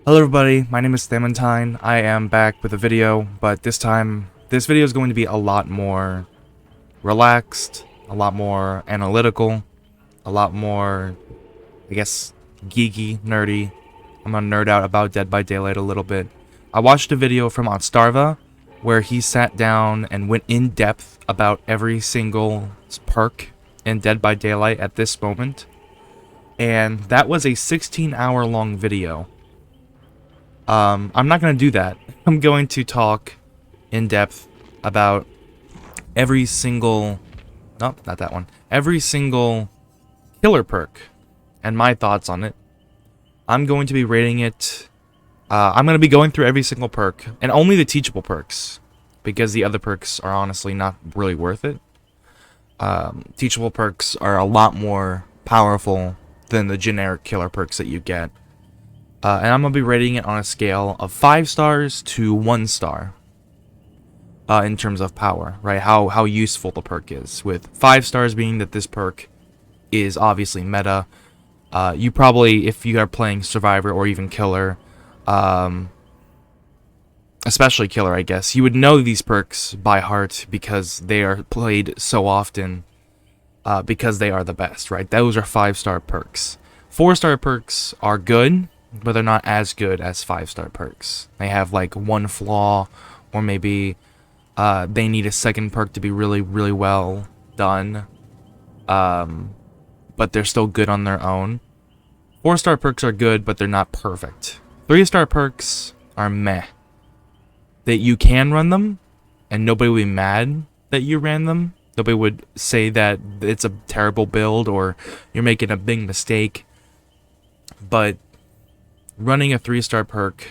Hello everybody, my name is Thamantine. I am back with a video, but this time, this video is going to be a lot more relaxed, a lot more analytical, a lot more, I guess, geeky, nerdy. I'm gonna nerd out about Dead by Daylight a little bit. I watched a video from Otstarva where he sat down and went in depth about every single perk in Dead by Daylight at this moment. And that was a 16-hour long video. I'm not going to do that. I'm going to talk in depth about every single, nope, not that one, every single killer perk and my thoughts on it. I'm going to be rating it, I'm going to be going through every single perk and only the teachable perks because the other perks are honestly not really worth it. Teachable perks are a lot more powerful than the generic killer perks that you get. And I'm going to be rating it on a scale of 5 stars to 1 star. In terms of power, right? How useful the perk is. With 5 stars being that this perk is obviously meta. You probably, if you are playing Survivor or even Killer, especially Killer I guess, you would know these perks by heart because they are played so often. Because they are the best, right? Those are 5-star perks. 4-star perks are good, but they're not as good as 5-star perks. They have like one flaw, or maybe they need a second perk to be really, really well done. But they're still good on their own. 4-star perks are good, but they're not perfect. 3-star perks are meh. That you can run them, and nobody will be mad that you ran them. Nobody would say that it's a terrible build or you're making a big mistake. But running a 3-star perk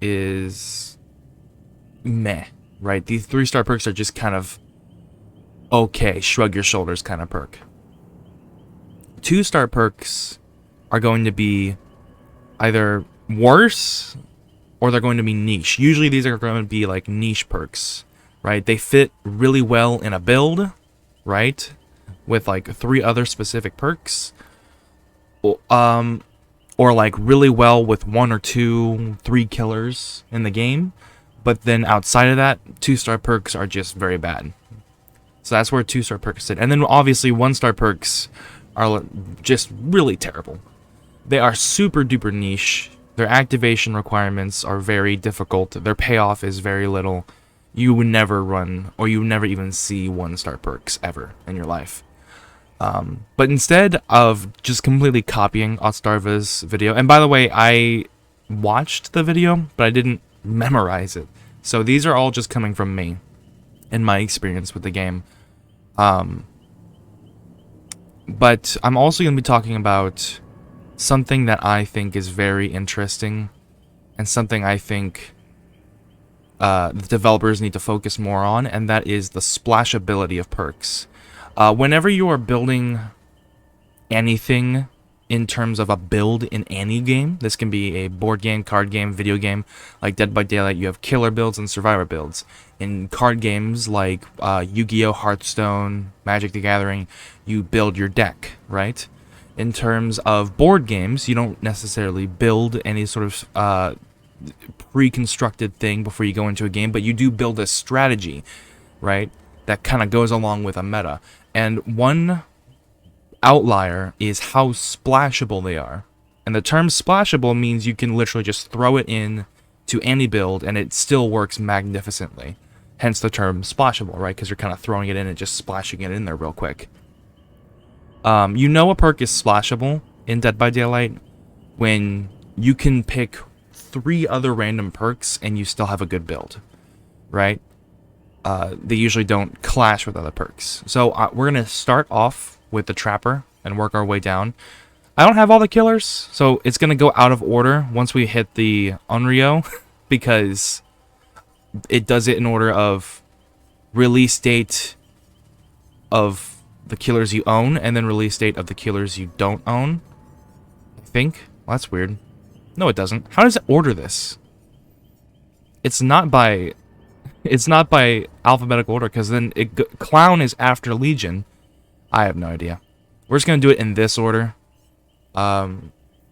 is meh, right? These 3-star perks are just kind of okay, shrug your shoulders kind of perk. 2-star perks are going to be either worse or they're going to be niche. Usually these are going to be like niche perks, right? They fit really well in a build, right? With like 3 other specific perks. Or like really well with 1 or 2, 3 killers in the game. But then outside of that, 2-star perks are just very bad. So that's where 2-star perks sit. And then obviously 1-star perks are just really terrible. They are super duper niche. Their activation requirements are very difficult. Their payoff is very little. You would never run, or you would never even see 1-star perks ever in your life. But instead of just completely copying Otstarva's video, and by the way, I watched the video, but I didn't memorize it. So these are all just coming from me and my experience with the game. But I'm also going to be talking about something that I think is very interesting, and something I think the developers need to focus more on, and that is the splashability of perks. Whenever you are building anything in terms of a build in any game, this can be a board game, card game, video game, like Dead by Daylight, you have killer builds and survivor builds. In card games like Yu-Gi-Oh!, Hearthstone, Magic the Gathering, you build your deck, right? In terms of board games, you don't necessarily build any sort of pre-constructed thing before you go into a game, but you do build a strategy, right? That kind of goes along with a meta. And one outlier is how splashable they are. And the term splashable means you can literally just throw it in to any build and it still works magnificently. Hence the term splashable, right? Because you're kind of throwing it in and just splashing it in there real quick. You know a perk is splashable in Dead by Daylight when you can pick 3 other random perks and you still have a good build, right? They usually don't clash with other perks. So we're going to start off with the Trapper and work our way down. I don't have all the killers, so it's going to go out of order once we hit the Onryo, because it does it in order of release date of the killers you own, and then release date of the killers you don't own. I think. Well, that's weird. No, it doesn't. How does it order this? It's not by alphabetical order, because then Clown is after Legion. I have no idea. We're just going to do it in this order.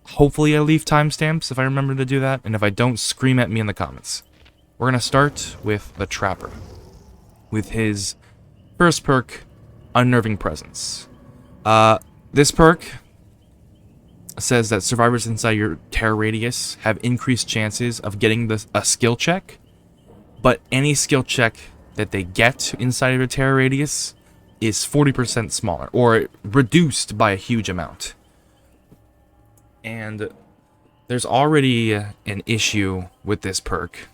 Hopefully I leave timestamps if I remember to do that, and if I don't, scream at me in the comments. We're going to start with the Trapper, with his first perk, Unnerving Presence. This perk says that survivors inside your terror radius have increased chances of getting a skill check, but any skill check that they get inside of your terror radius is 40% smaller, or reduced by a huge amount. And there's already an issue with this perk.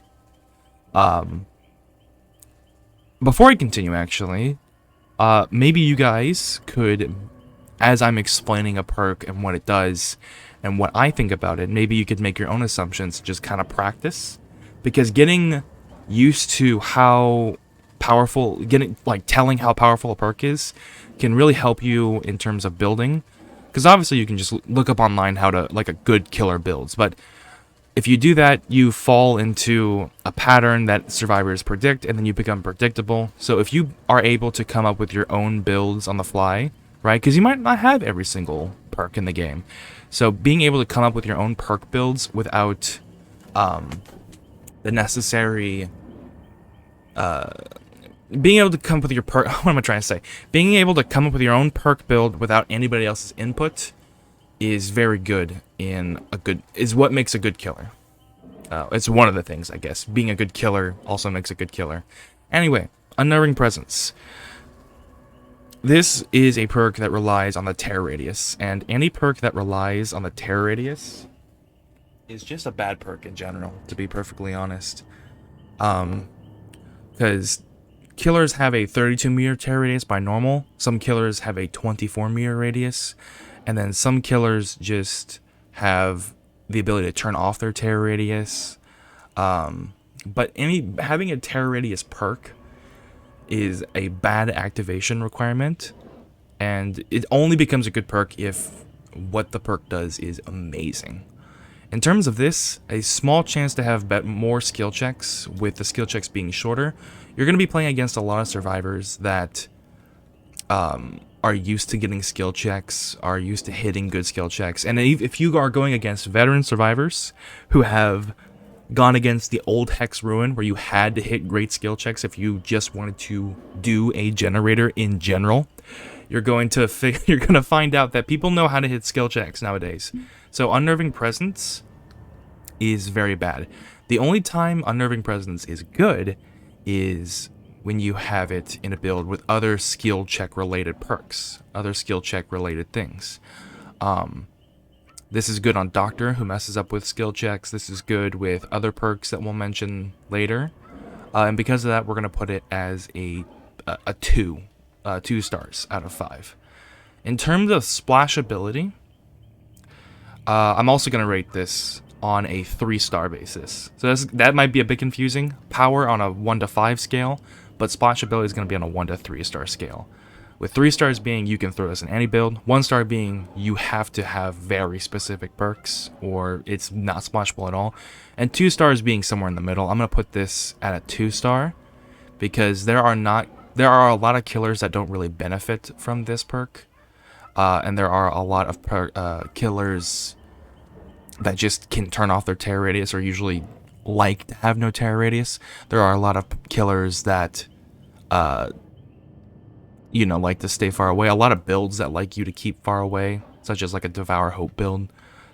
Before I continue, actually, maybe you guys could, as I'm explaining a perk and what it does and what I think about it, maybe you could make your own assumptions, just kind of practice. Because getting used to how powerful, telling how powerful a perk is, can really help you in terms of building. Because obviously you can just look up online how to, a good killer builds, but if you do that, you fall into a pattern that survivors predict, and then you become predictable. So if you are able to come up with your own builds on the fly, right? Because you might not have every single perk in the game. So being able to come up with your own perk builds without the necessary... being able to come up with your perk... What am I trying to say? Being able to come up with your own perk build without anybody else's input is very good is what makes a good killer. It's one of the things, I guess. Being a good killer also makes a good killer. Anyway, Unnerving Presence. This is a perk that relies on the terror radius, and any perk that relies on the terror radius is just a bad perk in general, to be perfectly honest. Because killers have a 32-meter terror radius by normal, some killers have a 24-meter radius, and then some killers just have the ability to turn off their terror radius. But having a terror radius perk is a bad activation requirement, and it only becomes a good perk if what the perk does is amazing. In terms of this, a small chance to have more skill checks, with the skill checks being shorter. You're going to be playing against a lot of survivors that are used to getting skill checks, are used to hitting good skill checks. And if you are going against veteran survivors who have gone against the old Hex Ruin, where you had to hit great skill checks if you just wanted to do a generator in general, you're going to find out that people know how to hit skill checks nowadays. So Unnerving Presence is very bad. The only time Unnerving Presence is good is when you have it in a build with other skill check related perks, other skill check related things. This is good on Doctor, who messes up with skill checks. This is good with other perks that we'll mention later. And because of that, we're going to put it as a 2 stars out of 5. In terms of splashability, I'm also going to rate this on a 3-star basis. So that might be a bit confusing. Power on a 1 to 5 scale, but splashability is going to be on a 1 to 3 star scale. With 3 stars being you can throw this in any build, 1 star being you have to have very specific perks or it's not splashable at all, and 2 stars being somewhere in the middle. I'm going to put this at a 2 star because there are a lot of killers that don't really benefit from this perk, and there are a lot of killers that just can turn off their terror radius or usually like to have no terror radius. There are a lot of killers that like to stay far away. A lot of builds that like you to keep far away, such as like a Devour Hope build.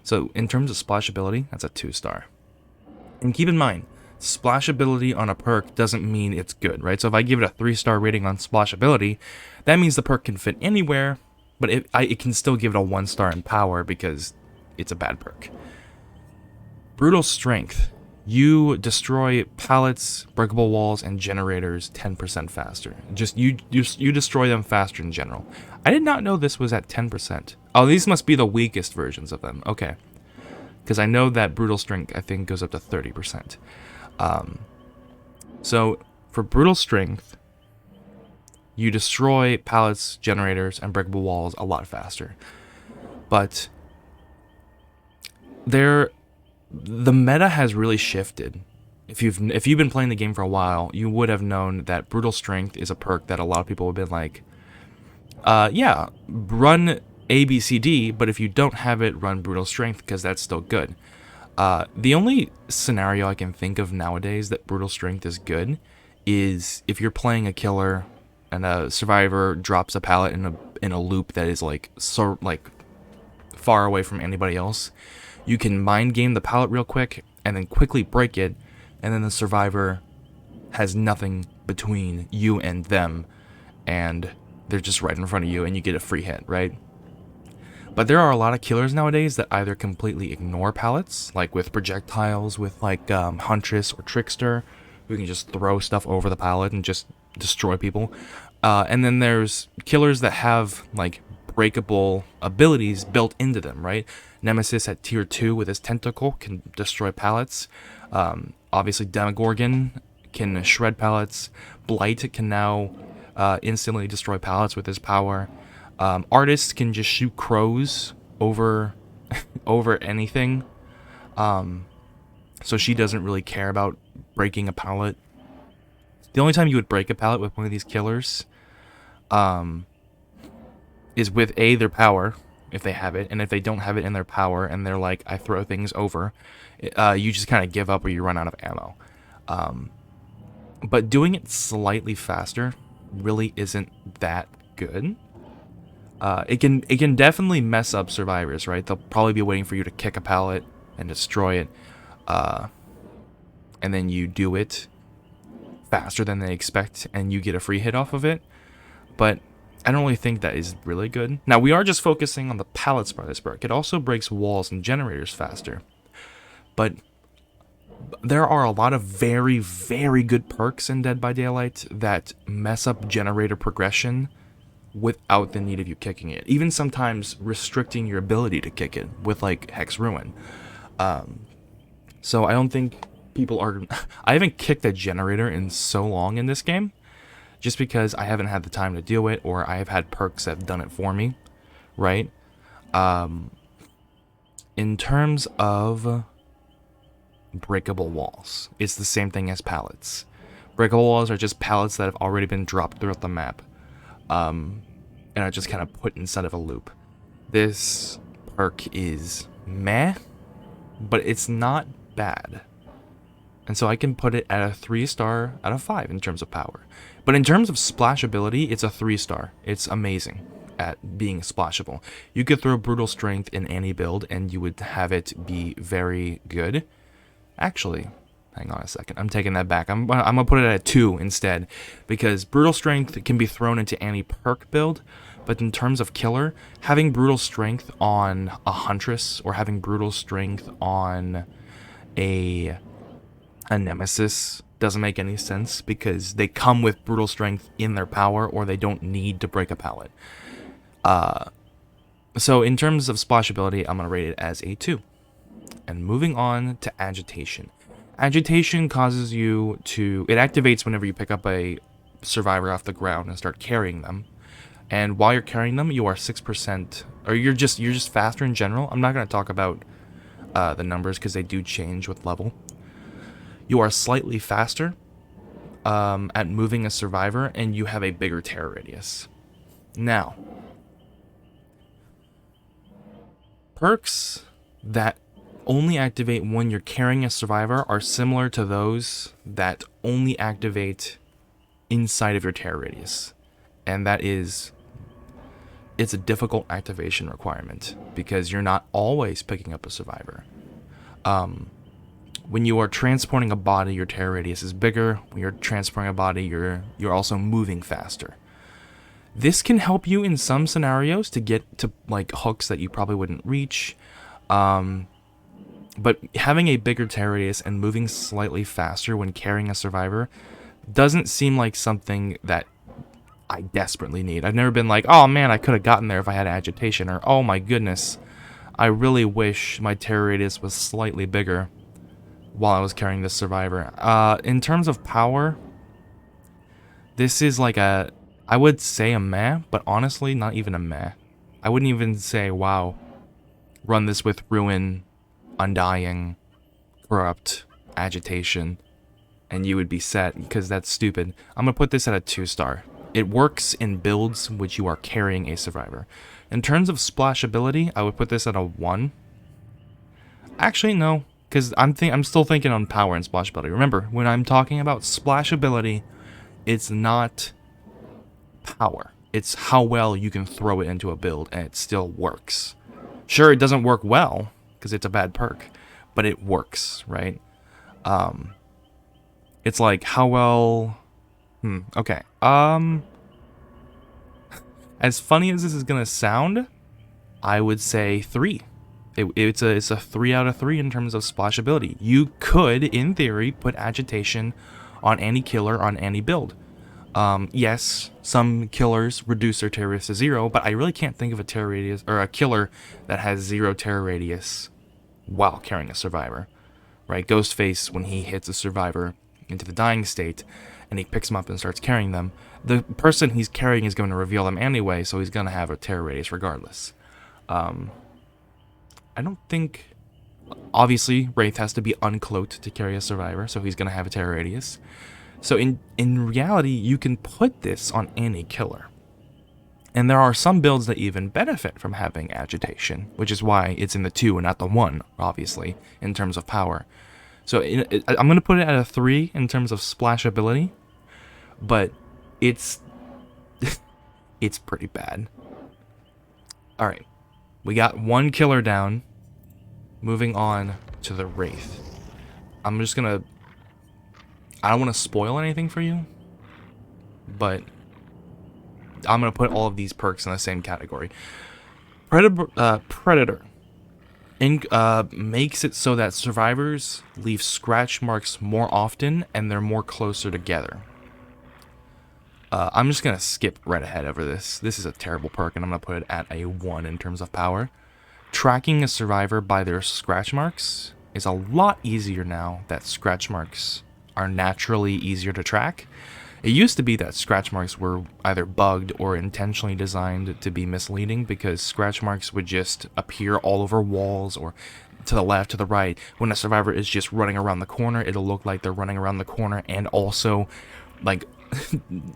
So in terms of splashability, that's a 2 star. And keep in mind, splashability on a perk doesn't mean it's good, right? So if I give it a 3-star rating on splashability, that means the perk can fit anywhere, but it can still give it a 1 star in power because it's a bad perk. Brutal Strength. You destroy pallets, breakable walls, and generators 10% faster. You destroy them faster in general. I did not know this was at 10%. Oh, these must be the weakest versions of them. Okay. Because I know that Brutal Strength, I think, goes up to 30%. So, for Brutal Strength, you destroy pallets, generators, and breakable walls a lot faster. But the meta has really shifted. If you've been playing the game for a while, you would have known that Brutal Strength is a perk that a lot of people have been like, yeah, run A, B, C, D, but if you don't have it, run Brutal Strength, because that's still good. The only scenario I can think of nowadays that Brutal Strength is good is if you're playing a killer and a survivor drops a pallet in a loop that is like far away from anybody else. You can mind game the pallet real quick and then quickly break it, and then the survivor has nothing between you and them, and they're just right in front of you, and you get a free hit, right? But there are a lot of killers nowadays that either completely ignore pallets, like with projectiles, with like Huntress or Trickster, who can just throw stuff over the pallet and just destroy people. And then there's killers that have like breakable abilities built into them, right? Nemesis at tier 2 with his tentacle can destroy pallets. Obviously Demogorgon can shred pallets. Blight can now instantly destroy pallets with his power. Artist can just shoot crows over over anything. So she doesn't really care about breaking a pallet. The only time you would break a pallet with one of these killers is with their power, if they have it, and if they don't have it in their power and they're like, I throw things over, you just kind of give up or you run out of ammo. But doing it slightly faster really isn't that good. It can definitely mess up survivors, right? They'll probably be waiting for you to kick a pallet and destroy it, and then you do it faster than they expect, and you get a free hit off of it. But I don't really think that is really good. Now, we are just focusing on the pallets part of this perk. It also breaks walls and generators faster. But there are a lot of very, very good perks in Dead by Daylight that mess up generator progression without the need of you kicking it. Even sometimes restricting your ability to kick it with, like, Hex Ruin. So I don't think people are... I haven't kicked a generator in so long in this game, just because I haven't had the time to do it, or I have had perks that have done it for me, right? In terms of breakable walls, it's the same thing as pallets. Breakable walls are just pallets that have already been dropped throughout the map, and are just kind of put inside of a loop. This perk is meh, but it's not bad. And so I can put it at a 3-star out of 5 in terms of power. But in terms of splashability, it's a 3-star. It's amazing at being splashable. You could throw Brutal Strength in any build and you would have it be very good. Actually, hang on a second. I'm taking that back. I'm going to put it at a 2 instead, because Brutal Strength can be thrown into any perk build. But in terms of killer, having Brutal Strength on a Huntress or having Brutal Strength on a Nemesis doesn't make any sense, because they come with Brutal Strength in their power, or they don't need to break a pallet. So in terms of splashability, I'm going to rate it as a 2. And moving on to Agitation. Agitation causes you to... It activates whenever you pick up a survivor off the ground and start carrying them. And while you're carrying them, you are 6%... Or you're just faster in general. I'm not going to talk about the numbers, because they do change with level. You are slightly faster at moving a survivor, and you have a bigger terror radius. Now, perks that only activate when you're carrying a survivor are similar to those that only activate inside of your terror radius. And that is, it's a difficult activation requirement, because you're not always picking up a survivor. When you are transporting a body, your terror radius is bigger. When you're transporting a body, you're also moving faster. This can help you in some scenarios to get to like hooks that you probably wouldn't reach. But having a bigger terror radius and moving slightly faster when carrying a survivor doesn't seem like something that I desperately need. I've never been like, oh man, I could have gotten there if I had Agitation, or oh my goodness, I really wish my terror radius was slightly bigger while I was carrying this survivor. In terms of power, this is like a... I would say a meh, but honestly, not even a meh. I wouldn't even say, wow, run this with Ruin, Undying, Corrupt, Agitation, and you would be set, because that's stupid. I'm going to put this at a 2-star. It works in builds which you are carrying a survivor. In terms of splashability, I would put this at a 1. Actually, no, because I'm still thinking on power and splashability. Remember, when I'm talking about splashability, it's not power. It's how well you can throw it into a build and it still works. Sure, it doesn't work well because it's a bad perk, but it works, right? It's like how well. Okay. As funny as this is gonna sound, I would say 3. It's a 3 out of 3 in terms of splashability. You could, in theory, put agitation on any killer on any build. Yes, some killers reduce their terror radius to 0, but I really can't think of a terror radius or a killer that has 0 terror radius while carrying a survivor, right? Ghostface, when he hits a survivor into the dying state and he picks them up and starts carrying them, the person he's carrying is going to reveal them anyway, so he's going to have a terror radius regardless. I don't think... Obviously, Wraith has to be uncloaked to carry a survivor, so he's going to have a terror radius. So in reality, you can put this on any killer. And there are some builds that even benefit from having agitation, which is why it's in the 2 and not the 1, obviously, in terms of power. So I'm going to put it at a 3 in terms of splashability, but it's it's pretty bad. Alright, we got 1 killer down. Moving on to the Wraith. I'm just going to... I don't want to spoil anything for you, but I'm going to put all of these perks in the same category. Predator makes it so that survivors leave scratch marks more often and they're more closer together. I'm just going to skip right ahead over this. This is a terrible perk, and I'm going to put it at a 1 in terms of power. Tracking a survivor by their scratch marks is a lot easier now that scratch marks are naturally easier to track. It used to be that scratch marks were either bugged or intentionally designed to be misleading because scratch marks would just appear all over walls or to the left, to the right. When a survivor is just running around the corner, it'll look like they're running around the corner and also like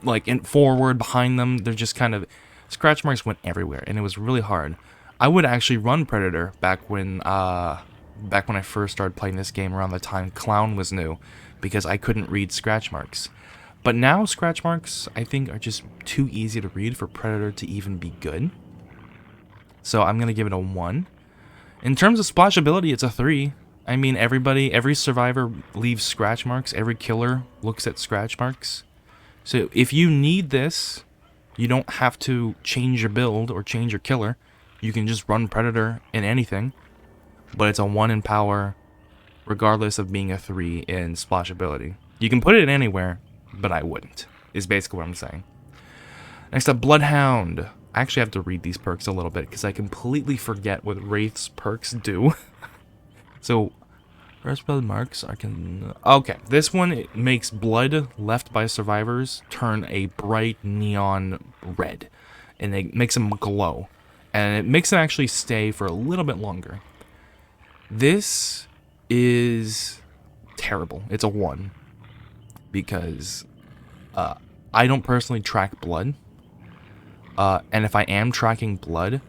like in forward behind them. They're just kind of... Scratch marks went everywhere and it was really hard. I would actually run Predator back when I first started playing this game around the time Clown was new, because I couldn't read scratch marks. But now scratch marks, I think, are just too easy to read for Predator to even be good. So I'm going to give it a 1. In terms of splashability, it's a 3. I mean, every survivor leaves scratch marks. Every killer looks at scratch marks. So if you need this, you don't have to change your build or change your killer. You can just run Predator in anything, but it's a 1 in power, regardless of being a 3 in splashability. You can put it anywhere, but I wouldn't, is basically what I'm saying. Next up, Bloodhound. I actually have to read these perks a little bit, because I completely forget what Wraith's perks do. So, first blood marks, okay, this one, it makes blood left by survivors turn a bright neon red, and it makes them glow. And it makes them actually stay for a little bit longer. This is terrible. It's a 1. Because I don't personally track blood. And if I am tracking blood,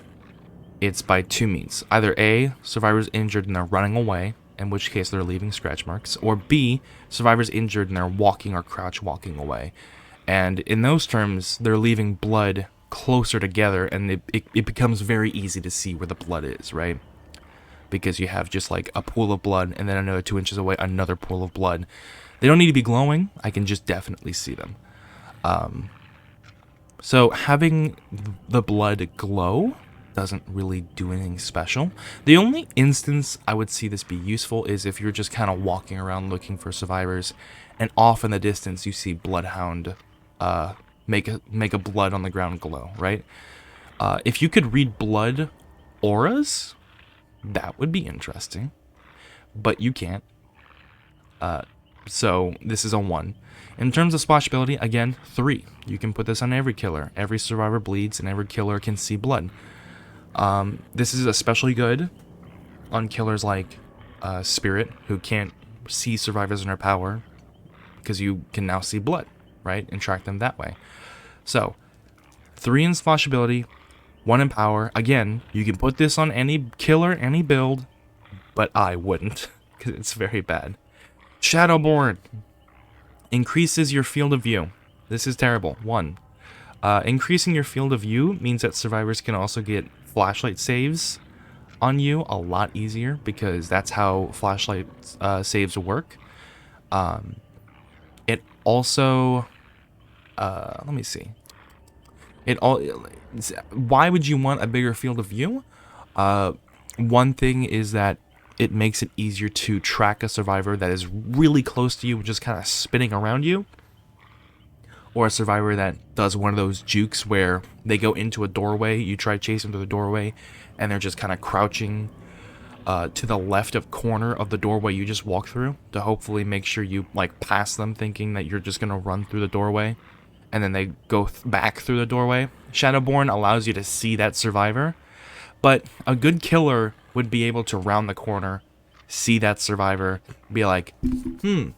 it's by 2 means. Either A, survivors injured and they're running away, in which case they're leaving scratch marks. Or B, survivors injured and they're walking or crouch walking away. And in those terms, they're leaving blood closer together, and it becomes very easy to see where the blood is, right? Because you have just like a pool of blood, and then another 2 inches away, another pool of blood. They don't need to be glowing. I can just definitely see them. So having the blood glow doesn't really do anything special. The only instance I would see this be useful is if you're just kind of walking around looking for survivors, and off in the distance you see Bloodhound make a blood on the ground glow, right? If you could read blood auras, that would be interesting, but you can't. So this is a 1. In terms of splashability, again, 3. You can put this on every killer. Every survivor bleeds, and every killer can see blood. This is especially good on killers like Spirit, who can't see survivors in their power, because you can now see blood, right, and track them that way. So, 3 in splashability, 1 in power. Again, you can put this on any killer, any build, but I wouldn't, because it's very bad. Shadowborn increases your field of view. This is terrible. 1. Increasing your field of view means that survivors can also get flashlight saves on you a lot easier, because that's how flashlight saves work. It also, let me see. Why would you want a bigger field of view? One thing is that it makes it easier to track a survivor that is really close to you, just kind of spinning around you. Or a survivor that does one of those jukes where they go into a doorway, you try chasing through the doorway, and they're just kind of crouching to the left of corner of the doorway you just walked through, to hopefully make sure you like pass them, thinking that you're just going to run through the doorway, and then they go back through the doorway. Shadowborn allows you to see that survivor, but a good killer would be able to round the corner, see that survivor, be like, the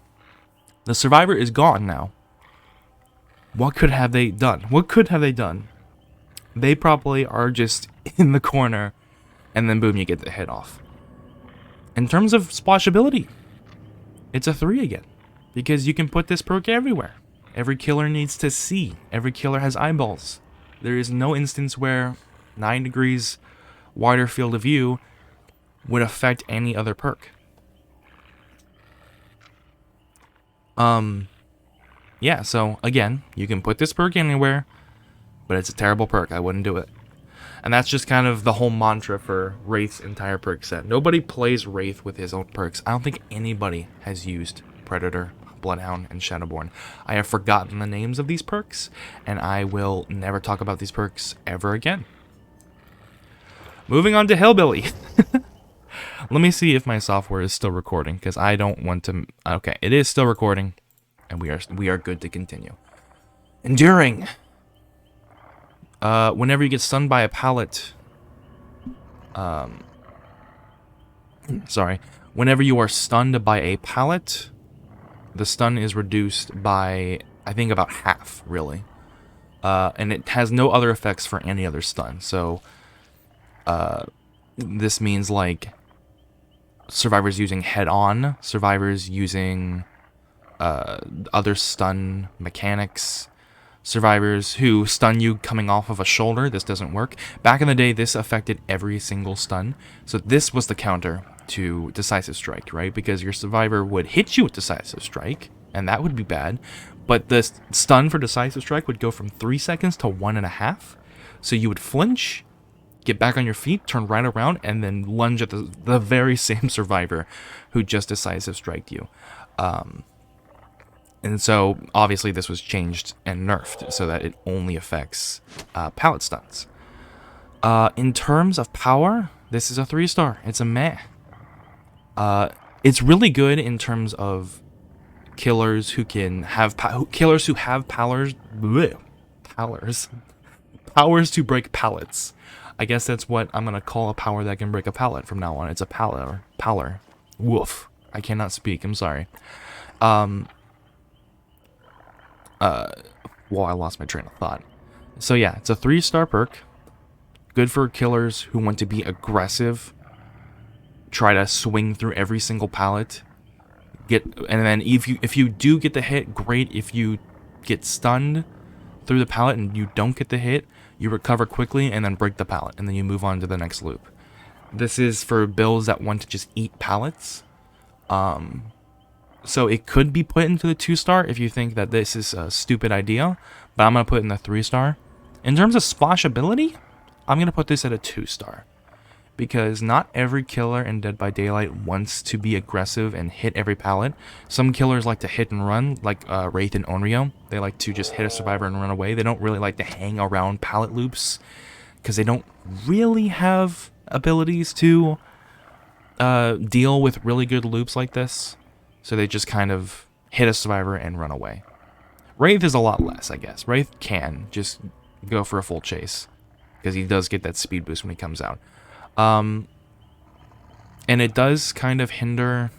survivor is gone now. What could have they done? What could have they done? They probably are just in the corner, and then boom, you get the hit off. In terms of splashability, it's a 3 again, because you can put this perk everywhere. Every killer needs to see. Every killer has eyeballs. There is no instance where 9 degrees wider field of view would affect any other perk. Yeah, so again, you can put this perk anywhere, but it's a terrible perk. I wouldn't do it. And that's just kind of the whole mantra for Wraith's entire perk set. Nobody plays Wraith with his own perks. I don't think anybody has used Predator, Bloodhound, and Shadowborn. I have forgotten the names of these perks, and I will never talk about these perks ever again. Moving on to Hillbilly. Let me see if my software is still recording, because I don't want to... Okay, it is still recording, and we are good to continue. Enduring. Whenever you get stunned by a pallet... sorry. Whenever you are stunned by a pallet, the stun is reduced by, I think, about half, really. And it has no other effects for any other stun. So, this means, like, survivors using head-on, survivors using other stun mechanics, survivors who stun you coming off of a shoulder. This doesn't work. Back in the day, this affected every single stun. So this was the counter to Decisive Strike, right? Because your survivor would hit you with Decisive Strike, and that would be bad. But the stun for Decisive Strike would go from 3 seconds to 1.5. So you would flinch, get back on your feet, turn right around, and then lunge at the very same survivor who just Decisive Striked you. And so, obviously, this was changed and nerfed so that it only affects pallet stuns. In terms of power, this is a 3-star. It's a meh. It's really good in terms of killers who can have killers who have powers to break pallets. I guess that's what I'm gonna call a power that can break a pallet from now on. It's a paller. Woof. I cannot speak. I'm sorry. Well, I lost my train of thought. So yeah, it's a 3-star perk. Good for killers who want to be aggressive. Try to swing through every single pallet. And then if you do get the hit, great. If you get stunned through the pallet and you don't get the hit, you recover quickly and then break the pallet, and then you move on to the next loop. This is for builds that want to just eat pallets. So it could be put into the 2-star if you think that this is a stupid idea, but I'm going to put it in the 3-star. In terms of splashability, I'm going to put this at a 2-star. Because not every killer in Dead by Daylight wants to be aggressive and hit every pallet. Some killers like to hit and run, like Wraith and Onryo. They like to just hit a survivor and run away. They don't really like to hang around pallet loops, because they don't really have abilities to deal with really good loops like this. So they just kind of hit a survivor and run away. Wraith is a lot less, I guess. Wraith can just go for a full chase, because he does get that speed boost when he comes out. And it does kind of hinder...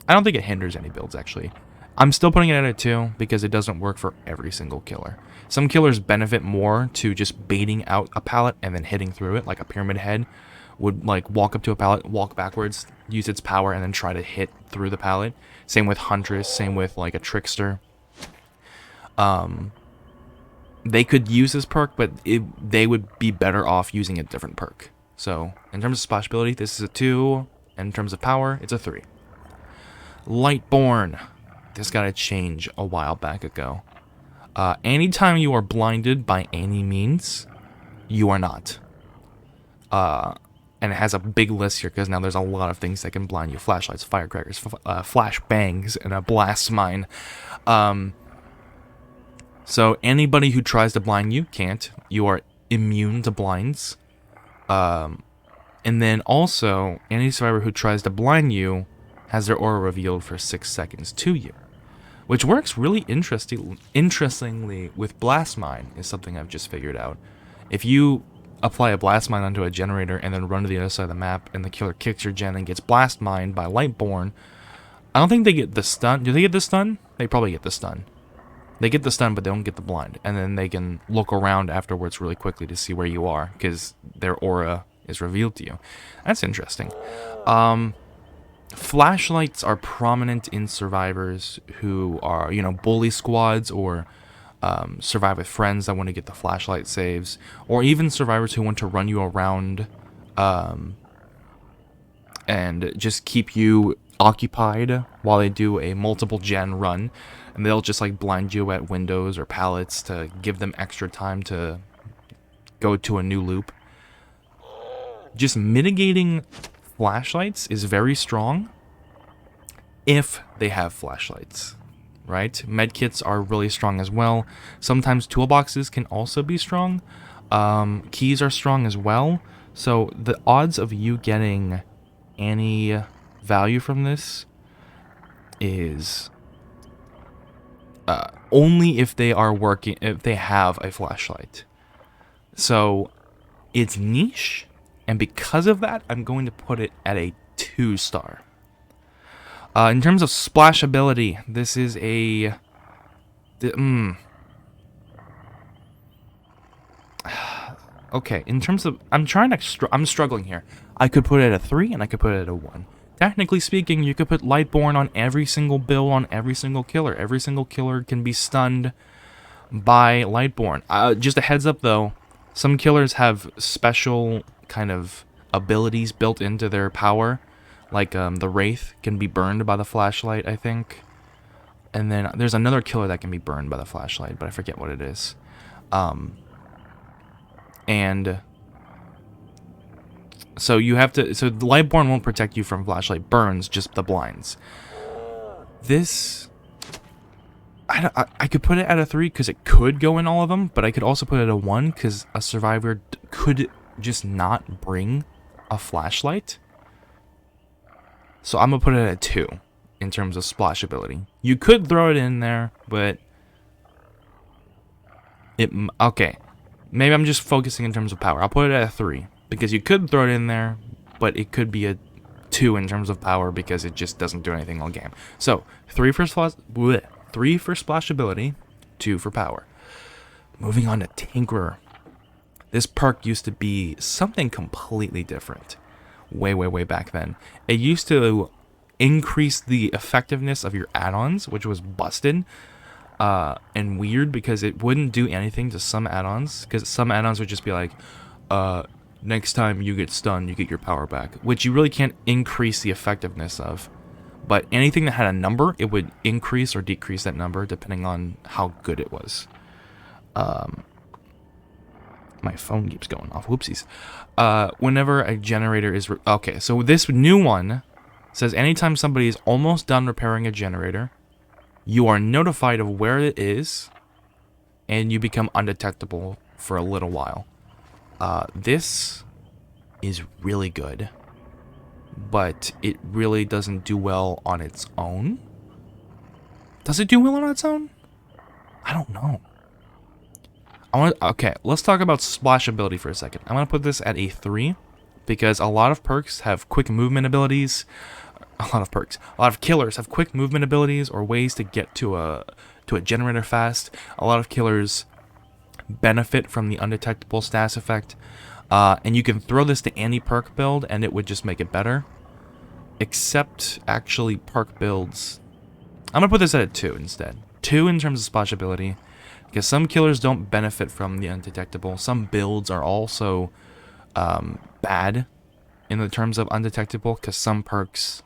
I don't think it hinders any builds, actually. I'm still putting it at a 2 because it doesn't work for every single killer. Some killers benefit more to just baiting out a pallet and then hitting through it, like a Pyramid Head would like walk up to a pallet, walk backwards, use its power, and then try to hit through the pallet. Same with Huntress, same with like a Trickster. They could use this perk, but they would be better off using a different perk. So in terms of splashability, this is a 2. And in terms of power, it's a 3. Lightborn. This got a change a while back ago. Anytime you are blinded by any means, you are not. And it has a big list here because now there's a lot of things that can blind you. Flashlights, firecrackers, flash bangs, and a blast mine. So anybody who tries to blind you can't. You are immune to blinds. And then also, any survivor who tries to blind you has their aura revealed for 6 seconds to you. Which works really interestingly with Blast Mine, is something I've just figured out. If you apply a Blast Mine onto a generator and then run to the other side of the map and the killer kicks your gen and gets Blast Mined by Lightborn, I don't think they get the stun. Do they get the stun? They probably get the stun. They get the stun, but they don't get the blind. And then they can look around afterwards really quickly to see where you are, because their aura is revealed to you. That's interesting. Flashlights are prominent in survivors who are, you know, bully squads or survive with friends that want to get the flashlight saves, or even survivors who want to run you around and just keep you occupied while they do a multiple gen run, and they'll just like blind you at windows or pallets to give them extra time to go to a new loop. Just mitigating flashlights is very strong if they have flashlights, right? Medkits are really strong as well. Sometimes toolboxes can also be strong. Keys are strong as well. So the odds of you getting any value from this is only if they are working, if they have a flashlight. So it's niche. And because of that, I'm going to put it at a 2-star. In terms of splashability, this is a... Okay, in terms of... I'm struggling here. I could put it at a 3, and I could put it at a 1. Technically speaking, you could put Lightborn on every single build on every single killer. Every single killer can be stunned by Lightborn. Just a heads up, though. Some killers have special kind of abilities built into their power, like the Wraith can be burned by the flashlight, I think, and then there's another killer that can be burned by the flashlight, but I forget what it is. And so you have to, so the Lightborn won't protect you from flashlight burns, just the blinds. This, I could put it at a 3 because it could go in all of them, but I could also put it at a 1 because a survivor could just not bring a flashlight. So I'm gonna put it at a 2 in terms of splashability. You could throw it in there, but okay. Maybe I'm just focusing in terms of power. I'll put it at a 3 because you could throw it in there, but it could be a 2 in terms of power because it just doesn't do anything all game. So 3 for splashability, 2 for power. Moving on to Tinkerer. This perk used to be something completely different way back then. It used to increase the effectiveness of your add-ons, which was busted and weird because it wouldn't do anything to some add-ons, because some add-ons would just be like, next time you get stunned, you get your power back, which you really can't increase the effectiveness of. But anything that had a number, it would increase or decrease that number depending on how good it was. My phone keeps going off. Whoopsies. Whenever a generator is... okay, so this new one says anytime somebody is almost done repairing a generator, you are notified of where it is, and you become undetectable for a little while. This is really good, but it really doesn't do well on its own. Does it do well on its own? I don't know. Okay, let's talk about splashability for a second. I'm going to put this at a 3 because a lot of perks have quick movement abilities a lot of perks. A lot of killers have quick movement abilities or ways to get to a generator fast. A lot of killers benefit from the undetectable status effect. And you can throw this to any perk build and it would just make it better. Except, actually, perk builds... I'm going to put this at a 2 instead. 2 in terms of splashability. Because some killers don't benefit from the undetectable. Some builds are also bad in the terms of undetectable. Because some perks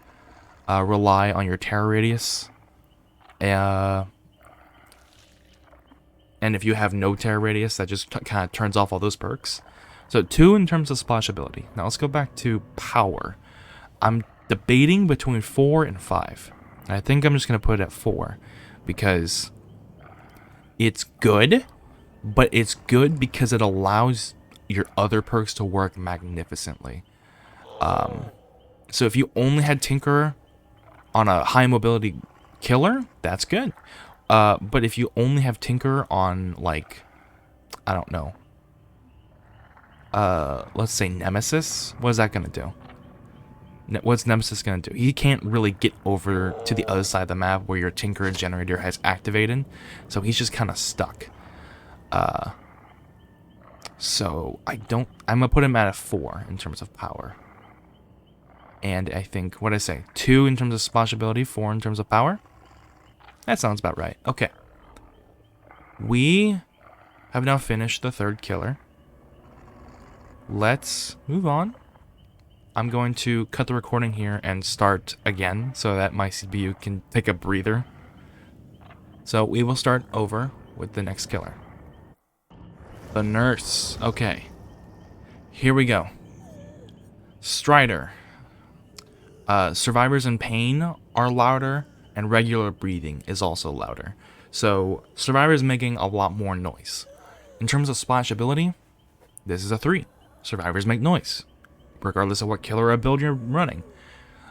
rely on your terror radius. And if you have no terror radius, that just kind of turns off all those perks. So 2 in terms of splashability. Now let's go back to power. I'm debating between 4 and 5. I think I'm just going to put it at 4. Because it's good, but it's good because it allows your other perks to work magnificently. So if you only had Tinkerer on a high mobility killer, that's good. But if you only have Tinkerer on, like, I don't know, let's say Nemesis, what is that going to do? What's Nemesis going to do? He can't really get over to the other side of the map where your Tinkerer generator has activated, so he's just kind of stuck. So I'm going to put him at a 4 in terms of power. And I think, what did I say? 2 in terms of splashability, 4 in terms of power? That sounds about right. Okay. We have now finished the 3rd killer. Let's move on. I'm going to cut the recording here and start again so that my CPU can take a breather. So we will start over with the next killer. The nurse. Okay. Here we go. Strider. Survivors in pain are louder, and regular breathing is also louder. So survivors making a lot more noise. In terms of splashability, this is a 3. Survivors make noise, regardless of what killer or build you're running.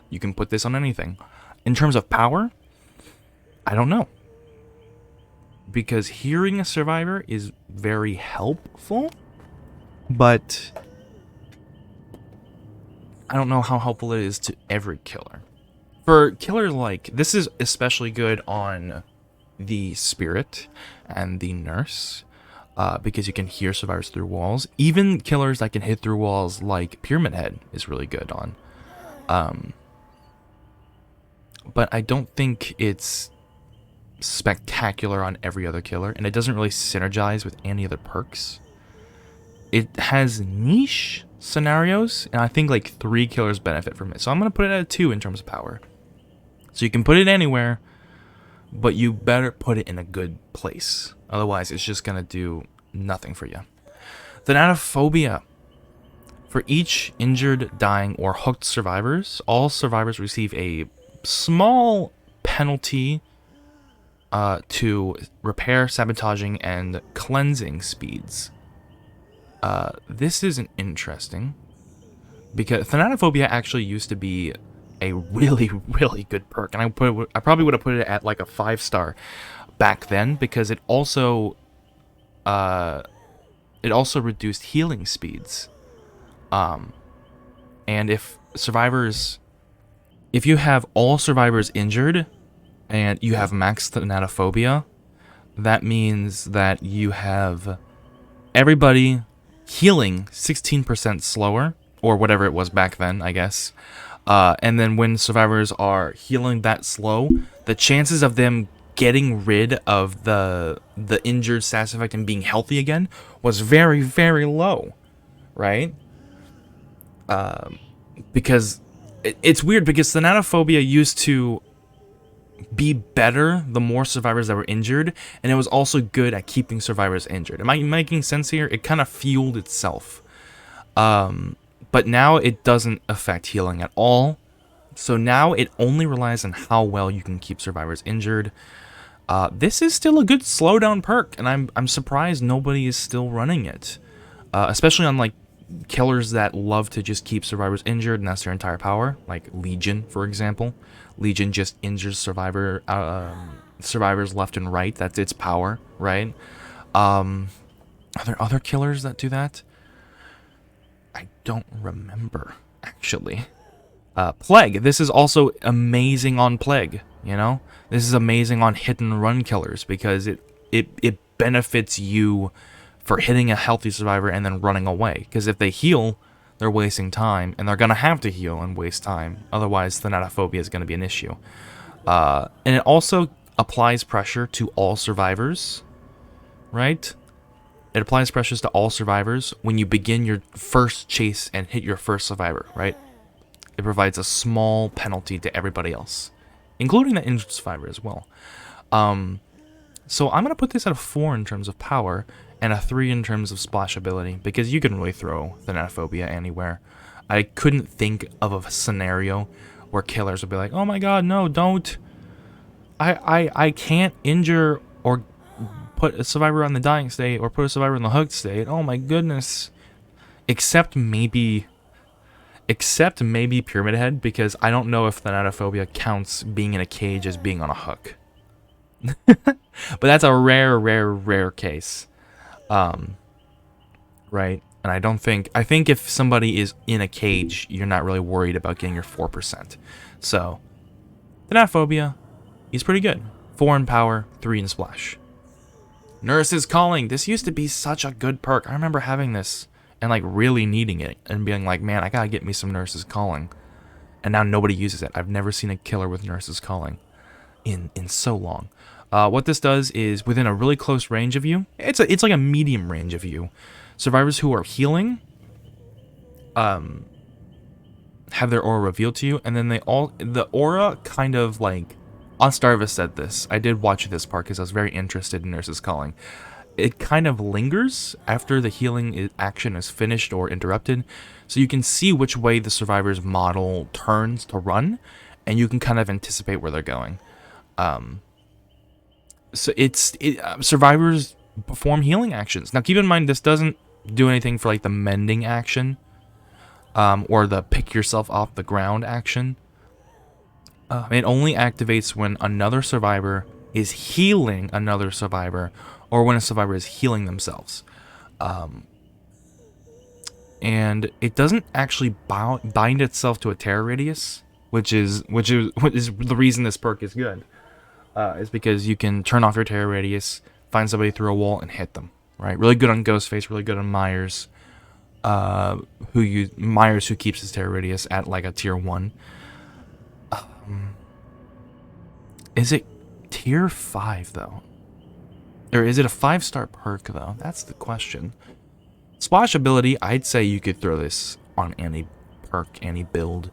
You can put this on anything. In terms of power, I don't know. Because hearing a survivor is very helpful, but I don't know how helpful it is to every killer. For killers like, this is especially good on the Spirit and the Nurse, because you can hear survivors through walls. Even killers that can hit through walls like Pyramid Head is really good on. But I don't think it's spectacular on every other killer, and it doesn't really synergize with any other perks. It has niche scenarios, and I think like 3 killers benefit from it. So I'm going to put it at a 2 in terms of power. So you can put it anywhere, but you better put it in a good place. Otherwise, it's just going to do nothing for you. Thanatophobia. For each injured, dying, or hooked survivors, all survivors receive a small penalty to repair, sabotaging, and cleansing speeds. This isn't interesting, because Thanatophobia actually used to be a really, really good perk, and I probably would have put it at like a 5-star back then, because it also reduced healing speeds. And if you have all survivors injured and you have max Thanatophobia, that means that you have everybody healing 16% slower, or whatever it was back then, I guess. And then when survivors are healing that slow, the chances of them getting rid of the injured status effect and being healthy again was very, very low, right? Because it's weird, because Thanatophobia used to be better the more survivors that were injured, and it was also good at keeping survivors injured. Am I making sense here? It kind of fueled itself. But now it doesn't affect healing at all. So now it only relies on how well you can keep survivors injured. This is still a good slowdown perk, and I'm surprised nobody is still running it. Especially on like killers that love to just keep survivors injured, and that's their entire power. Like Legion, for example. Legion just injures survivors left and right. That's its power, right? Are there other killers that do that? I don't remember, actually. Plague. This is also amazing on Plague, you know? This is amazing on hit and run killers because it benefits you for hitting a healthy survivor and then running away. Because if they heal, they're wasting time, and they're going to have to heal and waste time. Otherwise, thanatophobia is going to be an issue. And it also applies pressure to all survivors, right? It applies pressures to all survivors when you begin your first chase and hit your first survivor, right? It provides a small penalty to everybody else, including the injured survivor as well. So I'm going to put this at a 4 in terms of power, and a 3 in terms of splashability, because you can really throw thanatophobia anywhere. I couldn't think of a scenario where killers would be like, oh my god, no, don't. I can't injure or put a survivor on the dying state or put a survivor in the hooked state. Oh my goodness. Except maybe Pyramid Head, because I don't know if thanatophobia counts being in a cage as being on a hook. But that's a rare case. Right? And I think if somebody is in a cage, you're not really worried about getting your 4%. So, thanatophobia, he's pretty good. 4 in power, 3 in splash. Nurse is Calling. This used to be such a good perk. I remember having this and like really needing it and being like, man, I gotta get me some Nurse is Calling. And now nobody uses it. I've never seen a killer with Nurse is Calling in so long. What this does is within a really close range of you, it's like a medium range of you. Survivors who are healing have their aura revealed to you, and then the aura kind of like, Starvis said this. I did watch this part because I was very interested in Nurse's Calling. It kind of lingers after the healing action is finished or interrupted, so you can see which way the survivor's model turns to run, and you can kind of anticipate where they're going. So survivors perform healing actions. Now keep in mind this doesn't do anything for like the mending action, or the pick yourself off the ground action. It only activates when another survivor is healing another survivor, or when a survivor is healing themselves. And it doesn't actually bind itself to a terror radius, which is the reason this perk is good. Is because you can turn off your terror radius, find somebody through a wall, and hit them. Right, really good on Ghostface, really good on Myers. Myers who keeps his terror radius at like a tier 1. Is it tier 5 though? Or is it a 5-star perk though? That's the question. Splash ability, I'd say you could throw this on any perk, any build.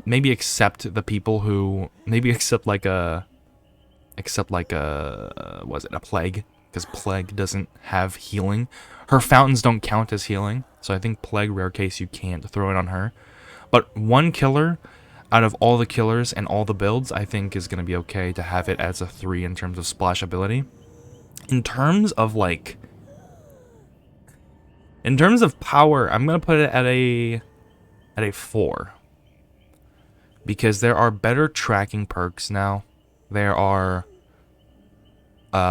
Maybe except the people who, except like a was it a Plague? Because Plague doesn't have healing. Her fountains don't count as healing, so I think Plague, rare case, you can't throw it on her. But one killer out of all the killers and all the builds, I think is going to be okay to have it as a 3 in terms of splash ability. In terms of power, I'm going to put it at a 4. Because there are better tracking perks now. There are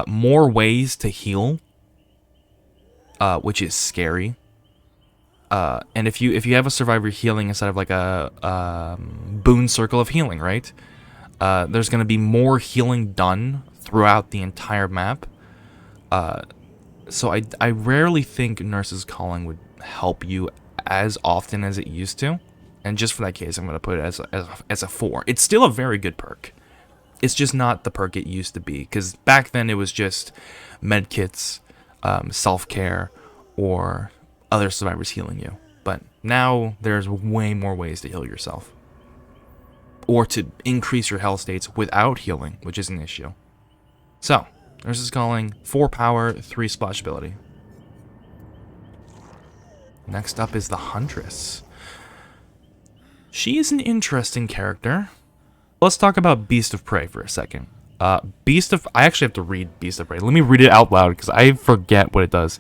more ways to heal, which is scary. And if you have a survivor healing instead of like a boon circle of healing, right? There's going to be more healing done throughout the entire map. So I rarely think Nurse's Calling would help you as often as it used to. And just for that case, I'm going to put it as a 4. It's still a very good perk. It's just not the perk it used to be. Because back then it was just medkits, self-care, or other survivors healing you. But now there's way more ways to heal yourself. Or to increase your health states without healing, which is an issue. So, Nurse's Calling, 4 power, 3 splash ability. Next up is the Huntress. She is an interesting character. Let's talk about Beast of Prey for a second. I actually have to read Beast of Prey. Let me read it out loud because I forget what it does.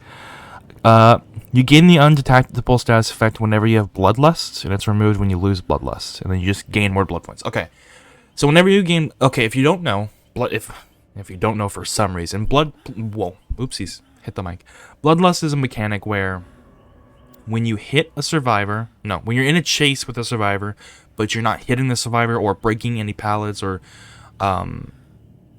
You gain the undetectable status effect whenever you have Bloodlust, and it's removed when you lose Bloodlust, and then you just gain more blood points. Okay, so whenever you gain, if you don't know, if you don't know for some reason, oopsies, hit the mic. Bloodlust is a mechanic where when you hit a survivor, when you're in a chase with a survivor, but you're not hitting the survivor or breaking any pallets or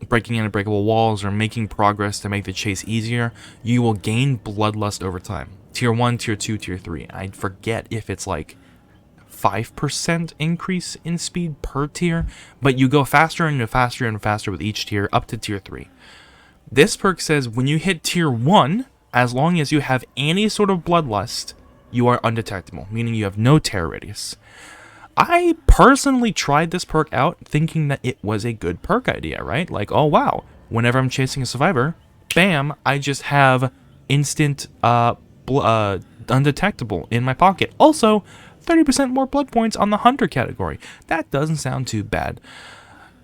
breaking any breakable walls or making progress to make the chase easier, you will gain bloodlust over time. Tier 1, Tier 2, Tier 3. I forget if it's like 5% increase in speed per tier, but you go faster and faster and faster with each tier up to Tier 3. This perk says when you hit Tier 1, as long as you have any sort of bloodlust, you are undetectable, meaning you have no tear radius. I personally tried this perk out thinking that it was a good perk idea, right? Like, oh wow, whenever I'm chasing a survivor, bam, I just have instant undetectable in my pocket. Also, 30% more blood points on the hunter category. That doesn't sound too bad.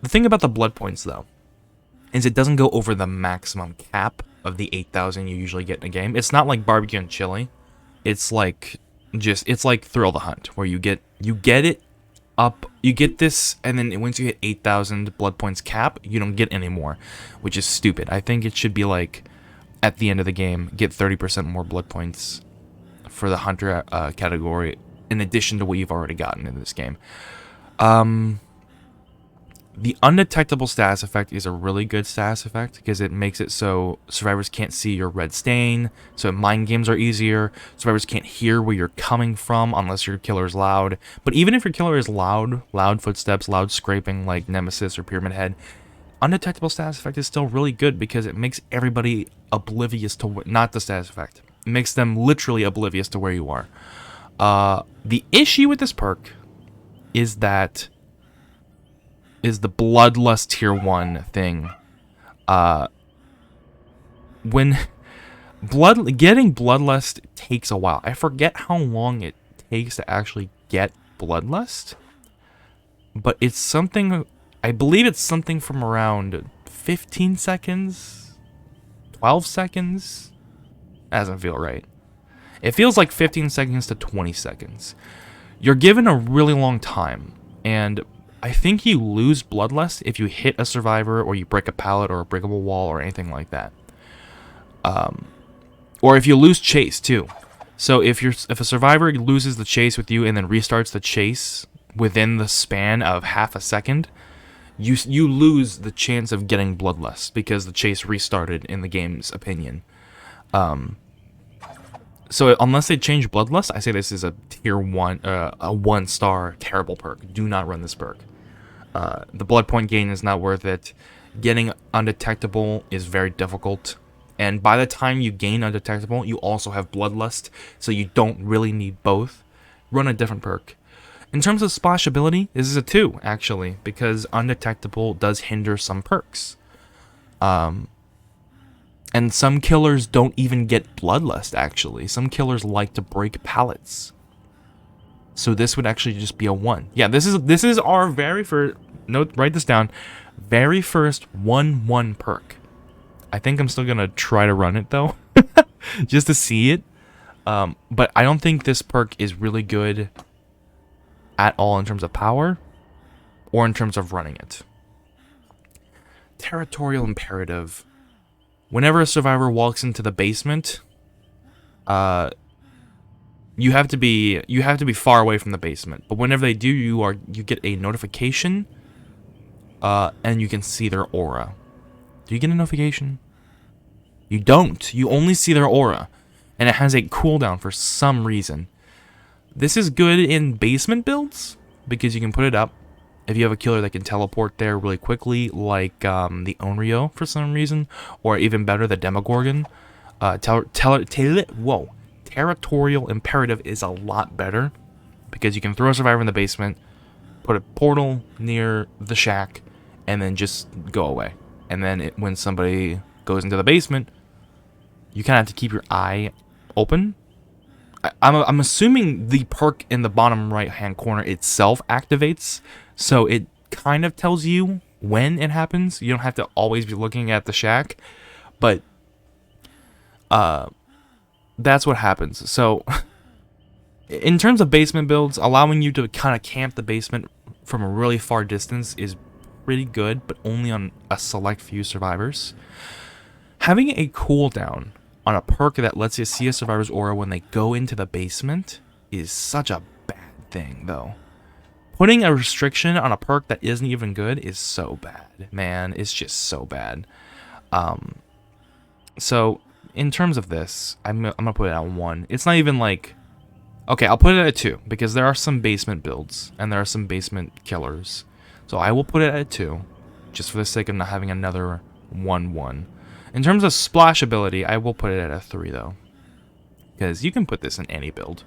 The thing about the blood points, though, is it doesn't go over the maximum cap of the 8,000 you usually get in a game. It's not like barbecue and chili. It's like Thrill the Hunt, where you get it up, you get this, and then once you hit 8,000 blood points cap, you don't get any more, which is stupid. I think it should be like, at the end of the game, get 30% more blood points for the hunter category, in addition to what you've already gotten in this game. The undetectable status effect is a really good status effect because it makes it so survivors can't see your red stain, so mind games are easier. Survivors can't hear where you're coming from unless your killer is loud. But even if your killer is loud footsteps, loud scraping like Nemesis or Pyramid Head, undetectable status effect is still really good because it makes everybody oblivious to, not the status effect, it makes them literally oblivious to where you are. The issue with this perk is the bloodlust tier 1 thing. When getting bloodlust takes a while. I forget how long it takes to actually get bloodlust, but it's something, I believe it's something from around 15 seconds, 12 seconds. That doesn't feel right. It feels like 15 seconds to 20 seconds. You're given a really long time, and I think you lose bloodlust if you hit a survivor or you break a pallet or a breakable wall or anything like that. Or if you lose chase too. So if a survivor loses the chase with you and then restarts the chase within the span of half a second, you lose the chance of getting bloodlust because the chase restarted in the game's opinion. So unless they change bloodlust, I say this is a tier 1, a 1-star terrible perk. Do not run this perk. The blood point gain is not worth it. Getting undetectable is very difficult. And by the time you gain undetectable, you also have bloodlust, so you don't really need both. Run a different perk. In terms of splashability, this is a 2, actually, because undetectable does hinder some perks. And some killers don't even get bloodlust, actually. Some killers like to break pallets. So this would actually just be a 1. Yeah, this is our very first, note, write this down, very first 1/1 perk. I think I'm still going to try to run it, though, just to see it. But I don't think this perk is really good at all in terms of power or in terms of running it. Territorial Imperative. Whenever a survivor walks into the basement, you have to be far away from the basement. But whenever they do, you get a notification, and you can see their aura. Do you get a notification? You don't. You only see their aura, and it has a cooldown for some reason. This is good in basement builds because you can put it up if you have a killer that can teleport there really quickly, like the Onryo for some reason, or even better, the Demogorgon. Territorial Imperative is a lot better because you can throw a survivor in the basement, put a portal near the shack, and then just go away. And then when somebody goes into the basement, you kind of have to keep your eye open. I'm assuming the perk in the bottom right-hand corner itself activates, so it kind of tells you when it happens. You don't have to always be looking at the shack, but that's what happens. So in terms of basement builds, allowing you to kind of camp the basement from a really far distance is pretty good, but only on a select few survivors. Having a cooldown on a perk that lets you see a survivor's aura when they go into the basement is such a bad thing, though. Putting a restriction on a perk that isn't even good is so bad, man. It's just so bad. So in terms of this, I'm gonna put it at 1. It's not even like, okay, I'll put it at 2 because there are some basement builds and there are some basement killers. So I will put it at 2, just for the sake of not having another 1-1. In terms of splash ability, I will put it at a 3 though, because you can put this in any build.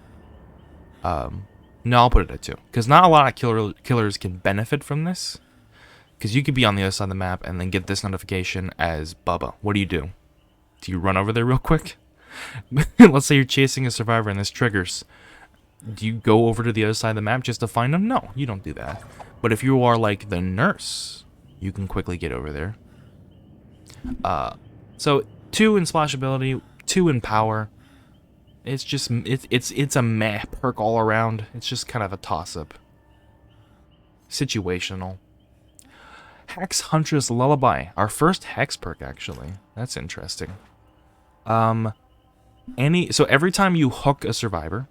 No, I'll put it at 2, because not a lot of killers can benefit from this. Because you could be on the other side of the map and then get this notification as Bubba. What do? Do you run over there real quick? Let's say you're chasing a survivor and this triggers. Do you go over to the other side of the map just to find them? No, you don't do that. But if you are like the nurse, you can quickly get over there. So 2 in splash ability, 2 in power. It's just it's a meh perk all around. It's just kind of a toss-up. Situational. Hex Huntress Lullaby. Our first Hex perk, actually. That's interesting. So every time you hook a survivor,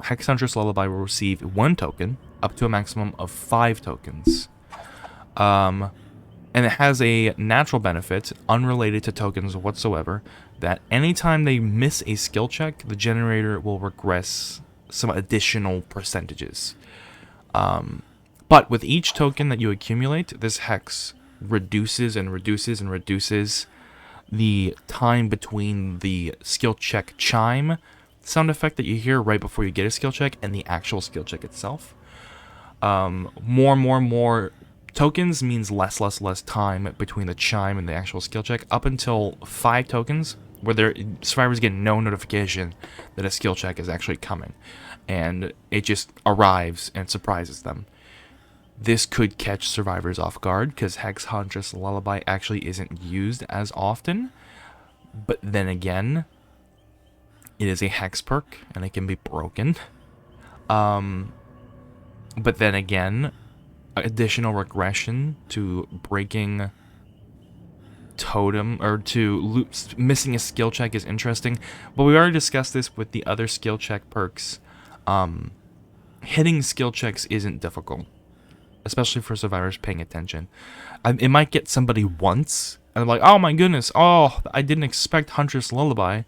Hex Huntress Lullaby will receive 1 token, up to a maximum of 5 tokens. And it has a natural benefit, unrelated to tokens whatsoever, that anytime they miss a skill check, the generator will regress some additional percentages. But with each token that you accumulate, this hex reduces and reduces and reduces the time between the skill check chime sound effect that you hear right before you get a skill check and the actual skill check itself. More tokens means less time between the chime and the actual skill check, up until 5 tokens, where survivors get no notification that a skill check is actually coming, and it just arrives and surprises them. This could catch survivors off guard, because Hex Huntress Lullaby actually isn't used as often, but then again, it is a hex perk, and it can be broken. But then again, additional regression to breaking totem, or to missing a skill check is interesting, but we already discussed this with the other skill check perks. Hitting skill checks isn't difficult, especially for survivors paying attention. It might get somebody once, and they're like, oh my goodness, oh, I didn't expect Huntress Lullaby.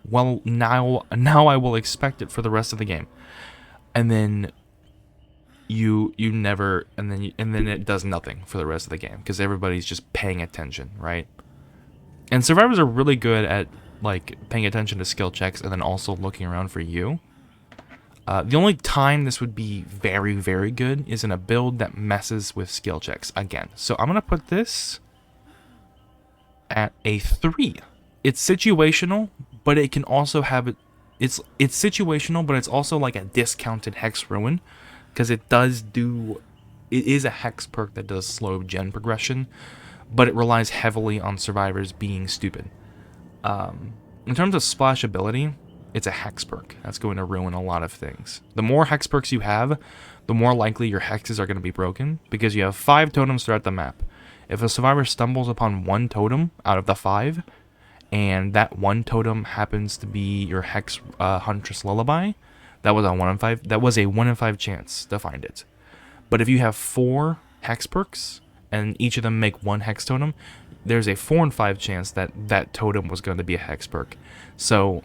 Well, now I will expect it for the rest of the game. And then you never, and then it does nothing for the rest of the game, because everybody's just paying attention, right? And survivors are really good at like paying attention to skill checks and then also looking around for you. The only time this would be very, very good is in a build that messes with skill checks again. So I'm gonna put this at a 3. It's situational, but it can also have it. It's situational, but it's also like a discounted Hex Ruin, because it is a Hex perk that does slow gen progression, but it relies heavily on survivors being stupid. In terms of splash ability, it's a Hex perk that's going to ruin a lot of things. The more Hex perks you have, the more likely your hexes are going to be broken, because you have 5 totems throughout the map. If a survivor stumbles upon 1 totem out of the 5, and that 1 totem happens to be your Hex Huntress Lullaby, that was a 1 in 5. That was a 1 in 5 chance to find it. But if you have 4 Hex perks and each of them make 1 Hex totem, there's a 4 in 5 chance that that totem was going to be a Hex perk. So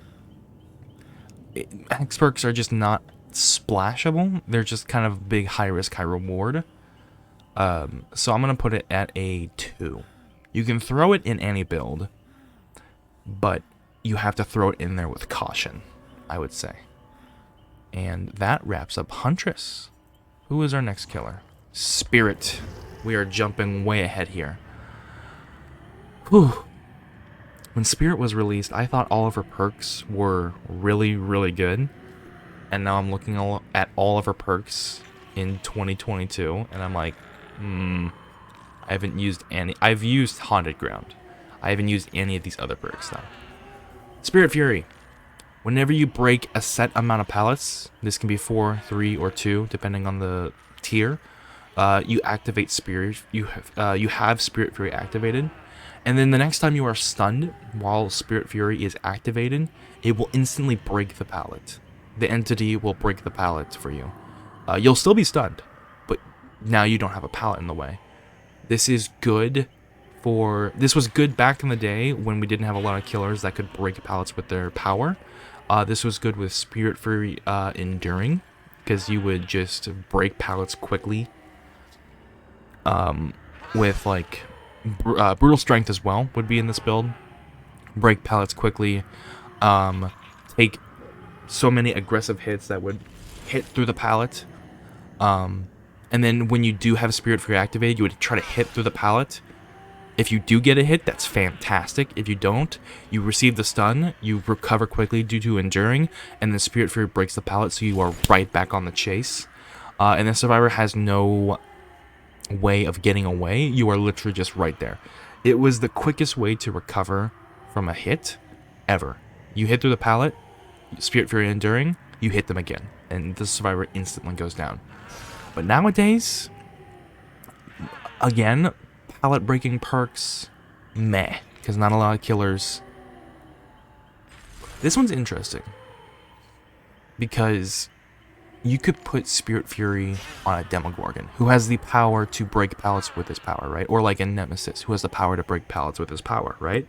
Hex perks are just not splashable. They're just kind of big high risk, high reward. So I'm gonna put it at a 2. You can throw it in any build, but you have to throw it in there with caution, I would say. And that wraps up Huntress. Who is our next killer? Spirit. We are jumping way ahead here. Whew. When Spirit was released, I thought all of her perks were really, really good. And now I'm looking at all of her perks in 2022, and I'm like, I haven't used any. I've used Haunted Ground. I haven't used any of these other perks, though. Spirit Fury. Whenever you break a set amount of pallets, this can be 4, 3, or 2, depending on the tier, you activate Spirit. You have Spirit Fury activated. And then the next time you are stunned while Spirit Fury is activated, it will instantly break the pallet. The entity will break the pallet for you. You'll still be stunned, but now you don't have a pallet in the way. This is good this was good back in the day when we didn't have a lot of killers that could break pallets with their power. This was good with Spirit Fury Enduring, because you would just break pallets quickly. With like Brutal Strength as well would be in this build. Break pallets quickly. Take so many aggressive hits that would hit through the pallet. And then when you do have Spirit Fury activated, you would try to hit through the pallet. If you do get a hit, that's fantastic. If you don't, you receive the stun, you recover quickly due to Enduring, and the Spirit Fury breaks the pallet, so you are right back on the chase. And the Survivor has no way of getting away. You are literally just right there. It was the quickest way to recover from a hit ever. You hit through the pallet, Spirit Fury Enduring, you hit them again, and the Survivor instantly goes down. But nowadays, again, pallet breaking perks, meh, because not a lot of killers. This one's interesting because you could put Spirit Fury on a Demogorgon who has the power to break pallets with his power, right? Or like a Nemesis who has the power to break pallets with his power, right?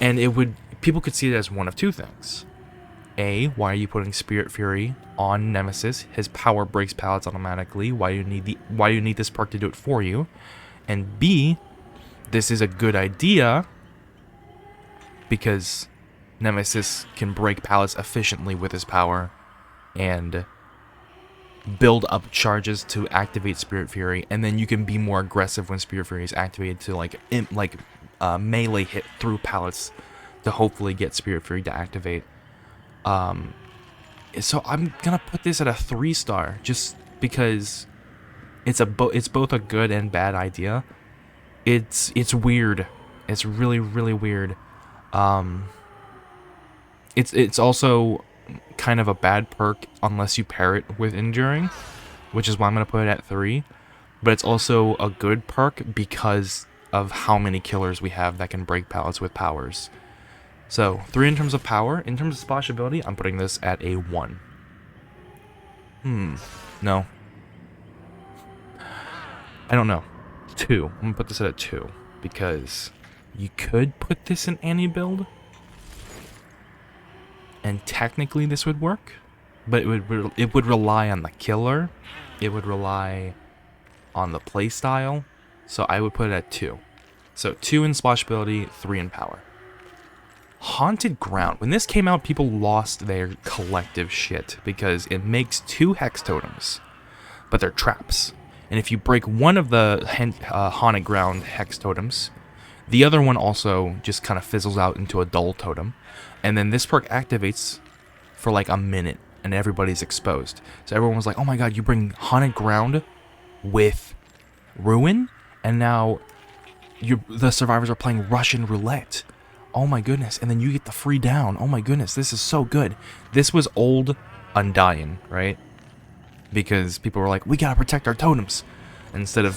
And people could see it as one of two things. A, why are you putting Spirit Fury on Nemesis? His power breaks pallets automatically. Why do you need this perk to do it for you? And B, this is a good idea because Nemesis can break pallets efficiently with his power and build up charges to activate Spirit Fury, and then you can be more aggressive when Spirit Fury is activated to melee hit through pallets to hopefully get Spirit Fury to activate. So I'm gonna put this at a 3-star just because it's both a good and bad idea. It's weird. It's really, really weird. It's also kind of a bad perk unless you pair it with Enduring, which is why I'm gonna put it at 3. But it's also a good perk because of how many killers we have that can break pallets with powers. So 3 in terms of power. In terms of splashability, I'm putting this at a 1. No. I don't know. 2. I'm gonna put this at a 2 because you could put this in any build, and technically this would work, but it would rely on the killer. It would rely on the playstyle. So I would put it at 2. So 2 in splashability, 3 in power. Haunted Ground. When this came out, people lost their collective shit because it makes 2 hex totems, but they're traps. And if you break one of the Haunted Ground hex totems, the other one also just kind of fizzles out into a dull totem. And then this perk activates for like a minute and everybody's exposed. So everyone was like, oh my god, you bring Haunted Ground with Ruin? And now the survivors are playing Russian roulette. Oh my goodness. And then you get the free down. Oh my goodness, this is so good. This was old Undying, right? Because people were like, we gotta protect our totems. Instead of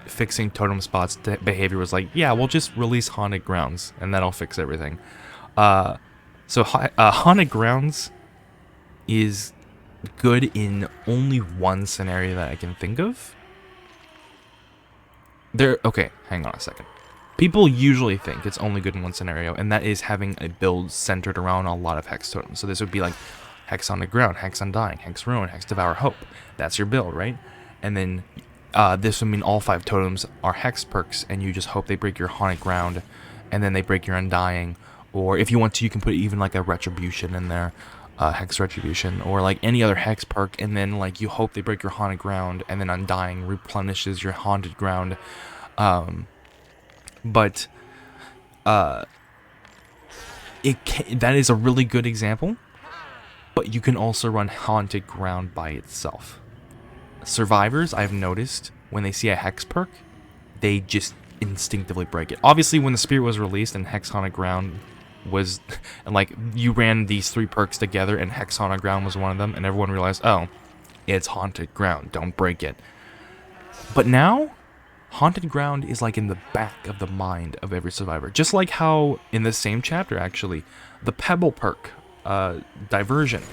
fixing totem spots, behavior was like, yeah, we'll just release Haunted Grounds, and that'll fix everything. So Haunted Grounds is good in only one scenario that I can think of. Okay, hang on a second. People usually think it's only good in one scenario, and that is having a build centered around a lot of Hex totems. So this would be like Hex on the Ground, Hex Undying, Hex Ruin, Hex Devour Hope. That's your build, right? And then this would mean all 5 totems are Hex perks, and you just hope they break your Haunted Ground, and then they break your Undying. Or if you want to, you can put even like a Retribution in there, Hex Retribution, or like any other Hex perk, and then like you hope they break your Haunted Ground, and then Undying replenishes your Haunted Ground. But that is a really good example, but you can also run Haunted Ground by itself. Survivors, I've noticed, when they see a Hex perk, they just instinctively break it. Obviously, when the Spirit was released and Hex Haunted Ground was, and like, you ran these 3 perks together and Hex Haunted Ground was one of them, and everyone realized, oh, it's Haunted Ground, don't break it. But now, Haunted Ground is like in the back of the mind of every survivor. Just like how, in the same chapter actually, the Pebble perk, Diversion,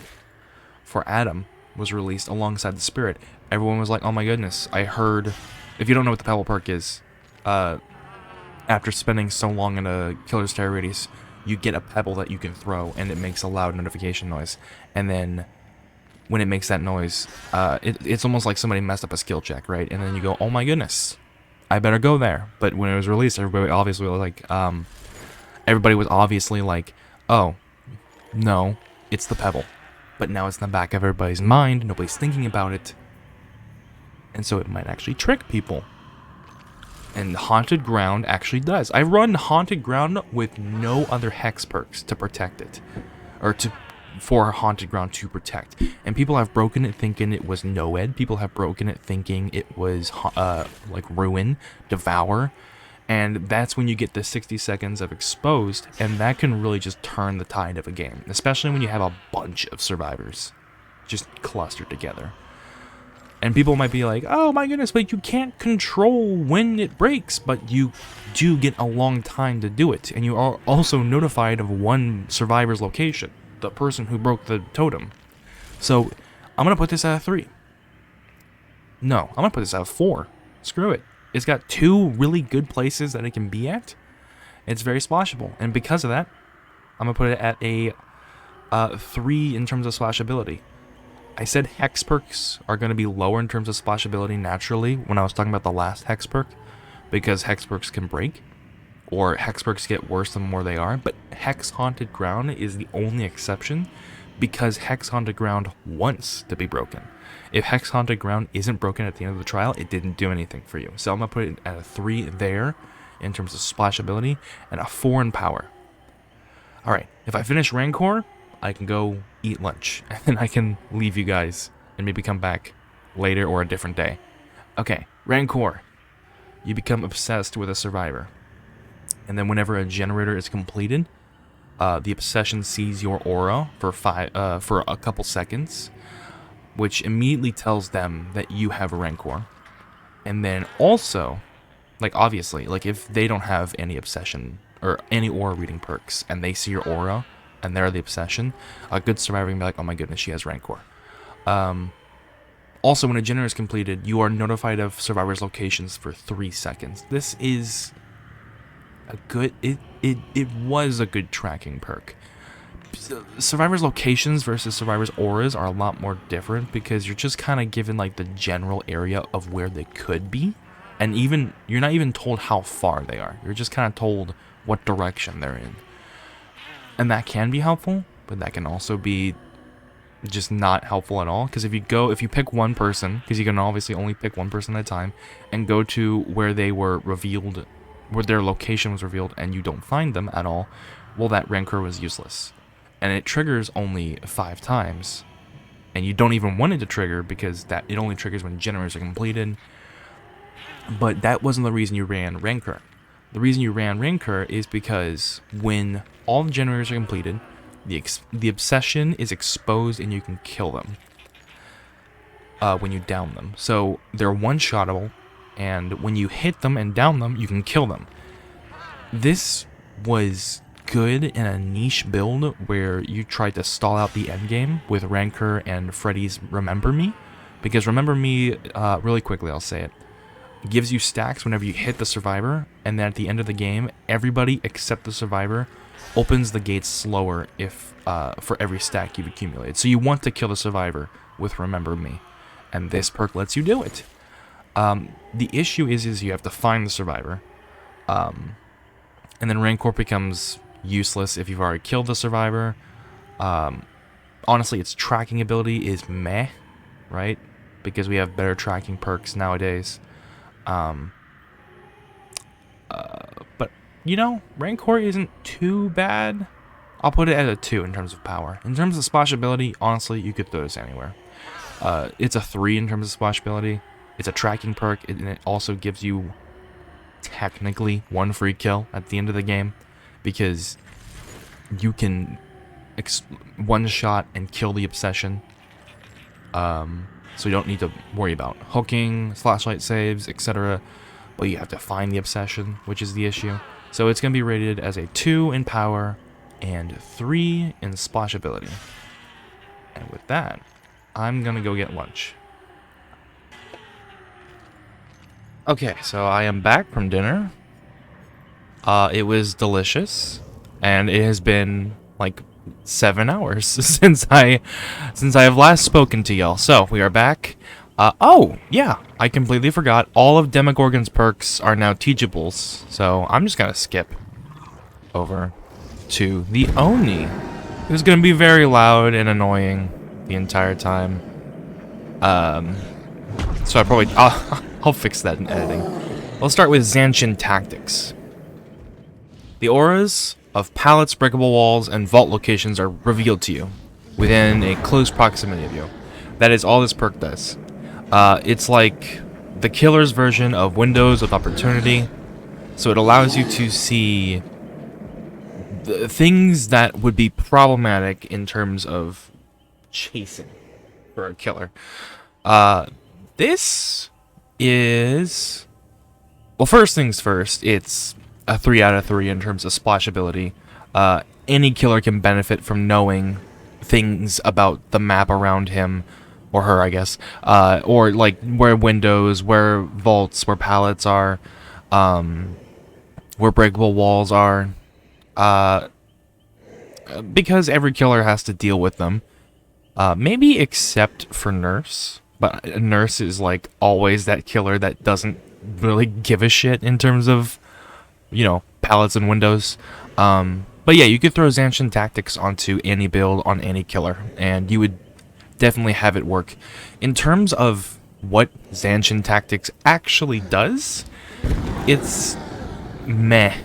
for Adam, was released alongside the Spirit, everyone was like, oh my goodness, I heard... If you don't know what the Pebble perk is, after spending so long in a killer's terror radius, you get a pebble that you can throw, and it makes a loud notification noise. And then, when it makes that noise, it's almost like somebody messed up a skill check, right? And then you go, oh my goodness, I better go there. But when it was released, everybody obviously was like, oh, no, it's the pebble. But now it's in the back of everybody's mind, nobody's thinking about it. And so it might actually trick people. And Haunted Ground actually does. I run Haunted Ground with no other hex perks to protect it. Or for Haunted Ground to protect. And people have broken it thinking it was Noed. People have broken it thinking it was like Ruin, Devour. And that's when you get the 60 seconds of exposed. And that can really just turn the tide of a game. Especially when you have a bunch of survivors just clustered together. And people might be like, oh my goodness, but you can't control when it breaks, but you do get a long time to do it. And you are also notified of one survivor's location, the person who broke the totem. So, I'm going to put this at a 3. No, I'm going to put this at a 4. Screw it. It's got 2 really good places that it can be at. It's very splashable. And because of that, I'm going to put it at a 3 in terms of splashability. I said hex perks are going to be lower in terms of splashability naturally when I was talking about the last hex perk, because hex perks can break, or hex perks get worse the more they are, but Hex Haunted Ground is the only exception, because Hex Haunted Ground wants to be broken. If Hex Haunted Ground isn't broken at the end of the trial, it didn't do anything for you. So I'm going to put it at a 3 there in terms of splashability, and a 4 in power. Alright, if I finish Rancor, I can go eat lunch, and I can leave you guys, and maybe come back later or a different day. Okay, Rancor. You become obsessed with a survivor. And then whenever a generator is completed, the obsession sees your aura for a couple seconds, which immediately tells them that you have a Rancor. And then also, like obviously, like if they don't have any obsession, or any aura reading perks, and they see your aura, and they're the obsession, a good survivor can be like, oh my goodness, she has Rancor. Also, when a generator is completed, you are notified of survivors' locations for 3 seconds. This is a good, it was a good tracking perk. Survivors' locations versus survivors' auras are a lot more different, because you're just kind of given like the general area of where they could be, and even, you're not even told how far they are. You're just kind of told what direction they're in. And that can be helpful, but that can also be just not helpful at all. Because if you pick one person, because you can obviously only pick one person at a time, and go to where they were revealed, where their location was revealed, and you don't find them at all, well, that Rancor was useless. And it triggers only 5 times. And you don't even want it to trigger, because it only triggers when generators are completed. But that wasn't the reason you ran Rancor. The reason you ran Rancor is because when all the generators are completed, the obsession is exposed and you can kill them when you down them. So they're one-shottable, and when you hit them and down them, you can kill them. This was good in a niche build where you tried to stall out the endgame with Rancor and Freddy's Remember Me. Because Remember Me, really quickly I'll say it, gives you stacks whenever you hit the survivor, and then at the end of the game, everybody except the survivor opens the gates slower if for every stack you've accumulated. So you want to kill the survivor with Remember Me, and this perk lets you do it. The issue is you have to find the survivor, and then Rancor becomes useless if you've already killed the survivor. Honestly, its tracking ability is meh, right? Because we have better tracking perks nowadays. But, you know, Rancor isn't too bad. I'll put it at a 2 in terms of power. In terms of splashability, honestly, you could throw this anywhere. It's a 3 in terms of splashability. It's a tracking perk, and it also gives you, technically, 1 free kill at the end of the game, because you can one-shot and kill the obsession. So you don't need to worry about hooking, flashlight saves, etc. But you have to find the obsession, which is the issue. So it's going to be rated as a 2 in power and 3 in splashability. And with that, I'm gonna go get lunch. Okay, so I am back from dinner. It was delicious, and it has been like 7 hours since I have last spoken to y'all. So we are back. Oh yeah, I completely forgot. All of Demogorgon's perks are now teachables, so I'm just gonna skip over to the Oni, who's gonna be very loud and annoying the entire time. So I probably I'll fix that in editing. We'll start with Zanshin Tactics. The auras of pallets, breakable walls, and vault locations are revealed to you within a close proximity of you. That is all this perk does. It's like the killer's version of Windows of Opportunity, so it allows you to see the things that would be problematic in terms of chasing for a killer. This is... Well, first things first, it's a 3 out of 3 in terms of splashability. Any killer can benefit from knowing things about the map around him, or her, I guess. Or, like, where windows, where vaults, where pallets are, where breakable walls are. Because every killer has to deal with them. Maybe except for Nurse. But Nurse is, like, always that killer that doesn't really give a shit in terms of, you know, pallets and windows. But yeah, you could throw Zanshin Tactics onto any build on any killer, and you would definitely have it work. In terms of what Zanshin Tactics actually does, it's meh.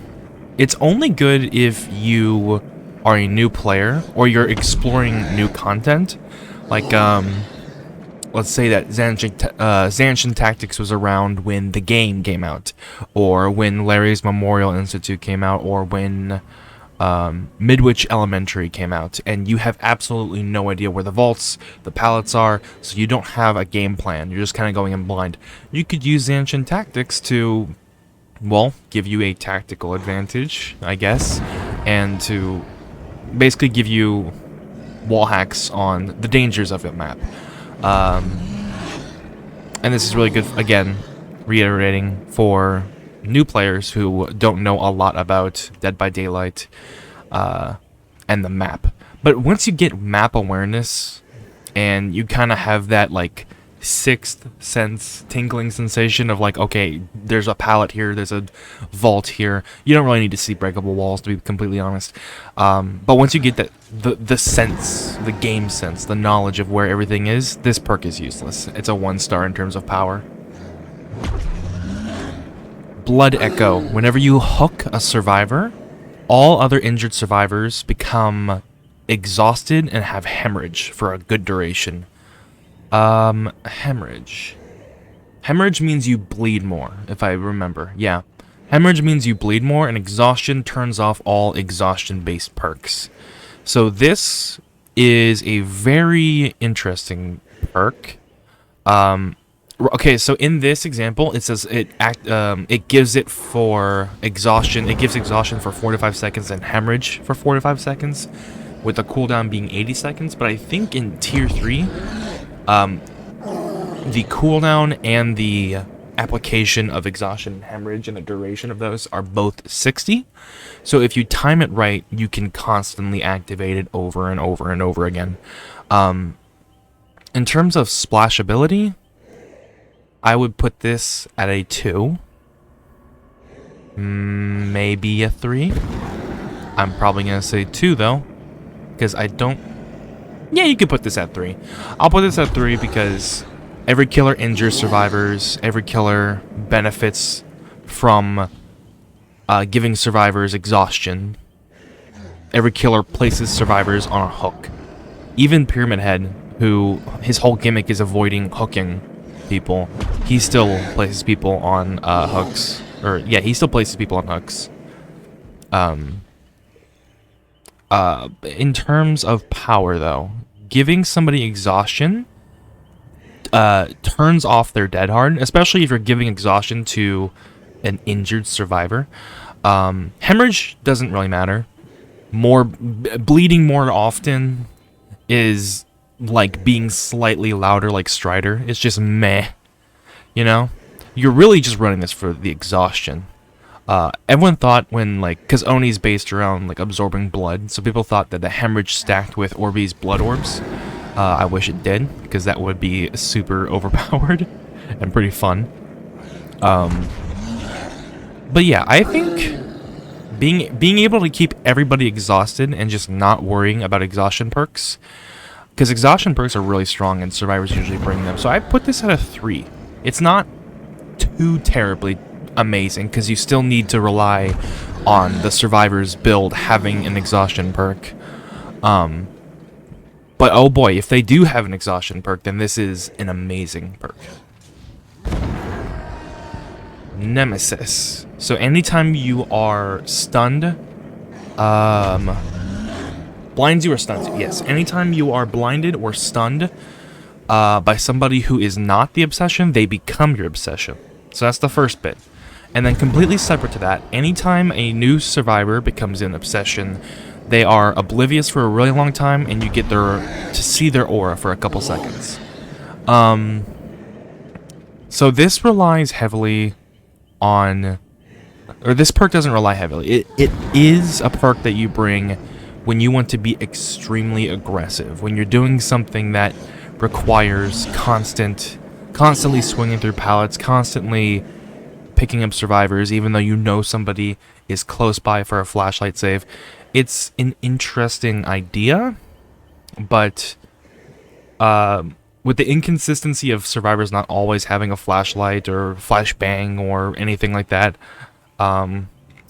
It's only good if you are a new player, or you're exploring new content. Like, let's say that Zanshin Tactics was around when the game came out, or when Larry's Memorial Institute came out, or when Midwich Elementary came out, and you have absolutely no idea where the vaults, the pallets are, so you don't have a game plan. You're just kind of going in blind. You could use Zanshin Tactics to, well, give you a tactical advantage, I guess, and to basically give you wall hacks on the dangers of the map. And this is really good, again, reiterating, for new players who don't know a lot about Dead by Daylight and the map. But once you get map awareness and you kind of have that, like, sixth sense tingling sensation of, like, okay, there's a pallet here, there's a vault here. You don't really need to see breakable walls, to be completely honest. But once you get that the sense, the game sense, the knowledge of where everything is, this perk is useless. It's a 1-star in terms of power. Blood Echo. Whenever you hook a survivor, all other injured survivors become exhausted and have hemorrhage for a good duration. Hemorrhage. Hemorrhage means you bleed more, if I remember. Yeah. Hemorrhage means you bleed more, and exhaustion turns off all exhaustion-based perks. So this is a very interesting perk. Okay, so in this example, it says it gives it for exhaustion. It gives exhaustion for 4 to 5 seconds and hemorrhage for 4 to 5 seconds, with the cooldown being 80 seconds. But I think in Tier 3, the cooldown and the application of exhaustion and hemorrhage and the duration of those are both 60. So if you time it right, you can constantly activate it over and over and over again. In terms of splashability, I would put this at a 2. Maybe a 3. I'm probably going to say 2, though, because I don't... Yeah, you could put this at 3. I'll put this at 3 because every killer injures survivors. Every killer benefits from giving survivors exhaustion. Every killer places survivors on a hook. Even Pyramid Head, who his whole gimmick is avoiding hooking people, he still places people on hooks. Or, yeah, he still places people on hooks. In terms of power, though, giving somebody exhaustion turns off their dead hard, especially if you're giving exhaustion to an injured survivor. Hemorrhage doesn't really matter. Bleeding more often is like being slightly louder like Strider. It's just meh, you know? You're really just running this for the exhaustion. Everyone thought when, like, because Oni's based around, like, absorbing blood, so people thought that the hemorrhage stacked with Orbeez blood orbs. I wish it did, because that would be super overpowered and pretty fun. But yeah, I think being able to keep everybody exhausted and just not worrying about exhaustion perks, because exhaustion perks are really strong and survivors usually bring them. So I put this at a 3. It's not too terribly amazing, because you still need to rely on the survivor's build having an exhaustion perk. But oh boy, if they do have an exhaustion perk, then this is an amazing perk. Nemesis. So anytime you are stunned, blinds you or stuns you. Yes, anytime you are blinded or stunned by somebody who is not the obsession, they become your obsession. So that's the first bit. And then completely separate to that, anytime a new survivor becomes an obsession, they are oblivious for a really long time, and you get to see their aura for a couple seconds. So this relies heavily on, or this perk doesn't rely heavily. It is a perk that you bring when you want to be extremely aggressive, when you're doing something that requires constantly swinging through pallets, constantly picking up survivors, even though you know somebody is close by for a flashlight save. It's an interesting idea, but with the inconsistency of survivors not always having a flashlight or flashbang or anything like that,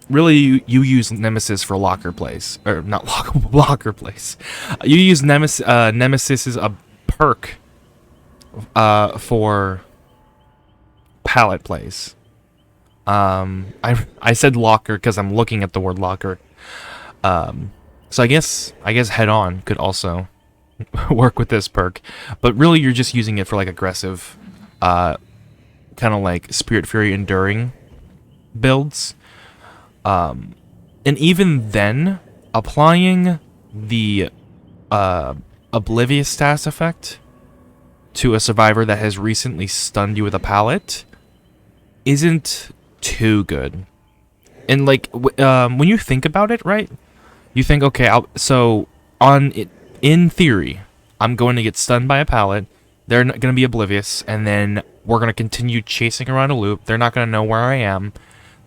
really you use Nemesis for locker plays, or not locker plays. You use Nemesis is a perk for pallet plays. I said locker because I'm looking at the word locker. So I guess head on could also work with this perk, but really you're just using it for like aggressive, kind of like Spirit Fury enduring builds. And even then, applying the Oblivious Status effect to a survivor that has recently stunned you with a pallet isn't too good. And like when you think about it, right? You think, okay, in theory, I'm going to get stunned by a pallet. They're not going to be oblivious, and then we're going to continue chasing around a loop. They're not going to know where I am.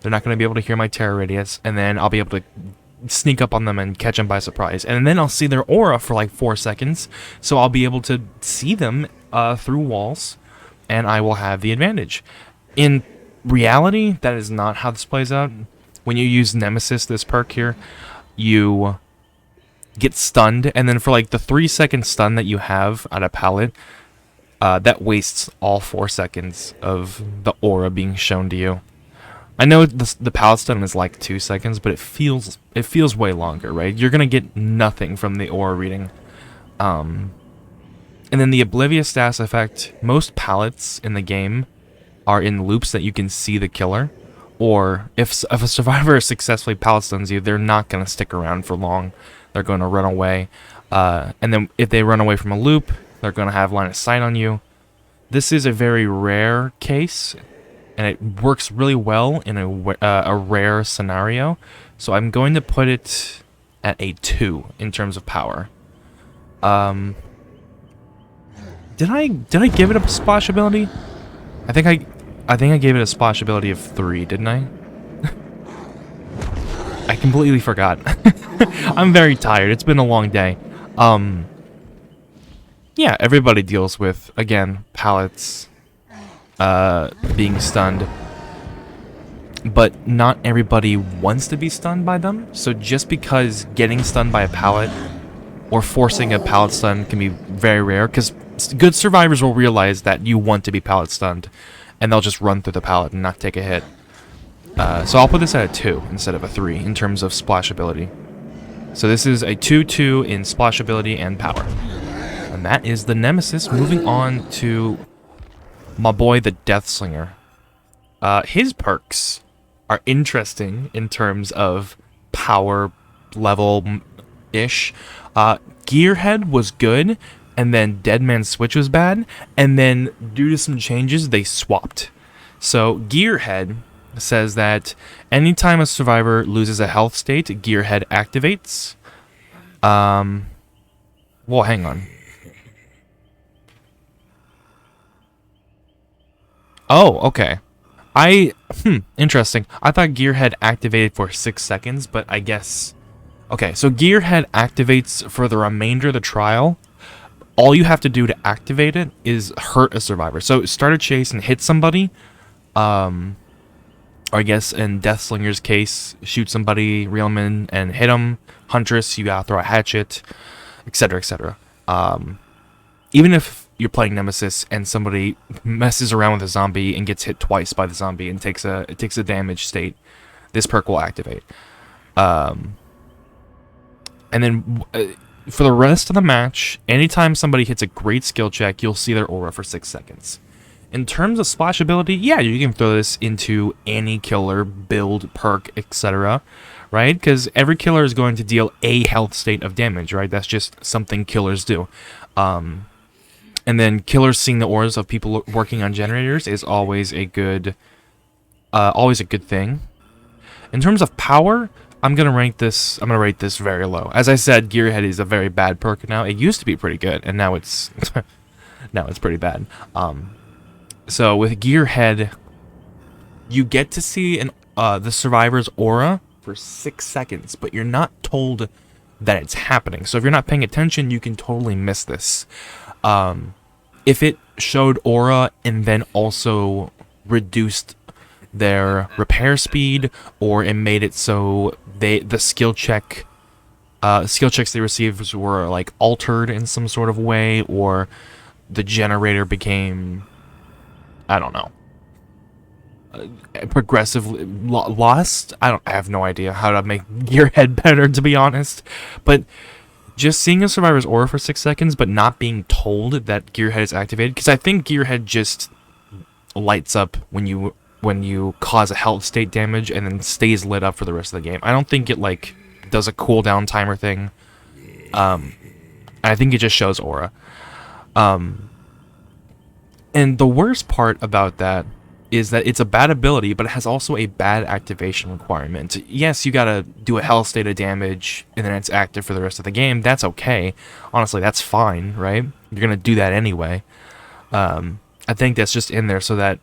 They're not going to be able to hear my terror radius, and then I'll be able to sneak up on them and catch them by surprise. And then I'll see their aura for like 4 seconds, so I'll be able to see them through walls, and I will have the advantage. In reality, that is not how this plays out. When you use Nemesis, this perk here, you get stunned, and then for like the 3-second stun that you have at a pallet, that wastes all 4 seconds of the aura being shown to you. I know the pallet stun is like 2 seconds, but it feels way longer, right? You're gonna get nothing from the aura reading. And then the Oblivious Status effect, most pallets in the game are in loops that you can see the killer, or if a survivor successfully pallet stuns you, they're not going to stick around for long. They're going to run away, and then if they run away from a loop, they're going to have line of sight on you. This is a very rare case, and it works really well in a rare scenario, so I'm going to put it at a 2 in terms of power. Did I give it a splash ability? I think I gave it a splash ability of 3, didn't I? I completely forgot. I'm very tired. It's been a long day. Yeah, everybody deals with, again, pallets being stunned. But not everybody wants to be stunned by them. So just because getting stunned by a pallet or forcing a pallet stun can be very rare, because good survivors will realize that you want to be pallet stunned, and they'll just run through the pallet and not take a hit. So I'll put this at a 2 instead of a 3 in terms of splash ability. So this is a 2-2 in splash ability and power. And that is the Nemesis. Moving on to my boy, the Deathslinger. His perks are interesting in terms of power level-ish. Gearhead was good, and then Dead Man's Switch was bad, and then due to some changes, they swapped. So Gearhead says that anytime a survivor loses a health state, Gearhead activates. Well, hang on. Oh, okay. Interesting. I thought Gearhead activated for 6 seconds, but I guess... Okay, so Gearhead activates for the remainder of the trial. All you have to do to activate it is hurt a survivor. So start a chase and hit somebody. Or I guess in Deathslinger's case, shoot somebody, reel them in, and hit them. Huntress, you gotta throw a hatchet, etc., etc. Even if you're playing Nemesis and somebody messes around with a zombie and gets hit twice by the zombie and takes a damage state, this perk will activate. And then for the rest of the match, anytime somebody hits a great skill check, you'll see their aura for 6 seconds. In terms of splashability, yeah, you can throw this into any killer, build, perk, etc., right? Because every killer is going to deal a health state of damage, right? That's just something killers do. And then killers seeing the auras of people working on generators is always a good thing. In terms of power, I'm gonna rate this very low. As I said, Gearhead is a very bad perk now. It used to be pretty good, and now it's now it's pretty bad. So with Gearhead, you get to see the survivor's aura for 6 seconds, but you're not told that it's happening. So if you're not paying attention, you can totally miss this. If it showed aura and then also reduced their repair speed, or it made it so the skill checks they received were like altered in some sort of way, or the generator became, I don't know, progressively lost. I have no idea how to make Gearhead better, to be honest. But just seeing a survivor's aura for 6 seconds, but not being told that Gearhead is activated, because I think Gearhead just lights up when you cause a health state damage and then stays lit up for the rest of the game. I don't think it like does a cooldown timer thing. I think it just shows aura. And the worst part about that is that it's a bad ability, but it has also a bad activation requirement. Yes, you gotta do a health state of damage, and then it's active for the rest of the game. That's okay. Honestly, that's fine, right? You're gonna do that anyway. I think that's just in there so that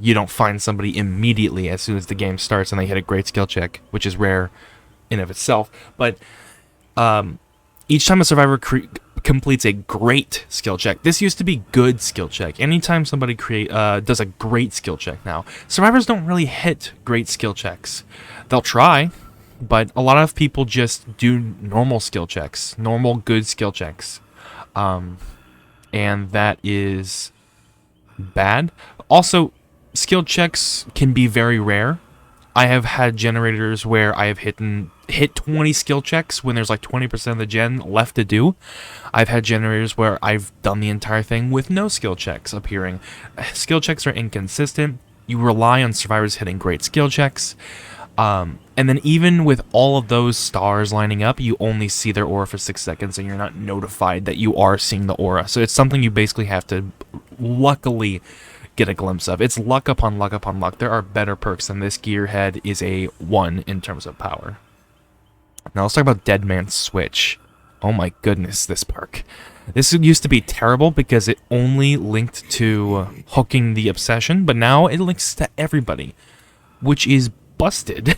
you don't find somebody immediately as soon as the game starts and they hit a great skill check, which is rare in of itself. But each time a survivor completes a great skill check. This used to be good skill check. Anytime somebody does a great skill check now, survivors don't really hit great skill checks. They'll try, but a lot of people just do normal skill checks, normal good skill checks, and that is bad. Also, skill checks can be very rare. I have had generators where I have hit 20 skill checks when there's like 20% of the gen left to do. I've had generators where I've done the entire thing with no skill checks appearing. Skill checks are inconsistent. You rely on survivors hitting great skill checks. And then even with all of those stars lining up, you only see their aura for 6 seconds and you're not notified that you are seeing the aura. So it's something you basically have to luckily get a glimpse of. It's luck upon luck upon luck. There are better perks than this. Gearhead is a 1 in terms of power. Now let's talk about Dead Man's Switch. Oh my goodness, this perk. This used to be terrible because it only linked to hooking the obsession, but now it links to everybody, which is busted.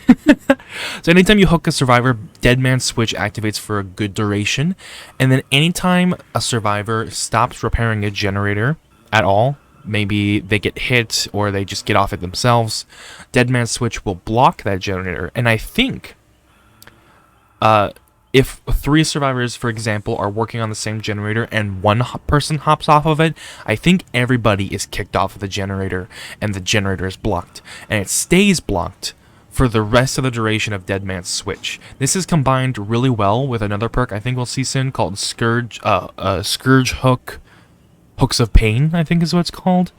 So anytime you hook a survivor, Dead Man's Switch activates for a good duration, and then anytime a survivor stops repairing a generator at all, maybe they get hit or they just get off it themselves, Dead Man's Switch will block that generator. And I think if 3 survivors, for example, are working on the same generator and one person hops off of it, I think everybody is kicked off of the generator and the generator is blocked. And it stays blocked for the rest of the duration of Dead Man's Switch. This is combined really well with another perk I think we'll see soon called Scourge Hook. Hooks of Pain, I think is what it's called.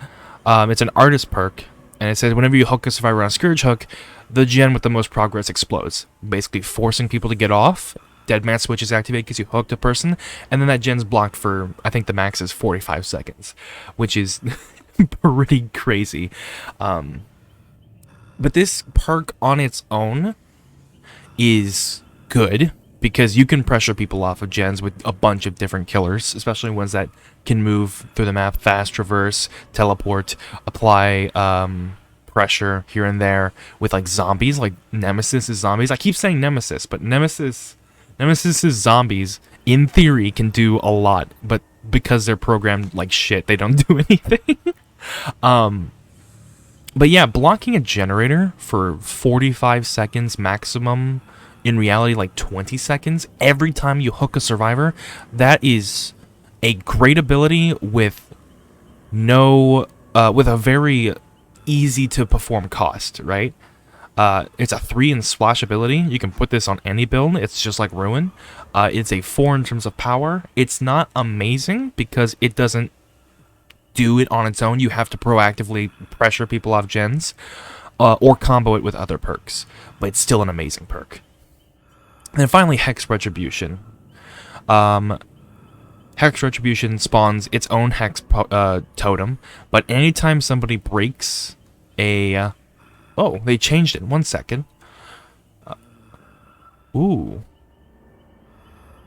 It's an artist perk, and it says whenever you hook a survivor on a Scourge Hook, the gen with the most progress explodes, basically forcing people to get off deadman switch is activated because you hooked a person, and then that gen's blocked for, I think the max is 45 seconds, which is pretty crazy. But this perk on its own is good, because you can pressure people off of gens with a bunch of different killers, especially ones that can move through the map, fast traverse, teleport, apply pressure here and there with like zombies, like Nemesis is zombies. I keep saying Nemesis, but Nemesis's zombies, in theory, can do a lot, but because they're programmed like shit, they don't do anything. But yeah, blocking a generator for 45 seconds maximum, in reality like 20 seconds, every time you hook a survivor, that is a great ability with with a very easy to perform cost, right? It's a 3 in splash ability. You can put this on any build. It's just like Ruin. It's a 4 in terms of power. It's not amazing because it doesn't do it on its own. You have to proactively pressure people off gens, or combo it with other perks, but it's still an amazing perk. And then finally, Hex Retribution. Hex Retribution spawns its own Hex totem, but anytime somebody breaks a... oh, they changed it. 1 second. Ooh.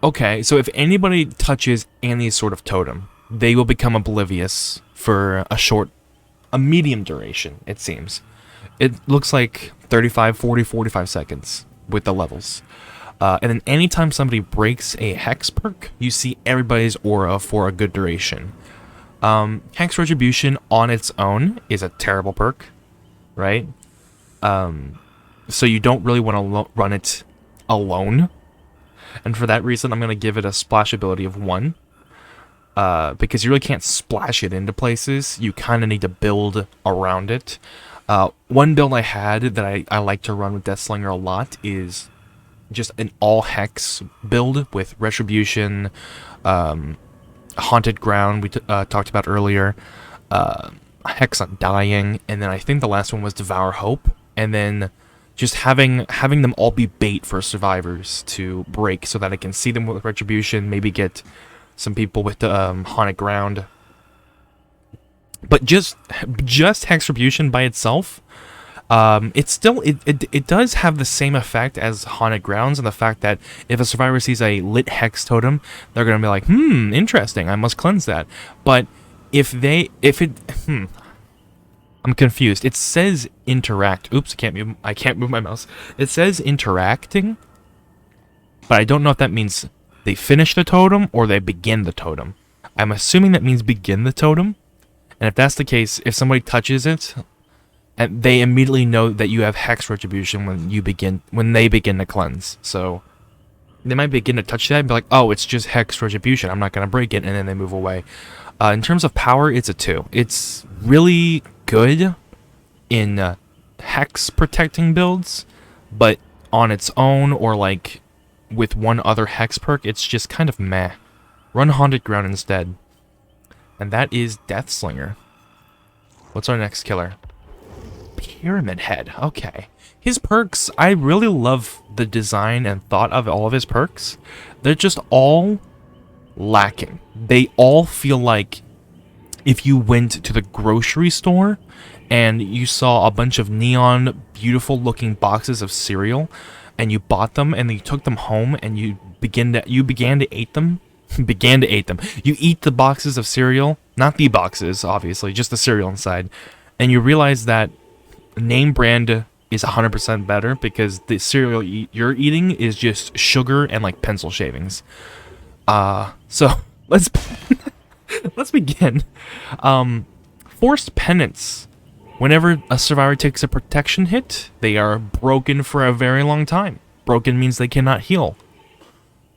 Okay, so if anybody touches any sort of totem, they will become oblivious for a medium duration, it seems. It looks like 35, 40, 45 seconds with the levels. And then anytime somebody breaks a Hex perk, you see everybody's aura for a good duration. Hex Retribution on its own is a terrible perk, right? So you don't really want to run it alone. And for that reason, I'm going to give it a splash ability of 1. Because you really can't splash it into places. You kind of need to build around it. One build I had that I like to run with Deathslinger a lot is just an all-Hex build with Retribution, Haunted Ground we talked about earlier, Hex on Dying, and then I think the last one was Devour Hope, and then just having them all be bait for survivors to break so that I can see them with Retribution, maybe get some people with Haunted Ground. But just Hex Retribution by itself, it does have the same effect as Haunted Grounds, and the fact that if a survivor sees a lit Hex totem, they're gonna be like, interesting, I must cleanse that. But I'm confused. It says interact. Oops, I can't move my mouse. It says interacting, but I don't know if that means they finish the totem or they begin the totem. I'm assuming that means begin the totem. And if that's the case, if somebody touches it, and they immediately know that you have Hex Retribution when they begin to cleanse. So they might begin to touch that and be like, oh, it's just Hex Retribution, I'm not going to break it, and then they move away. In terms of power, it's a 2. It's really good in Hex protecting builds, but on its own, or like with one other Hex perk, it's just kind of meh. Run Haunted Ground instead. And that is Deathslinger. What's our next killer? Pyramid Head. Okay. His perks, I really love the design and thought of all of his perks. They're just all lacking. They all feel like if you went to the grocery store and you saw a bunch of neon, beautiful looking boxes of cereal, and you bought them and you took them home and you began to eat them. You eat the boxes of cereal, not the boxes, obviously, just the cereal inside, and you realize that name brand is 100% better because the cereal you're eating is just sugar and like pencil shavings. So let's begin. Forced penance. Whenever a survivor takes a protection hit, they are broken for a very long time. Broken means they cannot heal.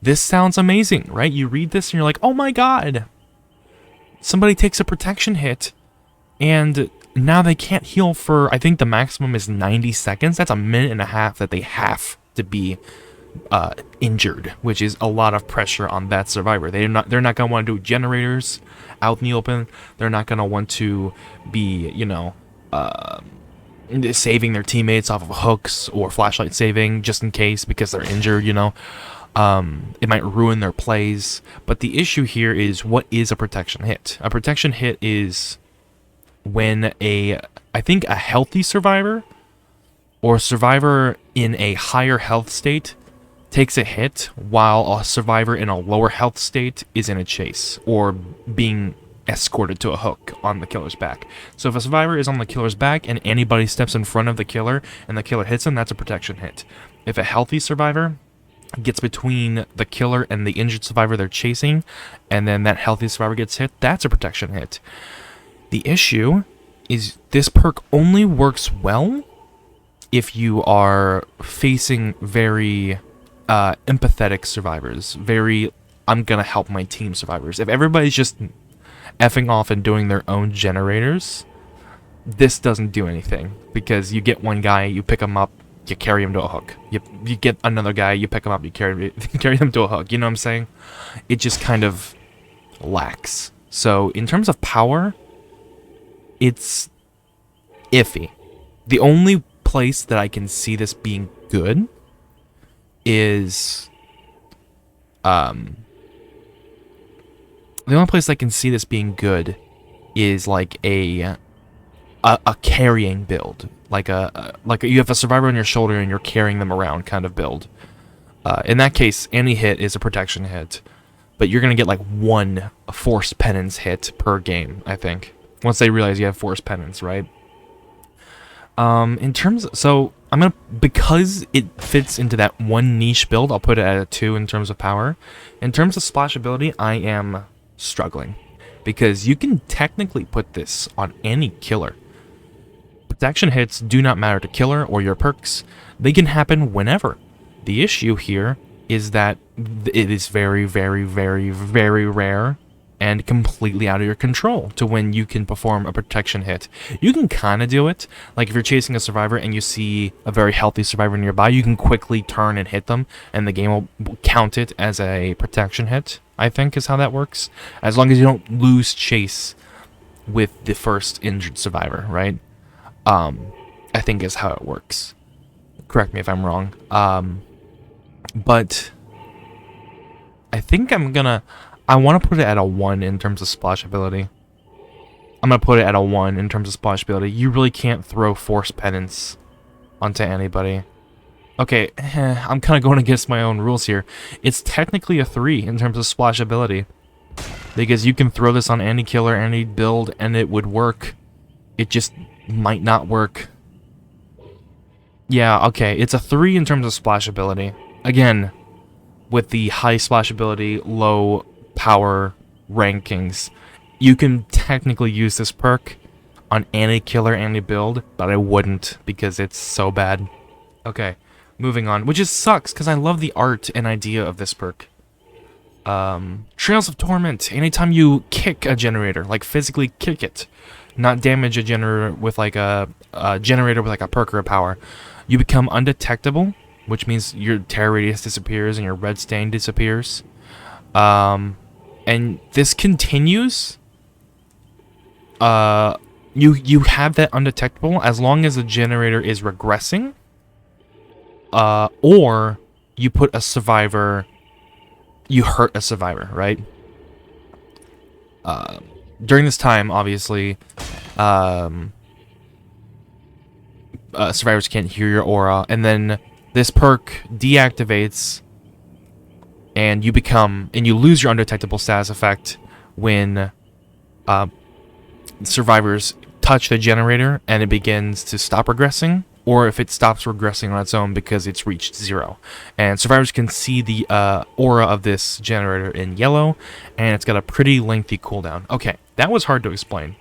This sounds amazing, right? You read this and you're like, oh my god! Somebody takes a protection hit, and now they can't heal for, I think the maximum is 90 seconds. That's a minute and a half that they have to be injured, which is a lot of pressure on that survivor. They're not going to want to do generators out in the open. They're not going to want to be, saving their teammates off of hooks or flashlight saving just in case because they're injured, It might ruin their plays. But the issue here is, what is a protection hit? A protection hit is when I think a healthy survivor or a survivor in a higher health state takes a hit while a survivor in a lower health state is in a chase or being escorted to a hook on the killer's back. So if a survivor is on the killer's back and anybody steps in front of the killer and the killer hits him, that's a protection hit. If a healthy survivor gets between the killer and the injured survivor they're chasing, and then that healthy survivor gets hit, that's a protection hit. The issue is this perk only works well if you are facing very empathetic survivors, very I'm gonna help my team survivors. If everybody's just effing off and doing their own generators, this doesn't do anything, because you get one guy, you pick him up, you carry him to a hook. You get another guy, you pick him up, you carry him to a hook. You know what I'm saying? It just kind of lacks. So in terms of power, it's iffy. The only place that I can see this being good is like a carrying build, like you have a survivor on your shoulder and you're carrying them around kind of build. In that case, any hit is a protection hit, but you're gonna get like one force penance hit per game, I think, once they realize you have force penance, right? So I'm gonna, because it fits into that one niche build, I'll put it at a 2 in terms of power. In terms of splashability, I am struggling, because you can technically put this on any killer. Protection hits do not matter to killer or your perks. They can happen whenever. The issue here is that it is very, very, very, very rare and completely out of your control to when you can perform a protection hit. You can kind of do it. Like if you're chasing a survivor and you see a very healthy survivor nearby, you can quickly turn and hit them, and the game will count it as a protection hit, I think is how that works. As long as you don't lose chase with the first injured survivor, right? I think is how it works. Correct me if I'm wrong. But I think I want to put it at a 1 in terms of splashability. I'm going to put it at a 1 in terms of splashability. You really can't throw force penance onto anybody. Okay, I'm kind of going against my own rules here. It's technically a 3 in terms of splashability, because you can throw this on any killer, any build, and it would work. It just might not work. Yeah, okay, it's a 3 in terms of splashability. Again, with the high splashability, low power rankings, you can technically use this perk on any killer, any build, but I wouldn't, because it's so bad. Okay, moving on, which just sucks, because I love the art and idea of this perk. Trails of Torment. Anytime you kick a generator, like physically kick it, not damage a generator with like a generator with like a perk or a power, you become undetectable, which means your terror radius disappears and your red stain disappears. And this continues. You have that undetectable as long as the generator is regressing, or you put a survivor, you hurt a survivor, right? During this time, obviously, survivors can't hear your aura, and then this perk deactivates, and you lose your undetectable status effect when survivors touch the generator and it begins to stop regressing, or if it stops regressing on its own because it's reached 0. And survivors can see the aura of this generator in yellow, and it's got a pretty lengthy cooldown. Okay, that was hard to explain.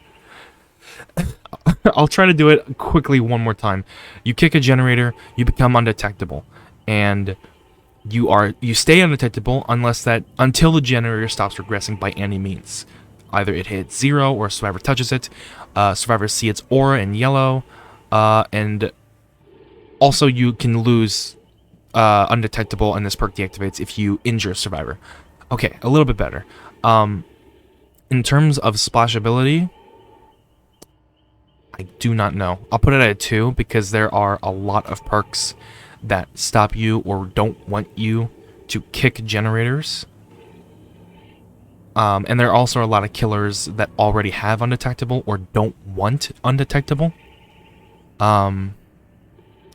I'll try to do it quickly one more time. You kick a generator, you become undetectable, and you stay undetectable until the generator stops regressing by any means. Either it hits 0 or a survivor touches it. Survivors see its aura in yellow, and also you can lose undetectable, and this perk deactivates if you injure a survivor. Okay, a little bit better. In terms of splashability, I do not know. I'll put it at a 2 because there are a lot of perks that stop you or don't want you to kick generators. And there are also a lot of killers that already have undetectable or don't want undetectable.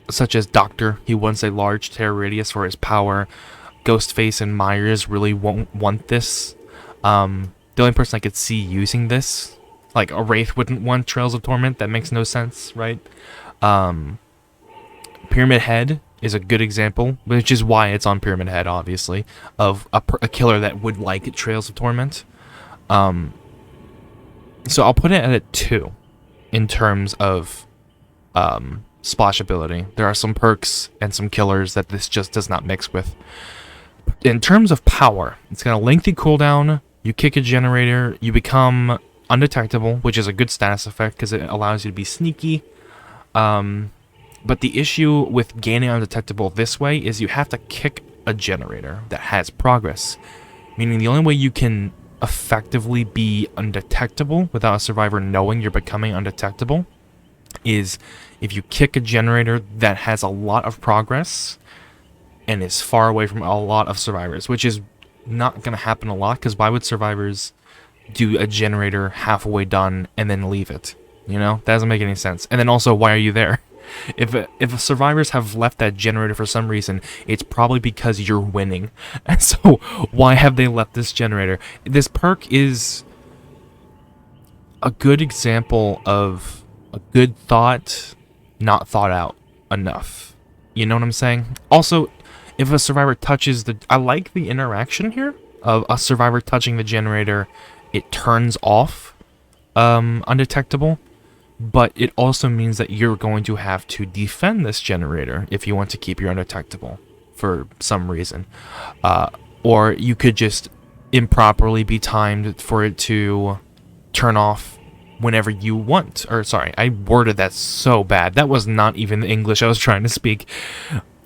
Such as Doctor, he wants a large terror radius for his power. Ghostface and Myers really won't want this. The only person I could see using this, like a Wraith wouldn't want Trails of Torment. That makes no sense, right? Pyramid Head is a good example, which is why it's on Pyramid Head, obviously, of a killer that would like Trails of Torment. So I'll put it at a 2 in terms of splash ability. There are some perks and some killers that this just does not mix with. In terms of power, it's got a lengthy cooldown. You kick a generator, you become undetectable, which is a good status effect because it allows you to be sneaky. But the issue with gaining undetectable this way is you have to kick a generator that has progress. Meaning the only way you can effectively be undetectable without a survivor knowing you're becoming undetectable is if you kick a generator that has a lot of progress and is far away from a lot of survivors, which is not going to happen a lot, because why would survivors do a generator halfway done and then leave it? You know, that doesn't make any sense. And then also, why are you there? If survivors have left that generator for some reason, it's probably because you're winning. And so, why have they left this generator? This perk is a good example of a good thought, not thought out enough. You know what I'm saying? Also, if a survivor touches the... I like the interaction here of a survivor touching the generator. It turns off undetectable. But it also means that you're going to have to defend this generator if you want to keep your undetectable for some reason. Or you could just improperly be timed for it to turn off whenever you want. Or, sorry, I worded that so bad. That was not even the English I was trying to speak.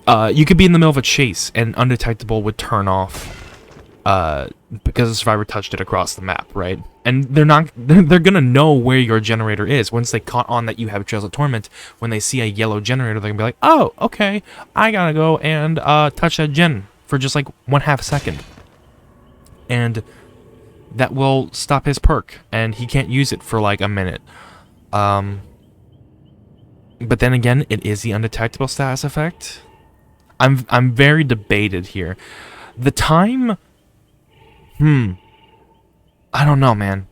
You could be in the middle of a chase and undetectable would turn off because the survivor touched it across the map, right? And they're gonna know where your generator is once they caught on that you have Trails of Torment. When they see a yellow generator, they're gonna be like, oh, okay, I gotta go and touch that gen for just like 1/2 second. And that will stop his perk, and he can't use it for like a minute. But then again, it is the undetectable status effect. I'm very debated here. The time... I don't know, man.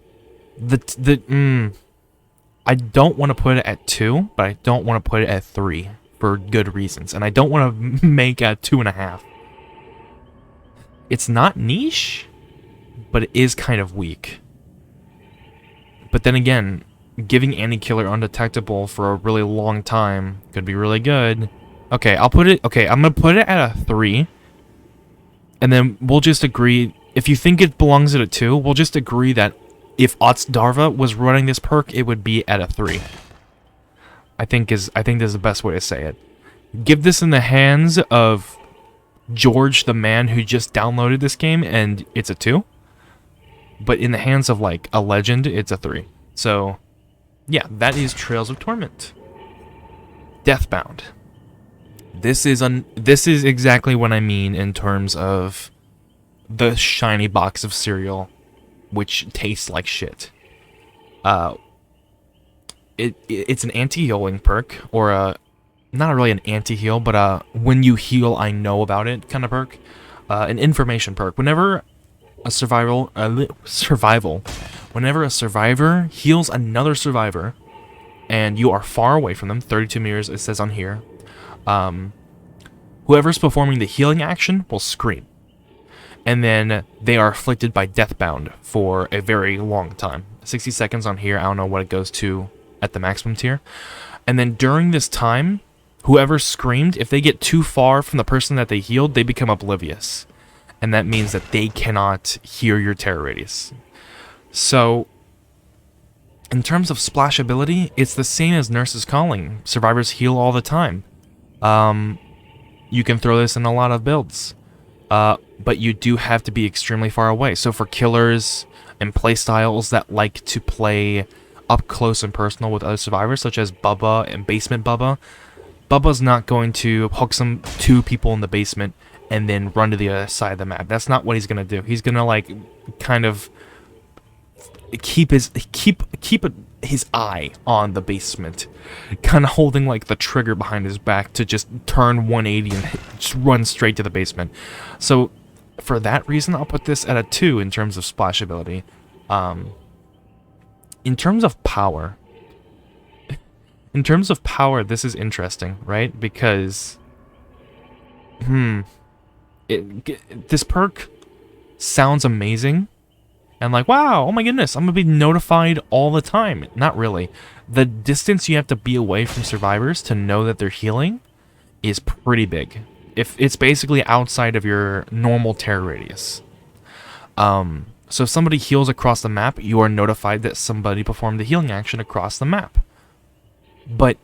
I don't want to put it at 2, but I don't want to put it at 3 for good reasons. And I don't want to make it 2.5. It's not niche, but it is kind of weak. But then again, giving Anti-Killer undetectable for a really long time could be really good. Okay, I'm gonna put it at a 3. And then we'll just agree, if you think it belongs at a 2, we'll just agree that if Darva was running this perk, it would be at a 3. I think this is the best way to say it. Give this in the hands of George, the man who just downloaded this game, and it's a 2. But in the hands of, like, a legend, it's a 3. So, yeah, that is Trails of Torment. Deathbound. This is exactly what I mean in terms of the shiny box of cereal, which tastes like shit. It's an anti-healing perk, or a... not really an anti-heal, but a when you heal, I know about it kind of perk. An information perk. Whenever a whenever a survivor heals another survivor, and you are far away from them, 32 meters, it says on here, whoever's performing the healing action will scream. And then they are afflicted by Deathbound for a very long time. 60 seconds on here, I don't know what it goes to at the maximum tier. And then during this time, whoever screamed, if they get too far from the person that they healed, they become oblivious. And that means that they cannot hear your terror radius. So, in terms of splash ability, it's the same as Nurse's Calling. Survivors heal all the time. You can throw this in a lot of builds. But you do have to be extremely far away. So for killers and playstyles that like to play up close and personal with other survivors, such as Bubba and Basement Bubba, Bubba's not going to hook two people in the basement and then run to the other side of the map. That's not what he's gonna do. He's gonna like kind of keep his eye on the basement, kind of holding like the trigger behind his back to just turn 180 and just run straight to the basement. So for that reason, I'll put this at a 2 in terms of splash ability. In terms of power, this is interesting, right? Because this perk sounds amazing. And like, wow, oh my goodness, I'm going to be notified all the time. Not really. The distance you have to be away from survivors to know that they're healing is pretty big. If it's basically outside of your normal terror radius. So if somebody heals across the map, you are notified that somebody performed the healing action across the map. But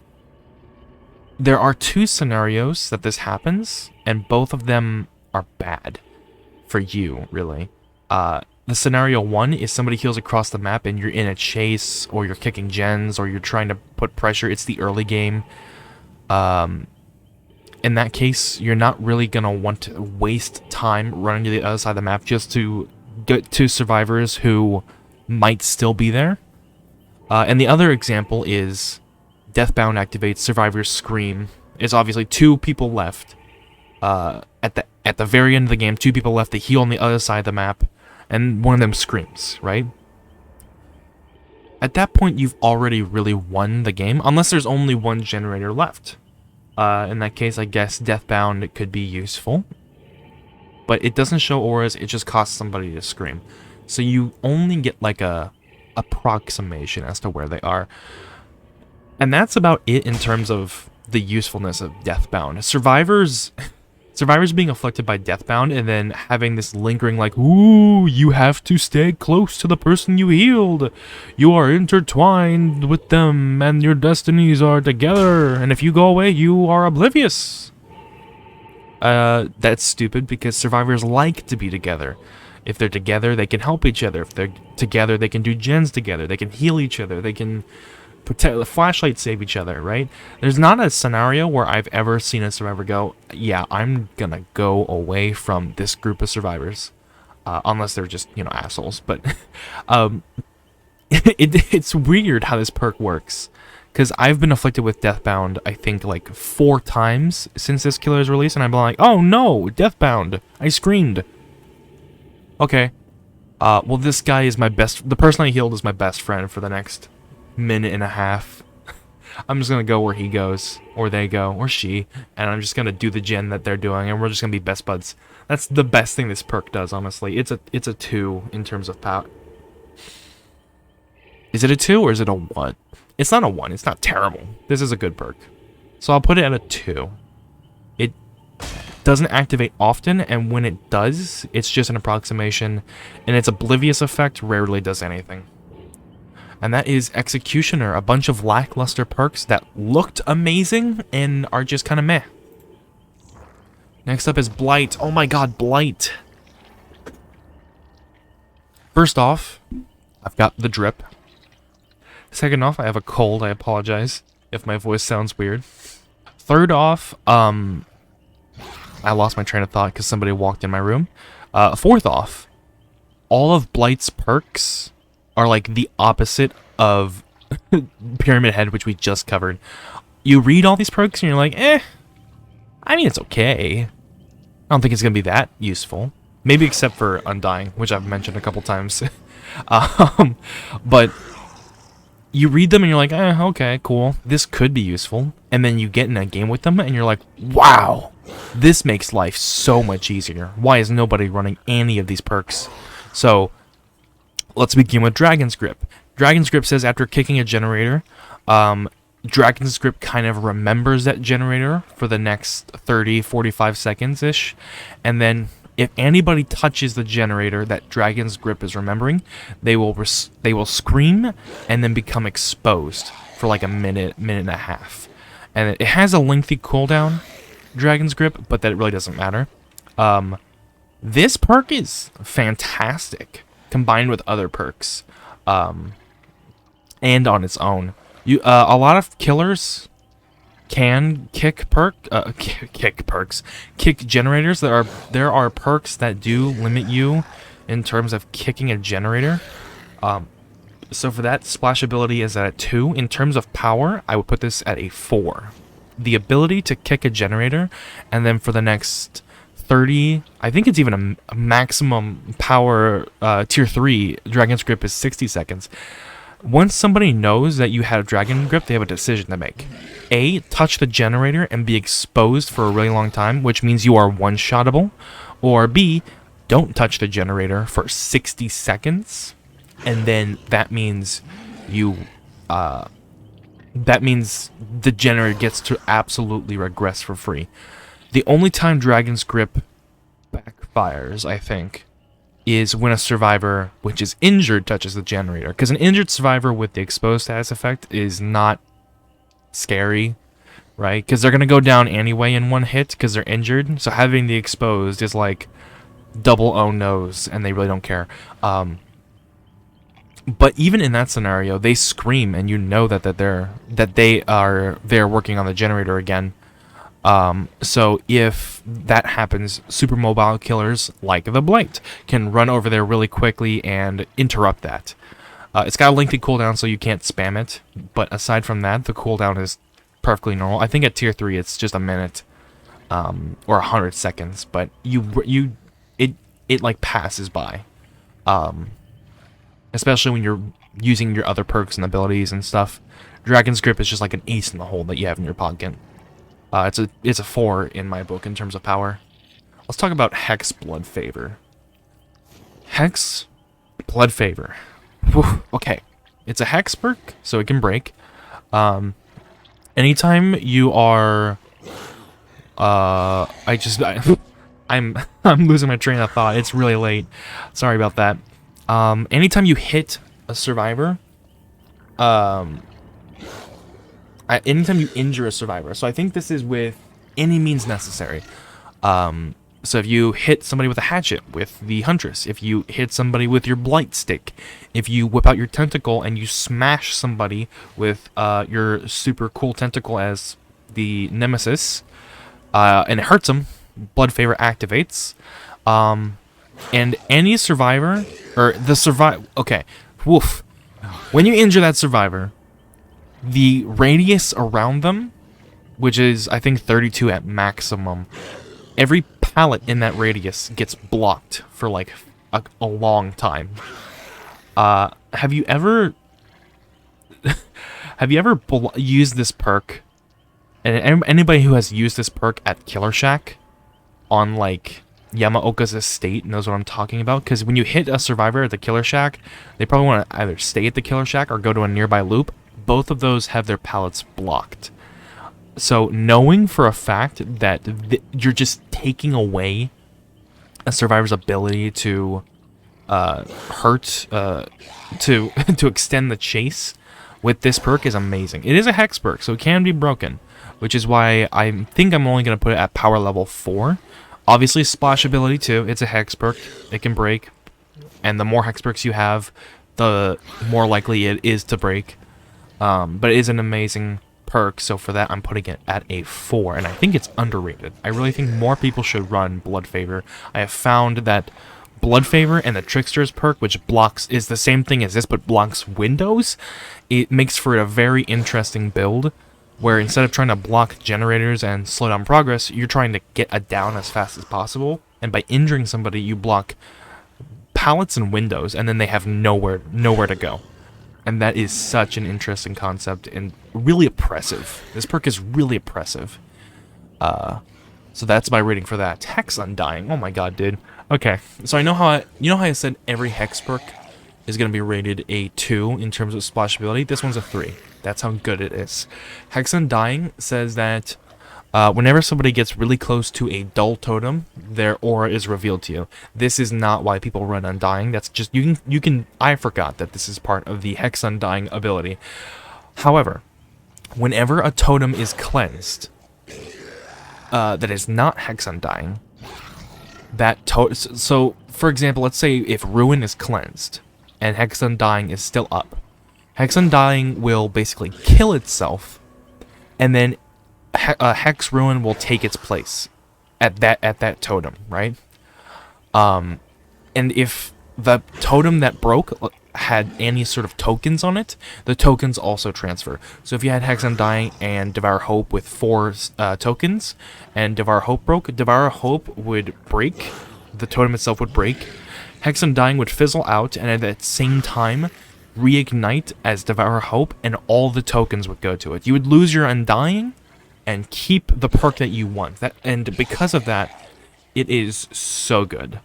there are 2 scenarios that this happens, and both of them are bad for you, really. The scenario 1 is somebody heals across the map and you're in a chase, or you're kicking gens, or you're trying to put pressure. It's the early game. In that case, you're not really going to want to waste time running to the other side of the map just to get to survivors who might still be there. And the other example is Deathbound activates, survivors scream. It's obviously 2 people left. At the very end of the game, 2 people left to heal on the other side of the map. And one of them screams, right? At that point, you've already really won the game, unless there's only 1 generator left. In that case, I guess Deathbound could be useful. But it doesn't show auras, it just costs somebody to scream. So you only get like a approximation as to where they are. And that's about it in terms of the usefulness of Deathbound. Survivors being afflicted by Deathbound and then having this lingering like, ooh, you have to stay close to the person you healed. You are intertwined with them and your destinies are together. And if you go away, you are oblivious. That's stupid because survivors like to be together. If they're together, they can help each other. If they're together, they can do gens together. They can heal each other. They can protect the flashlight, save each other, right? There's not a scenario where I've ever seen a survivor go, yeah, I'm gonna go away from this group of survivors, unless they're just, you know, assholes. But it's weird how this perk works, because I've been afflicted with Deathbound I think like 4 times since this killer's release, and I'm like, oh no, Deathbound, I screamed. Okay, well, this guy is the person I healed is my best friend for the next minute and a half. I'm just gonna go where he goes, or they go, or she, and I'm just gonna do the gen that they're doing, and we're just gonna be best buds. That's the best thing this perk does, honestly. It's a 2 in terms of power. Is it a 2 or is it a 1? It's not a 1. It's not terrible. This is a good perk, so I'll put it at a 2. It doesn't activate often, and when it does, it's just an approximation, and its oblivious effect rarely does anything. And that is Executioner, a bunch of lackluster perks that looked amazing and are just kind of meh. Next up is Blight. Oh my god, Blight. First off, I've got the drip. Second off, I have a cold. I apologize if my voice sounds weird. Third off, I lost my train of thought because somebody walked in my room. Fourth off, all of Blight's perks are like the opposite of Pyramid Head, which we just covered. You read all these perks and you're like, I mean, it's okay. I don't think it's going to be that useful. Maybe except for Undying, which I've mentioned a couple times. But you read them and you're like, okay, cool. This could be useful. And then you get in a game with them and you're like, wow, this makes life so much easier. Why is nobody running any of these perks? So let's begin with Dragon's Grip. Dragon's Grip says after kicking a generator, Dragon's Grip kind of remembers that generator for the next 30-45 seconds-ish. And then if anybody touches the generator that Dragon's Grip is remembering, they will scream and then become exposed for like a minute and a half. And it has a lengthy cooldown, Dragon's Grip, but that really doesn't matter. This perk is fantastic combined with other perks, and on its own. A lot of killers can kick generators. There are perks that do limit you in terms of kicking a generator. So for that, splash ability is at a 2. In terms of power, I would put this at a 4. The ability to kick a generator, and then for the next 30, I think it's even a maximum power tier 3 Dragon's Grip is 60 seconds. Once somebody knows that you have Dragon Grip, they have a decision to make. A, touch the generator and be exposed for a really long time, which means you are one-shottable. Or B, don't touch the generator for 60 seconds, and then that means you, that means the generator gets to absolutely regress for free. The only time Dragon's Grip backfires, I think, is when a survivor, which is injured, touches the generator. Because an injured survivor with the exposed status effect is not scary, right? Because they're going to go down anyway in one hit because they're injured. So having the exposed is like double oh no's, and they really don't care. But even in that scenario, they scream, and you know that they are working on the generator again. So if that happens, super mobile killers like the Blight can run over there really quickly and interrupt that. It's got a lengthy cooldown, so you can't spam it. But aside from that, the cooldown is perfectly normal. I think at tier 3 it's just a minute, or 100 seconds. But it like passes by, especially when you're using your other perks and abilities and stuff. Dragon's Grip is just like an ace in the hole that you have in your pocket. It's a 4 in my book in terms of power. Let's talk about Hex Blood Favor. Hex Blood Favor. Whew, okay, it's a Hex perk, so it can break. Anytime you are, I'm losing my train of thought. It's really late. Sorry about that. Anytime you hit a survivor, anytime you injure a survivor, so I think this is with any means necessary. So if you hit somebody with a hatchet with the Huntress, if you hit somebody with your Blight stick, if you whip out your tentacle and you smash somebody with your super cool tentacle as the Nemesis, and it hurts them, Blood Favor activates. And any survivor, or the survivor, okay, woof. When you injure that survivor, the radius around them, which is, I think, 32 at maximum, every pallet in that radius gets blocked for, like, a long time. Have you ever used this perk? And anybody who has used this perk at Killer Shack on, like, Yamaoka's estate knows what I'm talking about. Because when you hit a survivor at the Killer Shack, they probably want to either stay at the Killer Shack or go to a nearby loop. Both of those have their pallets blocked. So knowing for a fact that you're just taking away a survivor's ability to to extend the chase with this perk is amazing. It is a Hex perk, so it can be broken, which is why I think I'm only going to put it at power level 4. Obviously, splash ability too. It's a Hex perk. It can break, and the more Hex perks you have, the more likely it is to break. But it is an amazing perk, so for that I'm putting it at a 4, and I think it's underrated. I really think more people should run Blood Favor. I have found that Blood Favor and the Trickster's perk, which is the same thing as this but blocks windows, it makes for a very interesting build, where instead of trying to block generators and slow down progress, you're trying to get a down as fast as possible, and by injuring somebody you block pallets and windows, and then they have nowhere to go. And that is such an interesting concept and really oppressive. This perk is really oppressive. So that's my rating for that. Hex Undying. Oh my god, dude. Okay, so you know how I said every Hex perk is going to be rated a 2 in terms of splashability? This one's a 3. That's how good it is. Hex Undying says that whenever somebody gets really close to a dull totem, their aura is revealed to you. This is not why people run Undying. That's just, you can, I forgot that this is part of the Hex Undying ability. However, whenever a totem is cleansed, that is not Hex Undying, so for example, let's say if Ruin is cleansed, and Hex Undying is still up, Hex Undying will basically kill itself, and then Hex Ruin will take its place at that totem, right? And if the totem that broke had any sort of tokens on it, the tokens also transfer. So if you had Hex Undying and Devour Hope with 4 tokens, and Devour Hope broke, Devour Hope would break, the totem itself would break, Hex Undying would fizzle out, and at that same time, reignite as Devour Hope, and all the tokens would go to it. You would lose your Undying, and keep the perk that you want. And because of that, it is so good.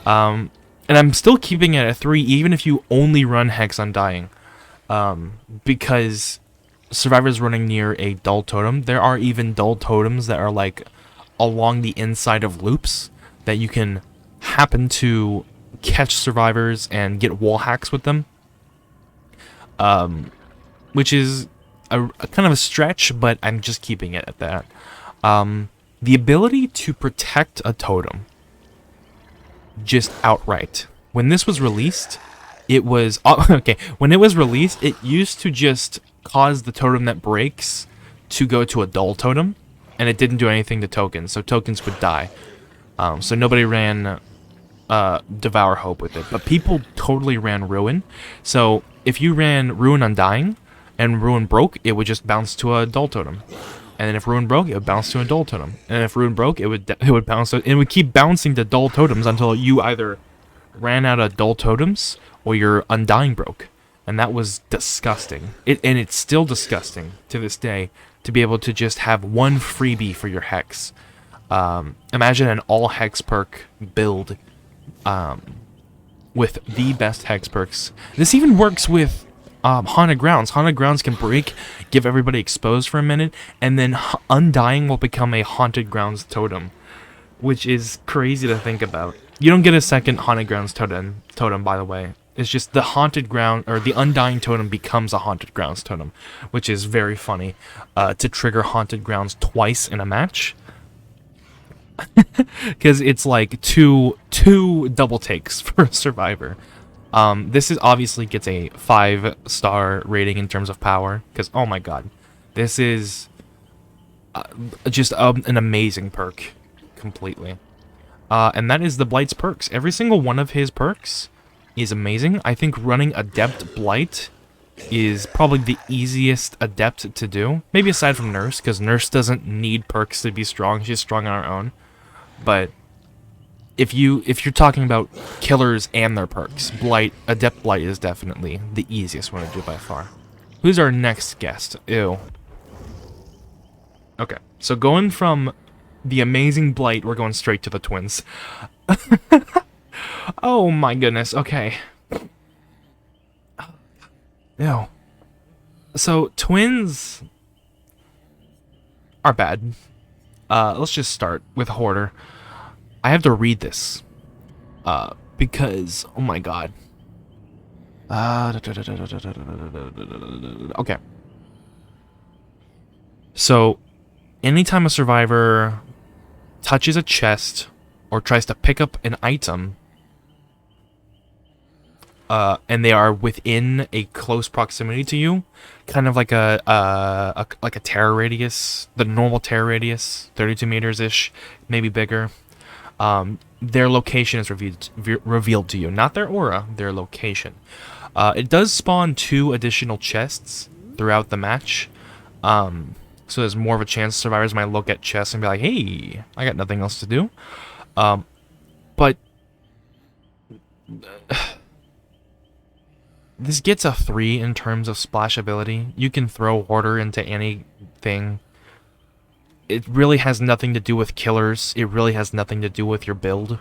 And I'm still keeping it at 3, even if you only run Hex Undying. Because Survivor's running near a dull totem. There are even dull totems that are like along the inside of loops that you can happen to catch Survivors and get wall hacks with them. Which is a kind of a stretch, but I'm just keeping it at that. The ability to protect a totem just outright. When this was released, it was okay. When it was released, it used to just cause the totem that breaks to go to a dull totem, and it didn't do anything to tokens, so tokens would die. So nobody ran Devour Hope with it, but people totally ran Ruin. So if you ran Ruin Undying and Ruin broke, it would just bounce to a dull totem. And then if Ruin broke, it would bounce to a dull totem. And if Ruin broke, it would bounce to, it would keep bouncing to dull totems until you either ran out of dull totems or your Undying broke. And that was disgusting. And it's still disgusting to this day to be able to just have one freebie for your Hex. Imagine an all Hex perk build with the best Hex perks. This even works with Haunted Grounds. Haunted Grounds can break, give everybody exposed for a minute, and then Undying will become a Haunted Grounds totem, which is crazy to think about. You don't get a second Haunted Grounds totem, by the way. It's just the Haunted Ground, or the Undying totem becomes a Haunted Grounds totem, which is very funny to trigger Haunted Grounds twice in a match. Because it's like two double takes for a Survivor. This is obviously gets a 5-star rating in terms of power, because oh my god, this is just an amazing perk, completely. And that is the Blight's perks. Every single one of his perks is amazing. I think running Adept Blight is probably the easiest Adept to do, maybe aside from Nurse, because Nurse doesn't need perks to be strong. She's strong on her own. But if you're talking about killers and their perks, Adept Blight is definitely the easiest one to do by far. Who's our next guest? Ew. Okay, so going from the amazing Blight, we're going straight to the twins. Oh my goodness, okay. Ew. So, twins are bad. Let's just start with Hoarder. I have to read this. Because, oh my god. Okay. So, anytime a survivor touches a chest or tries to pick up an item, and they are within a close proximity to you, kind of like a terror radius, the normal terror radius, 32 meters ish, maybe bigger. Their location is revealed to you, not their aura, their location. It does spawn 2 additional chests throughout the match, so there's more of a chance survivors might look at chests and be like, "Hey, I got nothing else to do." But this gets a 3 in terms of splash ability. You can throw Hoarder into anything. It really has nothing to do with killers. It really has nothing to do with your build.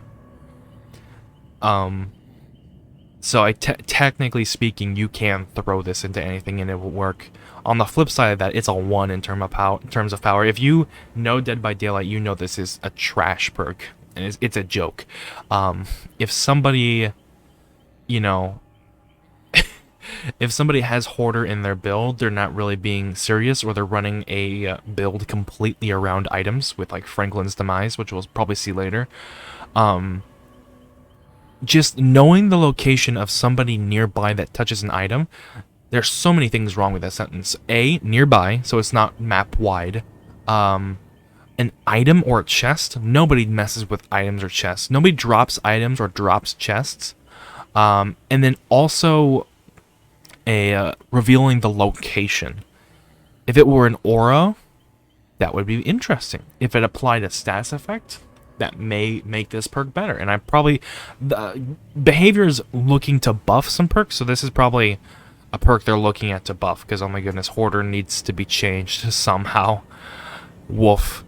So technically speaking, you can throw this into anything and it will work. On the flip side of that, it's a 1 in terms of power. If you know Dead by Daylight, you know this is a trash perk. And it's a joke. If somebody, you know, if somebody has Hoarder in their build, they're not really being serious, or they're running a build completely around items with like Franklin's Demise, which we'll probably see later. Just knowing the location of somebody nearby that touches an item, there's so many things wrong with that sentence. A, nearby, so it's not map wide. an item or a chest. Nobody messes with items or chests. Nobody drops items or drops chests. And then also revealing the location. If it were an aura, that would be interesting. If it applied a status effect, that may make this perk better. And I probably... Behavior's looking to buff some perks, so this is probably a perk they're looking at to buff, because, oh my goodness, Hoarder needs to be changed somehow. Woof.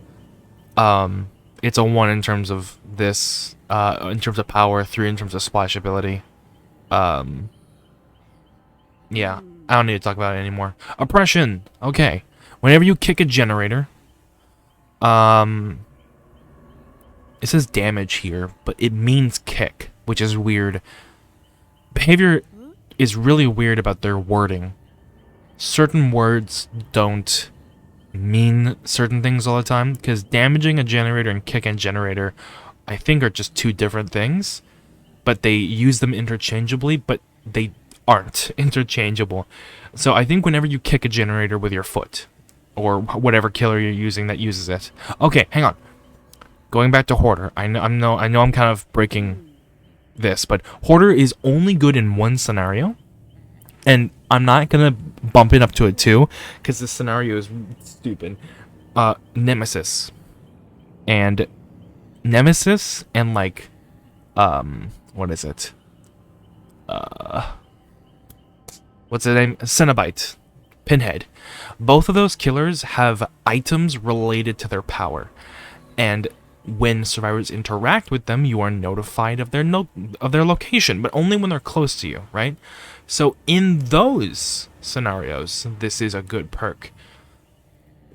It's a 1 in terms of this, in terms of power, 3 in terms of splash ability. Yeah, I don't need to talk about it anymore. Oppression! Okay. Whenever you kick a generator, it says damage here, but it means kick, which is weird. Behavior is really weird about their wording. Certain words don't mean certain things all the time, because damaging a generator and kicking a generator, I think, are just two different things, but they use them interchangeably, but they aren't interchangeable. So I think whenever you kick a generator with your foot, or whatever killer you're using that uses it. Okay, hang on. Going back to Hoarder, I know I'm kind of breaking this, but Hoarder is only good in one scenario, and I'm not gonna bump it up to a 2 because this scenario is stupid. Nemesis, and like, what is it? What's the name? Cenobite, Pinhead. Both of those killers have items related to their power, and when survivors interact with them, you are notified of their location, but only when they're close to you, right? So in those scenarios, this is a good perk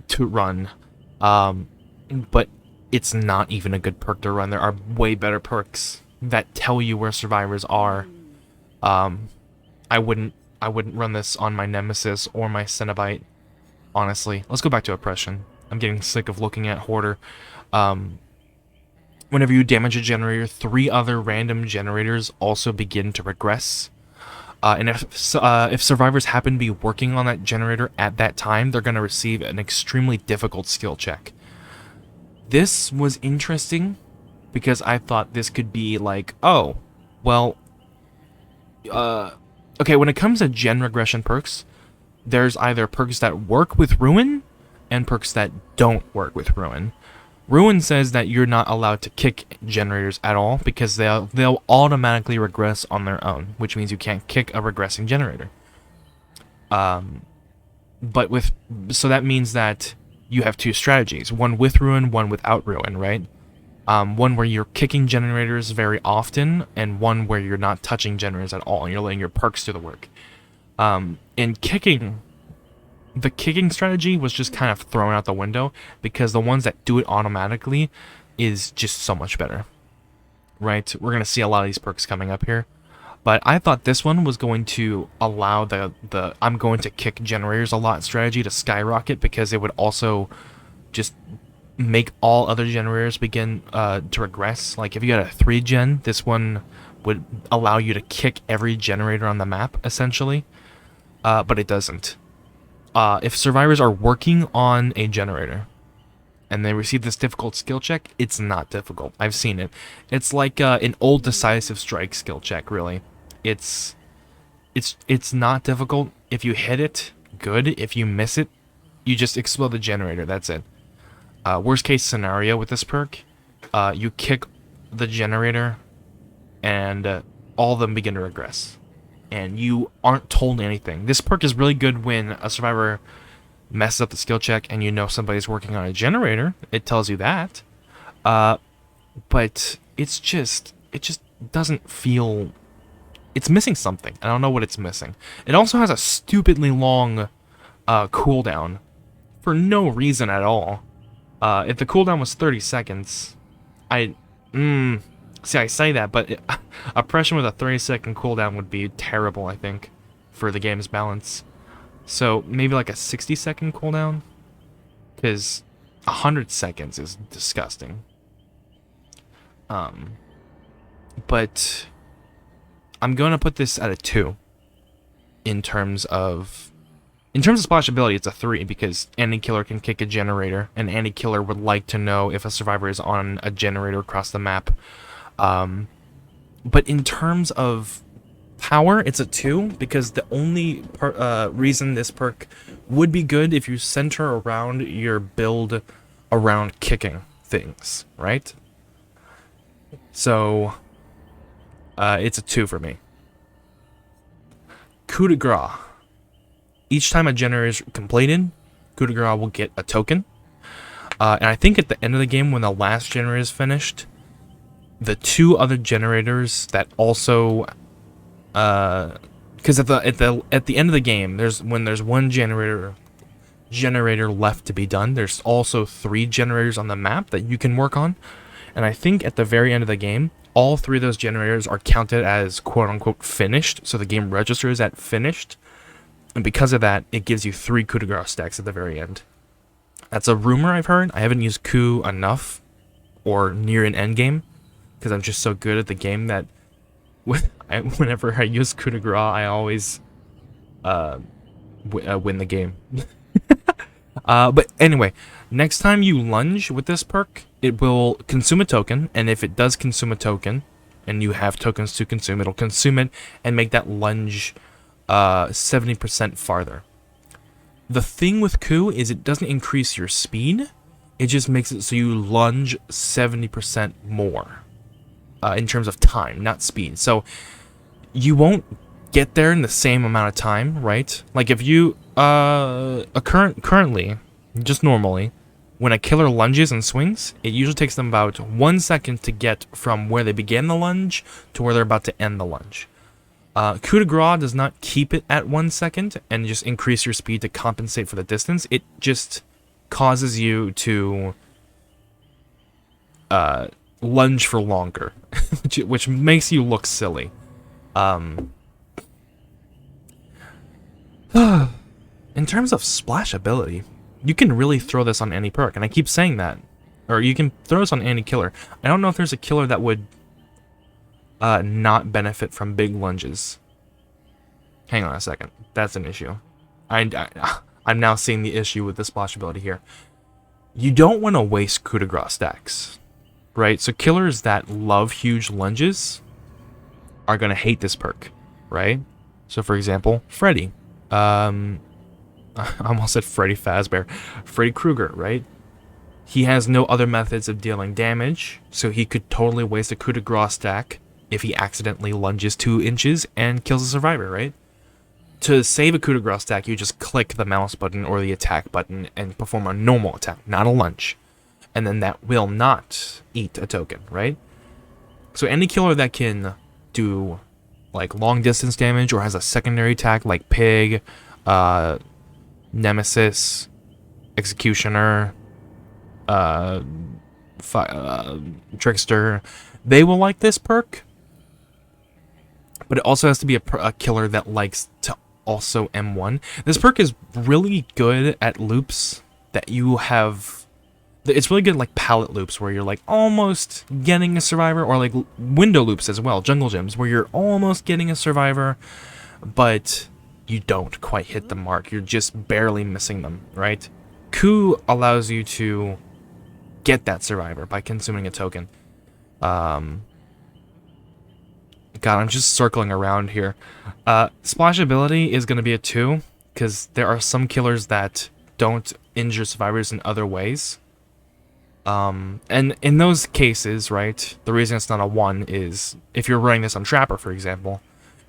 to run, but it's not even a good perk to run. There are way better perks that tell you where survivors are. I wouldn't run this on my Nemesis or my Cenobite, honestly. Let's go back to Oppression. I'm getting sick of looking at Hoarder. Whenever you damage a generator, 3 other random generators also begin to regress. And if survivors happen to be working on that generator at that time, they're going to receive an extremely difficult skill check. This was interesting because I thought this could be like, oh, well, okay, when it comes to gen regression perks, there's either perks that work with Ruin and perks that don't work with Ruin. Ruin says that you're not allowed to kick generators at all because they'll automatically regress on their own, which means you can't kick a regressing generator. So that means that you have 2 strategies, one with Ruin, one without Ruin, right? One where you're kicking generators very often, and one where you're not touching generators at all, and you're letting your perks do the work. And kicking... The kicking strategy was just kind of thrown out the window because the ones that do it automatically is just so much better, right? We're going to see a lot of these perks coming up here, but I thought this one was going to allow the I'm going to kick generators a lot strategy to skyrocket because it would also just make all other generators begin to regress. Like if you got a 3 gen, this one would allow you to kick every generator on the map essentially, but it doesn't. If survivors are working on a generator and they receive this difficult skill check, it's not difficult. I've seen it. It's like an old decisive strike skill check, really. It's not difficult. If you hit it, good. If you miss it, you just explode the generator. That's it. Worst case scenario with this perk, you kick the generator and all of them begin to regress. And you aren't told anything. This perk is really good when a survivor messes up the skill check and you know somebody's working on a generator. It tells you that. But it just doesn't feel... It's missing something. I don't know what it's missing. It also has a stupidly long cooldown for no reason at all. If the cooldown was 30 seconds, see, I say that, but Oppression with a 30-second cooldown would be terrible, I think, for the game's balance. So, maybe like a 60-second cooldown? Because 100 seconds is disgusting. But I'm going to put this at a 2 in terms of In terms of splashability, it's a 3 because any killer can kick a generator, and any killer would like to know if a survivor is on a generator across the map. But in terms of power, it's a 2 because the only reason this perk would be good if you center around your build around kicking things, right? So, it's a 2 for me. Coup de grace. Each time a generator is completed, coup de grace will get a token. And I think at the end of the game, when the last generator is finished, the 2 other generators that also, because at the end of the game, when there's one generator left to be done, there's also 3 generators on the map that you can work on. And I think at the very end of the game, all 3 of those generators are counted as quote-unquote finished, so the game registers at finished. And because of that, it gives you 3 coup de grace stacks at the very end. That's a rumor I've heard. I haven't used coup enough, or near an end game, because I'm just so good at the game that whenever I use coup de grace, I always win the game. But anyway, next time you lunge with this perk, it will consume a token, and if it does consume a token, and you have tokens to consume, it'll consume it and make that lunge 70% farther. The thing with coup is it doesn't increase your speed, it just makes it so you lunge 70% more in terms of time, not speed. So you won't get there in the same amount of time, right? Like if you currently, just normally, when a killer lunges and swings, it usually takes them about 1 second to get from where they began the lunge to where they're about to end the lunge. Coup de grace does not keep it at 1 second and just increase your speed to compensate for the distance. It just causes you to lunge for longer, which makes you look silly. In terms of splashability, you can really throw this on any perk, and I keep saying that. Or you can throw this on any killer. I don't know if there's a killer that would not benefit from big lunges. Hang on a second. That's an issue. I'm now seeing the issue with the splashability here. You don't want to waste coup de grace stacks, right? So killers that love huge lunges are going to hate this perk, right? So for example, Freddy. I almost said Freddy Fazbear. Freddy Krueger, right? He has no other methods of dealing damage, so he could totally waste a coup de grace stack if he accidentally lunges 2 inches and kills a survivor, right? To save a coup de grace stack, you just click the mouse button or the attack button and perform a normal attack, not a lunge. And then that will not eat a token, right? So any killer that can do like long distance damage or has a secondary attack like Pig, Nemesis, Executioner, Trickster, they will like this perk. But it also has to be a killer that likes to also M1. This perk is really good at loops that you have. It's really good at like pallet loops where you're like almost getting a survivor, or like window loops as well, jungle gyms, where you're almost getting a survivor, but you don't quite hit the mark. You're just barely missing them, right? Coup allows you to get that survivor by consuming a token. God, I'm just circling around here. Splashability is going to be a 2, because there are some killers that don't injure survivors in other ways. And in those cases, right, the reason it's not a 1 is, if you're running this on Trapper, for example,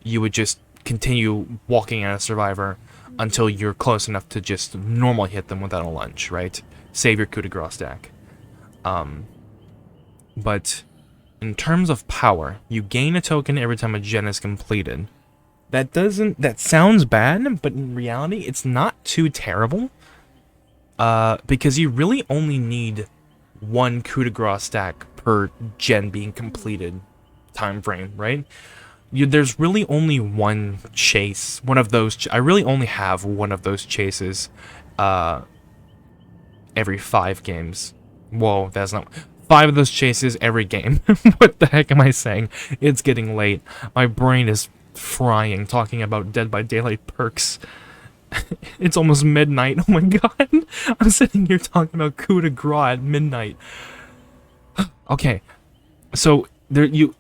you would just continue walking at a survivor until you're close enough to just normally hit them without a lunge, right? Save your coup de grace stack. But in terms of power, you gain a token every time a gen is completed. That sounds bad, but in reality, it's not too terrible. Because you really only need 1 coup de grace stack per gen being completed time frame, right? There's really only one chase, one of those. I really only have one of those chases every 5 games. Whoa, that's not 5 of those chases every game. What the heck am I saying? It's getting late. My brain is frying talking about Dead by Daylight perks. It's almost midnight. Oh my god. I'm sitting here talking about coup de grace at midnight. Okay. So you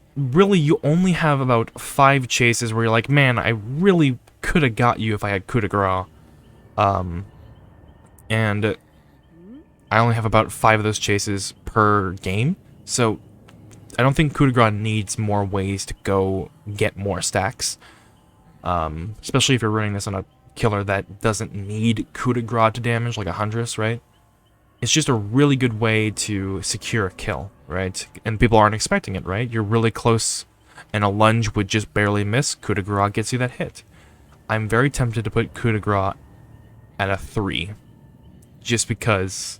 only have about 5 chases where you're like, man, I really could have got you if I had coup de grace. And I only have about 5 of those chases per game. So I don't think coup de grace needs more ways to go get more stacks. Especially if you're running this on a killer that doesn't need coup de grace to damage, like a Huntress, right? It's just a really good way to secure a kill, right? And people aren't expecting it, right? You're really close, and a lunge would just barely miss. Coup de grace gets you that hit. I'm very tempted to put coup de grace at a 3, just because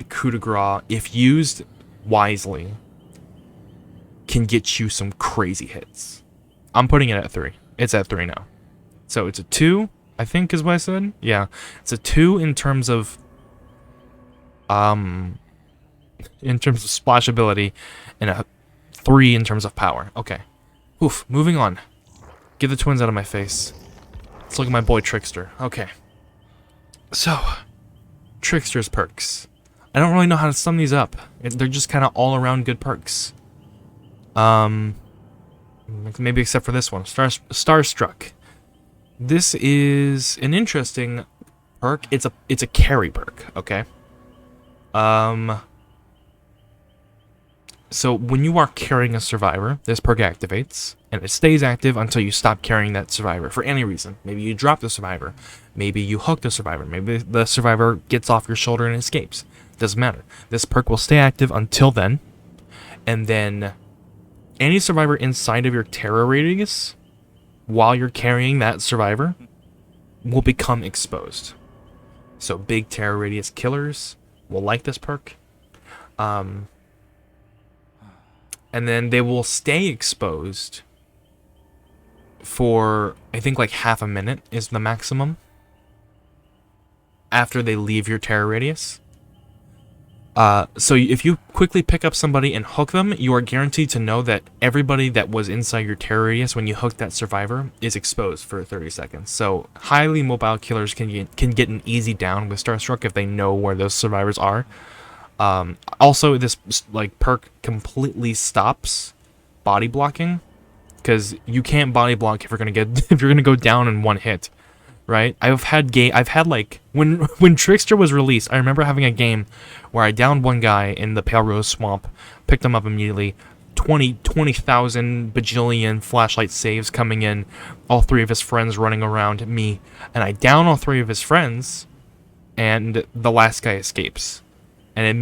coup de grace, if used wisely, can get you some crazy hits. I'm putting it at 3. It's at 3 now. So it's a 2, I think is what I said. Yeah, it's a 2 in terms of splashability, and a 3 in terms of power. Okay. Oof, moving on. Get the twins out of my face. Let's look at my boy Trickster. Okay. So, Trickster's perks. I don't really know how to sum these up. They're just kind of all around good perks. Maybe except for this one, Starstruck. This is an interesting perk. It's a carry perk, okay? So when you are carrying a survivor, this perk activates, and it stays active until you stop carrying that survivor for any reason. Maybe you drop the survivor, maybe you hook the survivor, maybe the survivor gets off your shoulder and escapes. Doesn't matter. This perk will stay active until then, and then any survivor inside of your terror radius, while you're carrying that survivor, will become exposed. So big terror radius killers will like this perk. And then they will stay exposed for, I think, like half a minute is the maximum after they leave your terror radius. So if you quickly pick up somebody and hook them, you are guaranteed to know that everybody that was inside your terror radius when you hook that survivor is exposed for 30 seconds. So highly mobile killers can get an easy down with Starstruck if they know where those survivors are. Also, this like perk completely stops body blocking, because you can't body block if you're gonna go down in one hit. Right? I've had like when Trickster was released, I remember having a game where I downed one guy in the Pale Rose Swamp, picked him up immediately, 20,000 bajillion flashlight saves coming in, all 3 of his friends running around me, and I down all 3 of his friends, and the last guy escapes. And it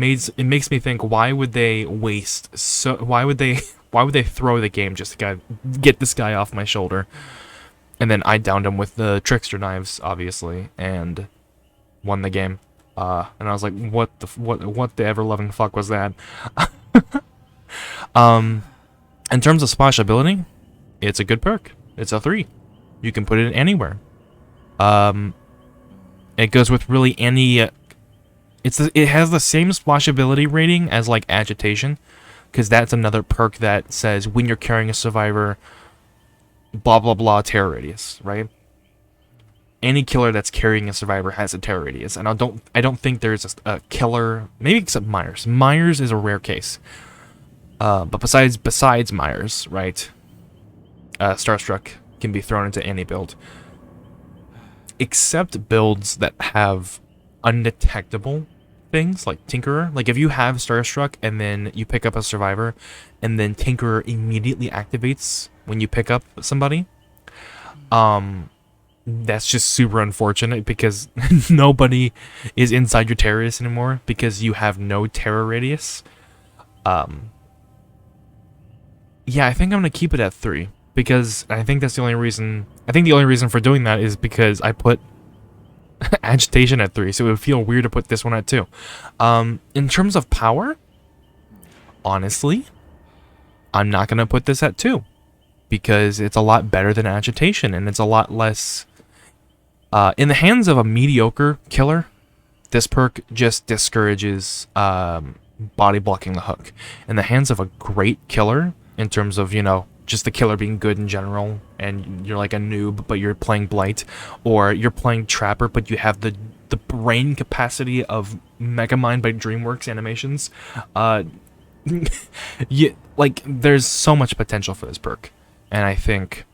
makes me think, why would they waste why would they throw the game just to get this guy off my shoulder? And then I downed him with the Trickster knives, obviously, and won the game. And I was like, what the ever-loving fuck was that? In terms of splashability, it's a good perk. It's a 3. You can put it anywhere. It goes with really any. It has the same splashability rating as like Agitation, because that's another perk that says when you're carrying a survivor, blah blah blah terror radius, right? Any killer that's carrying a survivor has a terror radius, and I don't think there's a killer, maybe except Myers. Myers is a rare case, but besides Myers, right? Starstruck can be thrown into any build, except builds that have undetectable things like Tinkerer. Like if you have Starstruck and then you pick up a survivor, and then Tinkerer immediately activates when you pick up somebody, that's just super unfortunate, because nobody is inside your terror radius anymore because you have no terror radius. Yeah, I think I'm gonna keep it at 3, because I think that's the only reason. I think the only reason for doing that is because I put Agitation at 3, so it would feel weird to put this one at 2. In terms of power, honestly, I'm not gonna put this at 2, because it's a lot better than Agitation, and it's a lot less. In the hands of a mediocre killer, this perk just discourages body blocking the hook. In the hands of a great killer, in terms of, you know, just the killer being good in general, and you're like a noob, but you're playing Blight, or you're playing Trapper, but you have the brain capacity of Megamind by DreamWorks Animations. Like, there's so much potential for this perk, and I think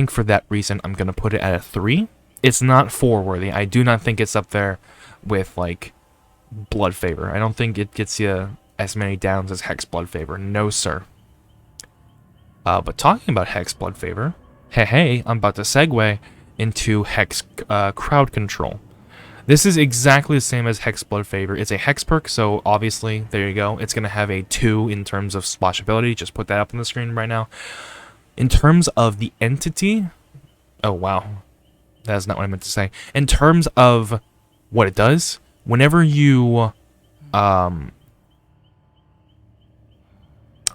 for that reason, I'm gonna put it at a 3. It's not 4 worthy. I do not think it's up there with like Blood Favor. I don't think it gets you as many downs as Hex Blood Favor. No, sir. But talking about Hex Blood Favor, hey, I'm about to segue into Hex Crowd Control. This is exactly the same as Hex Blood Favor. It's a Hex perk, so obviously, there you go. It's going to have a 2 in terms of splashability. Just put that up on the screen right now. In terms of the entity... Oh, wow. That's not what I meant to say. In terms of what it does, whenever you...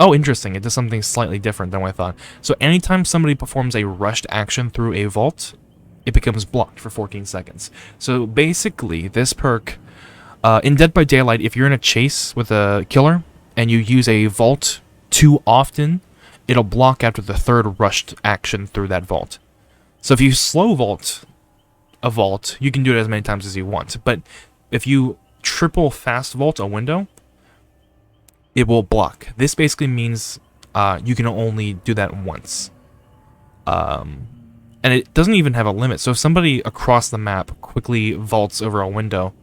Oh, interesting. It does something slightly different than what I thought. So anytime somebody performs a rushed action through a vault, it becomes blocked for 14 seconds. So basically, this perk, in Dead by Daylight, if you're in a chase with a killer, and you use a vault too often, it'll block after the 3rd rushed action through that vault. So if you slow vault a vault, you can do it as many times as you want. But if you triple fast vault a window, it will block. This basically means you can only do that once. And it doesn't even have a limit. So if somebody across the map quickly vaults over a window,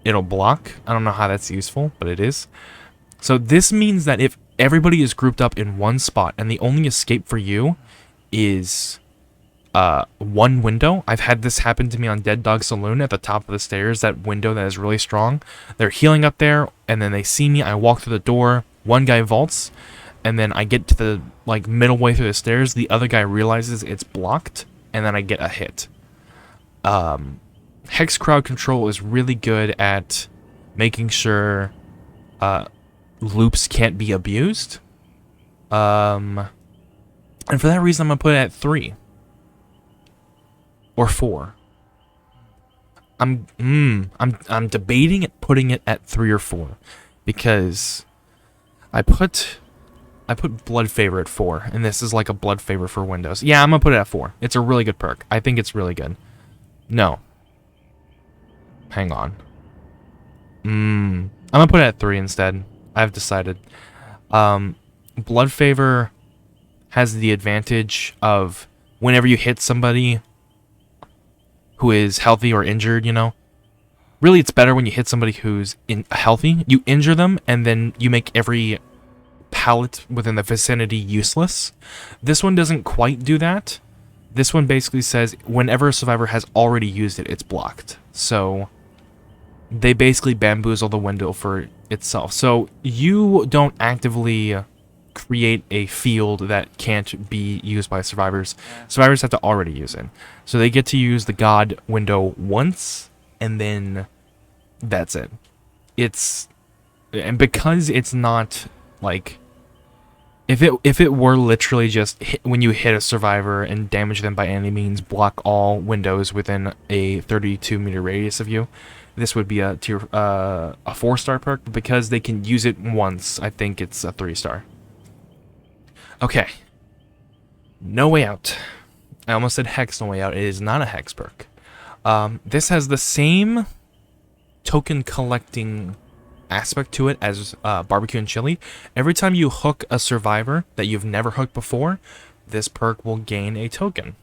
it'll block. I don't know how that's useful, but it is. So this means that if everybody is grouped up in one spot and the only escape for you is one window. I've had this happen to me on Dead Dog Saloon at the top of the stairs, that window that is really strong. They're healing up there, and then they see me, I walk through the door, one guy vaults, and then I get to the like middle way through the stairs, the other guy realizes it's blocked, and then I get a hit. Hex Crowd Control is really good at making sure loops can't be abused. And for that reason, I'm going to put it at 3. Or 4. I'm debating it, putting it at 3 or 4, because I put Blood Favor at 4, and this is like a Blood Favor for Windows. Yeah, I'm gonna put it at 4. It's a really good perk. I think it's really good. No. Hang on. I'm gonna put it at 3 instead. I've decided. Blood Favor has the advantage of whenever you hit somebody who is healthy or injured, you know. Really, it's better when you hit somebody who's healthy. You injure them, and then you make every pallet within the vicinity useless. This one doesn't quite do that. This one basically says whenever a survivor has already used it, it's blocked. So they basically bamboozle the window for itself. So you don't actively create a field that can't be used by survivors. Survivors have to already use it. So they get to use the God window once, and then that's it. And because it's not like, if it were literally just when you hit a survivor and damage them by any means, block all windows within a 32-meter radius of you, this would be a 4-star perk. But because they can use it once, I think it's a 3-star. Okay. No Way Out. I almost said Hex No Way Out. It is not a Hex perk. This has the same token collecting aspect to it as Barbecue and Chili. Every time you hook a survivor that you've never hooked before, this perk will gain a token.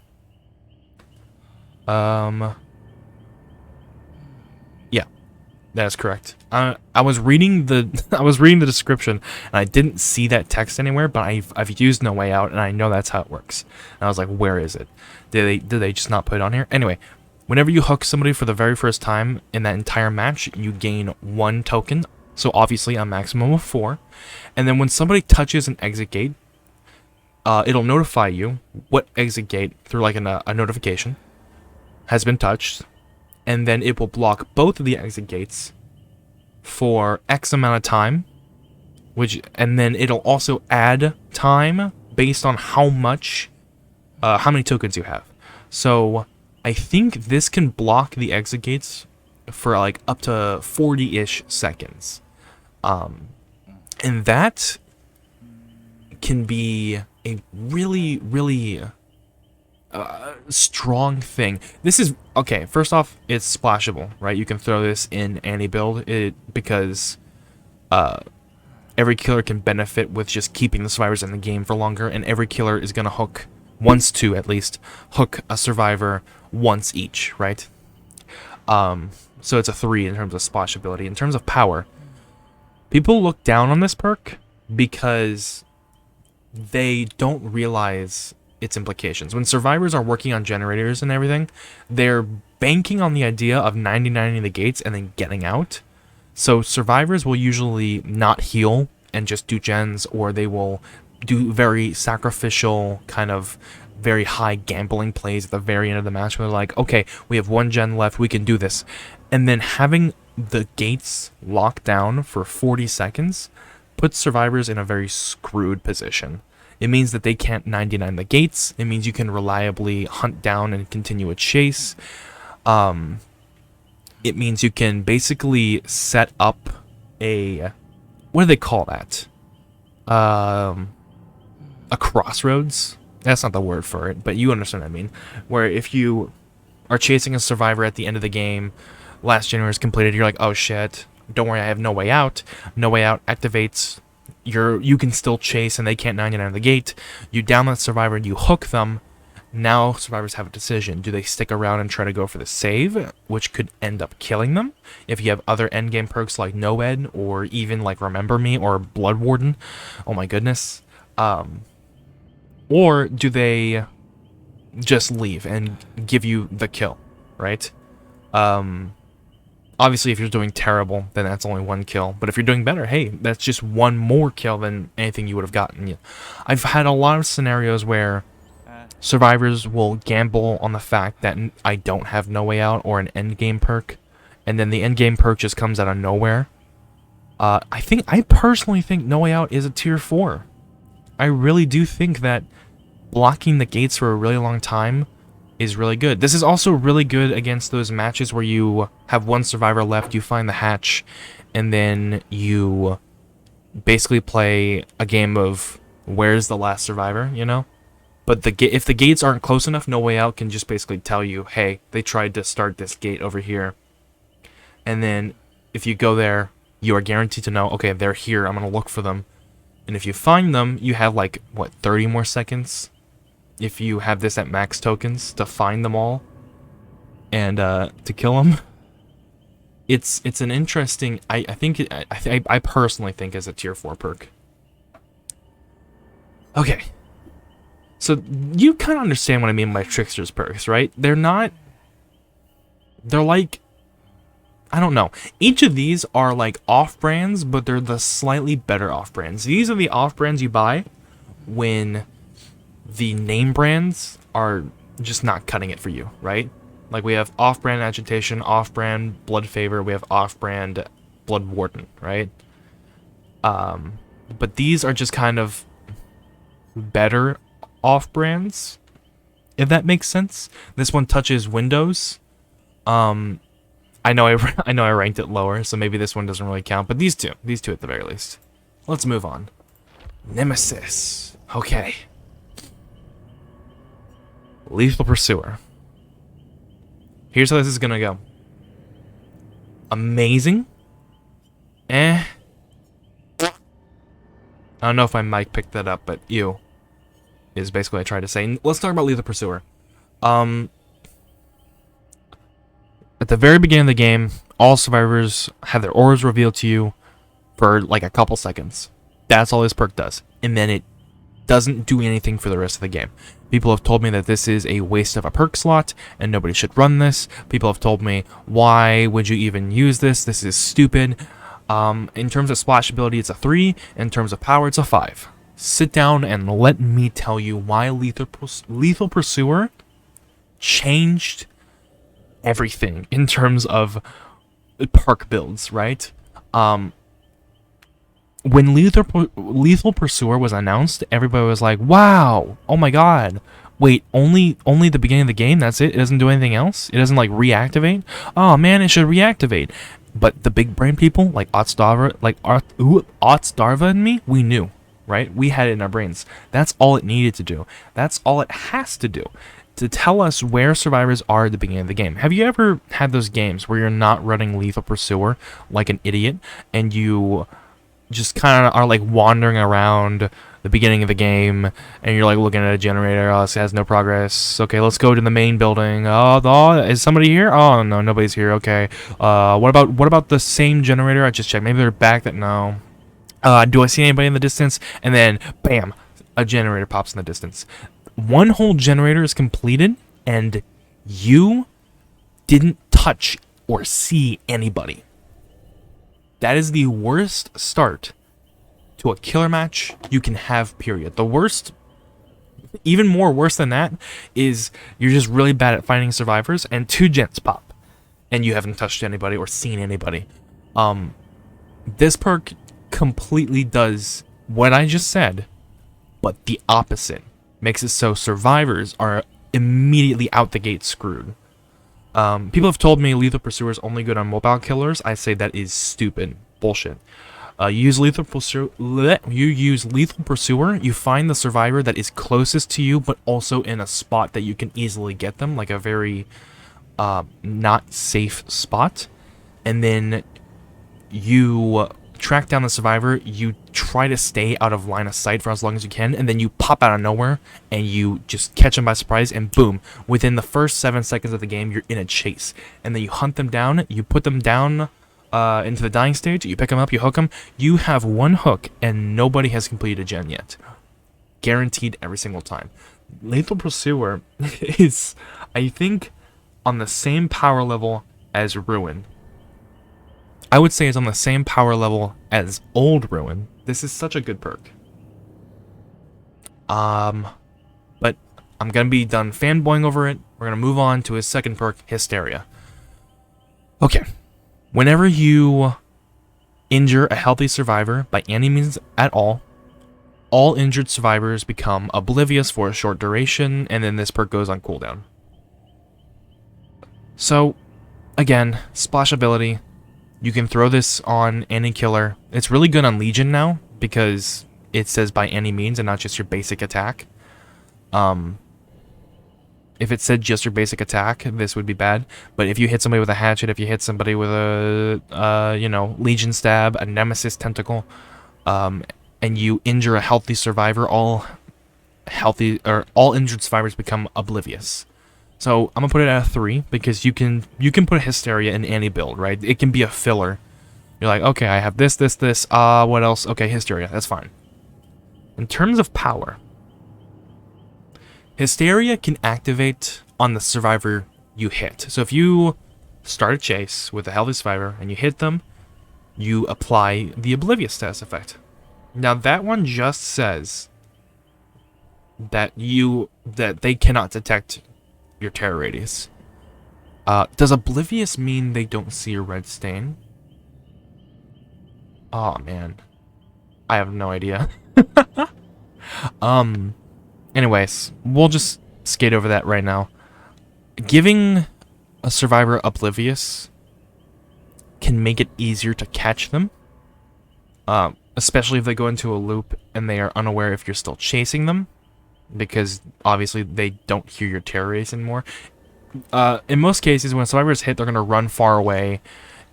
Yeah, that is correct. I was reading the description, and I didn't see that text anywhere, but I've used No Way Out, and I know that's how it works. And I was like, where is it? Did they just not put it on here? Anyway, whenever you hook somebody for the very first time in that entire match, you gain 1 token. So obviously a maximum of 4. And then when somebody touches an exit gate, it'll notify you what exit gate through like a notification has been touched, and then it will block both of the exit gates for X amount of time, and then it'll also add time based on how many tokens you have. So I think this can block the exit gates for like up to 40-ish seconds. And that can be a really, really strong thing. This is, okay, first off, it's splashable, right? You can throw this in any build because every killer can benefit with just keeping the survivors in the game for longer, and every killer is going to wants to at least hook a survivor once each, right? So it's a 3 in terms of splashability. In terms of power, people look down on this perk because they don't realize its implications. When survivors are working on generators and everything, they're banking on the idea of 99ing the gates and then getting out. So survivors will usually not heal and just do gens, or they will do very sacrificial, kind of very high gambling plays at the very end of the match where they're like, okay, we have 1 gen left, we can do this. And then having the gates locked down for 40 seconds puts survivors in a very screwed position. It means that they can't 99 the gates. It means you can reliably hunt down and continue a chase. It means you can basically set up a, what do they call that? A crossroads? That's not the word for it, but you understand what I mean. Where if you are chasing a survivor at the end of the game, last generator is completed, you're like, oh shit, don't worry, I have no way out. No way out activates. You can still chase and they can't 99 the gate. You down that survivor and you hook them. Now survivors have a decision. Do they stick around and try to go for the save, which could end up killing them? If you have other endgame perks like No-Ed, or even like Remember Me or Blood Warden, oh my goodness. Or do they just leave and give you the kill, right? Obviously, if you're doing terrible, then that's only 1 kill. But if you're doing better, hey, that's just 1 more kill than anything you would have gotten. I've had a lot of scenarios where survivors will gamble on the fact that I don't have No Way Out or an endgame perk, and then the endgame perk just comes out of nowhere. I personally think No Way Out is a tier 4. I really do think that blocking the gates for a really long time is really good. This is also really good against those matches where you have 1 survivor left, you find the hatch, and then you basically play a game of where's the last survivor, you know? But if the gates aren't close enough, No Way Out can just basically tell you, hey, they tried to start this gate over here. And then if you go there, you are guaranteed to know, okay, they're here, I'm going to look for them. And if you find them, you have like, what, 30 more seconds? If you have this at max tokens to find them all and to kill them. It's an interesting, I personally think is a tier 4 perk. Okay. So you kind of understand what I mean by Trickster's perks, right? They're like, I don't know. Each of these are like off-brands, but they're the slightly better off-brands. These are the off-brands you buy when the name brands are just not cutting it for you, right? Like we have off-brand Agitation, off-brand Blood Favor, we have off-brand Blood Warden, right? But these are just kind of better off-brands, if that makes sense. This one touches Windows. I know I ranked it lower, so maybe this one doesn't really count, but these two at the very least. Let's move on. Nemesis. Okay. Lethal Pursuer. Here's how this is gonna go. Amazing. I don't know if my mic picked that up, but ew is basically what I tried to say. Let's talk about Lethal Pursuer. At the very beginning of the game, all survivors have their auras revealed to you for like a couple seconds. That's all this perk does. And then it doesn't do anything for the rest of the game. People have told me that this is a waste of a perk slot and nobody should run this. People have told me, why would you even use this? This is stupid. In terms of splashability, it's a 3. In terms of power, it's a 5. Sit down and let me tell you why Lethal Pursuer changed everything in terms of perk builds, right? When Lethal Pursuer was announced, everybody was like, wow, oh my god. Wait, only the beginning of the game, that's it? It doesn't do anything else? It doesn't, like, reactivate? Oh, man, it should reactivate. But the big brain people, like Otsdarva and me, we knew. right? We had it in our brains. That's all it needed to do. That's all it has to do, to tell us where survivors are at the beginning of the game. Have you ever had those games where you're not running Lethal Pursuer like an idiot, and you just kind of are like wandering around the beginning of the game, and you're like looking at a generator? Oh, this has no progress. Okay, let's go to the main building. Oh, is somebody here? Oh no, nobody's here. Okay. What about the same generator? I just checked. Maybe they're back. No. Do I see anybody in the distance? And then, bam, a generator pops in the distance. One whole generator is completed, and you didn't touch or see anybody. That is the worst start to a killer match you can have, period. The worst, even more worse than that, is you're just really bad at finding survivors, and 2 gens pop, and you haven't touched anybody or seen anybody. This perk completely does what I just said, but the opposite. Makes it so survivors are immediately out the gate screwed. People have told me Lethal Pursuer is only good on mobile killers. I say that is stupid bullshit. You use Lethal Pursuer, you find the survivor that is closest to you, but also in a spot that you can easily get them, like a very not safe spot, and then you track down the survivor, you try to stay out of line of sight for as long as you can, and then you pop out of nowhere, and you just catch them by surprise, and boom, within the first 7 seconds of the game, you're in a chase. And then you hunt them down, you put them down into the dying stage, you pick them up, you hook them, you have 1 hook, and nobody has completed a gen yet. Guaranteed every single time. Lethal Pursuer is, I think, on the same power level as Ruin. I would say it's on the same power level as Old Ruin. This is such a good perk. But I'm gonna be done fanboying over it. We're gonna move on to his second perk, Hysteria. Okay. Whenever you injure a healthy survivor by any means at all injured survivors become oblivious for a short duration, and then this perk goes on cooldown. So, again, splash ability. You can throw this on any killer. It's really good on Legion now, because it says by any means and not just your basic attack. If it said just your basic attack, this would be bad. But if you hit somebody with a hatchet, if you hit somebody with a, Legion stab, a Nemesis tentacle, and you injure a healthy survivor, all injured survivors become oblivious. So I'm gonna put it at a 3, because you can put Hysteria in any build, right? It can be a filler. You're like, okay, I have this. What else? Okay, Hysteria, that's fine. In terms of power, Hysteria can activate on the survivor you hit. So if you start a chase with a healthy survivor and you hit them, you apply the Oblivious status effect. Now that one just says that they cannot detect your terror radius. Does Oblivious mean they don't see a red stain? Oh man, I have no idea. Anyways, we'll just skate over that right now. Giving a survivor Oblivious can make it easier to catch them, especially if they go into a loop and they are unaware if you're still chasing them, because obviously they don't hear your terror radius anymore. In most cases, when a survivor is hit, they're going to run far away,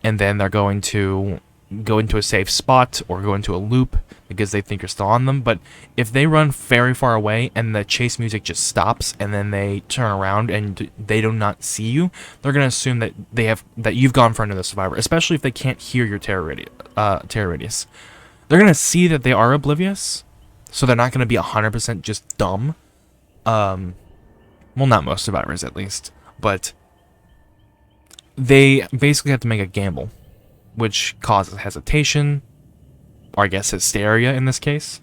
and then they're going to go into a safe spot or go into a loop because they think you're still on them. But if they run very far away and the chase music just stops and then they turn around and they do not see you, they're going to assume that you've gone for another survivor, especially if they can't hear your terror radius. They're going to see that they are oblivious, so they're not going to be 100% just dumb. Well, not most survivors at least, but they basically have to make a gamble, which causes hesitation, or I guess hysteria in this case,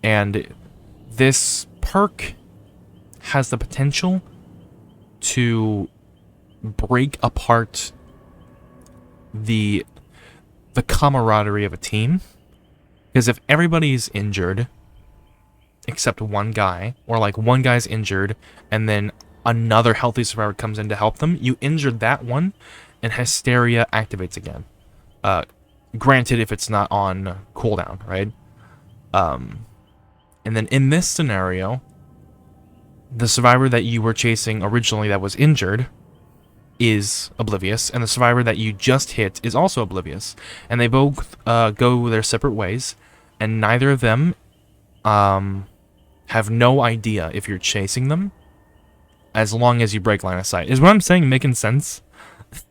and this perk has the potential to break apart the camaraderie of a team, because if everybody's injured except one guy, or like one guy's injured and then another healthy survivor comes in to help them, you injured that one and hysteria activates again. Granted, if it's not on cooldown, right? And then in this scenario, the survivor that you were chasing originally that was injured is oblivious, and the survivor that you just hit is also oblivious. And they both go their separate ways, and neither of them have no idea if you're chasing them, as long as you break line of sight. Is what I'm saying making sense?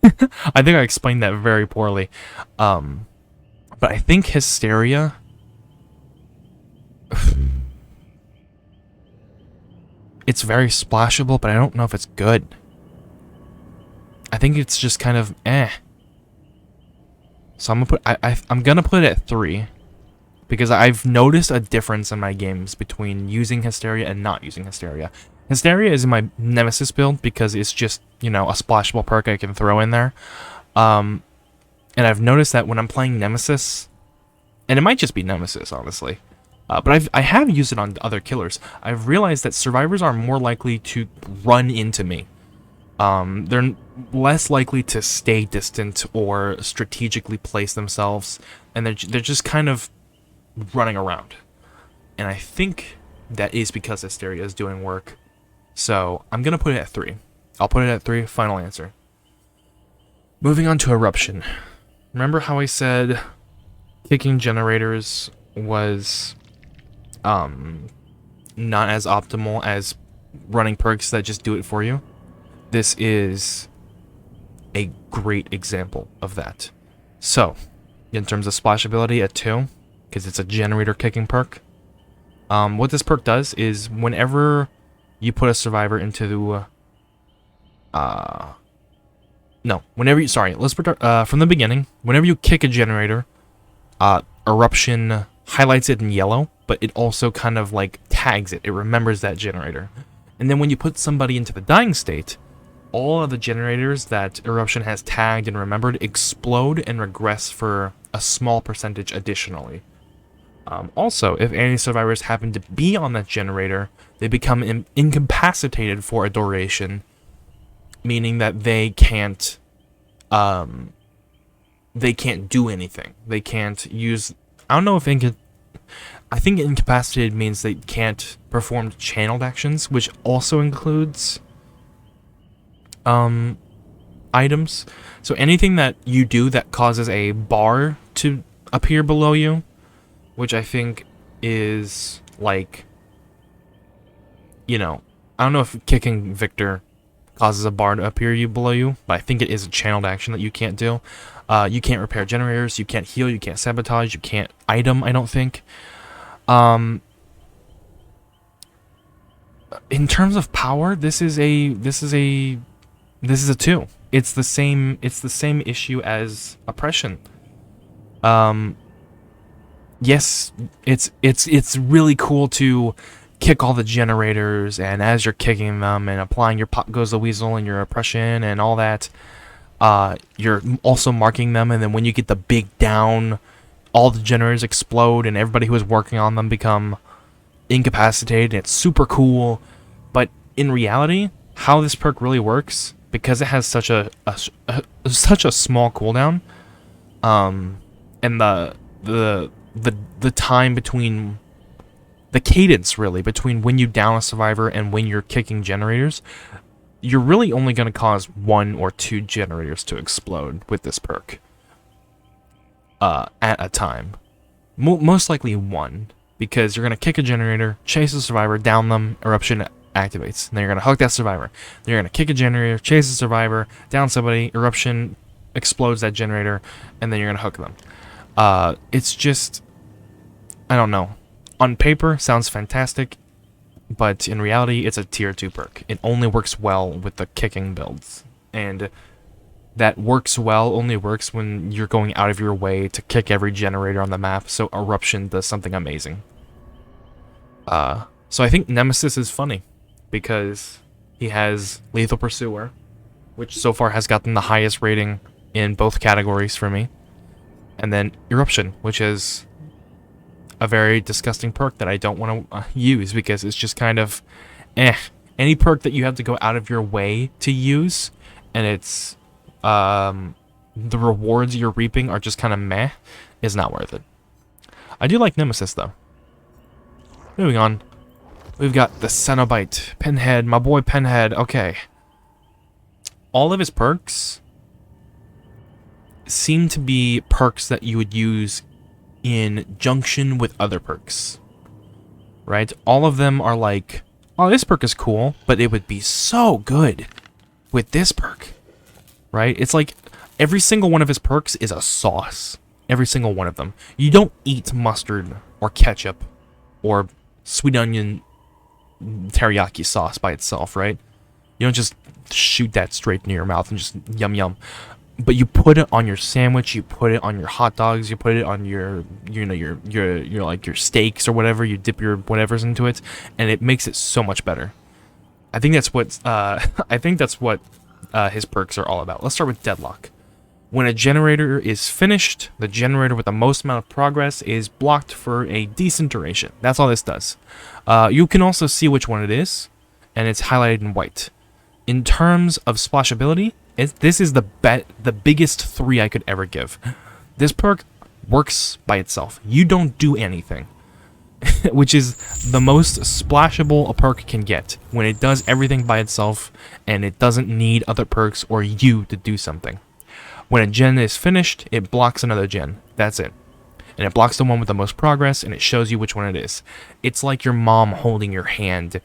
I think I explained that very poorly. But I think Hysteria... It's very splashable, but I don't know if it's good. I think it's just kind of eh. So I'm gonna put I'm gonna put it at 3, because I've noticed a difference in my games between using Hysteria and not using Hysteria. Hysteria is in my Nemesis build because it's just, you know, a splashable perk I can throw in there. And I've noticed that when I'm playing Nemesis, and it might just be Nemesis, honestly. But I have used it on other killers. I've realized that survivors are more likely to run into me. They're less likely to stay distant or strategically place themselves, and they're just kind of running around. And I think that is because Hysteria is doing work. So I'm going to put it at 3. I'll put it at 3, final answer. Moving on to Eruption. Remember how I said kicking generators was... not as optimal as running perks that just do it for you? This is a great example of that. So, in terms of splashability at 2, because it's a generator kicking perk, what this perk does is whenever you put a survivor into the... let's put from the beginning. Whenever you kick a generator, Eruption highlights it in yellow, but it also kind of like tags it. It remembers that generator. And then when you put somebody into the dying state, all of the generators that Eruption has tagged and remembered explode and regress for a small percentage additionally. Also, if any survivors happen to be on that generator, they become incapacitated for a duration, meaning that they can't do anything. They can't use... I don't know if I think incapacitated means they can't perform channeled actions, which also includes items. So anything that you do that causes a bar to appear below you, which I think is like, you know, I don't know if kicking Victor causes a bar to appear below you, but I think it is a channeled action that you can't do. You can't repair generators, you can't heal, you can't sabotage, you can't item, I don't think. In terms of power, this is a 2. It's the same issue as Oppression. Yes, it's really cool to kick all the generators, and as you're kicking them and applying your Pop Goes the Weasel and your Oppression and all that, you're also marking them, and then when you get the big down, all the generators explode and everybody who was working on them become incapacitated, and it's super cool. But in reality, how this perk really works, because it has such a small cooldown, and the time between, the cadence really between when you down a survivor and when you're kicking generators, you're really only going to cause 1 or 2 generators to explode with this perk at a time. Most likely 1, because you're going to kick a generator, chase a survivor, down them, Eruption activates. And then you're going to hook that survivor. Then you're going to kick a generator, chase a survivor, down somebody, Eruption explodes that generator, and then you're going to hook them. It's just, I don't know. On paper, sounds fantastic, but in reality, it's a tier 2 perk. It only works well with the kicking builds, and that works well only works when you're going out of your way to kick every generator on the map, so Eruption does something amazing. So I think Nemesis is funny, because he has Lethal Pursuer, which so far has gotten the highest rating in both categories for me, and then Eruption, which is a very disgusting perk that I don't want to use, because it's just kind of any perk that you have to go out of your way to use, and it's the rewards you're reaping are just kind of meh, is not worth it. I do like Nemesis though. moving on. We've got the Cenobite, Pinhead, my boy Pinhead. Okay. All of his perks seem to be perks that you would use in junction with other perks. Right? All of them are like, oh, this perk is cool, but it would be so good with this perk. Right? It's like every single one of his perks is a sauce. Every single one of them. You don't eat mustard or ketchup or sweet onion teriyaki sauce by itself, right? You don't just shoot that straight into your mouth and just yum yum. But you put it on your sandwich, you put it on your hot dogs, you put it on your, you know, your like your steaks or whatever. You dip your whatever's into it, and it makes it so much better. I think that's what his perks are all about. Let's start with Deadlock. When a generator is finished, the generator with the most amount of progress is blocked for a decent duration. That's all this does. You can also see which one it is, and it's highlighted in white. In terms of splashability, this is the biggest 3 I could ever give. This perk works by itself. You don't do anything, which is the most splashable a perk can get, when it does everything by itself, and it doesn't need other perks or you to do something. When a gen is finished, it blocks another gen. That's it. And it blocks the one with the most progress, and it shows you which one it is. It's like your mom holding your hand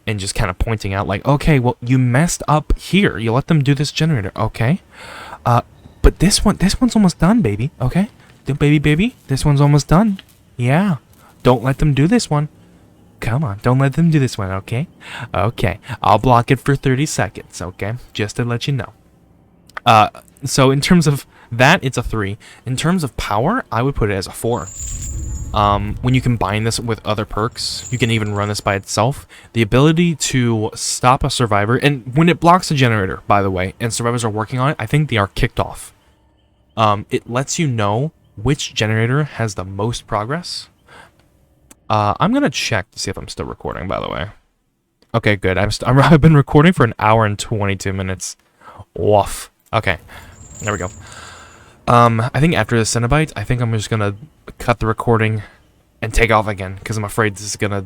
and just kind of pointing out, like, okay, well, you messed up here. You let them do this generator, okay? But this one's almost done, baby, okay? Baby, this one's almost done. Yeah. Don't let them do this one. Come on, don't let them do this one, okay? Okay, I'll block it for 30 seconds, okay? Just to let you know. So in terms of that, it's a 3. In terms of power, I would put it as a 4. When you combine this with other perks, you can even run this by itself. The ability to stop a survivor, and when it blocks a generator, by the way, and survivors are working on it, I think they are kicked off. It lets you know which generator has the most progress. I'm gonna check to see if I'm still recording, by the way. Okay, good. I've been recording for 1 hour and 22 minutes. Woof. Okay, there we go. I think after the Cenobite, I think I'm just gonna cut the recording and take off again, because I'm afraid this is gonna...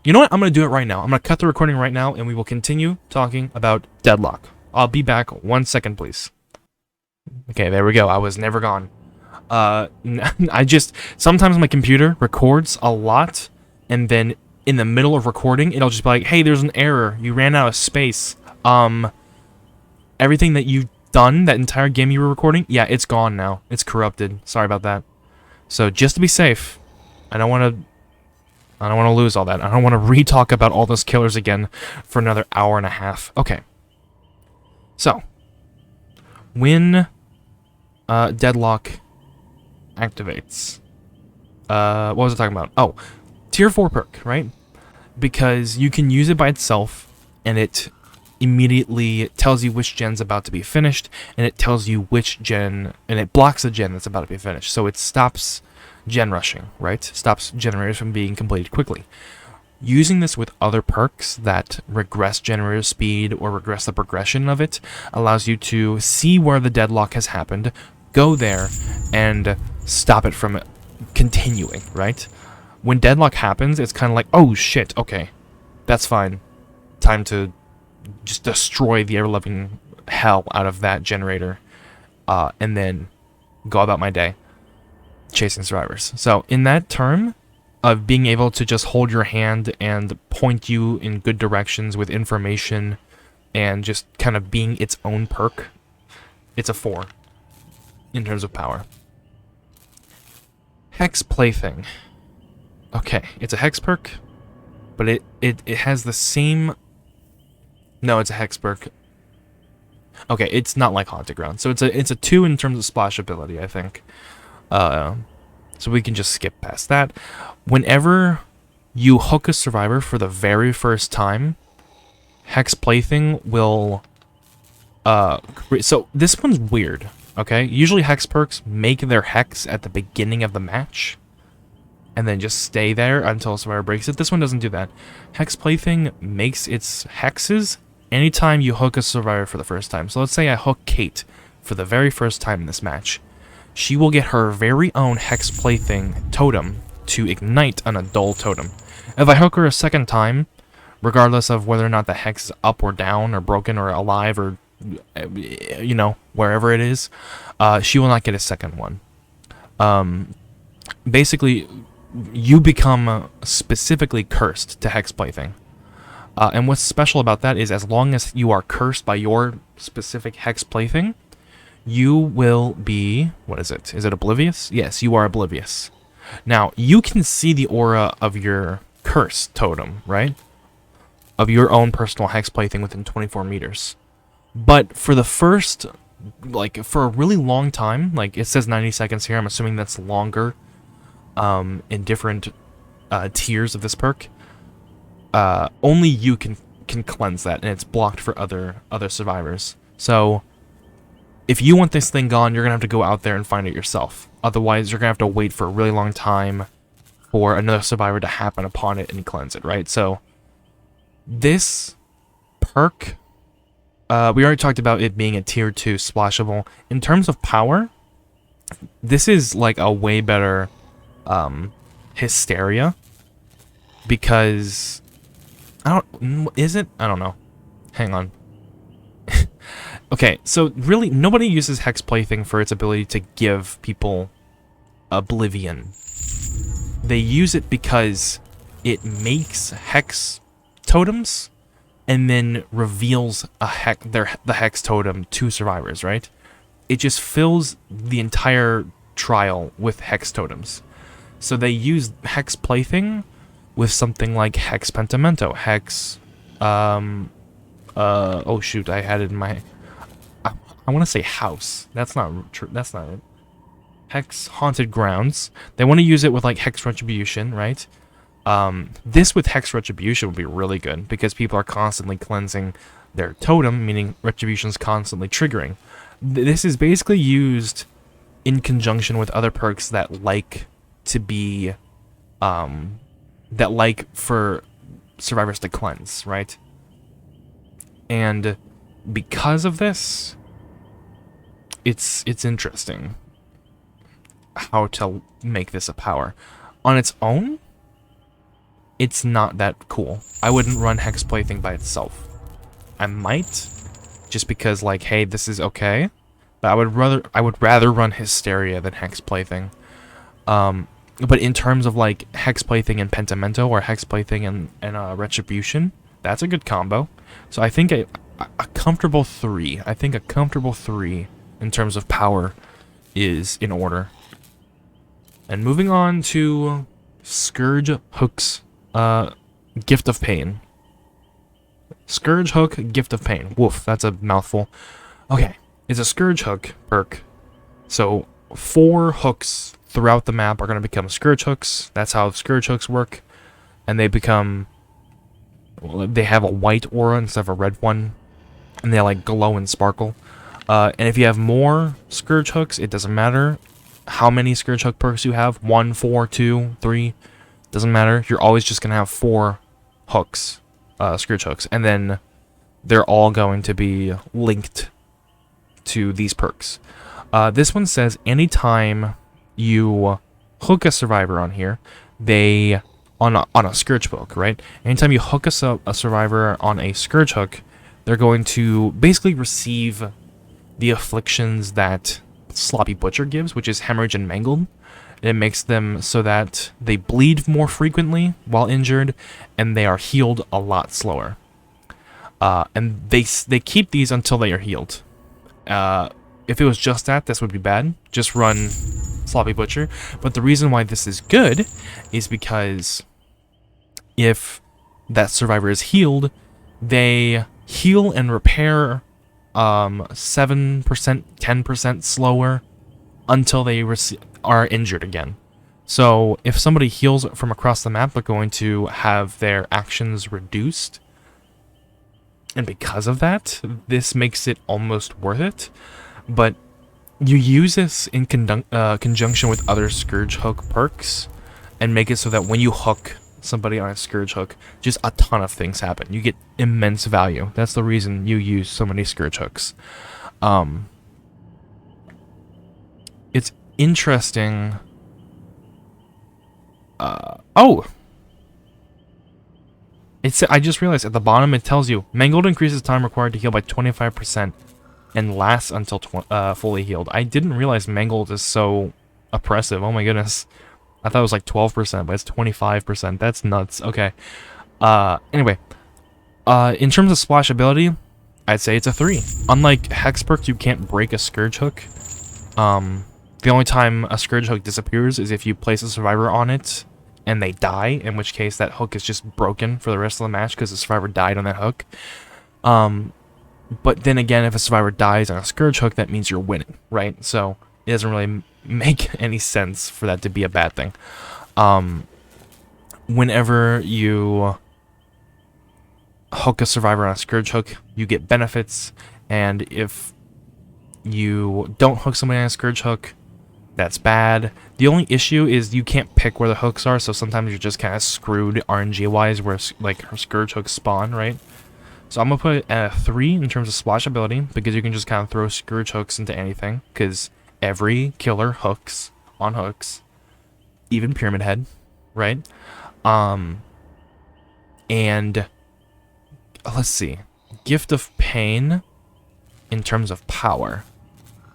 you know what? I'm gonna do it right now. I'm gonna cut the recording right now, and we will continue talking about Deadlock. I'll be back 1 second, please. Okay, there we go. I was never gone. Sometimes my computer records a lot, and then in the middle of recording, it'll just be like, hey, there's an error. You ran out of space. Everything that you've done, that entire game you were recording, yeah, it's gone now. It's corrupted. Sorry about that. So just to be safe, I don't want to lose all that. I don't want to re-talk about all those killers again for another 1.5 hours. Okay. So, when Deadlock activates, what was I talking about? Oh, tier 4 perk, right? Because you can use it by itself, and it immediately tells you which gen's about to be finished, and it tells you which gen, and it blocks the gen that's about to be finished. So it stops gen rushing, right? Stops generators from being completed quickly. Using this with other perks that regress generator speed or regress the progression of it allows you to see where the deadlock has happened, go there, and stop it from continuing, right? When deadlock happens, it's kind of like, oh shit, okay, that's fine. Time to just destroy the ever-loving hell out of that generator, and then go about my day chasing survivors. So in that term of being able to just hold your hand and point you in good directions with information and just kind of being its own perk, it's a 4 in terms of power. Hex Plaything. Okay, it's a hex perk, but it has the same... No, it's a hex perk. Okay, it's not like Haunted Ground. So it's a 2 in terms of splashability, I think. So we can just skip past that. Whenever you hook a survivor for the very first time, Hex Plaything will... so this one's weird, okay? Usually hex perks make their hex at the beginning of the match, and then just stay there until a survivor breaks it. This one doesn't do that. Hex Plaything makes its hexes anytime you hook a survivor for the first time. So let's say I hook Kate for the very first time in this match. She will get her very own Hex Plaything totem to ignite on a dull totem. If I hook her a second time, regardless of whether or not the hex is up or down or broken or alive or, you know, wherever it is, she will not get a second one. Basically, you become specifically cursed to hex plaything. And what's special about that is as long as you are cursed by your specific hex plaything, you will be... What is it? Is it oblivious? Yes, you are oblivious. Now, you can see the aura of your curse totem, right? Of your own personal hex plaything within 24 meters. But for the first... Like, for a really long time, like, it says 90 seconds here, I'm assuming that's longer in different tiers of this perk. Only you can cleanse that, and it's blocked for other survivors. So, if you want this thing gone, you're going to have to go out there and find it yourself. Otherwise, you're going to have to wait for a really long time for another survivor to happen upon it and cleanse it, right? So, this perk, we already talked about it being a tier 2 splashable. In terms of power, this is like a way better Hysteria, because is it? I don't know. Hang on. Okay, so really, nobody uses Hex Plaything for its ability to give people oblivion. They use it because it makes Hex totems and then reveals the Hex totem to survivors, right? It just fills the entire trial with Hex totems. So they use Hex Plaything with something like Hex Pentimento, Hex... oh shoot, I had it in my... I want to say house. That's not true. That's not it. Hex Haunted Grounds. They want to use it with like Hex Retribution, right? This with Hex Retribution would be really good because people are constantly cleansing their totem, meaning Retribution's constantly triggering. This is basically used in conjunction with other perks that like to be, that like for survivors to cleanse, right? And because of this, it's interesting how to make this a power. On its own, it's not that cool. I wouldn't run Hex Plaything by itself. I might, just because like, hey, this is okay, but I would rather run Hysteria than Hex Plaything. But in terms of like Hex Plaything and Pentimento or Hex Plaything and Retribution, that's a good combo. So I think a comfortable 3. I think a comfortable 3 in terms of power is in order. And moving on to Scourge Hook's Gift of Pain. Scourge Hook, Gift of Pain. Woof, that's a mouthful. Okay, it's a Scourge Hook perk. So 4 hooks throughout the map are going to become Scourge Hooks. That's how Scourge Hooks work. And they become... Well, they have a white aura instead of a red one. And they like glow and sparkle. And if you have more Scourge Hooks, it doesn't matter how many Scourge Hook perks you have. 1, 4, 2, 3. Doesn't matter. You're always just going to have 4 hooks. Scourge Hooks. And then they're all going to be linked to these perks. This one says anytime you hook a survivor on here, they... On a Scourge Hook, right? Anytime you hook a survivor on a Scourge Hook, they're going to basically receive the afflictions that Sloppy Butcher gives, which is Hemorrhage and Mangled. It makes them so that they bleed more frequently while injured, and they are healed a lot slower. And they keep these until they are healed. If it was just that, this would be bad. Just run Sloppy Butcher. But the reason why this is good is because if that survivor is healed, they heal and repair 7%, 10% slower until they are injured again. So if somebody heals from across the map, they're going to have their actions reduced. And because of that, this makes it almost worth it. But you use this in conjunction with other Scourge Hook perks and make it so that when you hook somebody on a Scourge Hook, just a ton of things happen. You get immense value. That's the reason you use so many Scourge Hooks. It's interesting Oh! I just realized at the bottom it tells you, Mangled increases time required to heal by 25% and lasts until fully healed. I didn't realize Mangled is so oppressive. Oh my goodness. I thought it was like 12%, but it's 25%. That's nuts. Okay. Anyway. In terms of splash ability, I'd say it's a 3. Unlike Hex perk, you can't break a Scourge Hook. The only time a Scourge Hook disappears is if you place a survivor on it and they die, in which case that hook is just broken for the rest of the match because the survivor died on that hook. But then again, if a survivor dies on a Scourge Hook, that means you're winning, right? So it doesn't really make any sense for that to be a bad thing. Whenever you hook a survivor on a Scourge Hook, you get benefits, and if you don't hook somebody on a Scourge Hook, that's bad. The only issue is you can't pick where the hooks are, so sometimes you're just kind of screwed RNG-wise where, like, her Scourge Hooks spawn, right? So I'm going to put it at a 3 in terms of splash ability, because you can just kind of throw Scourge Hooks into anything, because every killer hooks on hooks, even Pyramid Head, right? And let's see. Gift of Pain, in terms of power,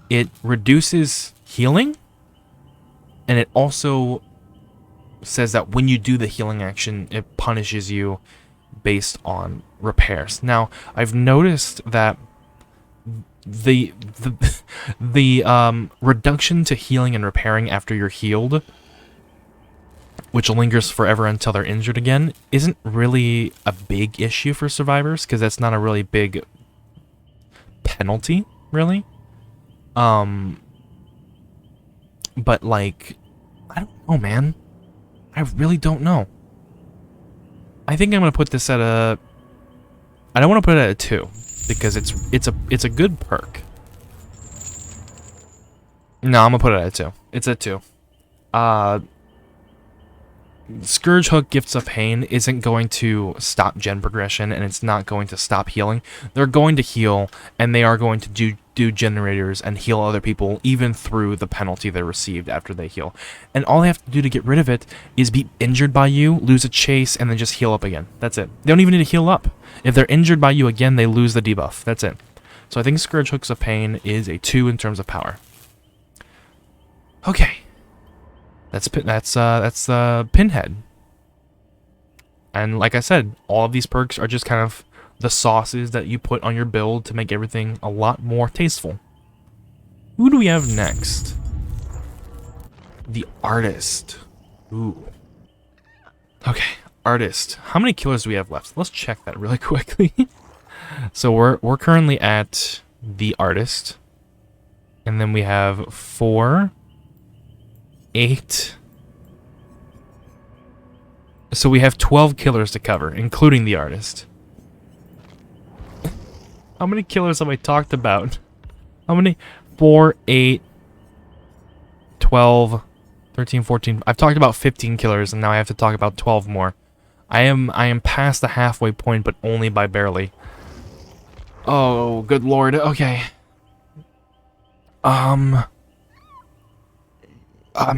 it reduces healing, and it also says that when you do the healing action, it punishes you based on repairs. Now, I've noticed that the reduction to healing and repairing after you're healed, which lingers forever until they're injured again, isn't really a big issue for survivors, because that's not a really big penalty, really. But, like, I don't know, man. I really don't know. I think I'm gonna put this at a... I don't want to put it at a 2, because it's a good perk. No, I'm gonna put it at a 2. It's a 2. Scourge Hook Gifts of Pain isn't going to stop gen progression, and it's not going to stop healing. They're going to heal, and they are going to do generators and heal other people, even through the penalty they received after they heal. And all they have to do to get rid of it is be injured by you, lose a chase, and then just heal up again. That's it. They don't even need to heal up. If they're injured by you again, they lose the debuff. That's it. So I think Scourge Hooks of Pain is a 2 in terms of power. Okay. That's Pinhead. And like I said, all of these perks are just kind of the sauces that you put on your build to make everything a lot more tasteful. Who do we have next? The Artist. Ooh. Okay, Artist. How many killers do we have left? Let's check that really quickly. So we're currently at the Artist. And then we have 4... 8. So we have 12 killers to cover, including the Artist. How many killers have I talked about? How many? 4, 8, 12, 13, 14. I've talked about 15 killers, and now I have to talk about 12 more. I am past the halfway point, but only by barely. Oh, good lord. Okay. I'm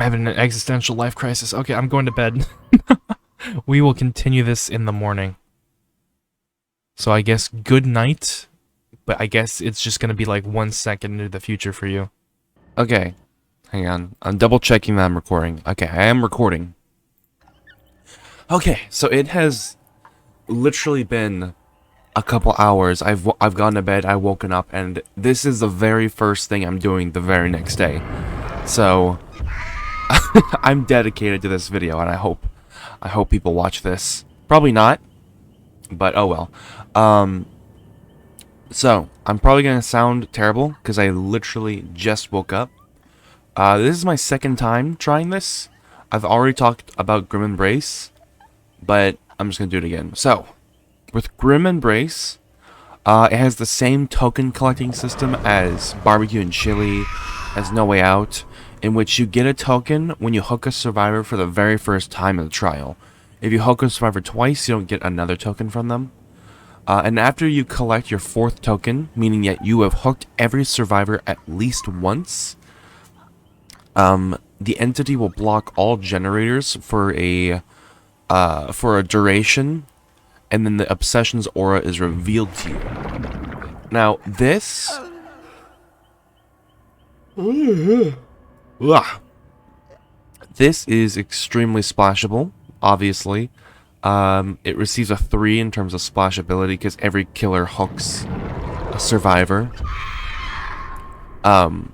having an existential life crisis. Okay, I'm going to bed. We will continue this in the morning. So I guess good night, but I guess it's just going to be like 1 second into the future for you. Okay, hang on. I'm double checking that I'm recording. Okay, I am recording. Okay, so it has literally been a couple hours. I've gone to bed, I've woken up, and this is the very first thing I'm doing the very next day. So I'm dedicated to this video, and I hope people watch this. Probably not, but oh well. So I'm probably gonna sound terrible because I literally just woke up. This is my second time trying this. I've already talked about Grim Embrace, but I'm just gonna do it again. So with Grim Embrace, it has the same token collecting system as Barbecue and Chili, as No Way Out, in which you get a token when you hook a survivor for the very first time in the trial. If you hook a survivor twice, you don't get another token from them. And after you collect your 4th token, meaning that you have hooked every survivor at least once, the entity will block all generators for a duration, and then the obsession's aura is revealed to you. Now this this is extremely splashable, obviously. It receives a 3 in terms of splashability because every killer hooks a survivor. And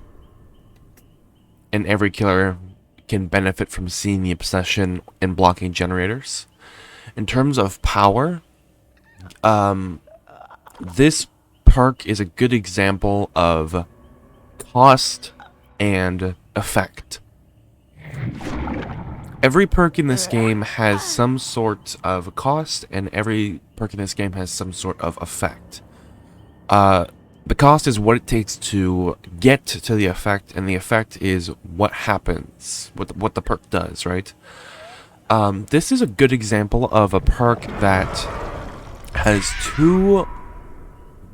every killer can benefit from seeing the obsession and blocking generators. In terms of power, this perk is a good example of cost and effect. Every perk in this game has some sort of cost, and every perk in this game has some sort of effect. The cost is what it takes to get to the effect, and the effect is what happens, what the perk does, right? This is a good example of a perk that has too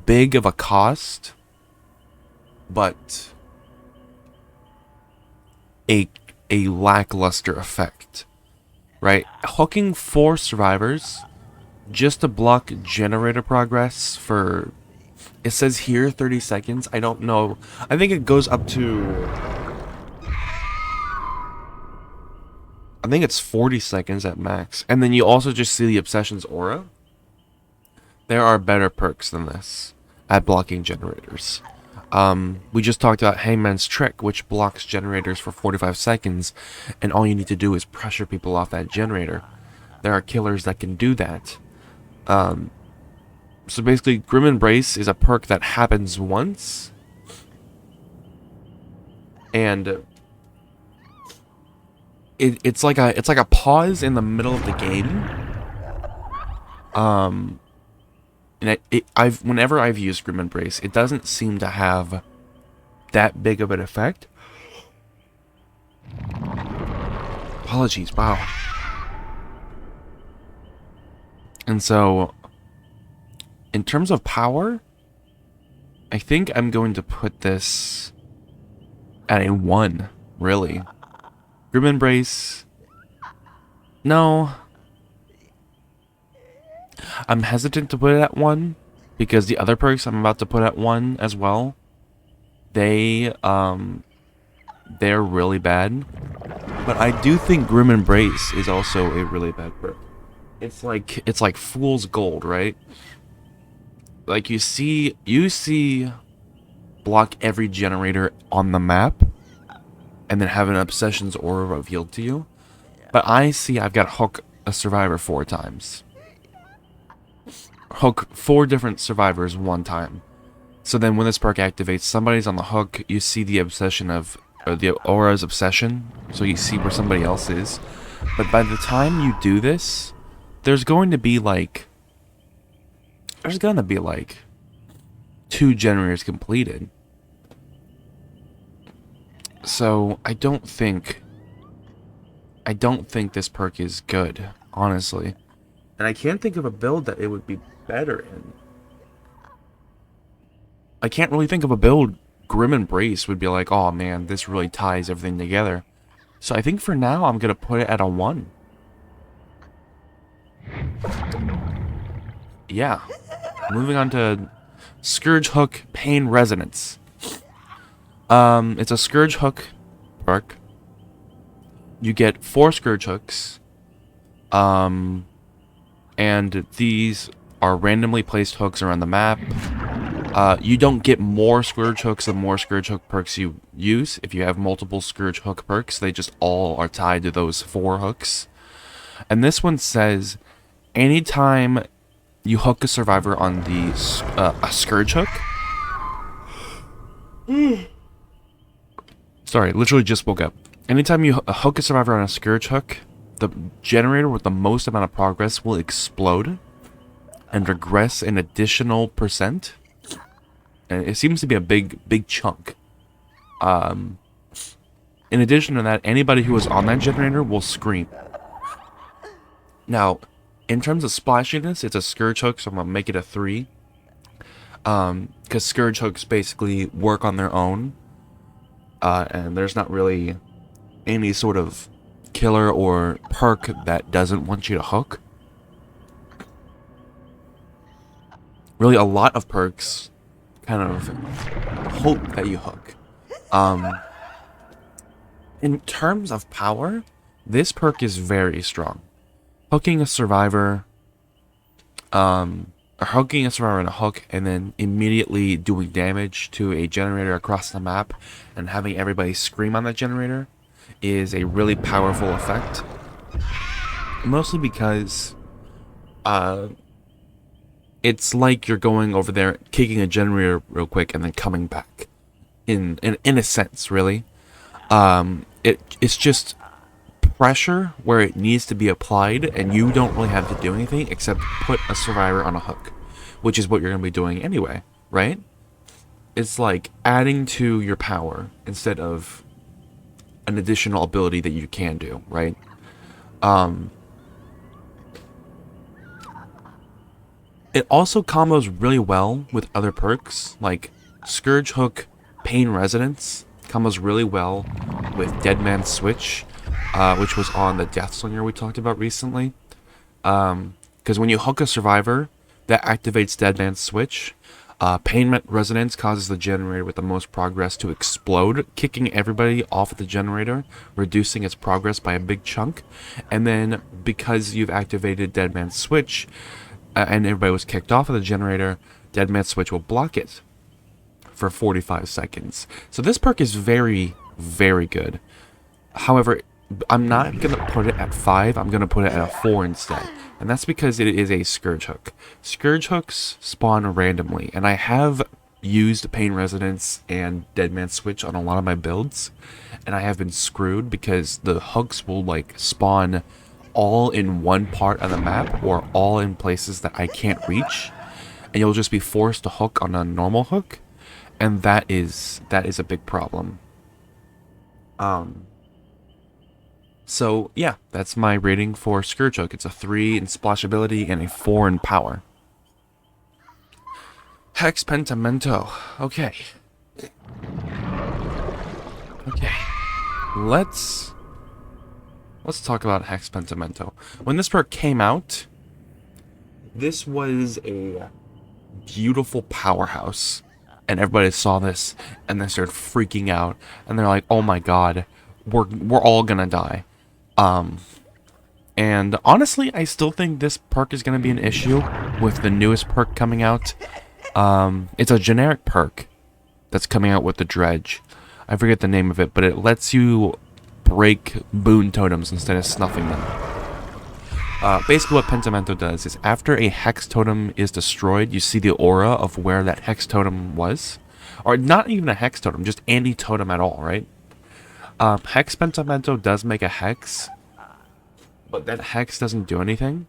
big of a cost, but a lackluster effect, right? Hooking 4 survivors just to block generator progress for, it says here 30 seconds. I don't know. I think it goes up to, I think it's 40 seconds at max. And then you also just see the obsession's aura. There are better perks than this at blocking generators. We just talked about Hangman's Trick, which blocks generators for 45 seconds, and all you need to do is pressure people off that generator. There are killers that can do that. So basically, Grim Embrace is a perk that happens once, and it's like a pause in the middle of the game. And whenever I've used Grim Embrace, it doesn't seem to have that big of an effect. Apologies, wow. And so, in terms of power, I think I'm going to put this at a 1, really. Grim Embrace, no. I'm hesitant to put it at 1 because the other perks I'm about to put at 1 as well, they're really bad. But I do think Grim Embrace is also a really bad perk. It's like Fool's Gold, right? Like you see block every generator on the map and then have an obsession's aura revealed to you. But I see I've got to hook a survivor 4 times. Hook 4 different survivors 1 time. So then when this perk activates, somebody's on the hook, you see the obsession of, or the aura's obsession, so you see where somebody else is. But by the time you do this, there's going to be like 2 generators completed. So I don't think this perk is good, honestly. And I can't think of a build that it would be better in. I can't really think of a build Grim Embrace would be like, oh man, this really ties everything together. So I think for now I'm gonna put it at a 1. Yeah. Moving on to Scourge Hook Pain Resonance. It's a Scourge Hook perk. You get 4 Scourge Hooks. And these are randomly placed hooks around the map. You don't get more Scourge Hooks the more Scourge Hook perks you use. If you have multiple Scourge Hook perks, they just all are tied to those 4 hooks. And this one says, anytime you hook a survivor on the a Scourge Hook... Sorry, literally just woke up. Anytime you hook a survivor on a Scourge Hook, the generator with the most amount of progress will explode and regress an additional %. And it seems to be a big chunk. In addition to that, anybody who is on that generator will scream. Now, in terms of splashiness, it's a Scourge Hook, so I'm going to make it a 3. Because Scourge Hooks basically work on their own. And there's not really any sort of killer or perk that doesn't want you to hook. Really, a lot of perks kind of hope that you hook. In terms of power, this perk is very strong. Hooking a survivor, or hooking a survivor in a hook, and then immediately doing damage to a generator across the map, and having everybody scream on that generator, is a really powerful effect. Mostly because, it's like you're going over there, kicking a generator real quick, and then coming back. In a sense, really. It's just pressure where it needs to be applied, and you don't really have to do anything except put a survivor on a hook, which is what you're going to be doing anyway, right? It's like adding to your power instead of an additional ability that you can do, right? It also combos really well with other perks, like Scourge Hook, Pain Resonance, combos really well with Dead Man's Switch, which was on the Deathslinger we talked about recently. Because when you hook a survivor, that activates Dead Man's Switch. Pain Resonance causes the generator with the most progress to explode, kicking everybody off of the generator, reducing its progress by a big chunk. And then, because you've activated Dead Man's Switch, and everybody was kicked off of the generator, Dead Man's Switch will block it for 45 seconds. So this perk is very, very good. However, I'm not going to put it at 5, I'm going to put it at a 4 instead. And that's because it is a Scourge Hook. Scourge Hooks spawn randomly, and I have used Pain Resonance and Dead Man's Switch on a lot of my builds, and I have been screwed because the hooks will like spawn all in one part of the map or all in places that I can't reach, and you'll just be forced to hook on a normal hook, and that is a big problem. So yeah, that's my rating for Scourge Hook. It's a 3 in splashability and a 4 in power. Hex Pentimento. Okay. Let's talk about Hex Pentimento. When this perk came out, this was a beautiful powerhouse. And everybody saw this, and they started freaking out. And they're like, oh my god, we're all gonna die. And honestly, I still think this perk is gonna be an issue with the newest perk coming out. It's a generic perk that's coming out with the Dredge. I forget the name of it, but it lets you break boon totems instead of snuffing them. Basically what Pentimento does is after a hex totem is destroyed, you see the aura of where that hex totem was. Or not even a hex totem, just any totem at all, right? Hex Pentimento does make a hex, but that hex doesn't do anything.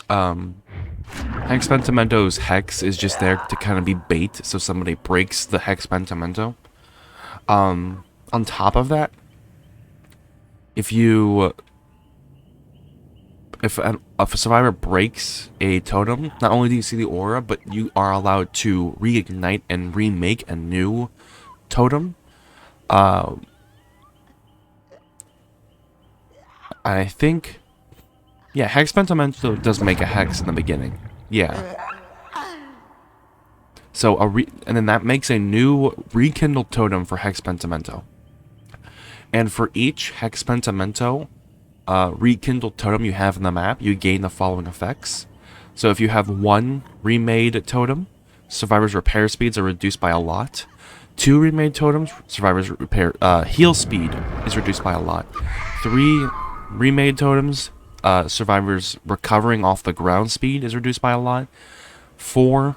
Hex Pentimento's hex is just there to kind of be bait, so somebody breaks the Hex Pentimento. On top of that, if a survivor breaks a totem, not only do you see the aura, but you are allowed to reignite and remake a new totem. I think, yeah, Hex Pentimento does make a hex in the beginning. Yeah. So and then that makes a new rekindled totem for Hex Pentimento. And for each Hex Pentimento rekindled totem you have in the map, you gain the following effects. So if you have one remade totem, survivors' repair speeds are reduced by a lot. 2 remade totems, survivors' heal speed is reduced by a lot. 3 remade totems, survivors' recovering off the ground speed is reduced by a lot. 4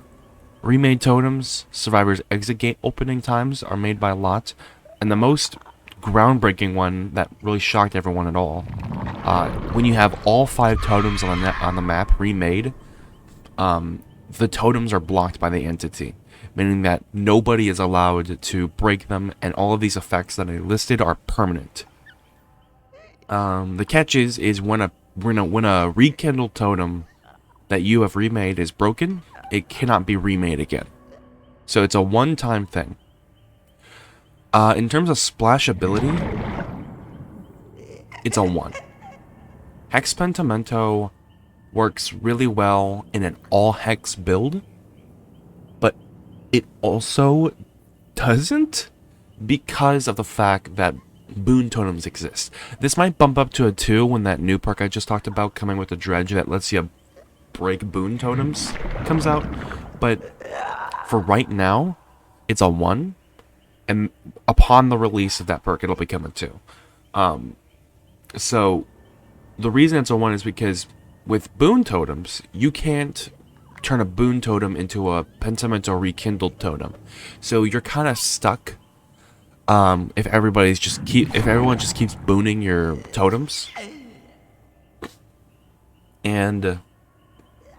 remade totems, survivors' exit gate opening times are made by a lot. And the most groundbreaking one that really shocked everyone at all, when you have all 5 totems on the map remade, the totems are blocked by the entity, meaning that nobody is allowed to break them, and all of these effects that I listed are permanent. The catch is when a rekindled totem that you have remade is broken, it cannot be remade again. So it's a one-time thing. In terms of splashability, it's a 1. Hex Pentimento works really well in an all-hex build, but it also doesn't because of the fact that boon totems exist. This might bump up to a 2 when that new perk I just talked about, coming with the dredge that lets you break boon totems, comes out, but for right now, it's a 1, and upon the release of that perk, it'll become a 2. So, the reason it's a 1 is because with boon totems, you can't turn a boon totem into a Pentimento rekindled totem. So you're kind of stuck if everyone just keeps booning your totems. And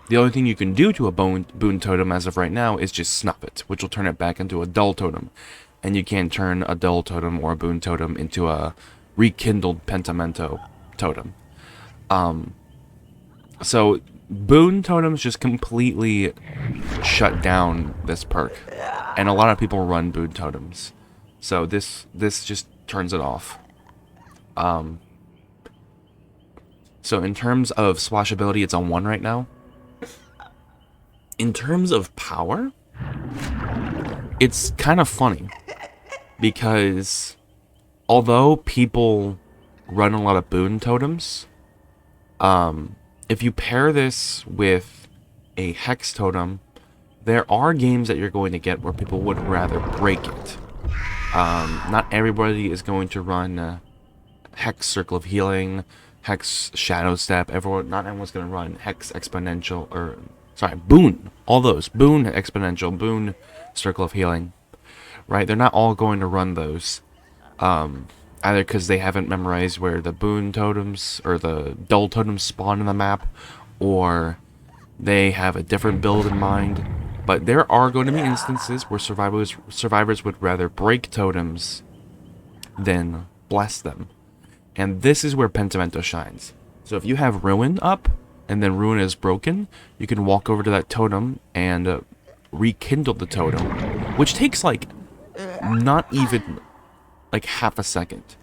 the only thing you can do to a boon totem as of right now is just snuff it, which will turn it back into a dull totem. And you can't turn a dull totem or a boon totem into a rekindled Pentimento totem. So boon totems just completely shut down this perk, and a lot of people run boon totems. So this just turns it off. So in terms of splashability, it's a 1 right now. In terms of power, it's kind of funny because although people run a lot of boon totems, if you pair this with a hex totem, there are games that you're going to get where people would rather break it. Not everybody is going to run hex circle of healing, hex shadow step. Not everyone's going to run hex exponential, or sorry, boon. All those boon exponential, boon circle of healing. Right? They're not all going to run those. Either because they haven't memorized where the boon totems or the dull totems spawn in the map, or they have a different build in mind. But there are going to be instances where survivors would rather break totems than bless them. And this is where Pentimento shines. So if you have Ruin up, and then Ruin is broken, you can walk over to that totem and rekindle the totem, which takes like not even like half a second.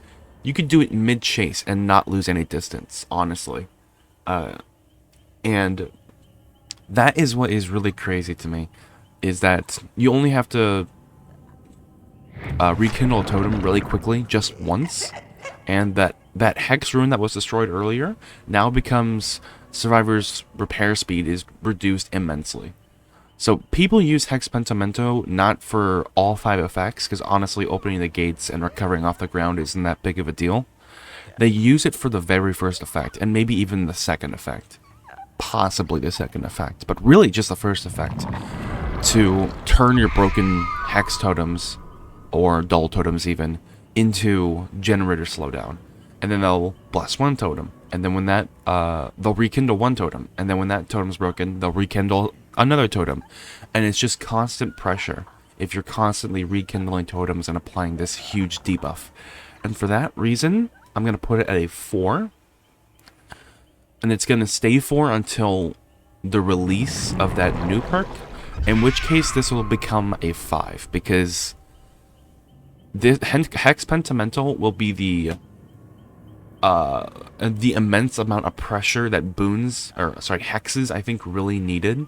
You could do it mid-chase and not lose any distance, honestly. And that is what is really crazy to me, is that you only have to rekindle a totem really quickly, just once, and that Hex Rune that was destroyed earlier now becomes Survivor's repair speed is reduced immensely. So people use Hex Pentimento not for all 5 effects, because honestly opening the gates and recovering off the ground isn't that big of a deal. They use it for the very first effect, and maybe even the second effect. Possibly the second effect, but really just the first effect. To turn your broken Hex totems, or dull totems even, into generator slowdown. And then they'll bless one totem, and then when that, they'll rekindle one totem, and then when that totem's broken, they'll rekindle another totem. And it's just constant pressure if you're constantly rekindling totems and applying this huge debuff. And for that reason, I'm going to put it at a 4. And it's going to stay 4 until the release of that new perk, in which case this will become a 5, because this Hex Pentimento will be the immense amount of pressure that hexes I think really needed.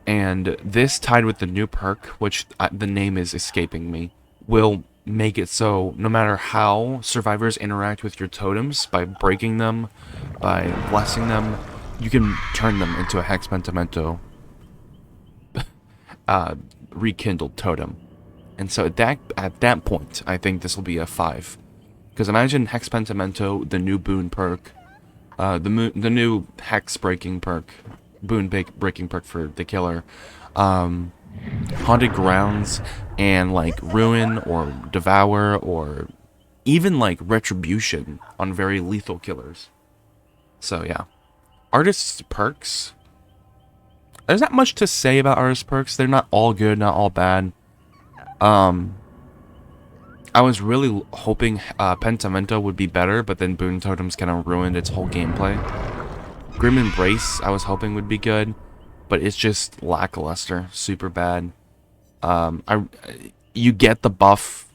And this tied with the new perk, which the name is escaping me, will make it so no matter how survivors interact with your totems, by breaking them, by blessing them, you can turn them into a Hex Pentimento rekindled totem. And so at that point, I think this will be a 5. Because imagine Hex Pentimento, the new boon perk, the new hex breaking perk, boon breaking perk for the killer, Haunted Grounds, and like Ruin or Devour, or even like Retribution on very lethal killers. So yeah. Artist's perks. There's not much to say about artist perks. They're not all good, not all bad. I was really hoping Pentimento would be better, but then Boon Totems kind of ruined its whole gameplay. Grim Embrace, I was hoping would be good, but it's just lackluster, super bad. You get the buff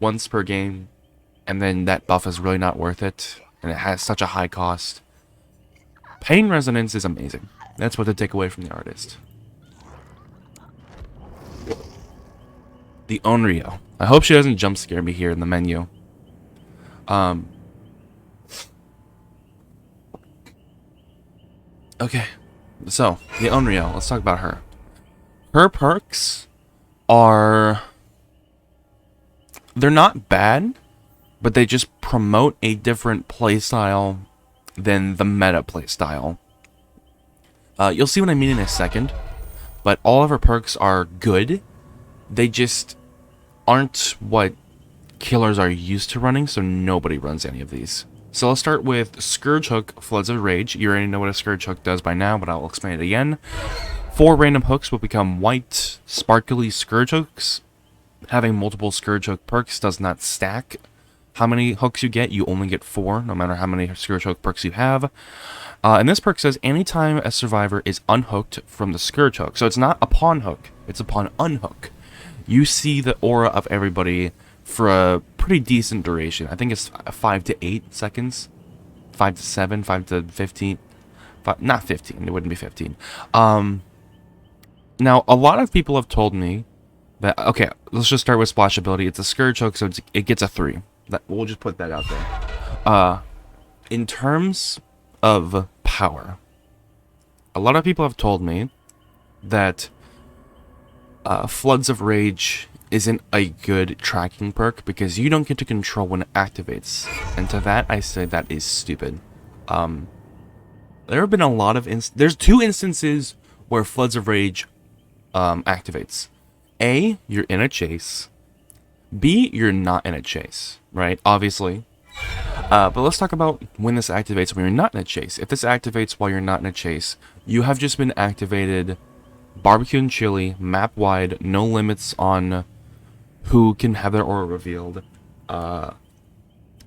once per game, and then that buff is really not worth it, and it has such a high cost. Pain resonance is amazing. That's what to take away from the artist. The Onryo. I hope she doesn't jump scare me here in the menu. Okay, so the Onryo. Let's talk about her. Her perks are... they're not bad, but they just promote a different playstyle than the meta playstyle. You'll see what I mean in a second, but all of her perks are good. They just aren't what killers are used to running, so nobody runs any of these. So let's start with Scourge Hook, Floods of Rage. You already know what a Scourge Hook does by now, but I'll explain it again. 4 random hooks will become white, sparkly Scourge Hooks. Having multiple Scourge Hook perks does not stack how many hooks you get. You only get 4, no matter how many Scourge Hook perks you have. And this perk says, anytime a survivor is unhooked from the Scourge Hook. So it's not upon hook, it's upon unhook. You see the aura of everybody for a pretty decent duration. I think it's 5 to 8 seconds. 5 to 7, 5 to 15. Not 15, it wouldn't be 15. Now, a lot of people have told me that, okay, let's just start with splashability. It's a Scourge Hook, so it gets a 3. We'll just put that out there. In terms of power, a lot of people have told me that Floods of Rage isn't a good tracking perk because you don't get to control when it activates. And to that, I say that is stupid. There have been a lot of there's 2 instances where Floods of Rage activates. A, you're in a chase. B, you're not in a chase, right? Obviously. But let's talk about when this activates when you're not in a chase. If this activates while you're not in a chase, you have just been activated barbecue and chili, map wide, no limits on who can have their aura revealed. And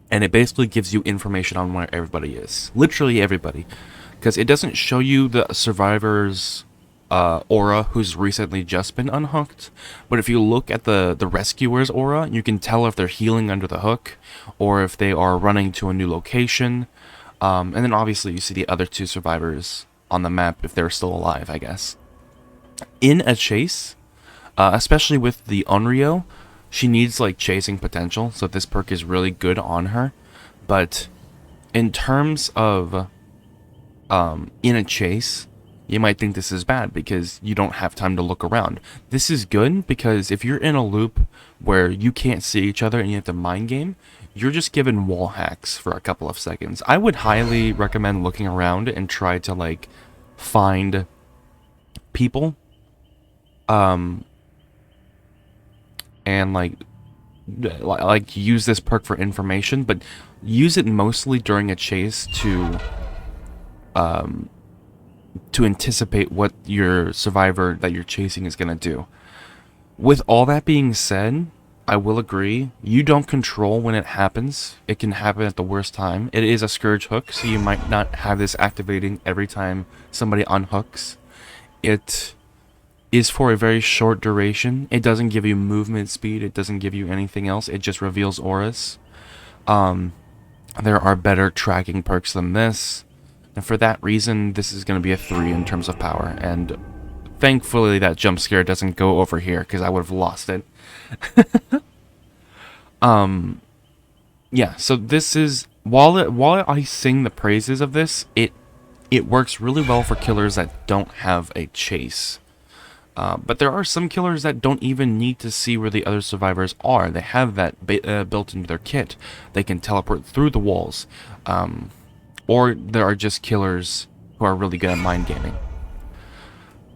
it basically gives you information on where everybody is. Literally everybody. Because it doesn't show you the survivor's aura who's recently just been unhooked, but if you look at the rescuer's aura, you can tell if they're healing under the hook or if they are running to a new location. And then obviously you see the other 2 survivors on the map if they're still alive, I guess. In a chase, especially with the Onryo, she needs like chasing potential, so this perk is really good on her. But in terms of in a chase, you might think this is bad because you don't have time to look around. This is good because if you're in a loop where you can't see each other and you have to mind game, you're just given wall hacks for a couple of seconds. I would highly recommend looking around and try to like find people and like use this perk for information, but use it mostly during a chase to anticipate what your survivor that you're chasing is going to do. With all that being said, I will agree, you don't control when it happens. It can happen at the worst time. It is a Scourge Hook, so you might not have this activating every time somebody unhooks. It is for a very short duration. It doesn't give you movement speed. It doesn't give you anything else. It just reveals auras. There are better tracking perks than this. And for that reason, this is going to be a 3 in terms of power. And thankfully that jump scare doesn't go over here, because I would have lost it. Yeah, so this is... While I sing the praises of this, it works really well for killers that don't have a chase. But there are some killers that don't even need to see where the other survivors are. They have that built into their kit. They can teleport through the walls. Or there are just killers who are really good at mind gaming.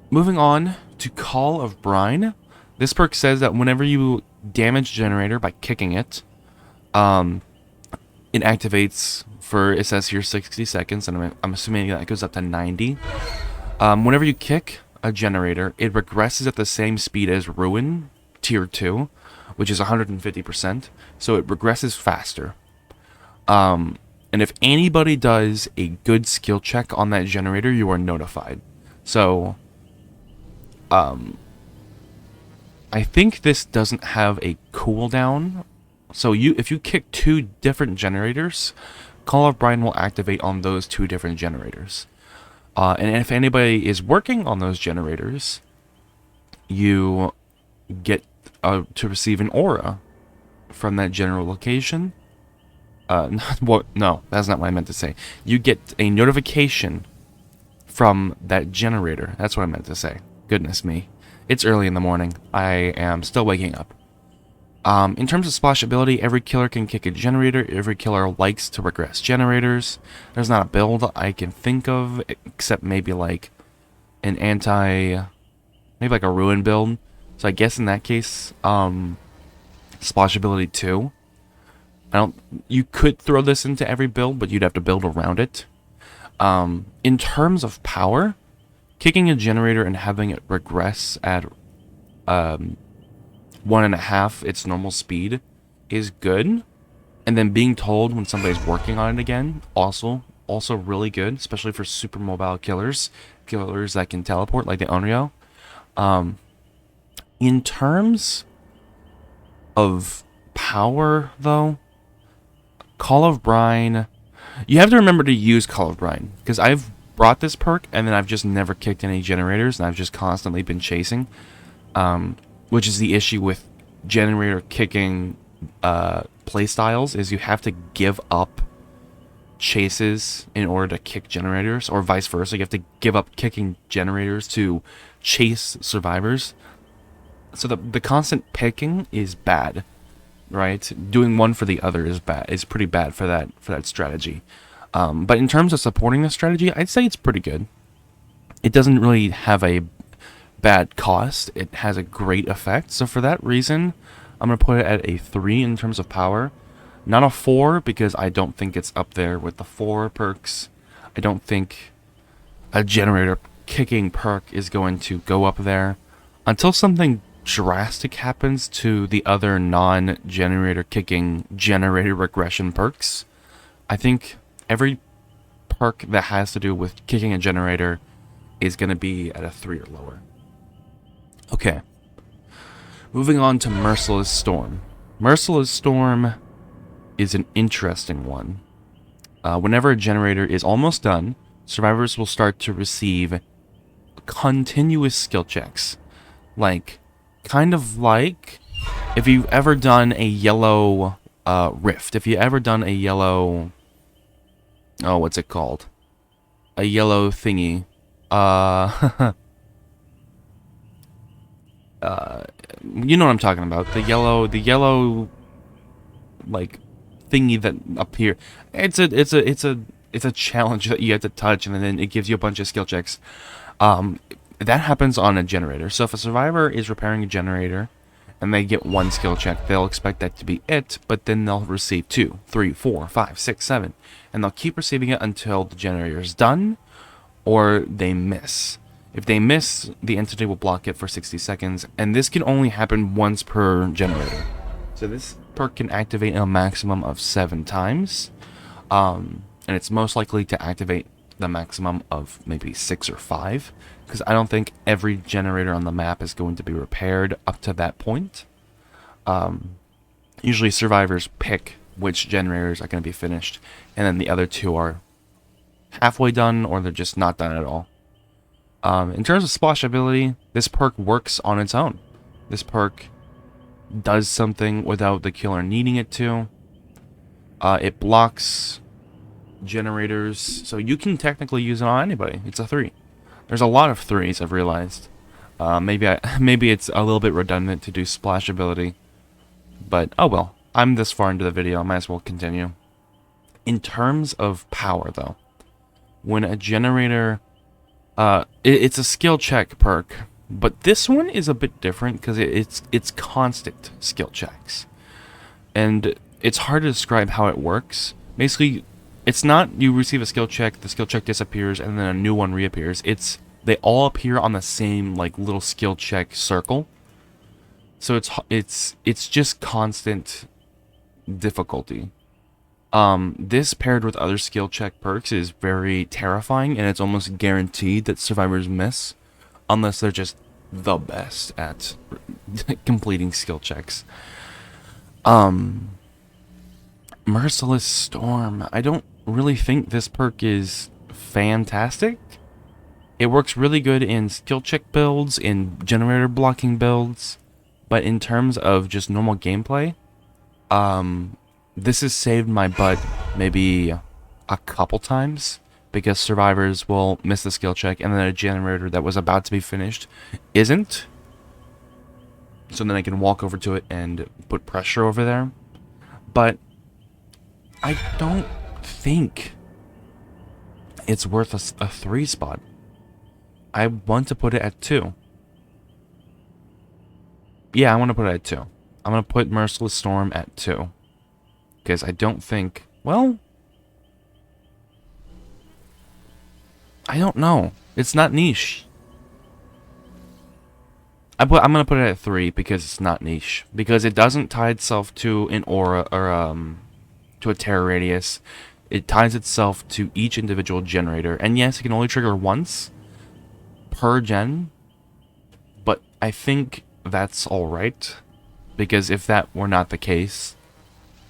Moving on to Call of Brine. This perk says that whenever you damage generator by kicking it, it activates for, it says here 60 seconds, and I'm assuming that goes up to 90. Whenever you kick a generator, it regresses at the same speed as Ruin, tier 2, which is 150%, so it regresses faster. And if anybody does a good skill check on that generator, you are notified. So, I think this doesn't have a cooldown. So if you kick 2 different generators, Call of Brine will activate on those 2 different generators. And if anybody is working on those generators, you get to receive an aura from that general location. No, that's not what I meant to say. You get a notification from that generator. That's what I meant to say. Goodness me. It's early in the morning. I am still waking up. In terms of splashability, every killer can kick a generator. Every killer likes to regress generators. There's not a build I can think of, except maybe like an maybe like a ruin build. So I guess in that case, splashability 2. You could throw this into every build, but you'd have to build around it. In terms of power, kicking a generator and having it regress at 1.5 its normal speed is good. And then being told when somebody's working on it again, also really good, especially for super mobile killers that can teleport like the Onryo. In terms of power, though, Call of Brine, you have to remember to use Call of Brine, because I've brought this perk and then I've just never kicked any generators and I've just constantly been chasing, which is the issue with generator kicking playstyles, is you have to give up chases in order to kick generators, or vice versa. You have to give up kicking generators to chase survivors. So the constant picking is bad, right? Doing one for the other is bad. Is pretty bad for that strategy. But in terms of supporting the strategy, I'd say it's pretty good. It doesn't really have a bad cost. It has a great effect. So for that reason, I'm gonna put it at a 3 in terms of power. Not a 4, because I don't think it's up there with the 4 perks. I don't think a generator kicking perk is going to go up there until something drastic happens to the other non-generator kicking generator regression perks. I think every perk that has to do with kicking a generator is going to be at a 3 or lower. Okay. Moving on to Merciless Storm. Merciless Storm is an interesting one. Whenever a generator is almost done, survivors will start to receive continuous skill checks. Kind of like if you've ever done a yellow rift. If you've ever done a yellow... Oh, what's it called? A yellow thingy. You know what I'm talking about. The yellow like thingy that appear. It's a challenge that you have to touch, and then it gives you a bunch of skill checks. That happens on a generator. So if a survivor is repairing a generator and they get 1 skill check, they'll expect that to be it, but then they'll receive 2, 3, 4, 5, 6, 7, and they'll keep receiving it until the generator is done or they miss. If they miss, the entity will block it for 60 seconds, and this can only happen once per generator. So this perk can activate a maximum of 7 times, and it's most likely to activate the maximum of maybe 6 or 5, because I don't think every generator on the map is going to be repaired up to that point. Usually survivors pick which generators are going to be finished, and then the other 2 are halfway done, or they're just not done at all. In terms of splashability, this perk works on its own. This perk does something without the killer needing it to. It blocks generators, so you can technically use it on anybody. It's a 3. There's a lot of 3s, I've realized. Maybe it's a little bit redundant to do splashability, but oh well. I'm this far into the video, I might as well continue. In terms of power, though, when a generator, it's a skill check perk, but this one is a bit different because it's constant skill checks, and it's hard to describe how it works. Basically, it's not you receive a skill check, the skill check disappears, and then a new one reappears. They all appear on the same like little skill check circle. So it's just constant difficulty. This paired with other skill check perks is very terrifying, and it's almost guaranteed that survivors miss unless they're just the best at completing skill checks. Merciless Storm. I don't really think this perk is fantastic. It works really good in skill check builds, in generator blocking builds, but in terms of just normal gameplay, this has saved my butt maybe a couple times, because survivors will miss the skill check, and then a generator that was about to be finished isn't. So then I can walk over to it and put pressure over there. But I don't think it's worth a 3 spot. I want to put it at 2. Yeah, I want to put it at 2. I'm going to put Merciless Storm at 2. Because I don't think... Well... I don't know. It's not niche. I'm going to put it at 3 because it's not niche. Because it doesn't tie itself to an aura or to a terror radius. It ties itself to each individual generator. And yes, it can only trigger once per gen. But I think that's alright. Because if that were not the case,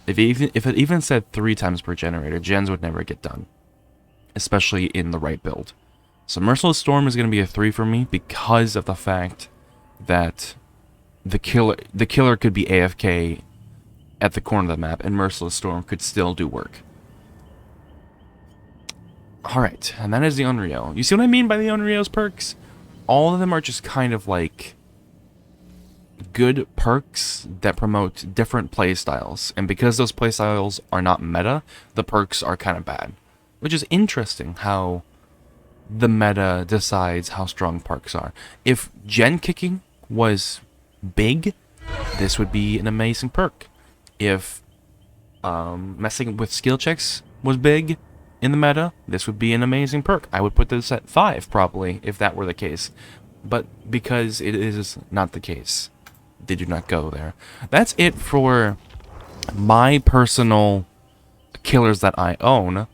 if it even said 3 times per generator, gens would never get done. Especially in the right build. So Merciless Storm is going to be a 3 for me because of the fact that the killer could be AFK at the corner of the map, and Merciless Storm could still do work. Alright, and that is the Onryo. You see what I mean by the Onryo's perks? All of them are just kind of like good perks that promote different playstyles, and because those playstyles are not meta, the perks are kind of bad. Which is interesting how the meta decides how strong perks are. If gen kicking was big, this would be an amazing perk. If messing with skill checks was big in the meta, this would be an amazing perk. I would put this at 5 probably if that were the case. But because it is not the case, they do not go there. That's it for my personal killers that I own.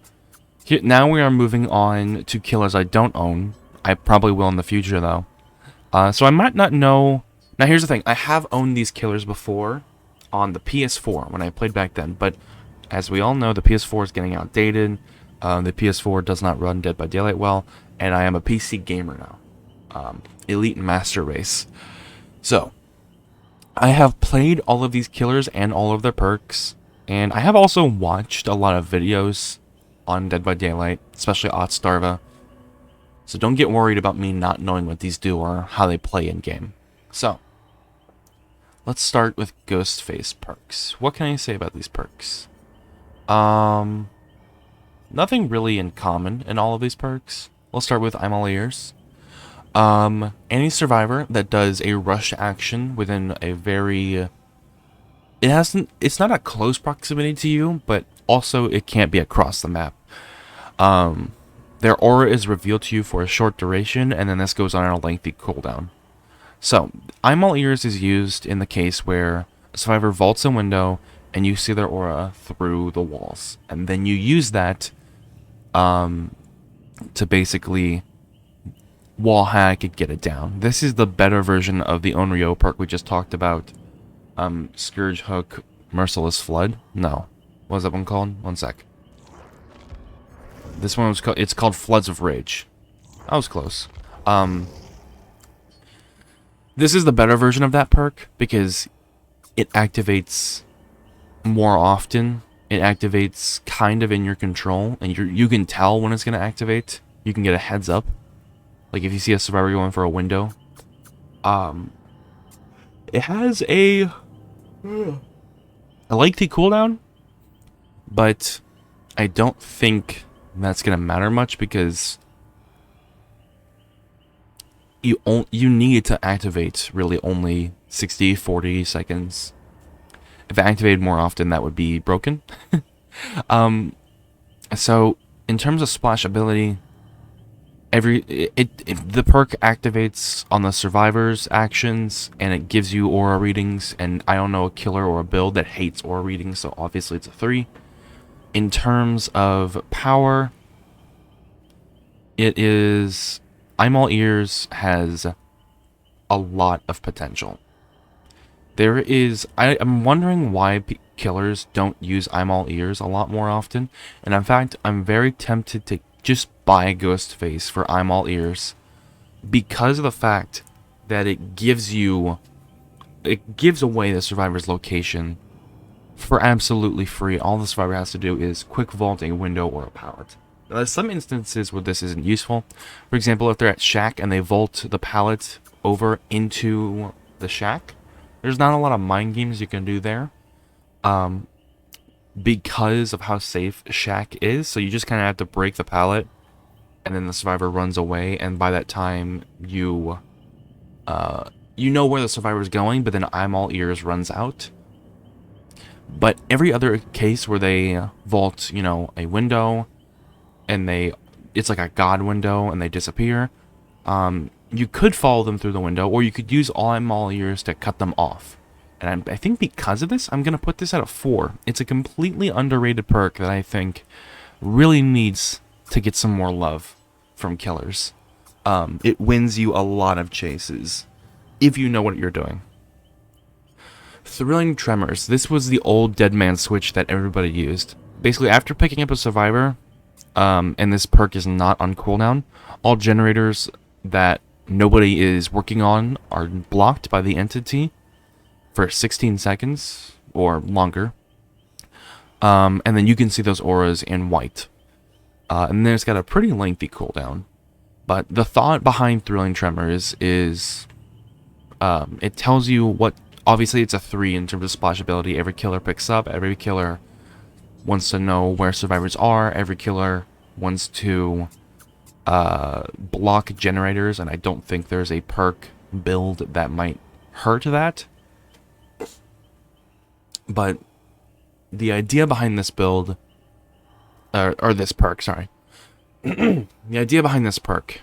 Now we are moving on to killers I don't own. I probably will in the future, though. So I might not know... Now, here's the thing. I have owned these killers before on the PS4 when I played back then. But as we all know, the PS4 is getting outdated. The PS4 does not run Dead by Daylight well. And I am a PC gamer now. Elite Master Race. So, I have played all of these killers and all of their perks. And I have also watched a lot of videos on Dead by Daylight, especially Otstarva. So don't get worried about me not knowing what these do or how they play in-game. So, let's start with Ghostface perks. What can I say about these perks? Nothing really in common in all of these perks. We'll start with I'm all ears. Any survivor that does a rush action within a very... It's not a close proximity to you, but also it can't be across the map. Their aura is revealed to you for a short duration, and then this goes on a lengthy cooldown. So, I'm all ears is used in the case where a survivor vaults a window, and you see their aura through the walls. And then you use that to basically wall hack and get it down. This is the better version of the Onryo perk we just talked about. Scourge Hook, Merciless Flood? No. What was that one called? One sec. This one was called... It's called Floods of Rage. I was close. This is the better version of that perk because it activates more often. It activates kind of in your control, and you can tell when it's going to activate. You can get a heads up. Like if you see a survivor going for a window. It has a lengthy cooldown, but I don't think that's going to matter much because you need to activate really only 60-40 seconds. If it activated more often, that would be broken. So in terms of splash ability, the perk activates on the survivor's actions, and it gives you aura readings, and I don't know a killer or a build that hates aura readings, so obviously it's a 3. In terms of power, it is... I'm all ears has a lot of potential. I'm wondering why killers don't use I'm all ears a lot more often, and in fact, I'm very tempted to just buy Ghostface for I'm all ears, because of the fact that it gives away the survivor's location for absolutely free. All the survivor has to do is quick vault a window or a pallet. Now, there's some instances where this isn't useful. For example, if they're at shack and they vault the pallet over into the shack, there's not a lot of mind games you can do there, because of how safe shack is. So you just kind of have to break the pallet, and then the survivor runs away, and by that time you know where the survivor's going, but then I'm all ears runs out. But every other case where they vault, a window, and it's like a god window, and they disappear, you could follow them through the window, or you could use I'm all ears to cut them off. And I think because of this, I'm going to put this at a 4. It's a completely underrated perk that I think really needs to get some more love from killers. It wins you a lot of chases if you know what you're doing. Thrilling Tremors. This was the old dead man switch that everybody used. Basically, after picking up a survivor, and this perk is not on cooldown, all generators that nobody is working on are blocked by the entity for 16 seconds or longer. And then you can see those auras in white. And then it's got a pretty lengthy cooldown. But the thought behind Thrilling Tremors is it tells you what. Obviously, it's a 3 in terms of splash ability. Every killer picks up. Every killer wants to know where survivors are. Every killer wants to block generators, and I don't think there's a perk build that might hurt that. But the idea behind this build, or this perk, sorry. The idea behind this perk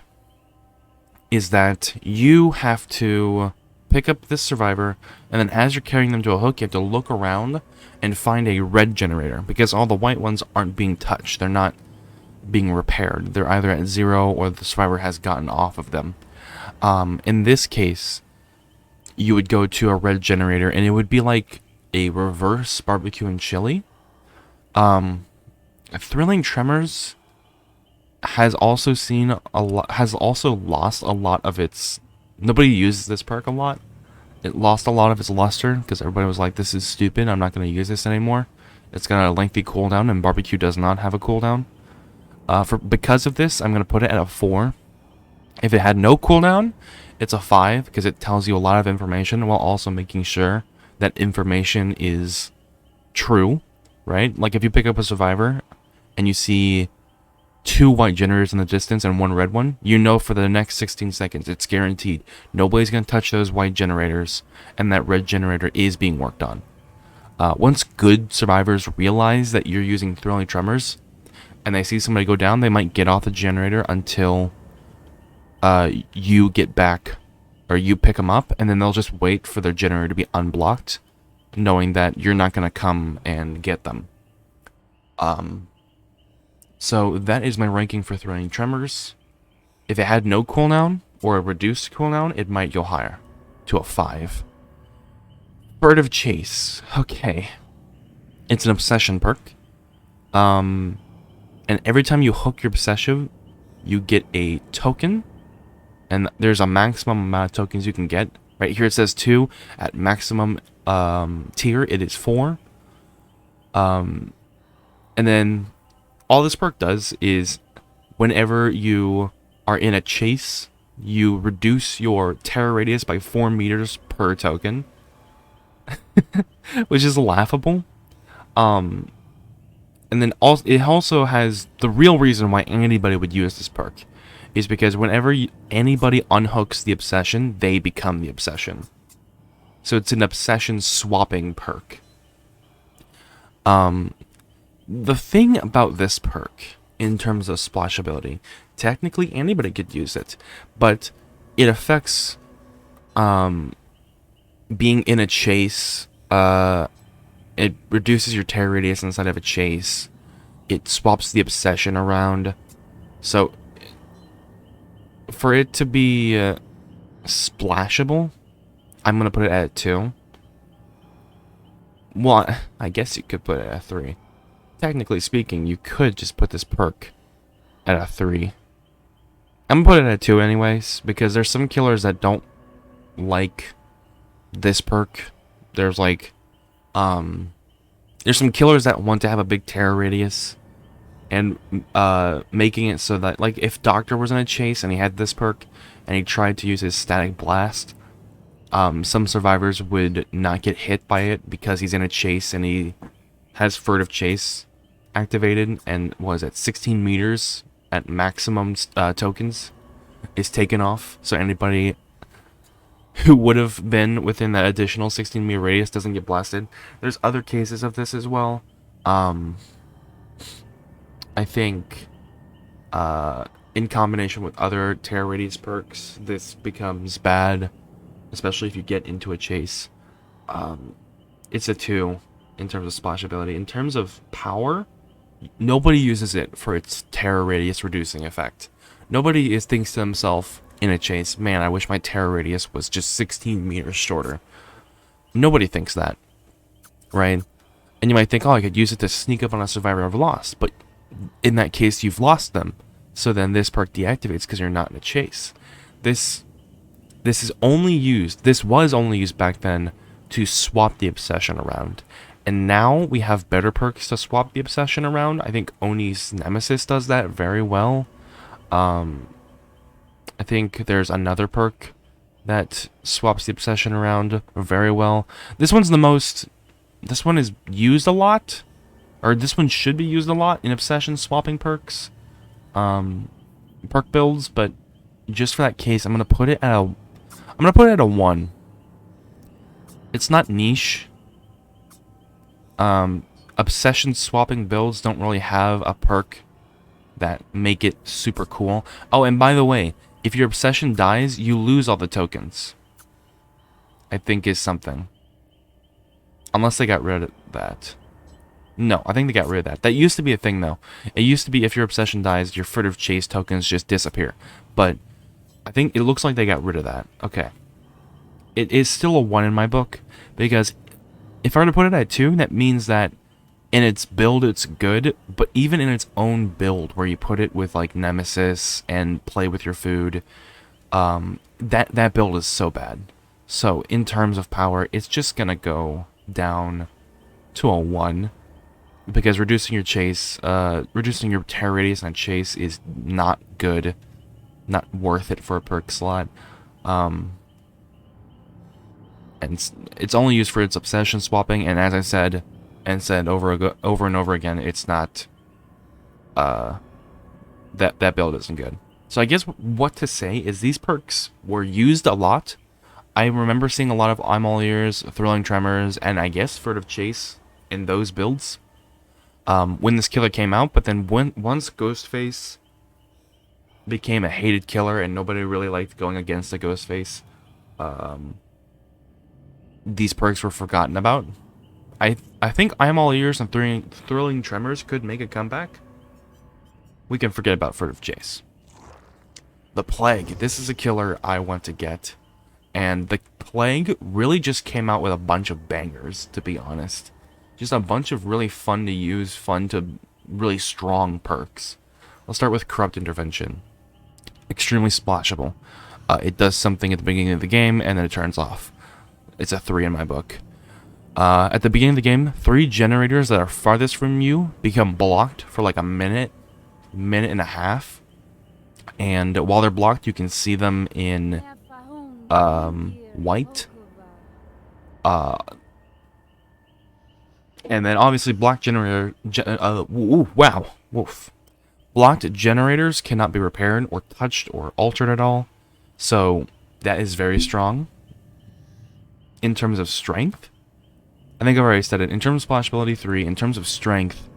is that you have to pick up this survivor, and then as you're carrying them to a hook, you have to look around and find a red generator, because all the white ones aren't being touched. They're not being repaired. They're either at 0 or the survivor has gotten off of them. In this case, you would go to a red generator, and it would be like a reverse barbecue and chili. Thrilling Tremors has also lost a lot of its. Nobody uses this perk a lot. It lost a lot of its luster because everybody was like, "This is stupid. I'm not going to use this anymore." It's got a lengthy cooldown, and barbecue does not have a cooldown. Because of this, I'm going to put it at a 4. If it had no cooldown, it's a 5 because it tells you a lot of information while also making sure that information is true, right? Like if you pick up a survivor and you see 2 white generators in the distance and 1 red one, you know for the next 16 seconds, it's guaranteed. Nobody's going to touch those white generators, and that red generator is being worked on. Once good survivors realize that you're using Thrilling Tremors, and they see somebody go down, they might get off the generator until you get back, or you pick them up, and then they'll just wait for their generator to be unblocked, knowing that you're not going to come and get them. So that is my ranking for Thrilling Tremors. If it had no cooldown, or a reduced cooldown, it might go higher, to a 5. Furtive Chase. Okay. It's an obsession perk. And every time you hook your obsession, you get a token. And there's a maximum amount of tokens you can get. Right here it says 2. At maximum tier, it is 4. And then all this perk does is whenever you are in a chase, you reduce your terror radius by 4 meters per token. Which is laughable. And then it also has the real reason why anybody would use this perk is because whenever anybody unhooks the obsession, they become the obsession. So it's an obsession swapping perk. The thing about this perk, in terms of splash ability, technically anybody could use it, but it affects being in a chase. It reduces your terror radius inside of a chase. It swaps the obsession around. So for it to be splashable, I'm going to put it at a 2. Well, I guess you could put it at a 3. Technically speaking, you could just put this perk at a 3. I'm going to put it at 2 anyways, because there's some killers that don't like this perk. There's like, there's some killers that want to have a big terror radius, and making it so that, like, if Doctor was in a chase and he had this perk, and he tried to use his static blast, some survivors would not get hit by it because he's in a chase and he has furtive chase activated, and was at 16 meters at maximum tokens is taken off, so anybody who would have been within that additional 16-meter radius doesn't get blasted. There's other cases of this as well. I think in combination with other terror radius perks, this becomes bad, especially if you get into a chase. It's a 2 in terms of splashability. In terms of power, nobody uses it for its terror radius reducing effect. Nobody thinks to himself in a chase, man, I wish my terror radius was just 16 meters shorter. Nobody thinks that, right? And you might think, oh, I could use it to sneak up on a survivor I've lost, but in that case, you've lost them. So then this perk deactivates because you're not in a chase. This was only used back then to swap the obsession around. And now we have better perks to swap the obsession around. I think Oni's Nemesis does that very well. I think there's another perk that swaps the obsession around very well. This one is used a lot, or this one should be used a lot in obsession swapping perks, perk builds. But just for that case, I'm gonna put it at a 1. It's not niche. Obsession swapping builds don't really have a perk that make it super cool. Oh, and by the way, if your obsession dies, you lose all the tokens, I think is something. Unless they got rid of that. No, I think they got rid of that. That used to be a thing, though. It used to be if your obsession dies, your furtive chase tokens just disappear. But I think it looks like they got rid of that. Okay. It is still a 1 in my book, because if I were to put it at 2, that means that in its build it's good, but even in its own build, where you put it with like Nemesis and play with your food, that build is so bad. So in terms of power, it's just gonna go down to a 1, because reducing your chase, reducing your terror radius on chase is not good, not worth it for a perk slot. And it's only used for its obsession swapping, and as I said over and over again, it's not that build isn't good. So I guess what to say is these perks were used a lot. I remember seeing a lot of I'm All Ears, Thrilling Tremors, and I guess Furtive Chase in those builds when this killer came out. But then once Ghostface became a hated killer and nobody really liked going against a Ghostface, these perks were forgotten about. I think I'm All Ears and Thrilling Tremors could make a comeback. We can forget about Furtive Chase. The Plague. This is a killer I want to get. And the Plague really just came out with a bunch of bangers, to be honest. Just a bunch of really fun to use, really strong perks. Let's start with Corrupt Intervention. Extremely splashable. It does something at the beginning of the game, and then it turns off. It's a 3 in my book. At the beginning of the game, 3 generators that are farthest from you become blocked for like a minute and a half. And while they're blocked, you can see them in white. And then obviously blocked blocked generators cannot be repaired or touched or altered at all. So that is very strong. In terms of strength, I think I've already said it. In terms of splashability, 3. In terms of strength,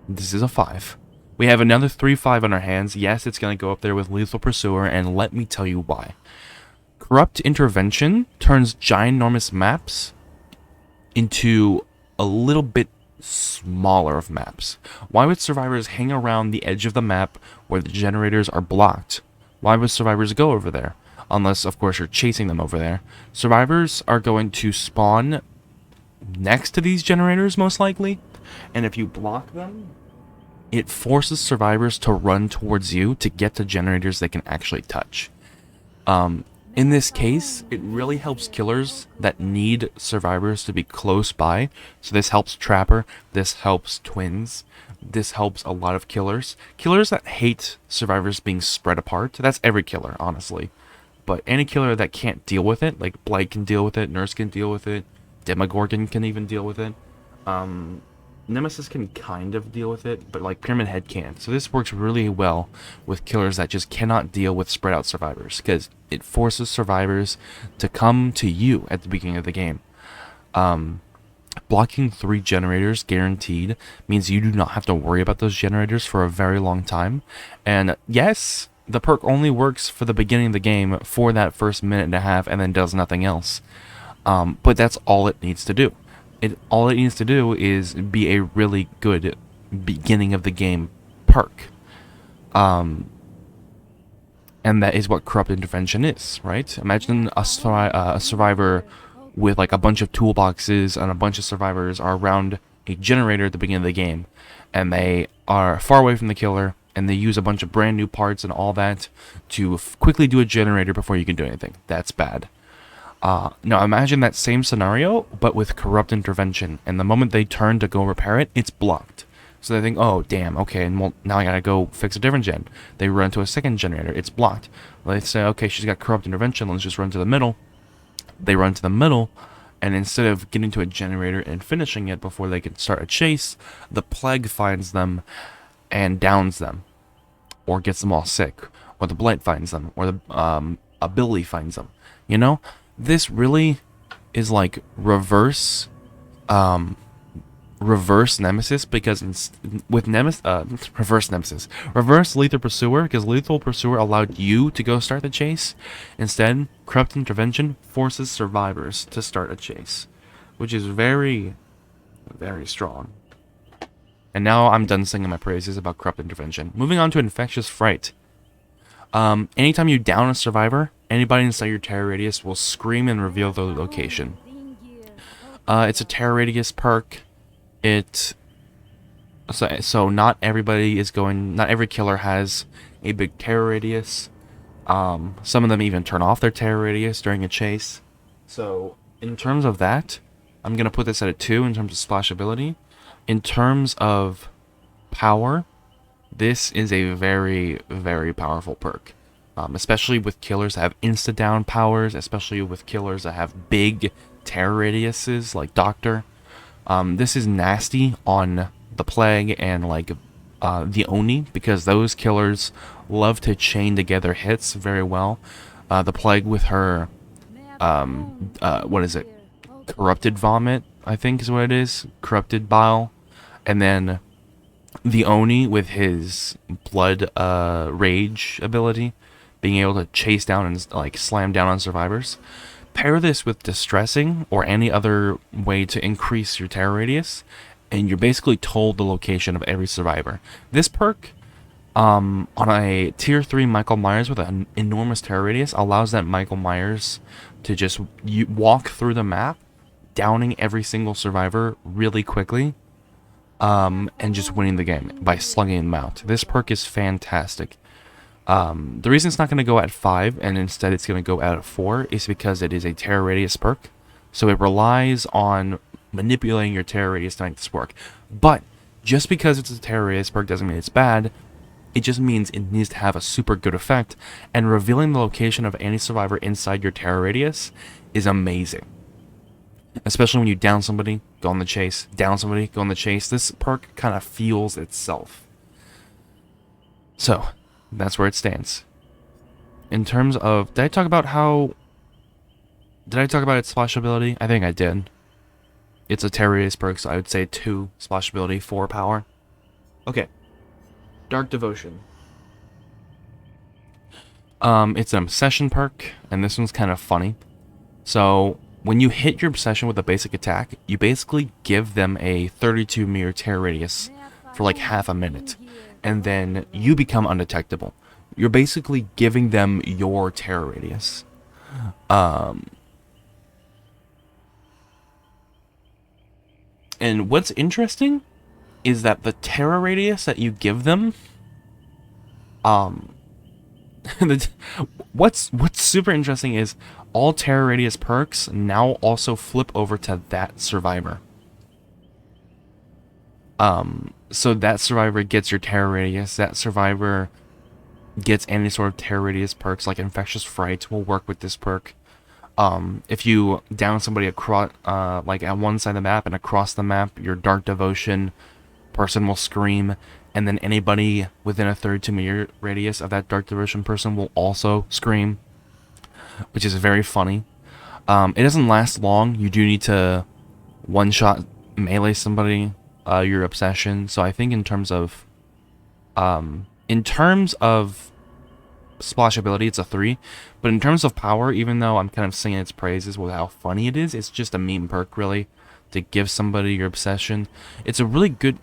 this is a 5. We have another 3/5 on our hands. Yes, it's going to go up there with Lethal Pursuer, and let me tell you why. Corrupt Intervention turns ginormous maps into a little bit smaller of maps. Why would survivors hang around the edge of the map where the generators are blocked? Why would survivors go over there? unless, of course, you're chasing them over there. Survivors are going to spawn next to these generators, most likely, and if you block them, it forces survivors to run towards you to get to generators they can actually touch. In this case, it really helps killers that need survivors to be close by. So this helps Trapper, this helps Twins, this helps a lot of killers. Killers that hate survivors being spread apart, that's every killer, honestly. But any killer that can't deal with it, like Blight can deal with it, Nurse can deal with it, Demogorgon can even deal with it. Nemesis can kind of deal with it, but like Pyramid Head can't. So this works really well with killers that just cannot deal with spread out survivors, because it forces survivors to come to you at the beginning of the game. Blocking 3 generators guaranteed means you do not have to worry about those generators for a very long time. And yes, the perk only works for the beginning of the game for that first minute and a half and then does nothing else. But that's all it needs to do. All it needs to do is be a really good beginning of the game perk. And that is what Corrupt Intervention is, right? Imagine a survivor with like a bunch of toolboxes, and a bunch of survivors are around a generator at the beginning of the game, and they are far away from the killer, and they use a bunch of brand new parts and all that to quickly do a generator before you can do anything. That's bad. Now imagine that same scenario, but with Corrupt Intervention, and the moment they turn to go repair it, it's blocked. So they think, oh damn, okay, and well, now I gotta go fix a different gen. They run to a second generator, it's blocked. Well, they say, okay, she's got Corrupt Intervention, let's just run to the middle. They run to the middle, and instead of getting to a generator and finishing it before they can start a chase, the Plague finds them and downs them, or gets them all sick, or the Blight finds them, or the Ability finds them. You know, this really is like reverse Nemesis, because with reverse Lethal Pursuer, because Lethal Pursuer allowed you to go start the chase. Instead, Corrupt Intervention forces survivors to start a chase, which is very, very strong. And now I'm done singing my praises about Corrupt Intervention. Moving on to Infectious Fright. Anytime you down a survivor, anybody inside your terror radius will scream and reveal their location. It's a terror radius perk. So not everybody is going, not every killer has a big terror radius. Some of them even turn off their terror radius during a chase. So in terms of that, I'm going to put this at a 2 in terms of splashability. In terms of power, this is a very, very powerful perk. Especially with killers that have insta-down powers, especially with killers that have big terror radiuses like Doctor. This is nasty on the Plague and like the Oni, because those killers love to chain together hits very well. The Plague with her, what is it? Corrupted Vomit, I think is what it is. Corrupted Bile. And then the Oni with his Blood Rage ability, being able to chase down and like slam down on survivors. Pair this with Distressing or any other way to increase your terror radius, and you're basically told the location of every survivor. This perk, on a tier 3 Michael Myers with an enormous terror radius, allows that Michael Myers to just walk through the map, downing every single survivor really quickly, and just winning the game by slugging them out. This perk is fantastic. The reason it's not going to go at 5 and instead it's going to go at 4 is because it is a terror radius perk. So it relies on manipulating your terror radius to make this work. But just because it's a terror radius perk doesn't mean it's bad. It just means it needs to have a super good effect, and revealing the location of any survivor inside your terror radius is amazing. Especially when you down somebody, go on the chase, down somebody, go on the chase. This perk kind of feels itself. So that's where it stands. In terms of, did I talk about its splashability? I think I did. It's a terror radius perk, so I would say 2 splashability, 4 power. Okay. Dark Devotion. It's an obsession perk, and this one's kind of funny. So when you hit your obsession with a basic attack, you basically give them a 32 meter terror radius for like half a minute, and then you become undetectable. you're basically giving them your terror radius. And what's interesting is that the terror radius that you give them, what's super interesting is all terror radius perks now also flip over to that survivor. So that survivor gets your terror radius. That survivor gets any sort of terror radius perks, like Infectious Fright will work with this perk. If you down somebody across, like at one side of the map and across the map, your Dark Devotion person will scream, and then anybody within a 32-meter radius of that Dark Devotion person will also scream, which is very funny. It doesn't last long. You do need to one-shot melee somebody, your obsession. So I think in terms of splashability, it's a 3, but in terms of power, even though I'm kind of singing its praises with how funny it is, it's just a meme perk, really, to give somebody your obsession. It's a really good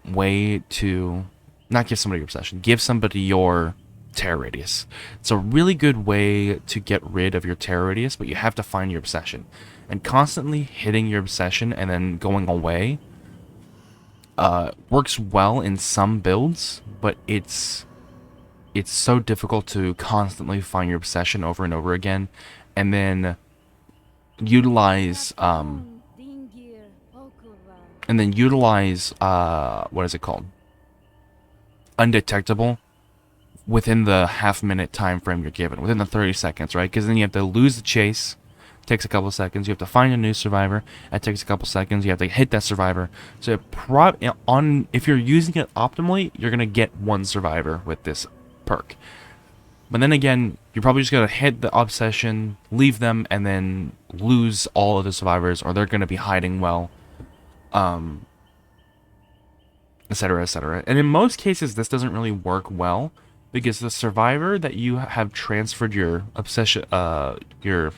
way to not give somebody your obsession, give somebody your terror radius. It's a really good way to get rid of your terror radius, but you have to find your obsession, and constantly hitting your obsession and then going away works well in some builds, but it's so difficult to constantly find your obsession over and over again, and then utilize what is it called? Undetectable within the half-minute time frame you're given, within the 30 seconds, right? Because then you have to lose the chase. Takes a couple seconds. You have to find a new survivor. That takes a couple seconds. You have to hit that survivor. So if you're using it optimally, you're gonna get one survivor with this perk. But then again, you're probably just gonna hit the obsession, leave them, and then lose all of the survivors, or they're gonna be hiding well, etc., etc. And in most cases, this doesn't really work well because the survivor that you have transferred your obsession, your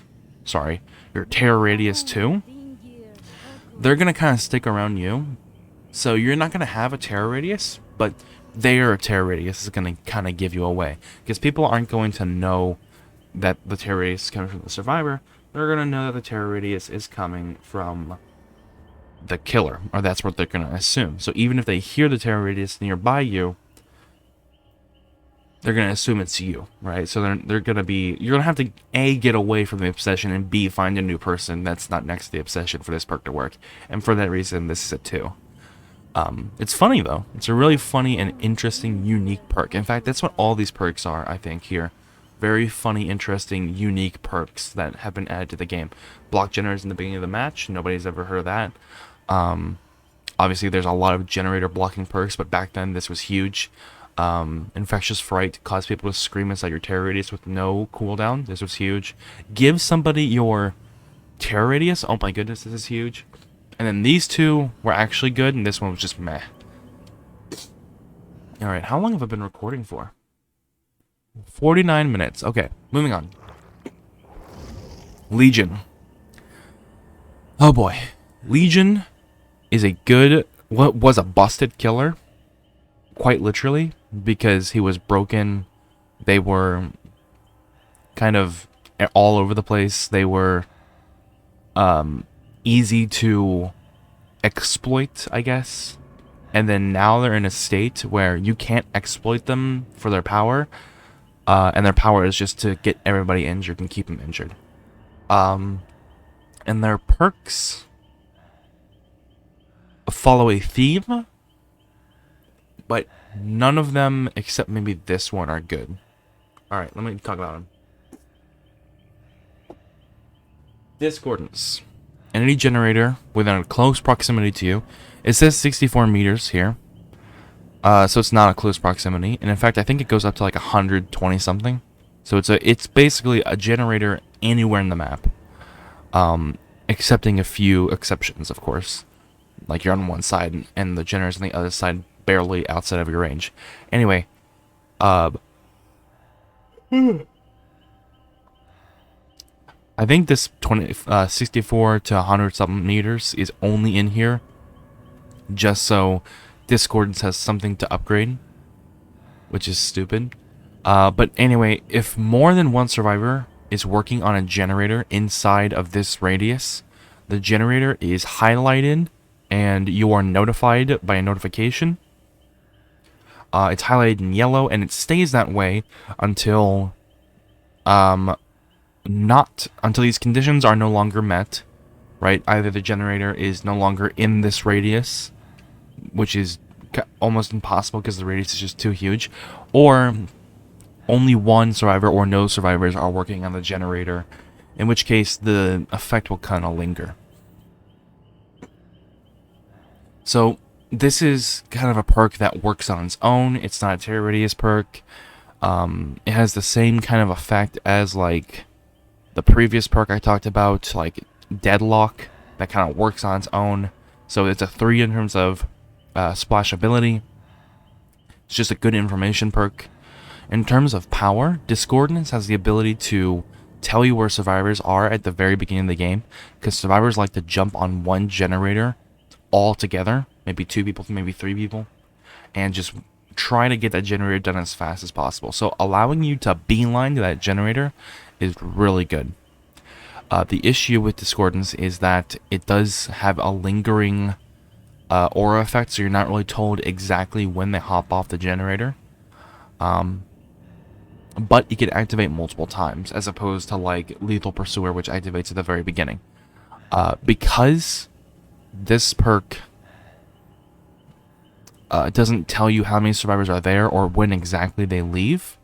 terror radius to, they're gonna kind of stick around you. So you're not gonna have a terror radius, but their terror radius is gonna kind of give you away, because people aren't going to know that the terror radius is coming from the survivor. They're gonna know that the terror radius is coming from the killer, or that's what they're gonna assume. So even if they hear the terror radius nearby you, they're gonna assume it's you, right? So they're gonna be, you're gonna have to A, get away from the obsession, and B, find a new person that's not next to the obsession for this perk to work. And for that reason, this is a 2. It's funny though. It's a really funny and interesting, unique perk. In fact, that's what all these perks are, I think, here. Very funny, interesting, unique perks that have been added to the game. Block generators in the beginning of the match. Nobody's ever heard of that. Obviously, there's a lot of generator blocking perks, but back then this was huge. Infectious Fright caused people to scream inside your terror radius with no cooldown. This was huge. Give somebody your terror radius. Oh my goodness, this is huge. And then these two were actually good, and this one was just meh. Alright, how long have I been recording for? 49 minutes. Okay, moving on. Legion. Oh boy. Legion is a good, what was a busted killer, quite literally, because he was broken. They were kind of all over the place. They were easy to exploit, I guess. And then now they're in a state where you can't exploit them for their power. And their power is just to get everybody injured and keep them injured. And their perks follow a theme, but none of them, except maybe this one, are good. Alright, let me talk about them. Discordance. Entity generator within a close proximity to you. It says 64 meters here. So it's not a close proximity. And in fact, I think it goes up to like 120 something. So it's basically a generator anywhere in the map. Excepting a few exceptions, of course. Like you're on one side and the generator's on the other side, barely outside of your range. Anyway, I think this 64 to 100 something meters is only in here just so Discordance has something to upgrade, which is stupid. But anyway, if more than one survivor is working on a generator inside of this radius, the generator is highlighted and you are notified by a notification. It's highlighted in yellow and it stays that way until until these conditions are no longer met, right? Either the generator is no longer in this radius, which is almost impossible because the radius is just too huge, or only one survivor or no survivors are working on the generator, in which case the effect will kind of linger. So this is kind of a perk that works on its own. It's not a terror radius perk. It has the same kind of effect as like the previous perk I talked about, like Deadlock, that kind of works on its own. So it's a 3 in terms of splash ability. It's just a good information perk. In terms of power, Discordance has the ability to tell you where survivors are at the very beginning of the game, because survivors like to jump on one generator all together, maybe 2 people, maybe 3 people, and just try to get that generator done as fast as possible. So allowing you to beeline to that generator is really good. The issue with Discordance is that it does have a lingering aura effect, so you're not really told exactly when they hop off the generator. But you can activate multiple times, as opposed to like Lethal Pursuer, which activates at the very beginning. Because this perk doesn't tell you how many survivors are there or when exactly they leave,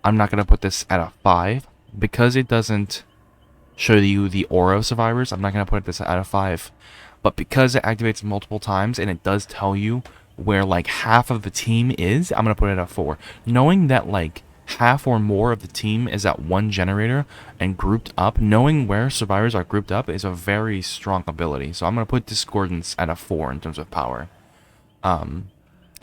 I'm not going to put this at a 5. Because it doesn't show you the aura of survivors, I'm not going to put this at a 5. But because it activates multiple times and it does tell you where like half of the team is, I'm going to put it at a 4. Knowing that like half or more of the team is at one generator and grouped up, knowing where survivors are grouped up is a very strong ability. So I'm going to put Discordance at a 4 in terms of power.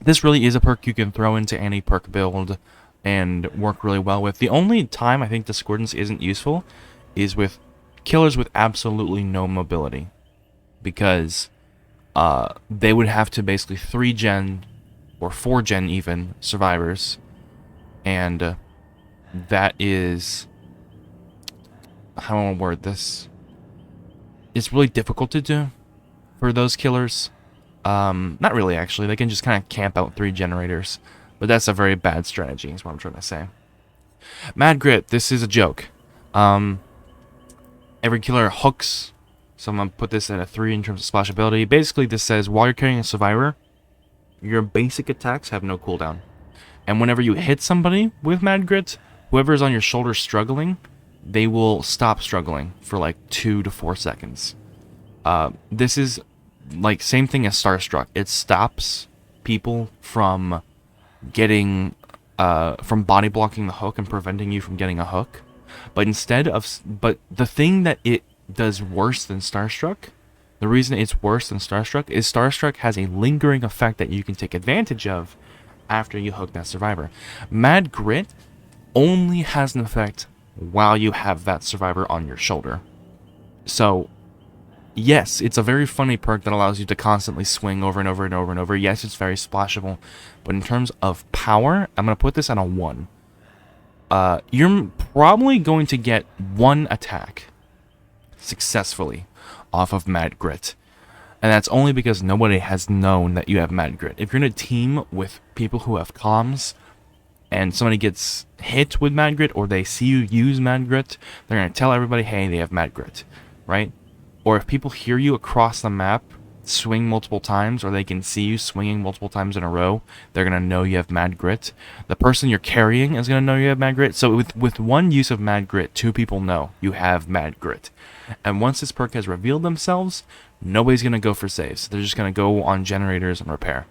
This really is a perk you can throw into any perk build and work really well with. The only time I think Discordance isn't useful is with killers with absolutely no mobility, because they would have to basically 3-gen or 4-gen even survivors, and that is, how do I want to word this? It's really difficult to do for those killers. Not really, actually. They can just kind of camp out 3 generators, but that's a very bad strategy, is what I'm trying to say. Mad Grit, this is a joke. Every killer hooks, so I'm going to put this at a 3 in terms of splash ability. Basically, this says, while you're carrying a survivor, your basic attacks have no cooldown. And whenever you hit somebody with Mad Grit, whoever's on your shoulder struggling, they will stop struggling for like 2 to 4 seconds. This is like same thing as Starstruck. It stops people from getting from body blocking the hook and preventing you from getting a hook. But but the thing that it does worse than Starstruck, the reason it's worse than Starstruck is Starstruck has a lingering effect that you can take advantage of after you hook that survivor. Mad Grit only has an effect while you have that survivor on your shoulder. So yes, it's a very funny perk that allows you to constantly swing over and over and over and over. Yes, it's very splashable, but in terms of power, I'm going to put this at a 1. You're probably going to get 1 attack successfully off of Mad Grit, and that's only because nobody has known that you have Mad Grit. If you're in a team with people who have comms, and somebody gets hit with Mad Grit, or they see you use Mad Grit, they're going to tell everybody, hey, they have Mad Grit, right? Or if people hear you across the map swing multiple times, or they can see you swinging multiple times in a row, they're going to know you have Mad Grit. The person you're carrying is going to know you have Mad Grit. So with one use of Mad Grit, 2 people know you have Mad Grit. And once this perk has revealed themselves, nobody's going to go for saves. They're just going to go on generators and repair.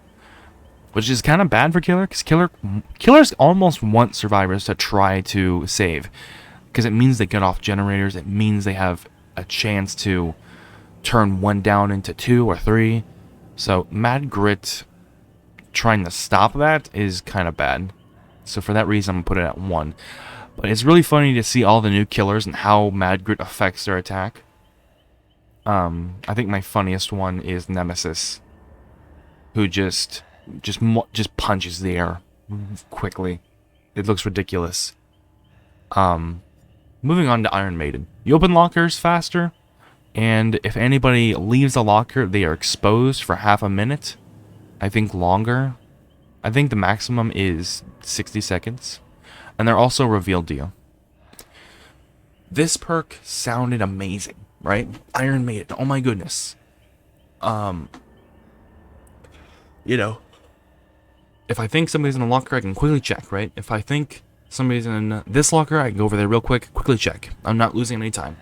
Which is kind of bad for Killer, because killers almost want survivors to try to save. Because it means they get off generators, it means they have a chance to turn 1 down into 2 or 3. So Mad Grit trying to stop that is kind of bad. So for that reason, I'm going to put it at 1. But it's really funny to see all the new killers and how Mad Grit affects their attack. I think my funniest one is Nemesis, who just punches the air quickly. It looks ridiculous. Moving on to Iron Maiden. You open lockers faster, and if anybody leaves the locker, they are exposed for half a minute. I think longer. I think the maximum is 60 seconds. And they're also revealed to you. This perk sounded amazing, right? Iron Maiden, oh my goodness. You know, if I think somebody's in a locker, I can quickly check, right? If I think somebody's in this locker, I can go over there real quick, quickly check. I'm not losing any time.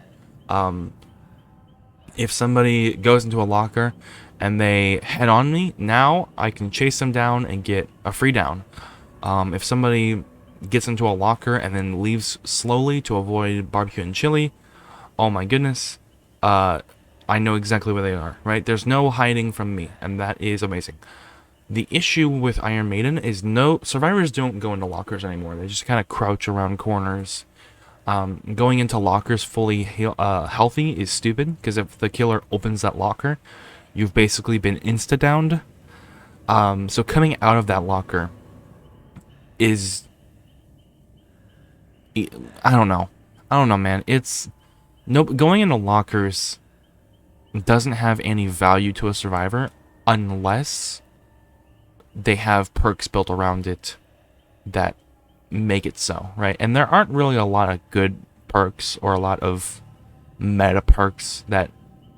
If somebody goes into a locker and they head on me, now I can chase them down and get a free down. If somebody gets into a locker and then leaves slowly to avoid barbecue and chili, oh my goodness, I know exactly where they are, right? There's no hiding from me, and that is amazing. The issue with Iron Maiden is no survivors don't go into lockers anymore. They just kind of crouch around corners. Going into lockers fully healthy is stupid, because if the killer opens that locker, you've basically been insta-downed. So coming out of that locker is... I don't know, man. It's... Nope, going into lockers doesn't have any value to a survivor unless they have perks built around it that make it so, right? And there aren't really a lot of good perks or a lot of meta perks that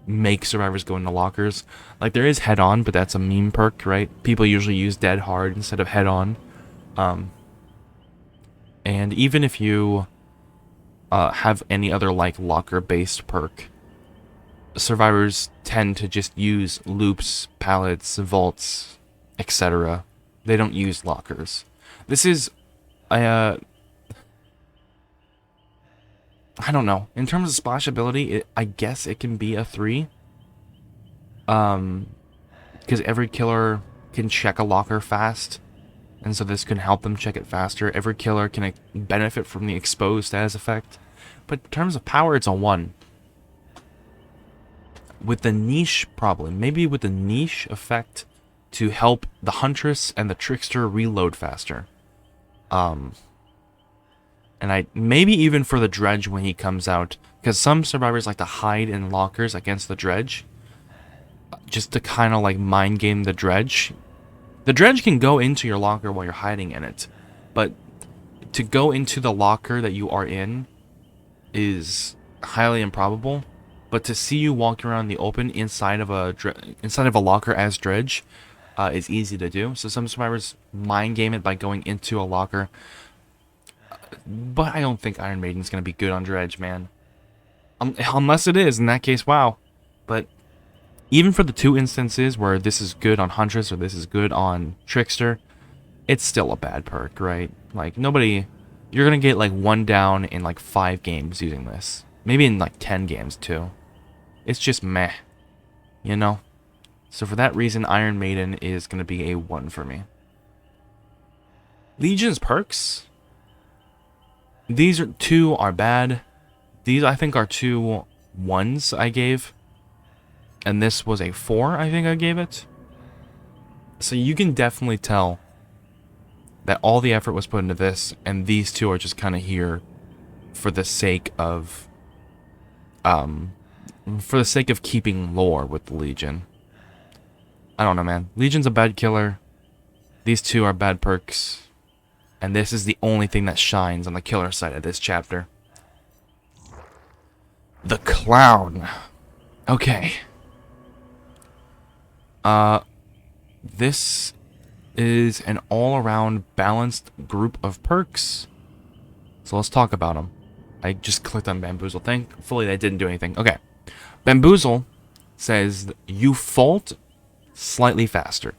make survivors go into lockers. Like, there is head on, but that's a meme perk, right? People usually use dead hard instead of head on. And even if you have any other like locker based perk, survivors tend to just use loops, pallets, vaults, etc. They don't use lockers. This is I don't know. In terms of splashability, I guess it can be a 3. Because every killer can check a locker fast, and so this can help them check it faster. Every killer can benefit from the exposed status effect. But in terms of power, it's a 1. With the niche problem, maybe with the niche effect to help the Huntress and the Trickster reload faster. And maybe even for the Dredge when he comes out, because some survivors like to hide in lockers against the Dredge, just to kind of like mind game the Dredge. The Dredge can go into your locker while you're hiding in it, but to go into the locker that you are in is highly improbable. But to see you walking around the open inside of a locker as Dredge is easy to do. So some survivors mind game it by going into a locker. But I don't think Iron Maiden's going to be good on Dredge, man. Unless it is, in that case, wow. But even for the 2 instances where this is good on Huntress or this is good on Trickster, it's still a bad perk, right? Like, nobody... You're going to get, like, 1 down in, like, 5 games using this. Maybe in, like, 10 games, too. It's just meh. You know? So for that reason, Iron Maiden is going to be a 1 for me. Legion's perks... These 2 are bad. These, I think, are 2 1s I gave. And this was a 4, I think I gave it. So you can definitely tell that all the effort was put into this, and these 2 are just kind of here for the sake of... for the sake of keeping lore with the Legion. I don't know, man. Legion's a bad killer. These 2 are bad perks. And this is the only thing that shines on the killer side of this chapter. The Clown. Okay. This is an all-around balanced group of perks. So let's talk about them. I just clicked on Bamboozle. Thankfully, that didn't do anything. Okay. Bamboozle says you fault slightly faster.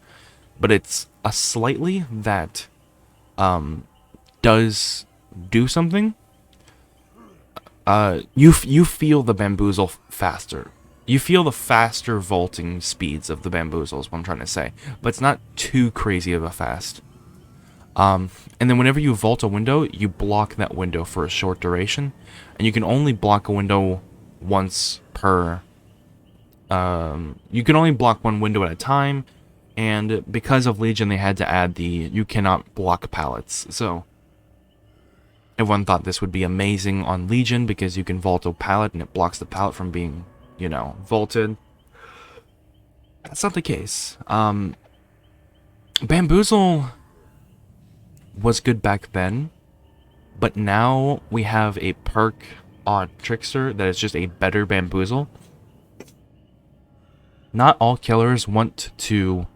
But it's a slightly that... does do something. You feel the bamboozle faster. You feel the faster vaulting speeds of the bamboozle is what I'm trying to say. But it's not too crazy of a fast. And then whenever you vault a window, you block that window for a short duration. And you can only block a window once per... you can only block one window at a time. And because of Legion, they had to add the you cannot block pallets. So Everyone thought this would be amazing on Legion because you can vault a pallet and it blocks the pallet from being, you know, vaulted. That's not the case. Bamboozle was good back then, but now we have a perk on Trickster that is just a better Bamboozle. Not all killers want to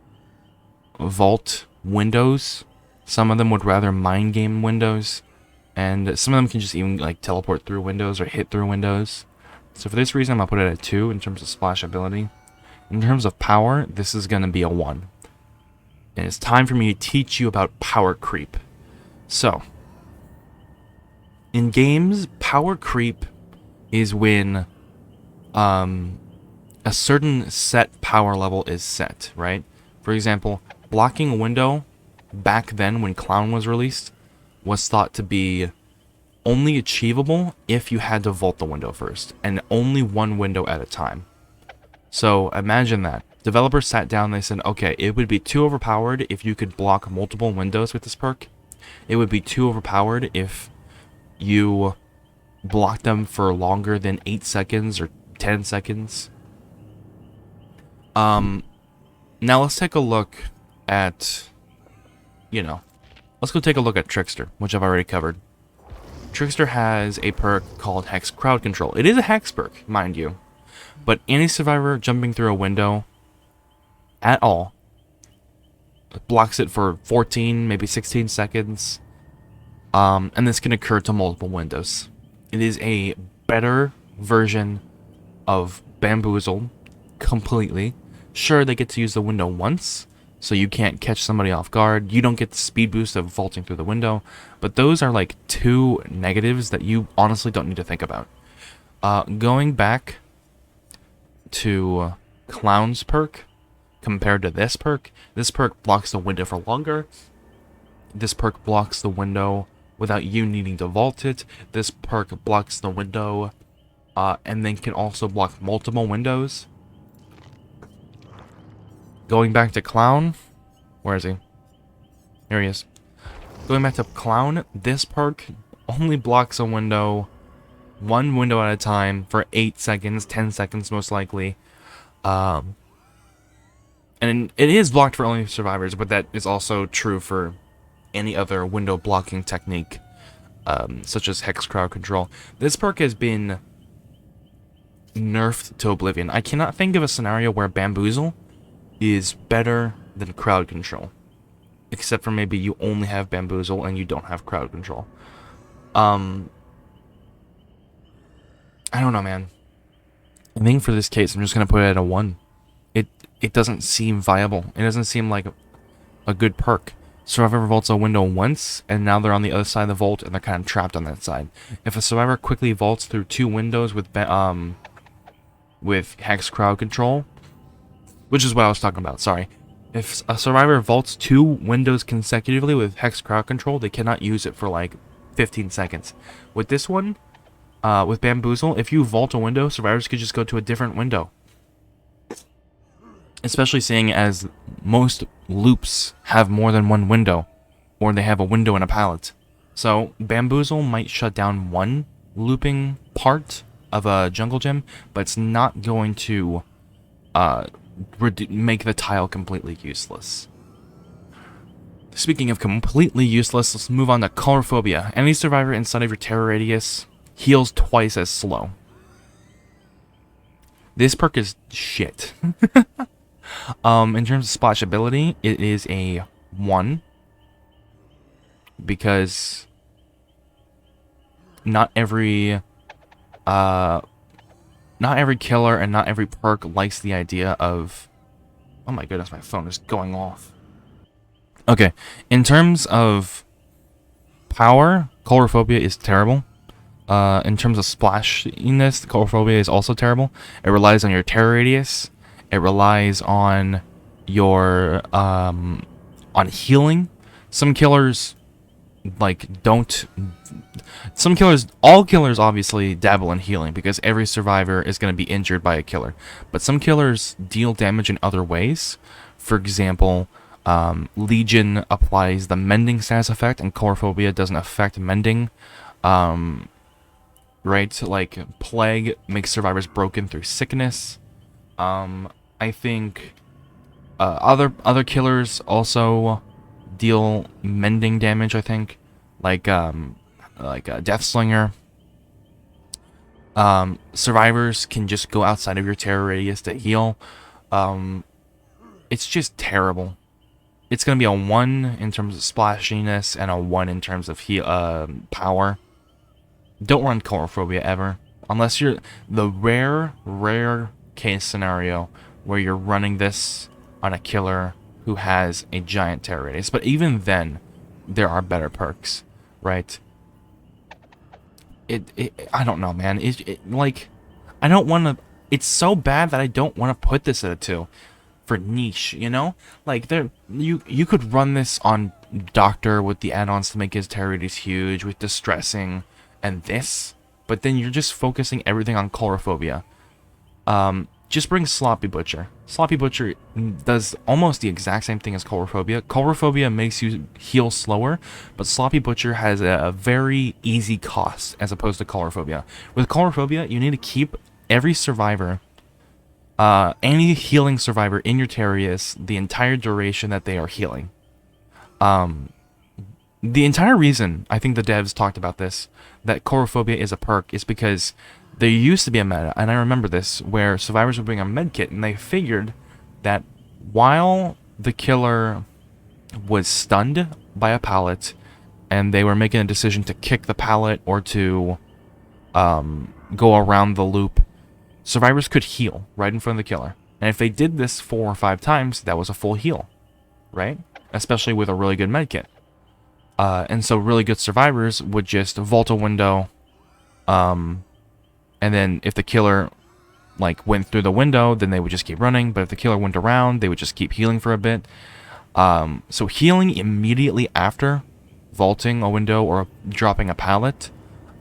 vault windows. Some of them would rather mind game windows, and some of them can just even like teleport through windows or hit through windows. So for this reason, I'm gonna put it at 2 in terms of splash ability. In terms of power, this is gonna be a 1. And it's time for me to teach you about power creep. So, in games, power creep is when a certain set power level is set, right? For example, blocking a window back then when Clown was released was thought to be only achievable if you had to vault the window first, and only one window at a time. So imagine that. Developers sat down and they said, okay, it would be too overpowered if you could block multiple windows with this perk. It would be too overpowered if you blocked them for longer than 8 seconds or 10 seconds. Now let's take a look at, let's go take a look at Trickster, which I've already covered. Trickster has a perk called Hex Crowd Control. It is a Hex perk, mind you, but any survivor jumping through a window at all blocks it for 14, maybe 16 seconds, and this can occur to multiple windows. It is a better version of Bamboozle, completely. Sure, they get to use the window once, so you can't catch somebody off guard. You don't get the speed boost of vaulting through the window, but those are like 2 negatives that you honestly don't need to think about. Going back to Clown's perk, compared to this perk blocks the window for longer. This perk blocks the window without you needing to vault it. This perk blocks the window and then can also block multiple windows. Going back to Clown, where is he? Here he is. Going back to Clown, this perk only blocks a window, one window at a time for 8 seconds, 10 seconds most likely. And it is blocked for only survivors, but that is also true for any other window blocking technique, such as Hex Crowd Control. This perk has been nerfed to oblivion. I cannot think of a scenario where Bamboozle is better than Crowd Control, except for maybe you only have Bamboozle and you don't have Crowd Control. I don't know, man. I think for this case, I'm just gonna put it at a 1. It doesn't seem viable. It doesn't seem like a good perk. Survivor vaults a window once, and now they're on the other side of the vault, and they're kind of trapped on that side. If a survivor quickly vaults through 2 windows with Hex Crowd Control, which is what I was talking about, sorry. If a survivor vaults 2 windows consecutively with Hex Crowd Control, they cannot use it for like 15 seconds. With this one, with Bamboozle, if you vault a window, survivors could just go to a different window. Especially seeing as most loops have more than one window, or they have a window and a pallet. So Bamboozle might shut down one looping part of a jungle gym, but it's not going to make the tile completely useless. Speaking of completely useless, let's move on to Colorphobia. Any survivor inside of your terror radius heals twice as slow. This perk is shit. In terms of splash ability, it is a 1, because not every killer and not every perk likes the idea of... Oh my goodness, my phone is going off. Okay, in terms of power, Colorphobia is terrible. In terms of splashiness, Colorphobia is also terrible. It relies on your terror radius. It relies on your on healing. Some killers all killers obviously dabble in healing because every survivor is going to be injured by a killer. But some killers deal damage in other ways. For example, Legion applies the mending status effect, and Colorphobia doesn't affect mending. Right? Like, Plague makes survivors broken through sickness. I think other killers also deal mending damage, I think. Like Deathslinger. Survivors can just go outside of your terror radius to heal. It's just terrible. It's going to be a 1 in terms of splashiness and a 1 in terms of power. Don't run Chorophobia ever. Unless you're the rare case scenario where you're running this on a killer who has a giant terror radius. But even then, there are better perks, right? I don't know, man. Like, I don't want to... It's so bad that I don't want to put this at a 2. For niche, you know? Like, you could run this on Doctor with the add-ons to make his terror radius huge, with Distressing, and this. But then you're just focusing everything on Chorophobia. Just bring Sloppy Butcher. Sloppy Butcher does almost the exact same thing as Chorophobia. Chorophobia makes you heal slower, but Sloppy Butcher has a very easy cost as opposed to Chorophobia. With Chorophobia, you need to keep every survivor, any healing survivor in your Terrius the entire duration that they are healing. The entire reason, I think the devs talked about this, that Chorophobia is a perk is because there used to be a meta, and I remember this, where survivors would bring a medkit, and they figured that while the killer was stunned by a pallet, and they were making a decision to kick the pallet or to go around the loop, survivors could heal right in front of the killer. And if they did this 4 or 5 times, that was a full heal, right? Especially with a really good medkit. And so really good survivors would just vault a window, and then if the killer like went through the window, then they would just keep running. But if the killer went around, they would just keep healing for a bit. So healing immediately after vaulting a window or dropping a pallet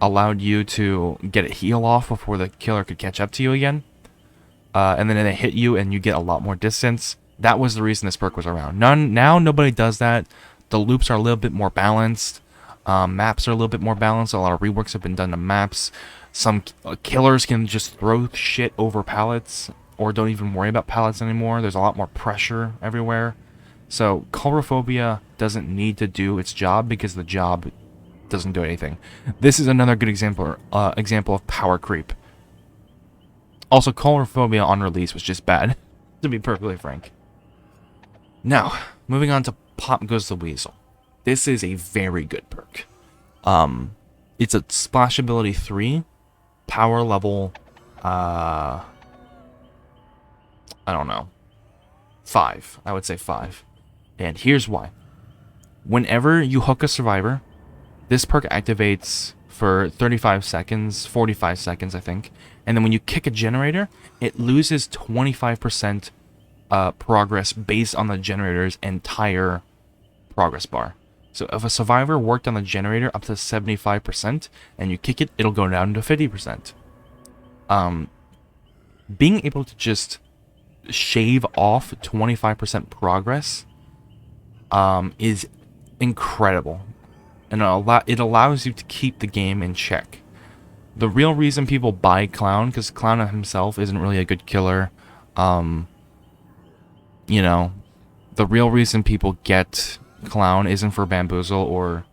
allowed you to get a heal off before the killer could catch up to you again. And then they hit you and you get a lot more distance. That was the reason this perk was around. Now nobody does that. The loops are a little bit more balanced. Maps are a little bit more balanced. A lot of reworks have been done to maps. Some killers can just throw shit over pallets or don't even worry about pallets anymore. There's a lot more pressure everywhere. So Chorophobia doesn't need to do its job because the job doesn't do anything. This is another good example of power creep. Also, Chorophobia on release was just bad, to be perfectly frank. Now, moving on to Pop Goes the Weasel. This is a very good perk. It's a splash ability 3, power level, I don't know, 5. I would say 5. And here's why. Whenever you hook a survivor, this perk activates for 35 seconds, 45 seconds, I think. And then when you kick a generator, it loses 25% progress based on the generator's entire progress bar. So if a survivor worked on the generator up to 75% and you kick it, it'll go down to 50%. Being able to just shave off 25% progress is incredible. And it allows you to keep the game in check. The real reason people buy Clown, because Clown himself isn't really a good killer, you know, the real reason people get Clown isn't for Bamboozle or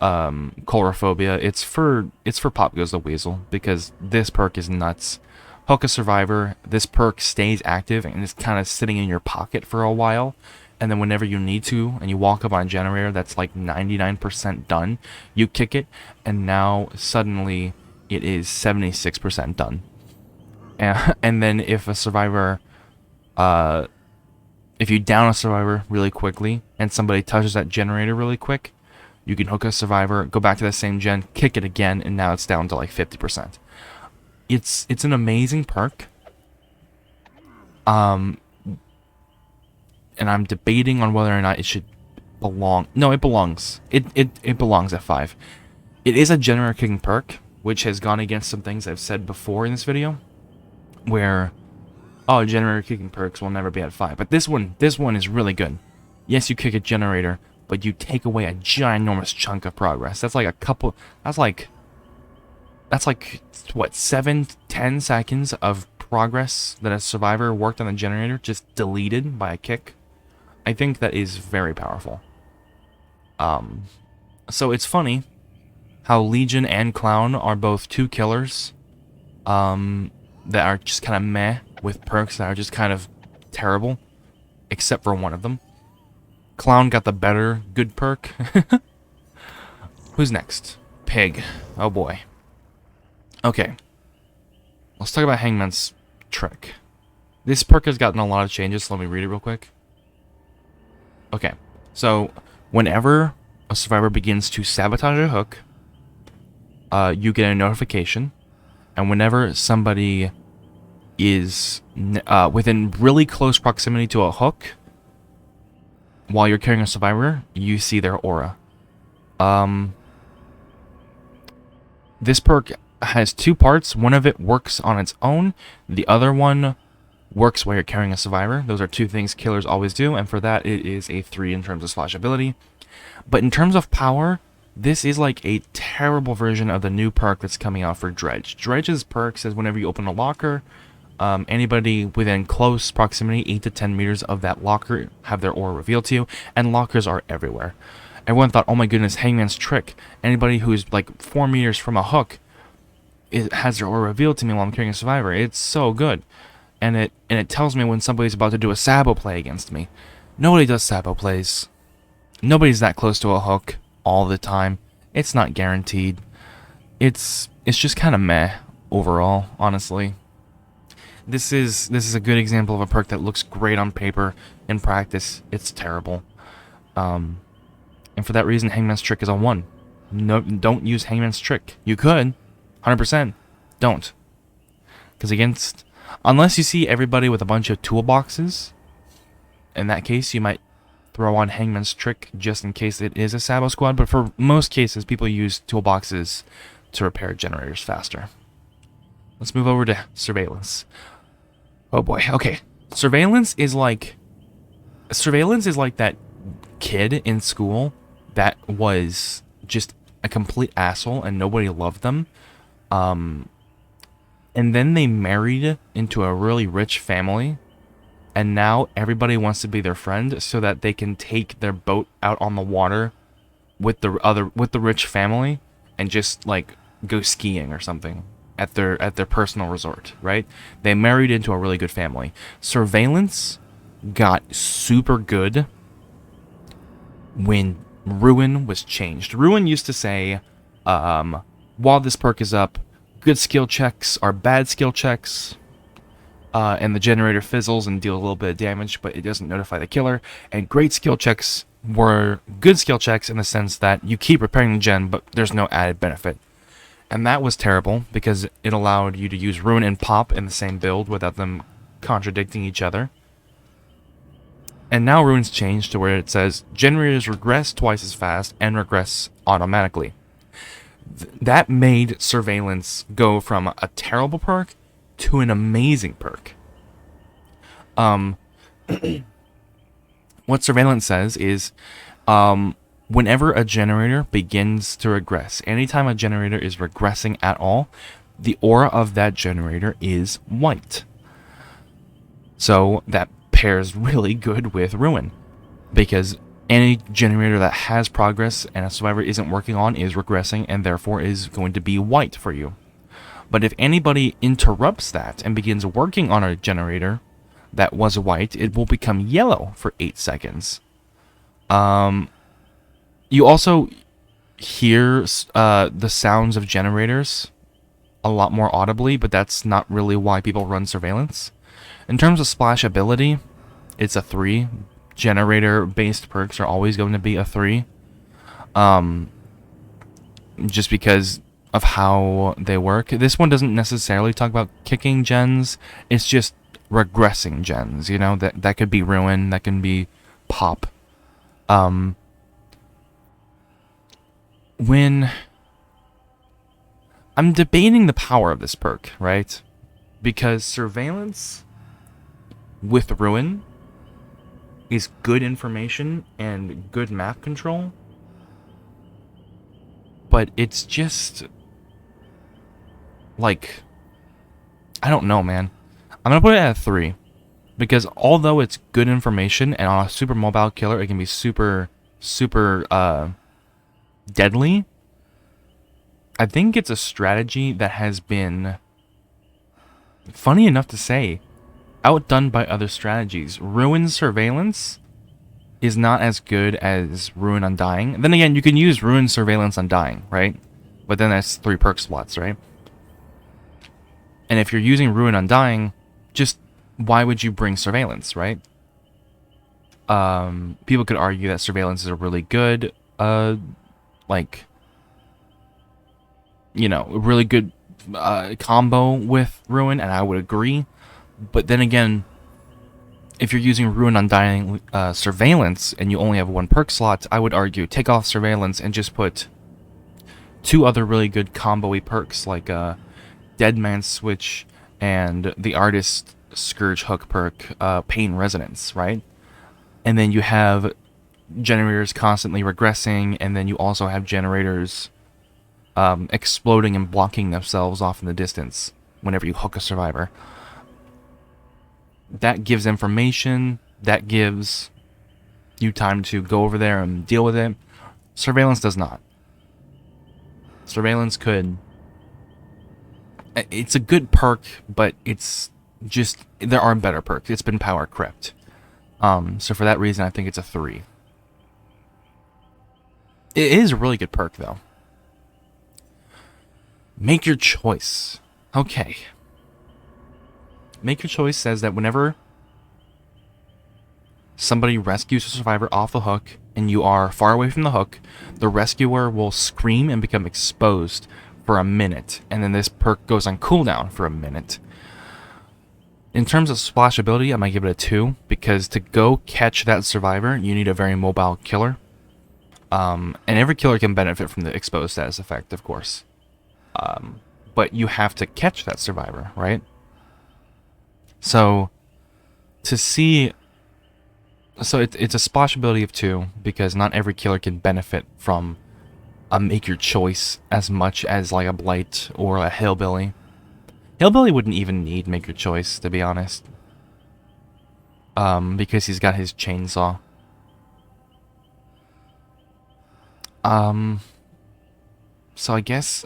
Chorophobia. It's for Pop Goes the Weasel, because this perk is nuts. Hook a survivor, this perk stays active and is kind of sitting in your pocket for a while, and then whenever you need to and you walk up on a generator that's like 99% done, you kick it, and now suddenly it is 76% done. And then if a survivor, if you down a survivor really quickly and somebody touches that generator really quick, you can hook a survivor, go back to the same gen, kick it again, and now it's down to like 50%. It's an amazing perk. And I'm debating on whether or not it should belong. No, it belongs. It belongs at 5. It is a generator kicking perk, which has gone against some things I've said before in this video, where, oh, generator kicking perks will never be at 5. But this one is really good. Yes, you kick a generator, but you take away a ginormous chunk of progress. That's like That's like, what, 7 to 10 seconds of progress that a survivor worked on the generator just deleted by a kick. I think that is very powerful. So it's funny how Legion and Clown are both 2 killers that are just kind of meh, with perks that are just kind of terrible, except for one of them. Clown got the better good perk. Who's next? Pig. Oh boy. Okay. Let's talk about Hangman's Trick. This perk has gotten a lot of changes, so let me read it real quick. Okay. So, whenever a survivor begins to sabotage a hook, you get a notification. And whenever somebody is within really close proximity to a hook, while you're carrying a survivor, you see their aura. This perk has 2 parts. One of it works on its own. The other one works while you're carrying a survivor. Those are 2 things killers always do, and for that it is a 3 in terms of slash ability. But in terms of power, this is like a terrible version of the new perk that's coming out for Dredge. Dredge's perk says whenever you open a locker, anybody within close proximity, 8 to 10 meters of that locker, have their aura revealed to you, and lockers are everywhere. Everyone thought, oh my goodness, Hangman's Trick. Anybody who's like 4 meters from a hook, it has their aura revealed to me while I'm carrying a survivor. It's so good. And it tells me when somebody's about to do a sabo play against me. Nobody does sabo plays. Nobody's that close to a hook all the time. It's not guaranteed. It's just kind of meh overall, honestly. This is a good example of a perk that looks great on paper. In practice, it's terrible. And for that reason, Hangman's Trick is a 1. No, don't use Hangman's Trick. You could, 100%. Don't. Because unless you see everybody with a bunch of toolboxes, in that case, you might throw on Hangman's Trick just in case it is a Sabo squad. But for most cases, people use toolboxes to repair generators faster. Let's move over to Surveillance. Oh boy. Okay. Surveillance is like that kid in school that was just a complete asshole and nobody loved them. And then they married into a really rich family, and now everybody wants to be their friend so that they can take their boat out on the water with the rich family and just like go skiing or something at their personal resort, right? They married into a really good family. Surveillance got super good when Ruin was changed. Ruin used to say, while this perk is up, good skill checks are bad skill checks, and the generator fizzles and deals a little bit of damage, but it doesn't notify the killer. And great skill checks were good skill checks in the sense that you keep repairing the gen, but there's no added benefit. And that was terrible, because it allowed you to use Ruin and Pop in the same build without them contradicting each other. And now Ruin's changed to where it says, generators regress twice as fast and regress automatically. That made Surveillance go from a terrible perk to an amazing perk. What Surveillance says is, whenever a generator begins to regress, anytime a generator is regressing at all, the aura of that generator is white. So that pairs really good with Ruin, because any generator that has progress and a survivor isn't working on is regressing and therefore is going to be white for you. But if anybody interrupts that and begins working on a generator that was white, it will become yellow for 8 seconds. You also hear the sounds of generators a lot more audibly, but that's not really why people run Surveillance. In terms of splash ability, it's a 3. Generator-based perks are always going to be a 3. Just because of how they work. This one doesn't necessarily talk about kicking gens. It's just regressing gens. You know, that could be Ruin, that can be Pop. When I'm debating the power of this perk, right? Because Surveillance with Ruin is good information and good map control, but it's just like, I don't know, man. I'm gonna put it at a 3. Because although it's good information, and on a super mobile killer, it can be super, super, deadly, I think it's a strategy that has been, funny enough to say, outdone by other strategies. Ruin Surveillance is not as good as Ruin Undying. Then again, you can use Ruin Surveillance Undying, right? But then that's 3 perk slots, right? And if you're using Ruin Undying, just why would you bring Surveillance, right? People could argue that Surveillance is a really good, like, you know, a really good combo with Ruin, and I would agree. But then again, if you're using Ruin Undying Surveillance and you only have 1 perk slot, I would argue take off Surveillance and just put 2 other really good combo-y perks like Dead Man Switch and the Artist Scourge Hook perk, Pain Resonance, right? And then you have generators constantly regressing, and then you also have generators exploding and blocking themselves off in the distance whenever you hook a survivor. That gives information, that gives you time to go over there and deal with it. Surveillance does not. Surveillance could... It's a good perk, but it's just... There are better perks. It's been power crept. So for that reason, I think it's a 3. It is a really good perk, though. Make your choice. Okay. Make your choice says that whenever somebody rescues a survivor off the hook and you are far away from the hook, the rescuer will scream and become exposed for a minute, and then this perk goes on cooldown for a minute. In terms of splashability, I might give it a 2, because to go catch that survivor, you need a very mobile killer. And every killer can benefit from the exposed status effect, of course. But you have to catch that survivor, right? So, to see... So it's a splashability of 2, because not every killer can benefit from a make your choice as much as like a Blight or a Hillbilly. Hillbilly wouldn't even need make your choice, to be honest. Because he's got his chainsaw. So I guess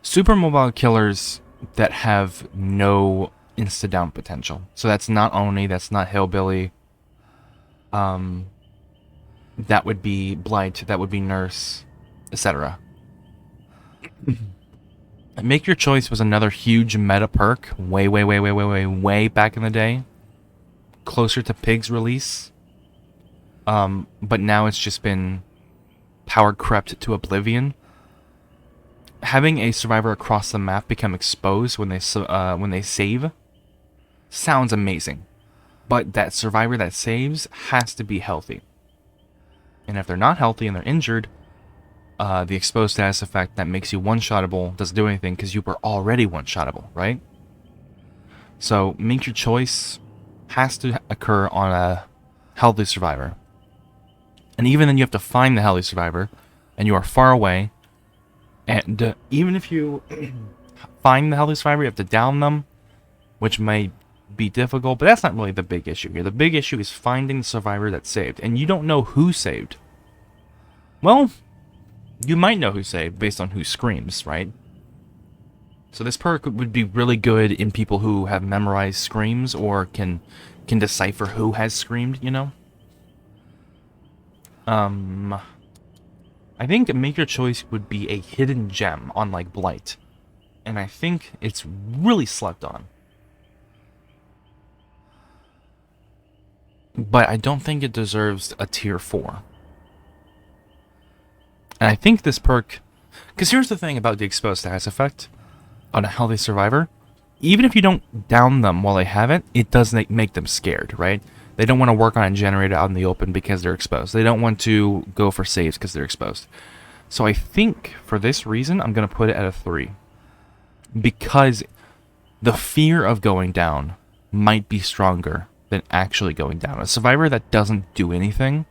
super mobile killers that have no insta-down potential. So that's not Hillbilly. That would be Blight, that would be Nurse, etc. Make Your Choice was another huge meta perk way back in the day. Closer to Pig's release. But now it's just been power crept to oblivion. Having a survivor across the map become exposed when they save sounds amazing. But that survivor that saves has to be healthy. And if they're not healthy and they're injured, the exposed status effect that makes you one-shottable doesn't do anything because you were already one-shottable, right? So Make Your Choice has to occur on a healthy survivor. And even then you have to find the healthy survivor, and you are far away. And even if you find the healthy survivor, you have to down them, which may be difficult, but that's not really the big issue here. The big issue is finding the survivor that saved, and you don't know who saved. Well, you might know who saved based on who screams, right? So this perk would be really good in people who have memorized screams or can decipher who has screamed, you know? I think Make Your Choice would be a hidden gem on like Blight, and I think it's really slept on. But I don't think it deserves a tier 4. And I think this perk... Because here's the thing about the exposed status effect on a healthy survivor. Even if you don't down them while they have it, it does make them scared, right? They don't want to work on a generator out in the open because they're exposed. They don't want to go for saves because they're exposed. So I think, for this reason, I'm going to put it at a 3. Because the fear of going down might be stronger than actually going down. A survivor that doesn't do anything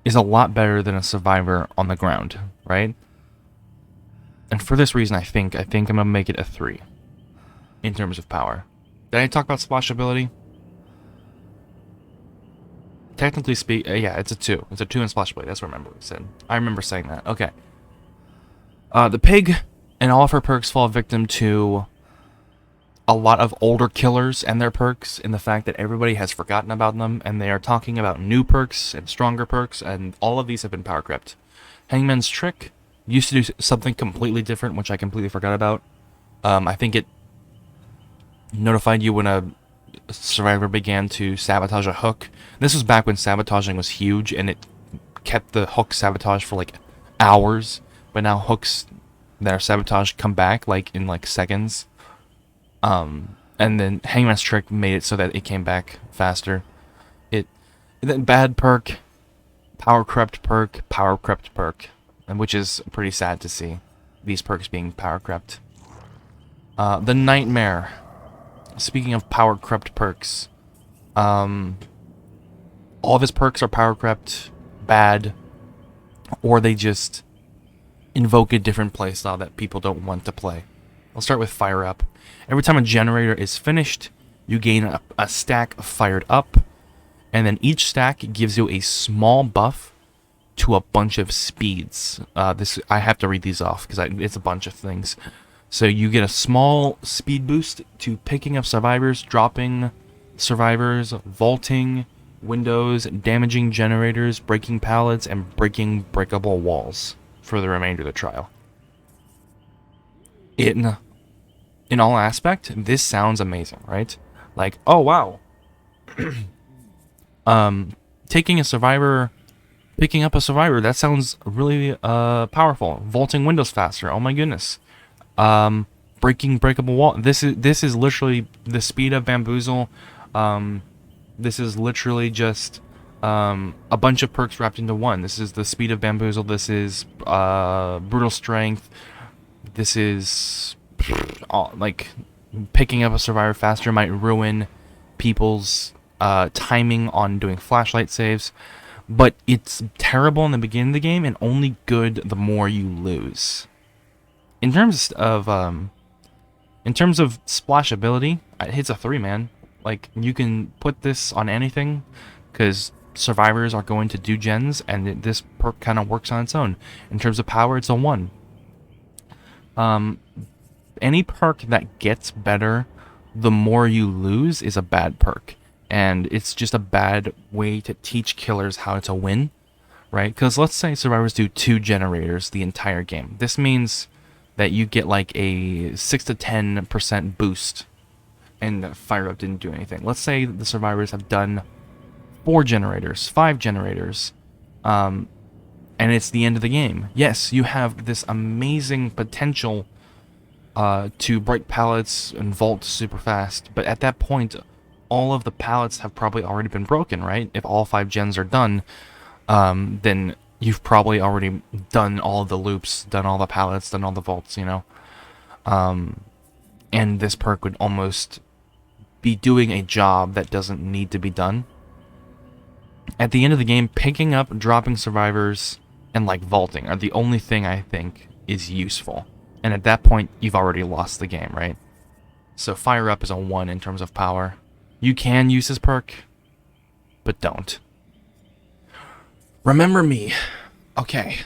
is a lot better than a survivor on the ground, right? And for this reason, I think I'm gonna make it a 3 in terms of power. Did I talk about splashability? Technically yeah, it's a 2. It's a 2 in splashability. That's what I remember we said. I remember saying that. Okay. The pig and all of her perks fall victim to a lot of older killers and their perks, in the fact that everybody has forgotten about them, and they are talking about new perks and stronger perks, and all of these have been power crept. Hangman's Trick used to do something completely different, which I completely forgot about. I think it notified you when a survivor began to sabotage a hook. This was back when sabotaging was huge, and it kept the hook sabotage for like hours, but now hooks that are sabotaged come back like in like seconds. And then Hangman's Trick made it so that it came back faster. Then bad perk, power crept perk, and which is pretty sad to see these perks being power crept. The Nightmare. Speaking of power crept perks, all of his perks are power crept, bad, or they just invoke a different playstyle that people don't want to play. I'll start with Fire Up. Every time a generator is finished, you gain a stack of Fired Up, and then each stack gives you a small buff to a bunch of speeds. I have to read these off because it's a bunch of things. So you get a small speed boost to picking up survivors, dropping survivors, vaulting windows, damaging generators, breaking pallets, and breaking breakable walls for the remainder of the trial. In all aspect, this sounds amazing, right? Like, oh wow. Picking up a survivor, that sounds really powerful. Vaulting windows faster, oh my goodness. Breaking breakable wall. This is literally the speed of Bamboozle. This is literally just a bunch of perks wrapped into one. This is the speed of Bamboozle. This is brutal strength. This is like picking up a survivor faster might ruin people's timing on doing flashlight saves, but it's terrible in the beginning of the game and only good the more you lose. In terms of splashability, it's a 3, man. Like, you can put this on anything because survivors are going to do gens, and this perk kind of works on its own. In terms of power, it's a 1. Any perk that gets better the more you lose is a bad perk, and it's just a bad way to teach killers how to win, right? Because let's say survivors do 2 generators the entire game. This means that you get like a 6 to 10% boost, and Fire Up didn't do anything. Let's say the survivors have done 4 generators, 5 generators, and it's the end of the game. Yes, you have this amazing potential to break pallets and vault super fast, but at that point, all of the pallets have probably already been broken, right? If all 5 gens are done, then you've probably already done all the loops, done all the pallets, done all the vaults, you know? And this perk would almost be doing a job that doesn't need to be done. At the end of the game, picking up, dropping survivors, and like vaulting are the only thing I think is useful. And at that point, you've already lost the game, right? So Fire Up is a 1 in terms of power. You can use this perk, but don't. Remember Me. Okay.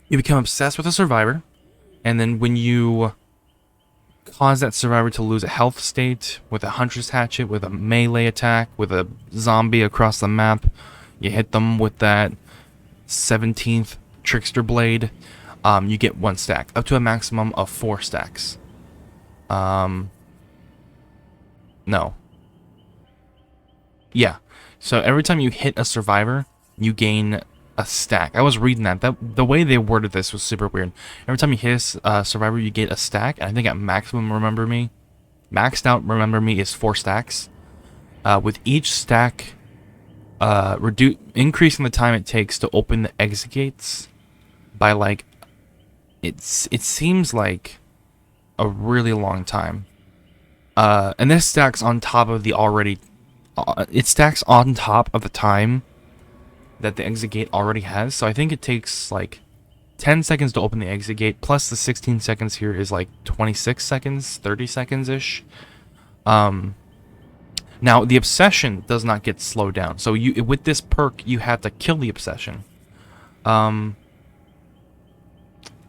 You become obsessed with a survivor, and then when you cause that survivor to lose a health state with a Huntress hatchet, with a melee attack, with a zombie across the map, you hit them with that 17th Trickster blade, you get 1 stack, up to a maximum of 4 stacks. No. Yeah. So every time you hit a survivor, you gain a stack. I was reading that. The way they worded this was super weird. Every time you hit a survivor, you get a stack. And I think at maximum maxed out Remember Me is 4 stacks. With each stack, increasing the time it takes to open the exit gates by like, it seems like a really long time. And this stacks on top of the already, it stacks on top of the time that the exit gate already has. So I think it takes like 10 seconds to open the exit gate, plus the 16 seconds here is like 26 seconds, 30 seconds-ish. Now, the obsession does not get slowed down. So with this perk, you have to kill the obsession. In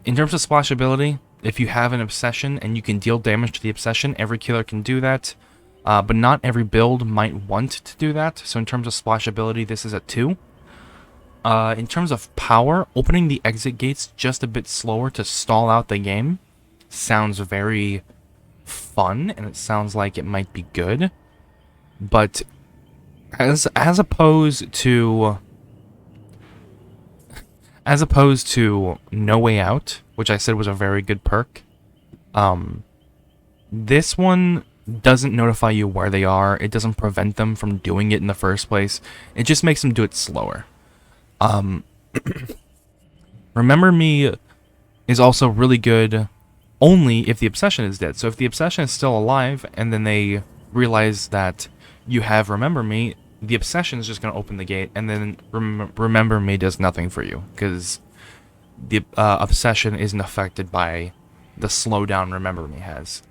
terms of splashability, if you have an obsession and you can deal damage to the obsession, every killer can do that. But not every build might want to do that. So in terms of splashability, this is a 2. In terms of power, opening the exit gates just a bit slower to stall out the game sounds very fun, and it sounds like it might be good. But as opposed to No Way Out, which I said was a very good perk, this one doesn't notify you where they are. It doesn't prevent them from doing it in the first place. It just makes them do it slower. Remember Me is also really good only if the obsession is dead. So if the obsession is still alive and then they realize that you have Remember Me, the obsession is just going to open the gate, and then Remember Me does nothing for you because the obsession isn't affected by the slowdown Remember Me has.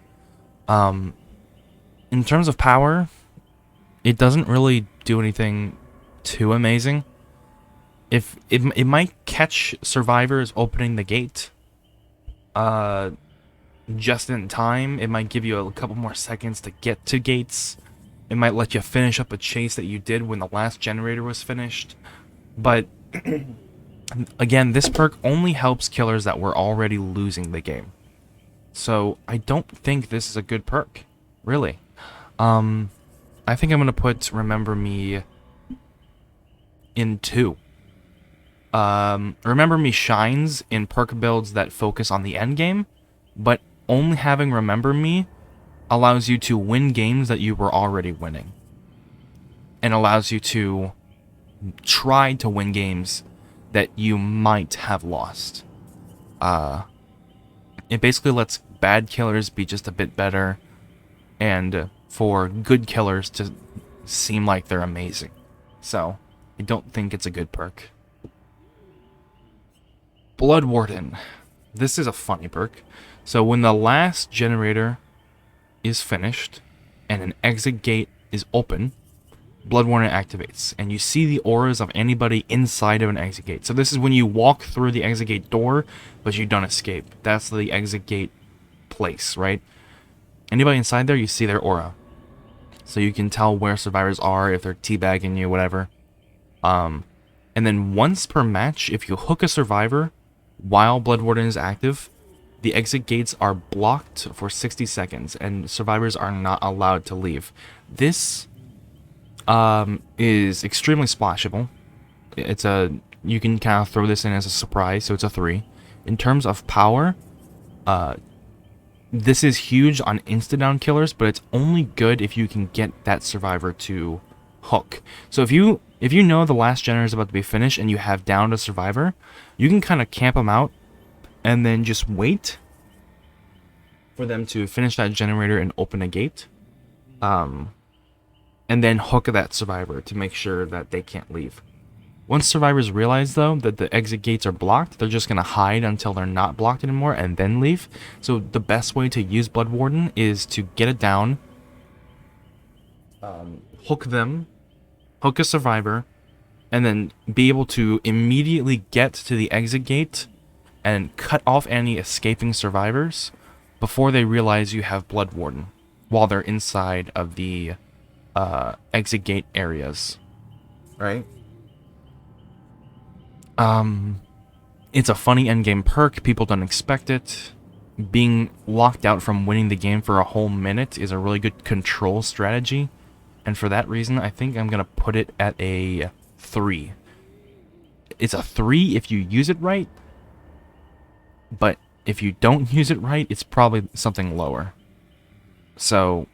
In terms of power, it doesn't really do anything too amazing. If it might catch survivors opening the gate just in time. It might give you a couple more seconds to get to gates. It might let you finish up a chase that you did when the last generator was finished. But again, this perk only helps killers that were already losing the game. So I don't think this is a good perk, really. I think I'm going to put Remember Me in 2. Remember Me shines in perk builds that focus on the end game, but only having Remember Me allows you to win games that you were already winning, and allows you to try to win games that you might have lost. It basically lets bad killers be just a bit better, and for good killers to seem like they're amazing. So, I don't think it's a good perk. Blood Warden. This is a funny perk. So when the last generator is finished and an exit gate is open, Blood Warden activates, and you see the auras of anybody inside of an exit gate. So this is when you walk through the exit gate door, but you don't escape. That's the exit gate place, right? Anybody inside there, you see their aura. So you can tell where survivors are, if they're teabagging you, whatever. And then once per match, if you hook a survivor while Blood Warden is active, the exit gates are blocked for 60 seconds, and survivors are not allowed to leave. This is extremely splashable. You can kind of throw this in as a surprise, so it's a 3. In terms of power, this is huge on insta-down killers, but it's only good if you can get that survivor to hook. So if you know the last generator is about to be finished and you have downed a survivor, you can kind of camp them out and then just wait for them to finish that generator and open a gate. And then hook that survivor to make sure that they can't leave. Once survivors realize, though, that the exit gates are blocked, they're just going to hide until they're not blocked anymore and then leave. So the best way to use Blood Warden is to get it down, hook a survivor, and then be able to immediately get to the exit gate and cut off any escaping survivors before they realize you have Blood Warden while they're inside of the exit gate areas, right? It's a funny endgame perk. People don't expect it. Being locked out from winning the game for a whole minute is a really good control strategy, and for that reason, I think I'm gonna put it at a 3. It's a 3 if you use it right, but if you don't use it right, it's probably something lower. So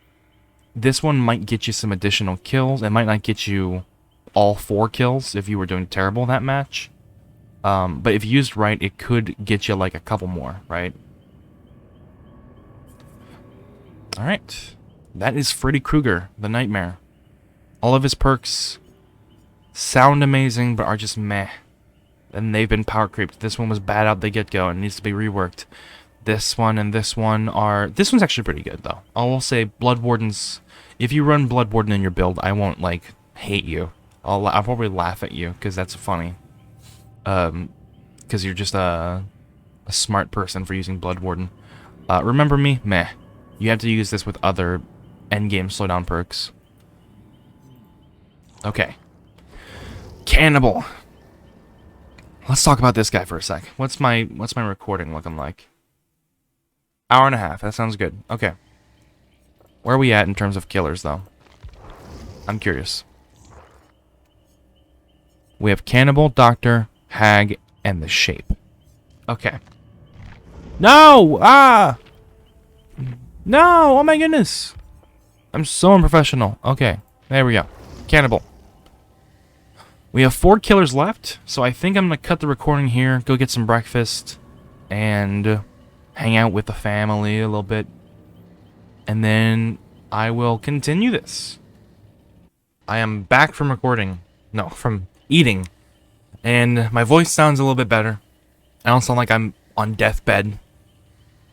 this one might get you some additional kills. It might not get you all 4 kills if you were doing terrible that match. But if used right, it could get you like a couple more, right? Alright. That is Freddy Krueger, the Nightmare. All of his perks sound amazing, but are just meh. and they've been power creeped. This one was bad out the get-go and needs to be reworked. This one and this one are... This one's actually pretty good, though. I will say Blood Wardens... If you run Blood Warden in your build, I won't, like, hate you. I'll probably laugh at you, because that's funny. Because you're just a smart person for using Blood Warden. Remember me? Meh. You have to use this with other endgame slowdown perks. Okay. Cannibal. Let's talk about this guy for a sec. What's my recording looking like? Hour and a half. That sounds good. Okay. Where are we at in terms of killers, though? I'm curious. We have Cannibal, Doctor, Hag, and the Shape. Okay. No! Ah! No! Oh my goodness! I'm so unprofessional. Okay. There we go. Cannibal. We have 4 killers left, so I think I'm going to cut the recording here, go get some breakfast, and hang out with the family a little bit. And then I will continue this. I am back from recording. No, from eating. And my voice sounds a little bit better. I don't sound like I'm on deathbed.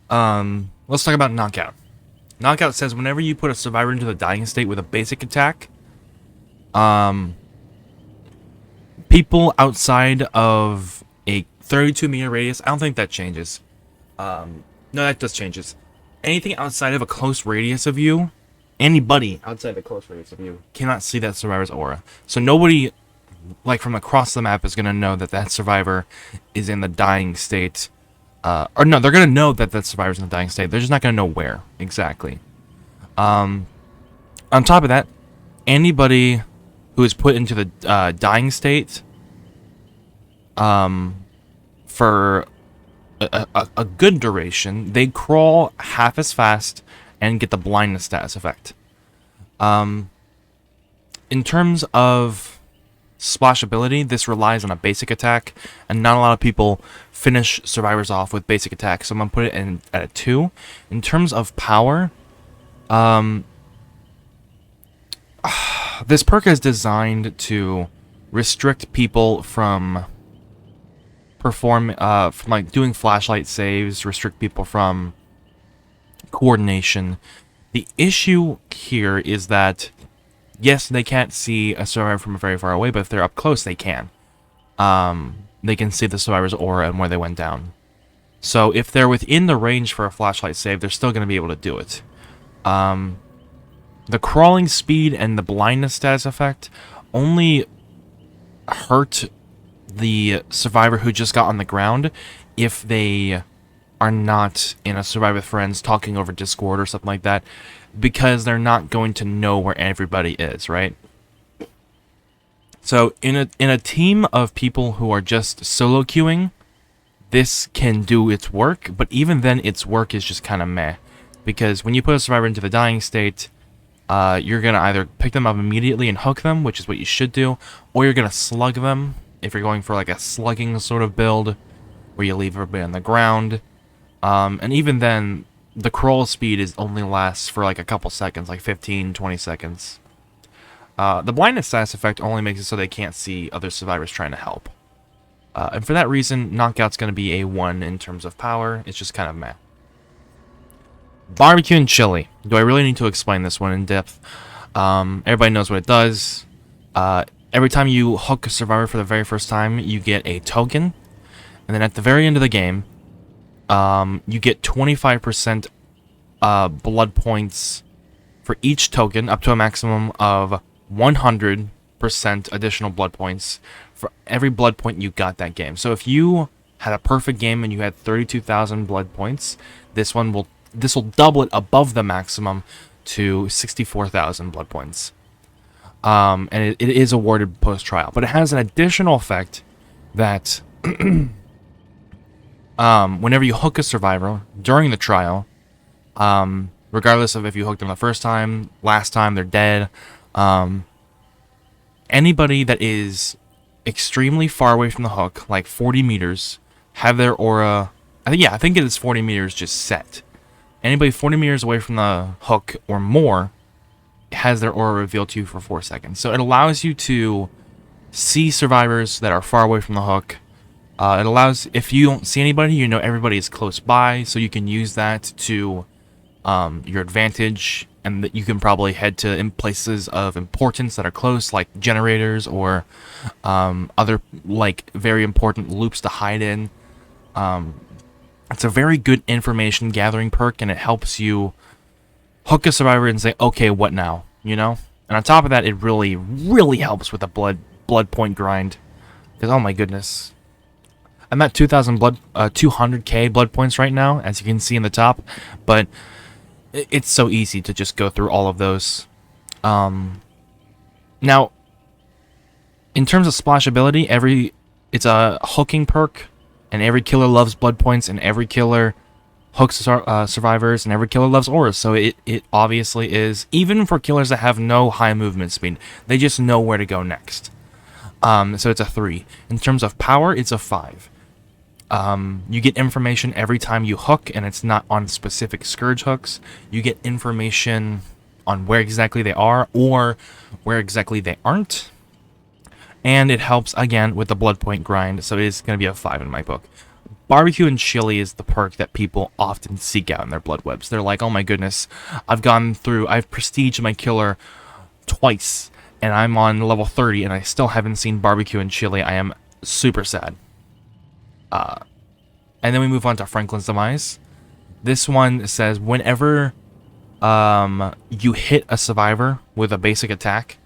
Let's talk about Knockout. Knockout says whenever you put a survivor into the dying state with a basic attack, people outside of a 32-meter radius, I don't think that changes. No, that does changes. Anything outside of a close radius of you, anybody outside the close radius of you, cannot see that survivor's aura. So nobody, like from across the map, is going to know that that survivor is in the dying state. Or no, they're going to know that that survivor's in the dying state. They're just not going to know where exactly. On top of that, anybody who is put into the dying state for a good duration, they crawl half as fast and get the blindness status effect. In terms of splashability, this relies on a basic attack, and not a lot of people finish survivors off with basic attack, so I'm going to put it in at a 2. In terms of power, this perk is designed to restrict people from doing flashlight saves, restrict people from coordination. The issue here is that, yes, they can't see a survivor from very far away, but if they're up close, they can. They can see the survivor's aura and where they went down. So if they're within the range for a flashlight save, they're still going to be able to do it. The crawling speed and the blindness status effect only hurt the survivor who just got on the ground if they are not in a survivor with friends talking over Discord or something like that, because they're not going to know where everybody is, right? So in a team of people who are just solo queuing, this can do its work, but even then its work is just kind of meh, because when you put a survivor into the dying state, you're going to either pick them up immediately and hook them, which is what you should do, or you're going to slug them if you're going for like a slugging sort of build where you leave everybody on the ground. And even then, the crawl speed only lasts for like a couple seconds, like 15, 20 seconds. The blindness status effect only makes it so they can't see other survivors trying to help. And for that reason, Knockout's going to be a 1 in terms of power. It's just kind of meh. Barbecue and chili. Do I really need to explain this one in depth? Everybody knows what it does. Every time you hook a survivor for the very first time, you get a token. And then at the very end of the game, you get 25% blood points for each token, up to a maximum of 100% additional blood points for every blood point you got that game. So if you had a perfect game and you had 32,000 blood points, this will double it above the maximum to 64,000 blood points. And it is awarded post-trial, but it has an additional effect that whenever you hook a survivor during the trial, regardless of if you hooked them the first time, last time, they're dead, anybody that is extremely far away from the hook, like 40 meters, have their aura, I think it is 40 meters just set. Anybody 40 meters away from the hook or more has their aura revealed to you for 4 seconds. So it allows you to see survivors that are far away from the hook It allows, if you don't see anybody, you know everybody is close by, so you can use that to your advantage, and that you can probably head to in places of importance that are close, like generators or other like very important loops to hide in. It's a very good information gathering perk, and it helps you hook a survivor and say, okay, what now? You know? And on top of that, it really, really helps with the blood point grind. Because, oh my goodness. I'm at 200k blood points right now, as you can see in the top. But it's so easy to just go through all of those. Now, in terms of splashability, it's a hooking perk. And every killer loves blood points, and every killer hooks survivors, and every killer loves auras. So it obviously is, even for killers that have no high movement speed, they just know where to go next. So it's a 3. In terms of power, it's a 5. You get information every time you hook, and it's not on specific Scourge hooks. You get information on where exactly they are, or where exactly they aren't. And it helps, again, with the blood point grind, so it is going to be a 5 in my book. Barbecue and chili is the perk that people often seek out in their blood webs. They're like, oh my goodness, I've prestiged my killer twice, and I'm on level 30, and I still haven't seen barbecue and chili. I am super sad. And then we move on to Franklin's Demise. This one says, whenever you hit a survivor with a basic attack,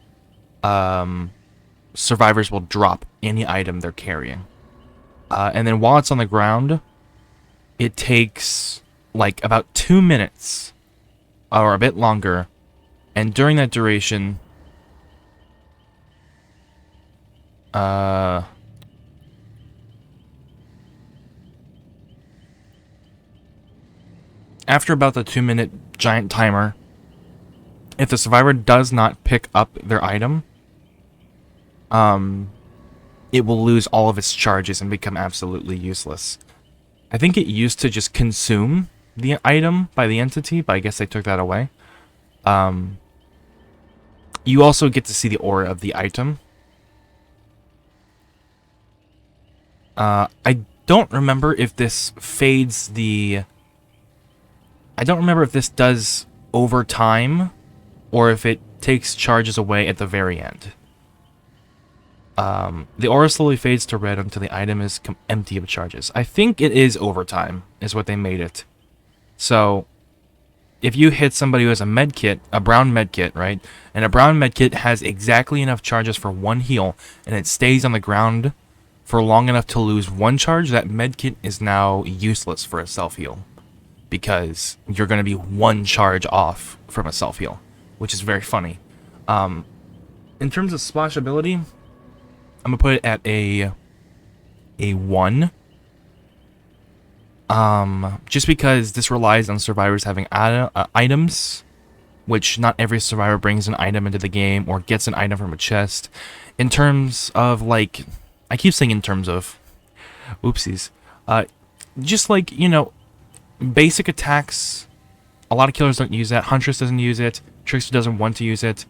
survivors will drop any item they're carrying. And then while it's on the ground, it takes like about 2 minutes or a bit longer. And during that duration, after about the 2-minute giant timer, if the survivor does not pick up their item, it will lose all of its charges and become absolutely useless. I think it used to just consume the item by the entity, but I guess they took that away. You also get to see the aura of the item. I don't remember if this fades the... I don't remember if this does over time, or if it takes charges away at the very end. The aura slowly fades to red until the item is empty of charges. I think it is overtime, is what they made it. So, if you hit somebody who has a medkit, a brown medkit, right? And a brown medkit has exactly enough charges for 1 heal, and it stays on the ground for long enough to lose 1 charge, that medkit is now useless for a self-heal. Because you're going to be 1 charge off from a self-heal, which is very funny. In terms of splashability, I'm going to put it at a 1. Just because this relies on survivors having items, which not every survivor brings an item into the game or gets an item from a chest. In terms of, like, I keep saying in terms of, oopsies, just like, you know, basic attacks, a lot of killers don't use that. Huntress doesn't use it. Trickster doesn't want to use it.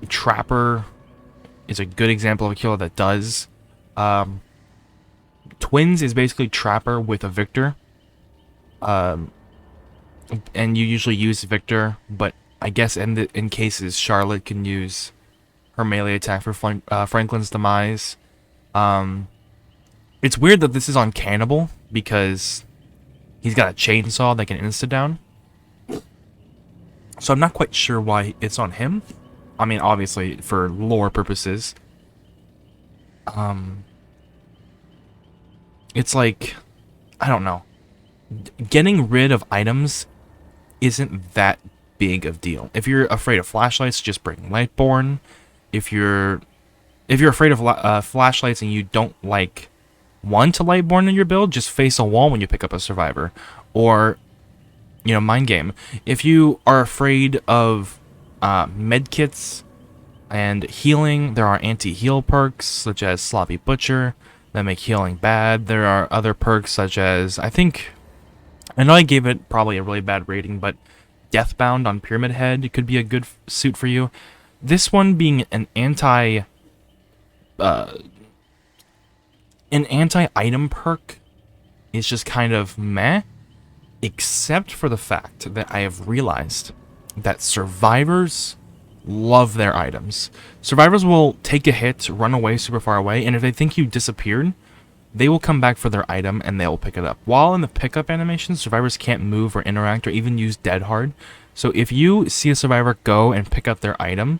Trapper is a good example of a killer that does. Twins is basically Trapper with a Victor. And you usually use Victor, but I guess in cases Charlotte can use her melee attack for Franklin's Demise. It's weird that this is on Cannibal, because he's got a chainsaw that can insta-down. So I'm not quite sure why it's on him. I mean, obviously, for lore purposes. It's like, I don't know. Getting rid of items isn't that big of deal. If you're afraid of flashlights, just bring Lightborn. If you're afraid of flashlights and you don't want to Lightborn in your build, just face a wall when you pick up a survivor. Or, you know, Mind Game. If you are afraid of medkits and healing, there are anti-heal perks such as Sloppy Butcher that make healing bad. There are other perks such as, I know I gave it probably a really bad rating, but Deathbound on Pyramid Head could be a good suit for you. This one being an An anti-item perk is just kind of meh, except for the fact that I have realized that survivors love their items. Survivors will take a hit, run away super far away, and if they think you disappeared, they will come back for their item and they will pick it up. While in the pickup animation, survivors can't move or interact or even use dead hard. So if you see a survivor go and pick up their item,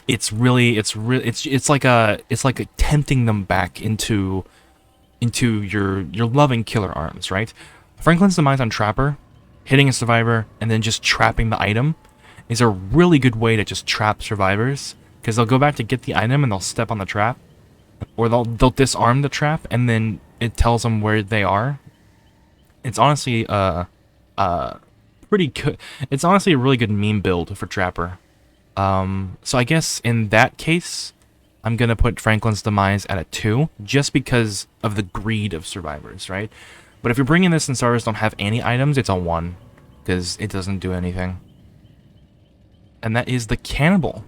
it's like tempting them back into your loving killer arms, right? Franklin's Demise on Trapper, hitting a survivor and then just trapping the item is a really good way to just trap survivors, because they'll go back to get the item and they'll step on the trap, or they'll disarm the trap and then it tells them where they are. It's honestly pretty good. It's honestly a really good meme build for Trapper. So I guess in that case, I'm gonna put Franklin's Demise at a 2, just because of the greed of survivors, right? But if you're bringing this and survivors don't have any items, it's a 1, because it doesn't do anything. And that is the Cannibal.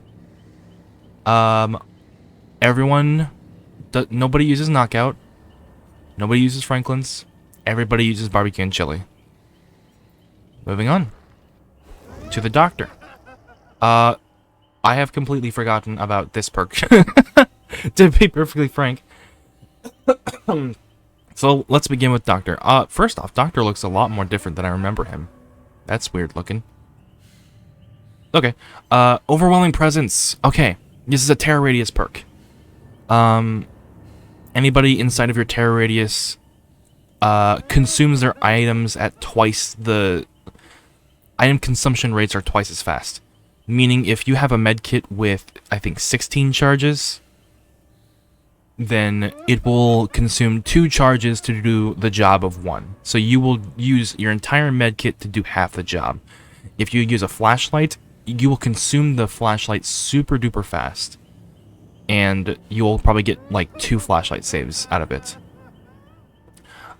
Nobody uses Knockout. Nobody uses Franklin's. Everybody uses Barbecue and Chili. Moving on to the Doctor. I have completely forgotten about this perk, to be perfectly frank. So let's begin with Doctor. First off, Doctor looks a lot more different than I remember him. That's weird looking. Okay. Overwhelming Presence. Okay. This is a Terror Radius perk. Anybody inside of your Terror Radius consumes their items at twice the... Item consumption rates are twice as fast. Meaning if you have a medkit with, I think, 16 charges, then it will consume 2 charges to do the job of 1. So you will use your entire medkit to do half the job. If you use a flashlight, you will consume the flashlight super duper fast. And you'll probably get like 2 flashlight saves out of it.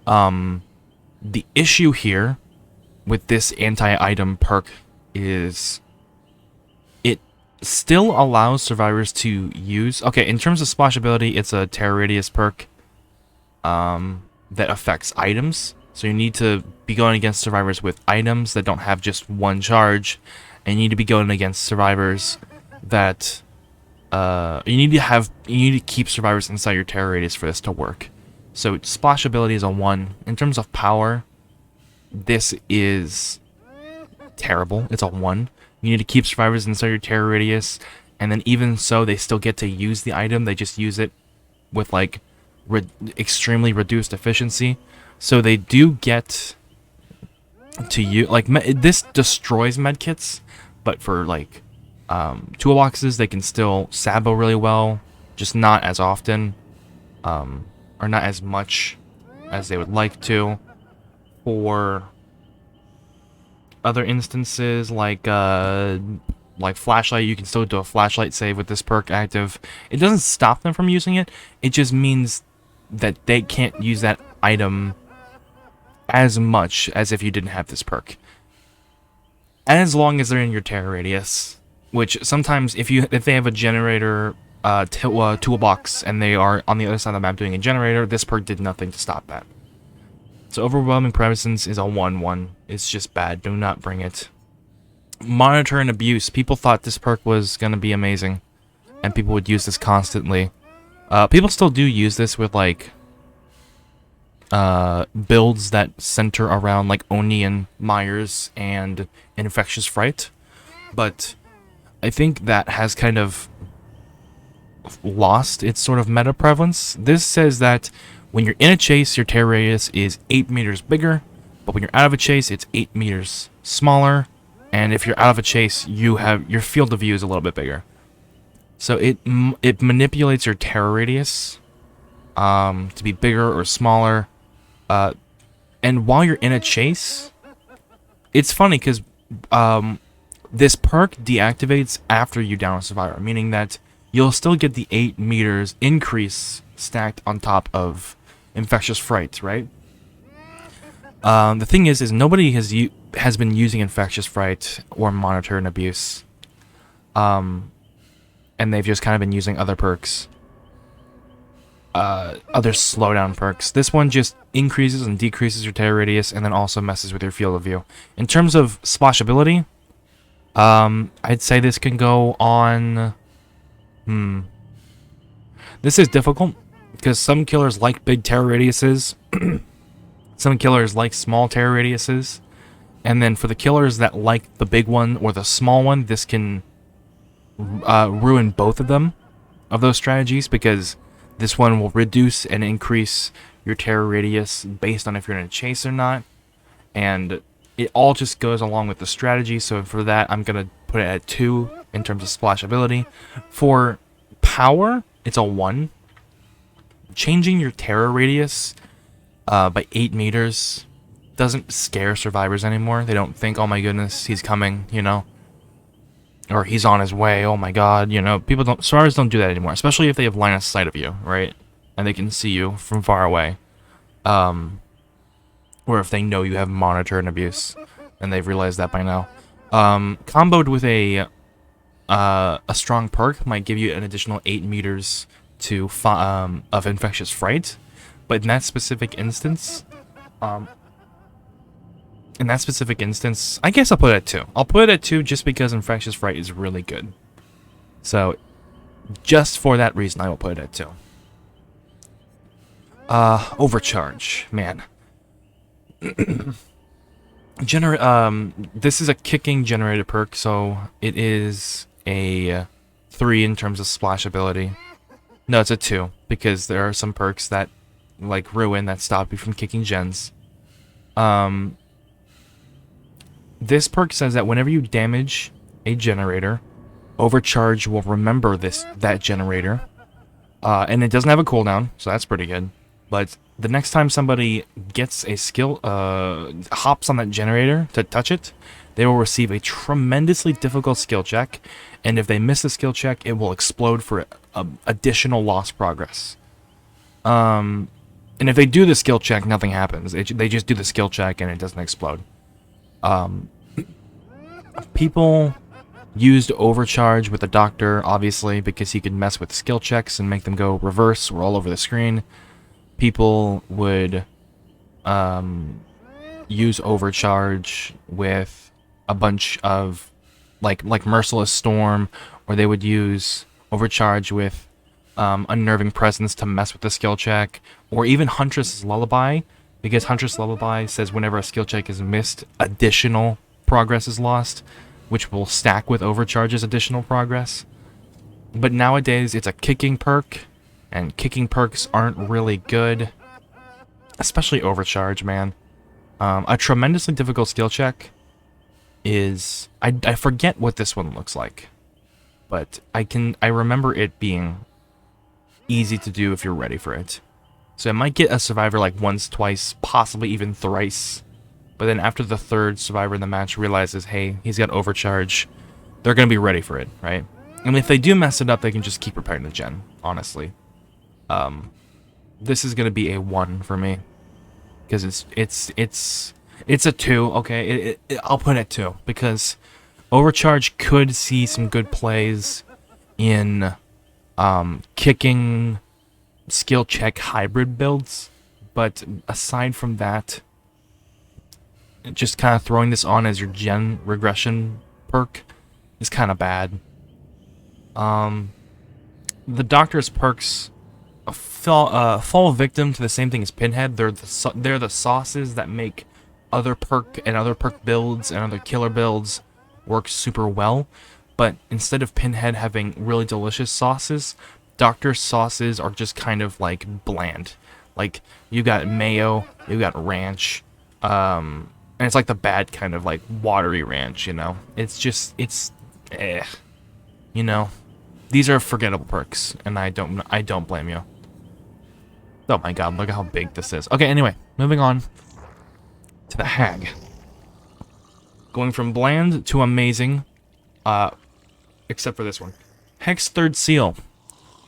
The issue here with this anti-item perk is it still allows survivors to use... Okay, in terms of splashability, it's a Terror Radius perk that affects items. So you need to be going against survivors with items that don't have just 1 charge. And you need to be going against survivors that... you need to keep survivors inside your Terror Radius for this to work. So splashability is a 1. In terms of power, this is terrible. It's a 1. You need to keep survivors inside your Terror Radius, and then even so, they still get to use the item. They just use it with like extremely reduced efficiency. So they do get to use this destroys medkits, but for like toolboxes, they can still sabo really well, just not as often, or not as much as they would like to. For other instances, like flashlight, you can still do a flashlight save with this perk active. It doesn't stop them from using it. It just means that they can't use that item as much as if you didn't have this perk. As long as they're in your Terror Radius, which sometimes if they have a generator toolbox and they are on the other side of the map doing a generator, this perk did nothing to stop that. So Overwhelming Presence is a 1-1. It's just bad. Do not bring it. Monitor and Abuse. People thought this perk was going to be amazing, and people would use this constantly. People still do use this with like builds that center around like Oni and Myers and Infectious Fright, but I think that has kind of lost its sort of meta prevalence. This says that when you're in a chase, your Terror Radius is 8 meters bigger, but when you're out of a chase, it's 8 meters smaller, and if you're out of a chase, your field of view is a little bit bigger. So it manipulates your Terror Radius to be bigger or smaller, and while you're in a chase, it's funny because this perk deactivates after you down a survivor, meaning that you'll still get the 8 meters increase stacked on top of Infectious Fright, right? The thing is nobody has been using Infectious Fright or Monitor and Abuse, and they've just kind of been using other perks. other slowdown perks. This one just increases and decreases your terror radius, and then also messes with your field of view. In terms of splashability, I'd say this can go on. This is difficult because some killers like big terror radiuses, some killers like small terror radiuses, and then for the killers that like the big one or the small one, this can ruin both of them, of those strategies, because this one will reduce and increase your terror radius based on if you're in a chase or not, and it all just goes along with the strategy. So for that, I'm going to put it at 2 in terms of splashability. For power, it's a 1. Changing your terror radius by 8 meters doesn't scare survivors anymore. They don't think, oh my goodness, he's coming, you know, or he's on his way, oh my god, you know. Survivors don't do that anymore, especially if they have line of sight of you, right? And they can see you from far away. Or if they know you have monitor and abuse, and they've realized that by now. Comboed with a strong perk might give you an additional 8 meters to of infectious fright, but in that specific instance, I guess I'll put it at 2. I'll put it at 2 just because infectious fright is really good. So, just for that reason, I will put it at 2. Overcharge, man. This is a kicking generated perk, so it is a 3 in terms of splashability. No, it's a 2, because there are some perks that, like Ruin, that stop you from kicking gens. This perk says that whenever you damage a generator, Overcharge will remember that generator. And it doesn't have a cooldown, so that's pretty good. But the next time somebody gets a skill, hops on that generator to touch it, they will receive a tremendously difficult skill check, and if they miss the skill check, it will explode for additional lost progress. And if they do the skill check, nothing happens. They just do the skill check and it doesn't explode. People used Overcharge with the Doctor, obviously, because he could mess with skill checks and make them go reverse or all over the screen. People would use Overcharge with a bunch of like Merciless Storm, or they would use Overcharge with Unnerving Presence to mess with the skill check, or even Huntress' Lullaby, because Huntress' Lullaby says whenever a skill check is missed, additional progress is lost, which will stack with Overcharge's additional progress. But nowadays, it's a kicking perk, and kicking perks aren't really good, especially Overcharge, man. A tremendously difficult skill check is... I forget what this one looks like, but I remember it being easy to do if you're ready for it. So it might get a survivor like once, twice, possibly even thrice, but then after the third survivor in the match realizes, hey, he's got Overcharge, they're going to be ready for it, right? And if they do mess it up, they can just keep repairing the gen, honestly. This is going to be a 1 for me, because it's a 2, okay? I'll put it at 2, because Overcharge could see some good plays in kicking skill check hybrid builds, but aside from that, just kind of throwing this on as your gen regression perk is kind of bad. The Doctor's perks fall victim to the same thing as Pinhead. They're the sauces that make other perk builds and other killer builds work super well. But instead of Pinhead having really delicious sauces, Doctor's sauces are just kind of like bland. Like, you got mayo, you got ranch, and it's like the bad kind of like watery ranch, you know? It's just, you know? These are forgettable perks, and I don't blame you. Oh my god, look at how big this is. Okay, anyway, moving on to the Hag. Going from bland to amazing, except for this one. Hex Third Seal.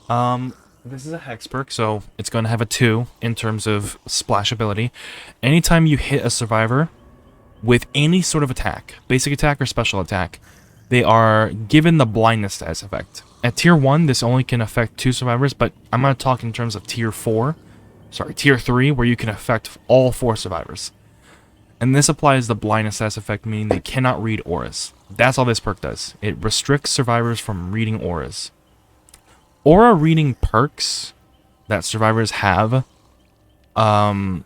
This is a Hex perk, so it's going to have a 2 in terms of splashability. Anytime you hit a survivor with any sort of attack, basic attack or special attack, they are given the blindness status effect. At tier 1, this only can affect 2 survivors, but I'm going to talk in terms of tier 3, where you can affect all 4 survivors. And this applies the blindness status effect, meaning they cannot read auras. That's all this perk does. It restricts survivors from reading auras. Aura reading perks that survivors have can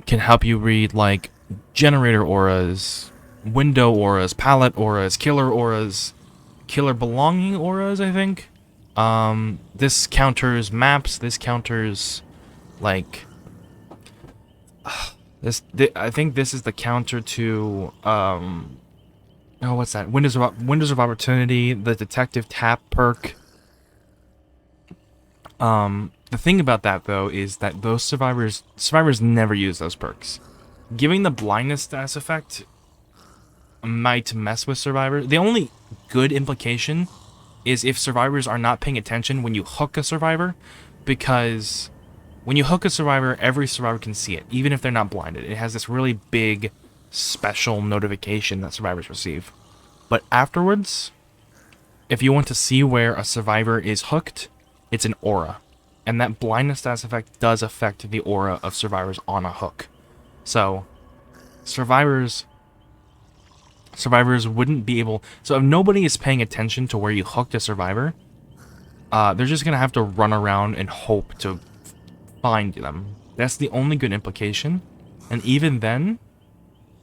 help you read, like, generator auras, window auras, pallet auras, killer belonging auras, I think. This counters maps, this counters, like... I think this is the counter to, oh, what's that? Windows of Opportunity, the Detective Tap perk. The thing about that, though, is that those survivors never use those perks. Giving the blindness status effect might mess with survivors. The only good implication is if survivors are not paying attention when you hook a survivor, because when you hook a survivor, every survivor can see it, even if they're not blinded. It has this really big, special notification that survivors receive. But afterwards, if you want to see where a survivor is hooked, it's an aura. And that blindness status effect does affect the aura of survivors on a hook. So, survivors wouldn't be able... So if nobody is paying attention to where you hooked a survivor, they're just going to have to run around and hope to find them. That's the only good implication. And even then,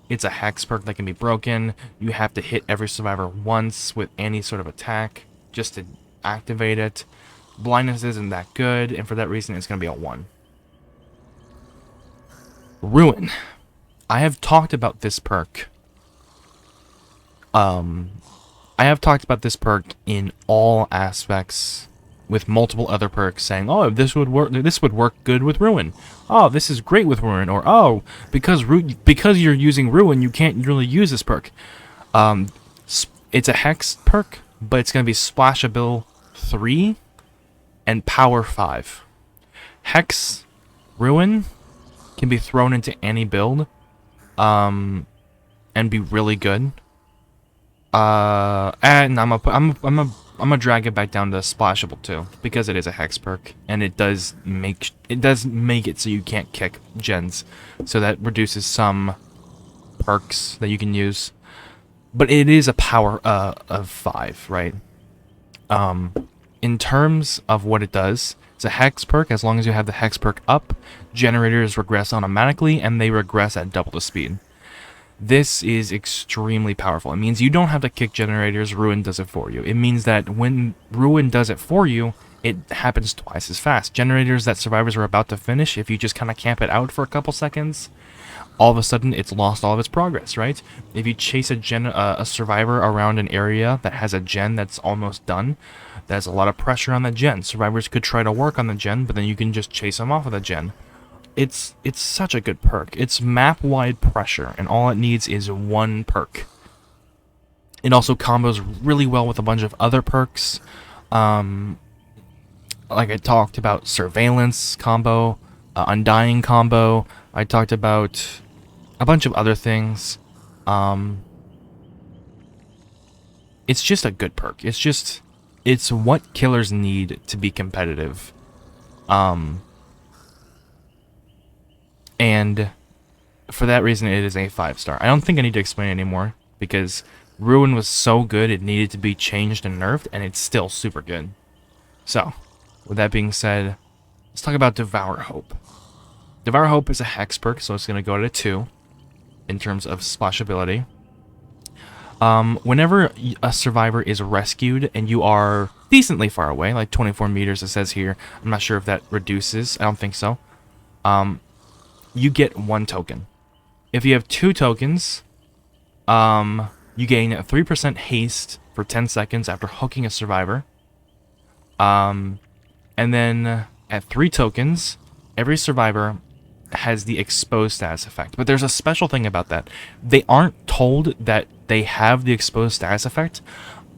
it's a hex perk that can be broken. You have to hit every survivor once with any sort of attack just to activate it. Blindness isn't that good, and for that reason, it's going to be a 1. Ruin. I have talked about this perk. I have talked about this perk in all aspects with multiple other perks, saying, "Oh, this would work good with Ruin. Oh, this is great with Ruin." Or, "Oh, because you're using Ruin, you can't really use this perk." It's a hex perk, but it's going to be Splashable 3 and Power 5. Hex Ruin can be thrown into any build, and be really good. And I'm gonna drag it back down to Splashable 2 because it is a hex perk, and it does make it so you can't kick gens, so that reduces some perks that you can use. But it is a power of 5, right? In terms of what it does, it's a hex perk. As long as you have the hex perk up, generators regress automatically, and they regress at double the speed. This is extremely powerful. It means you don't have to kick generators, Ruin does it for you. It means that when Ruin does it for you, it happens twice as fast. Generators that survivors are about to finish, if you just kind of camp it out for a couple seconds, all of a sudden it's lost all of its progress, right? If you chase a survivor around an area that has a gen that's almost done, there's a lot of pressure on the gen. Survivors could try to work on the gen, but then you can just chase them off of the gen. It's such a good perk. It's map-wide pressure, and all it needs is 1 perk. It also combos really well with a bunch of other perks. Like I talked about Surveillance combo, Undying combo. I talked about a bunch of other things. It's just a good perk. It's what killers need to be competitive. And for that reason, it is a 5-star. I don't think I need to explain it anymore, because Ruin was so good it needed to be changed and nerfed, and it's still super good. So, with that being said, let's talk about Devour Hope. Devour Hope is a hex perk, so it's going to go to 2 in terms of splashability. Whenever a survivor is rescued and you are decently far away, like 24 meters it says here, I'm not sure if that reduces, I don't think so, you get 1 token. If you have 2 tokens, you gain 3% haste for 10 seconds after hooking a survivor. And then at 3 tokens, every survivor has the exposed status effect. But there's a special thing about that. They aren't told that they have the exposed status effect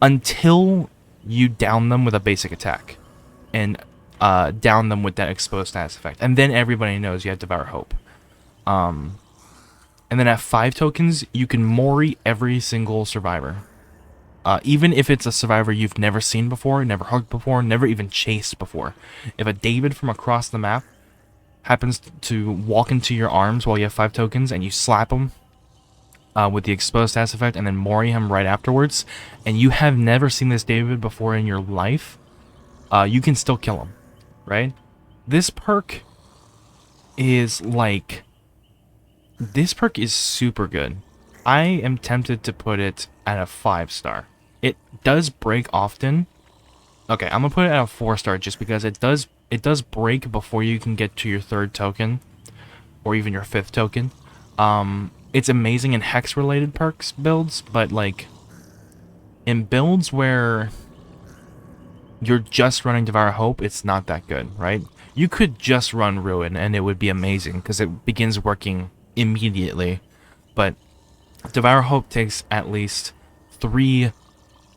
until you down them with a basic attack. And down them with that exposed status effect. And then everybody knows you have Devour Hope. And then at 5 tokens, you can Mori every single survivor. Even if it's a survivor you've never seen before, never hugged before, never even chased before. If a David from across the map happens to walk into your arms while you have 5 tokens and you slap him with the exposed status effect and then mori him right afterwards, and you have never seen this David before in your life, you can still kill him, right? This perk is like... This perk is super good. I am tempted to put it at a 5-star. It does break often. Okay, I'm gonna put it at a 4-star just because it does break before you can get to your 3rd token, or even your 5th token. It's amazing in hex-related perks builds, but like in builds where you're just running Devour Hope, it's not that good, right? You could just run Ruin and it would be amazing because it begins working immediately, but Devour Hope takes at least 3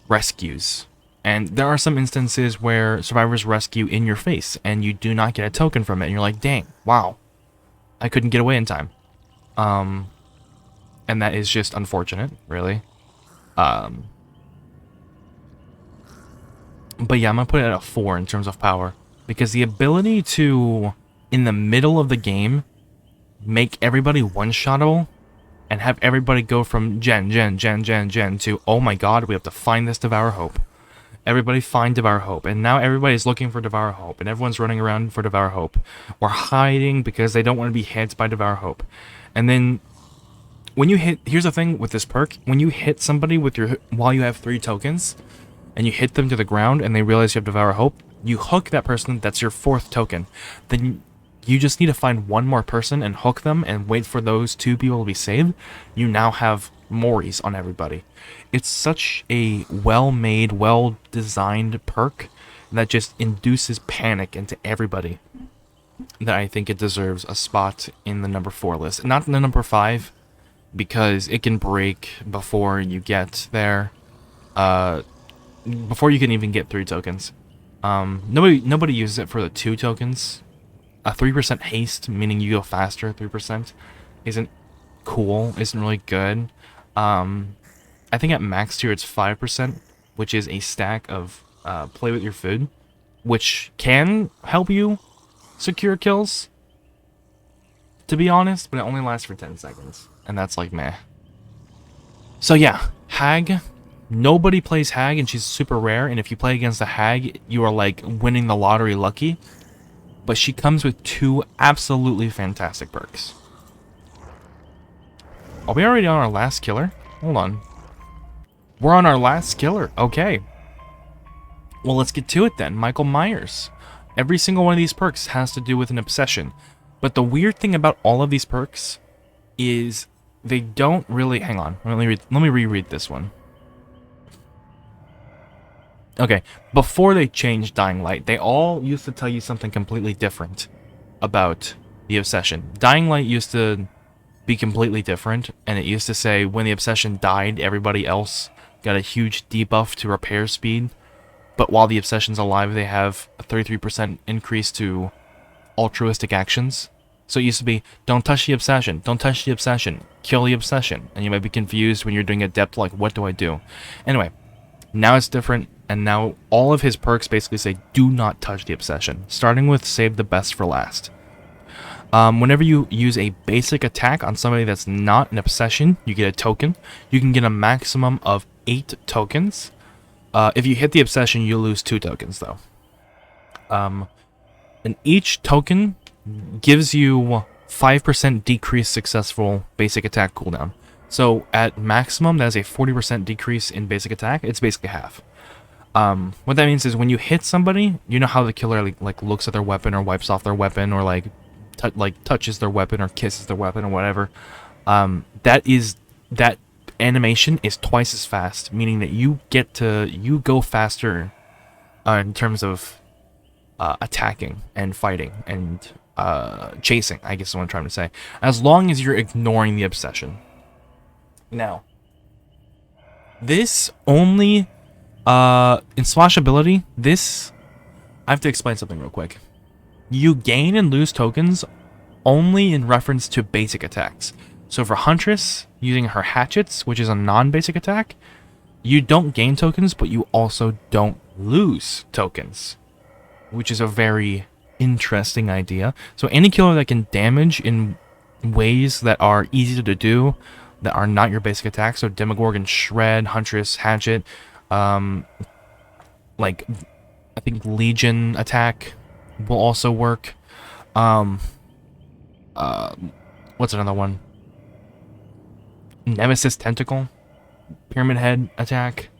rescues. And there are some instances where survivors rescue in your face and you do not get a token from it. And you're like, dang, wow, I couldn't get away in time. And that is just unfortunate, really. But yeah, I'm going to put it at a 4 in terms of power. Because the ability to, in the middle of the game, make everybody one-shottable and have everybody go from gen to, oh my god, we have to find this Devour Hope. Everybody find Devour Hope. And now everybody's looking for Devour Hope. And everyone's running around for Devour Hope. Or hiding because they don't want to be hit by Devour Hope. And then, when you hit... Here's the thing with this perk. When you hit somebody with your... While you have 3 tokens, and you hit them to the ground, and they realize you have Devour Hope, you hook that person, that's your 4th token. Then you just need to find one more person and hook them and wait for those 2 people to be saved. You now have Moris on everybody. It's such a well-made, well-designed perk that just induces panic into everybody that I think it deserves a spot in the number 4 list. Not in the number 5, because it can break before you get there. Before you can even get 3 tokens. Nobody uses it for the 2 tokens. A 3% haste, meaning you go faster, 3%, isn't cool, isn't really good. I think at max tier it's 5%, which is a stack of play with your food, which can help you secure kills, to be honest, but it only lasts for 10 seconds, and that's like meh. So yeah, Hag. Nobody plays Hag, and she's super rare, and if you play against a Hag, you are like winning the lottery lucky. But she comes with 2 absolutely fantastic perks. Are we already on our last killer? Hold on. We're on our last killer. Okay. Well, let's get to it then. Michael Myers. Every single one of these perks has to do with an obsession. But the weird thing about all of these perks is they don't really... Hang on. Let me reread this one. Okay, before they changed Dying Light, they all used to tell you something completely different about the obsession. Dying Light used to be completely different, and it used to say when the obsession died, everybody else got a huge debuff to repair speed, but while the obsession's alive, they have a 33% increase to altruistic actions. So it used to be, don't touch the obsession, don't touch the obsession, kill the obsession, and you might be confused when you're doing adept, like, what do I do? Anyway, now it's different. And now all of his perks basically say, do not touch the obsession. Starting with save the best for last. Whenever you use a basic attack on somebody that's not an obsession, you get a token. You can get a maximum of 8 tokens. If you hit the obsession, you lose 2 tokens, though. And each token gives you 5% decreased successful basic attack cooldown. So at maximum, that is a 40% decrease in basic attack. It's basically half. What that means is when you hit somebody, you know how the killer like looks at their weapon or wipes off their weapon or like touches their weapon or kisses their weapon or whatever. That animation is twice as fast, meaning that you go faster in terms of attacking and fighting and chasing, I guess is what I'm trying to say, as long as you're ignoring the obsession. Now, this only in swashability, I have to explain something real quick. You gain and lose tokens only in reference to basic attacks. So for Huntress, using her hatchets, which is a non-basic attack, you don't gain tokens, but you also don't lose tokens, which is a very interesting idea. So any killer that can damage in ways that are easy to do, that are not your basic attack, so Demogorgon, Shred, Huntress, Hatchet, like, I think Legion attack will also work. What's another one? Nemesis Tentacle, Pyramid Head attack.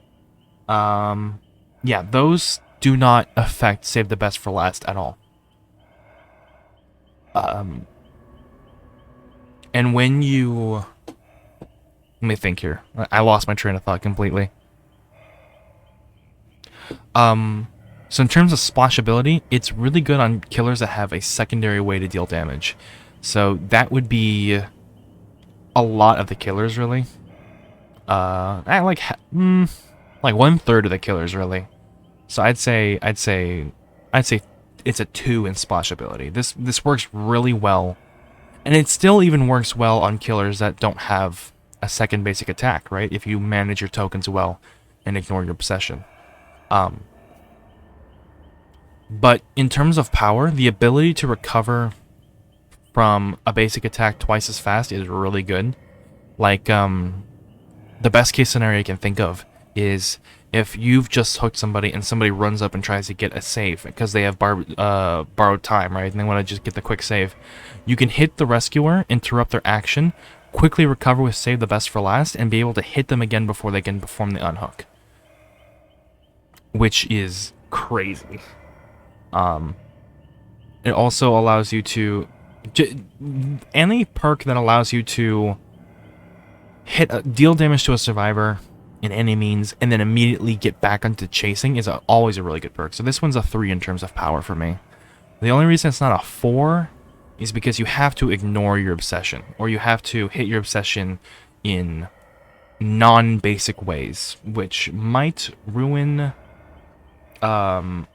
Yeah, those do not affect Save the Best for Last at all. And when you... Let me think here. I lost my train of thought completely. So in terms of splashability, it's really good on killers that have a secondary way to deal damage. So that would be a lot of the killers, really. Like 1/3 of the killers, really. So I'd say it's a 2 in splashability. This works really well, and it still even works well on killers that don't have a second basic attack, right? If you manage your tokens well and ignore your obsession. But in terms of power, the ability to recover from a basic attack twice as fast is really good. Like, the best case scenario I can think of is if you've just hooked somebody and somebody runs up and tries to get a save because they have borrowed time, right? And they want to just get the quick save. You can hit the rescuer, interrupt their action, quickly recover with Save the Best for Last, and be able to hit them again before they can perform the unhook. Which is crazy. It also allows you to... Any perk that allows you to deal damage to a survivor in any means and then immediately get back onto chasing is always a really good perk. So this one's a 3 in terms of power for me. The only reason it's not a 4 is because you have to ignore your obsession, or you have to hit your obsession in non-basic ways, which might ruin...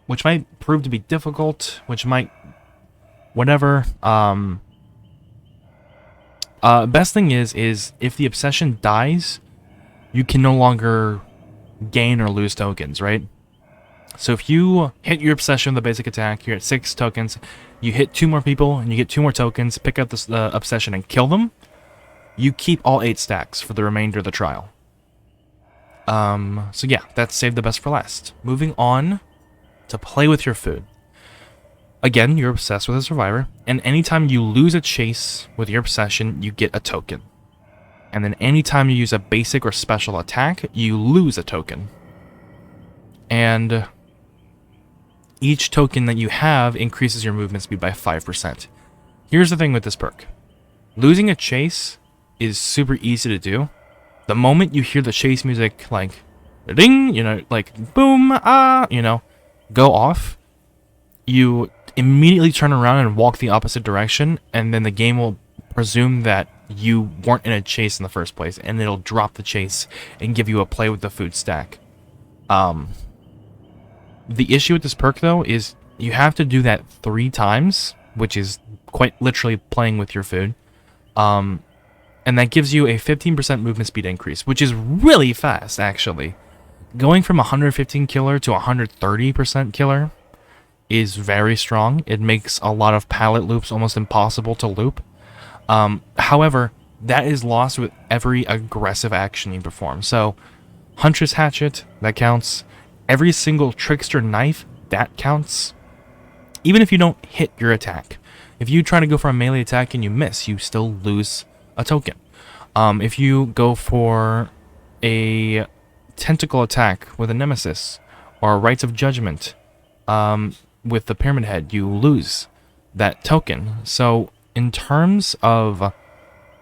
which might prove to be difficult, which might... whatever. Best thing is if the obsession dies, you can no longer gain or lose tokens, right? So if you hit your obsession with the basic attack, you're at 6 tokens, you hit 2 more people, and you get 2 more tokens, pick up this obsession and kill them, you keep all 8 stacks for the remainder of the trial. So yeah, that's Save the Best for Last. Moving on to Play with Your Food. Again, you're obsessed with a survivor, and anytime you lose a chase with your obsession, you get a token. And then anytime you use a basic or special attack, you lose a token. And each token that you have increases your movement speed by 5%. Here's the thing with this perk. Losing a chase is super easy to do. The moment you hear the chase music, like, ding, you know, like, boom, you know, go off, you immediately turn around and walk the opposite direction, and then the game will presume that you weren't in a chase in the first place, and it'll drop the chase and give you a play with the food stack. The issue with this perk, though, is you have to do that 3 times, which is quite literally playing with your food. And that gives you a 15% movement speed increase, which is really fast, actually. Going from 115 killer to 130% killer is very strong. It makes a lot of pallet loops almost impossible to loop. However, that is lost with every aggressive action you perform. So, Huntress Hatchet, that counts. Every single Trickster knife, that counts. Even if you don't hit your attack. If you try to go for a melee attack and you miss, you still lose a token. If you go for a tentacle attack with a Nemesis, or Rites of Judgment with the Pyramid Head, you lose that token. So, in terms of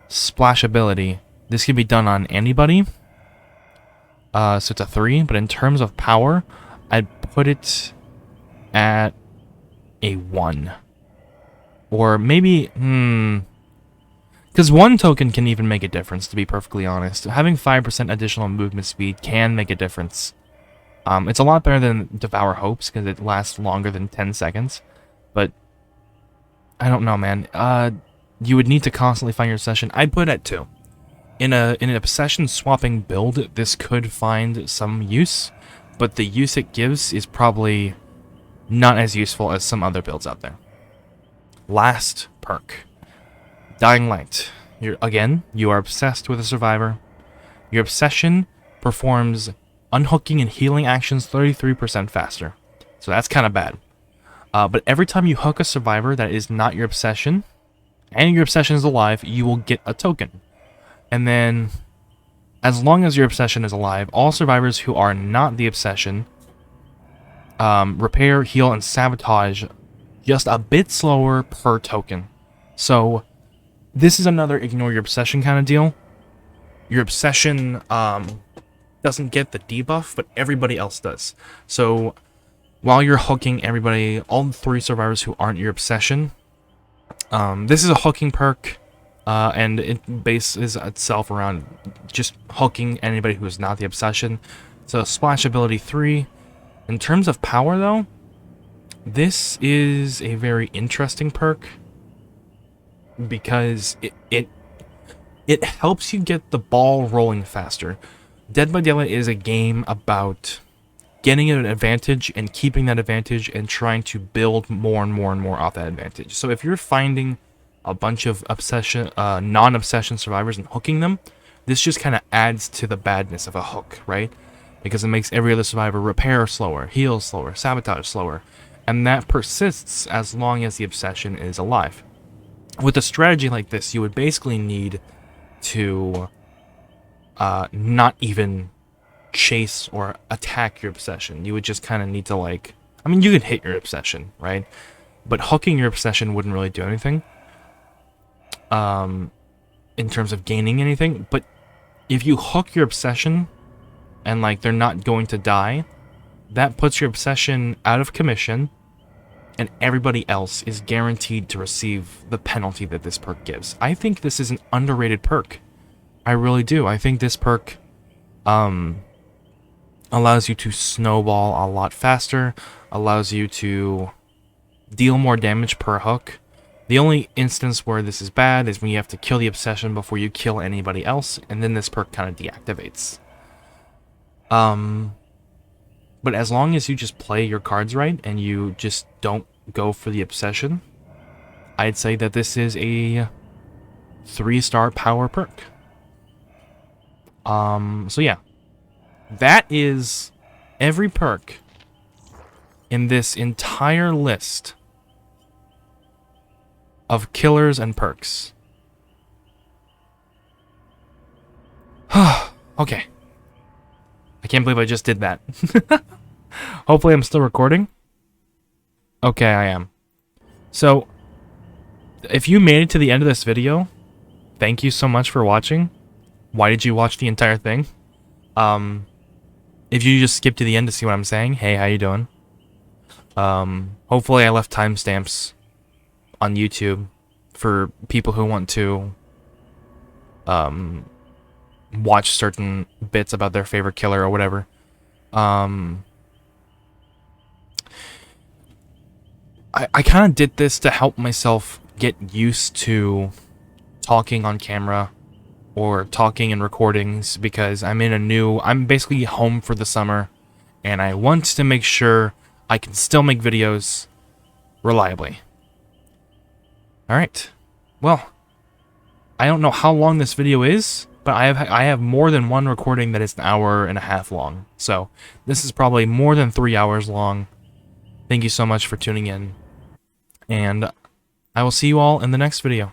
splashability, this can be done on anybody. So it's a 3, but in terms of power, I'd put it at a 1. Or maybe, because 1 token can even make a difference, to be perfectly honest. Having 5% additional movement speed can make a difference. It's a lot better than Devour Hopes, because it lasts longer than 10 seconds. But, I don't know, man. You would need to constantly find your obsession. I'd put it at 2. in an obsession swapping build, this could find some use, but the use it gives is probably not as useful as some other builds out there. Last perk, Dying Light. You are obsessed with a survivor. Your obsession performs unhooking and healing actions 33% faster. So that's kind of bad. But every time you hook a survivor that is not your obsession, and your obsession is alive, you will get a token. And then, as long as your obsession is alive, all survivors who are not the obsession repair, heal, and sabotage just a bit slower per token. So, this is another ignore your obsession kind of deal. Your obsession doesn't get the debuff, but everybody else does. So, while you're hooking everybody, all 3 survivors who aren't your obsession, this is a hooking perk, and it bases itself around just hooking anybody who is not the obsession. So, splash ability 3. In terms of power, though, this is a very interesting perk because it helps you get the ball rolling faster. Dead by Daylight is a game about getting an advantage and keeping that advantage and trying to build more and more and more off that advantage. So if you're finding a bunch of non-obsession survivors and hooking them, this just kind of adds to the badness of a hook, right? Because it makes every other survivor repair slower, heal slower, sabotage slower, and that persists as long as the obsession is alive. With a strategy like this, you would basically need to not even chase or attack your obsession. You would just kind of need to, like, I mean, you could hit your obsession, right? But hooking your obsession wouldn't really do anything in terms of gaining anything. But if you hook your obsession and, like, they're not going to die, that puts your obsession out of commission, and everybody else is guaranteed to receive the penalty that this perk gives. I think this is an underrated perk. I really do. I think this perk allows you to snowball a lot faster, allows you to deal more damage per hook. The only instance where this is bad is when you have to kill the obsession before you kill anybody else, and then this perk kind of deactivates. But as long as you just play your cards right and you just don't go for the obsession, I'd say that this is a 3-star power perk. So yeah, that is every perk in this entire list of killers and perks. Okay. I can't believe I just did that. Hopefully I'm still recording. Okay, I am. So, if you made it to the end of this video, thank you so much for watching. Why did you watch the entire thing? If you just skip to the end to see what I'm saying, hey, how you doing? Hopefully I left timestamps on YouTube for people who want to watch certain bits about their favorite killer or whatever. I kind of did this to help myself get used to talking on camera or talking in recordings, because I'm basically home for the summer, and I want to make sure I can still make videos reliably. Alright, well, I don't know how long this video is, but I have more than one recording that is 1.5 hours long, so this is probably more than 3 hours long. Thank you so much for tuning in, and I will see you all in the next video.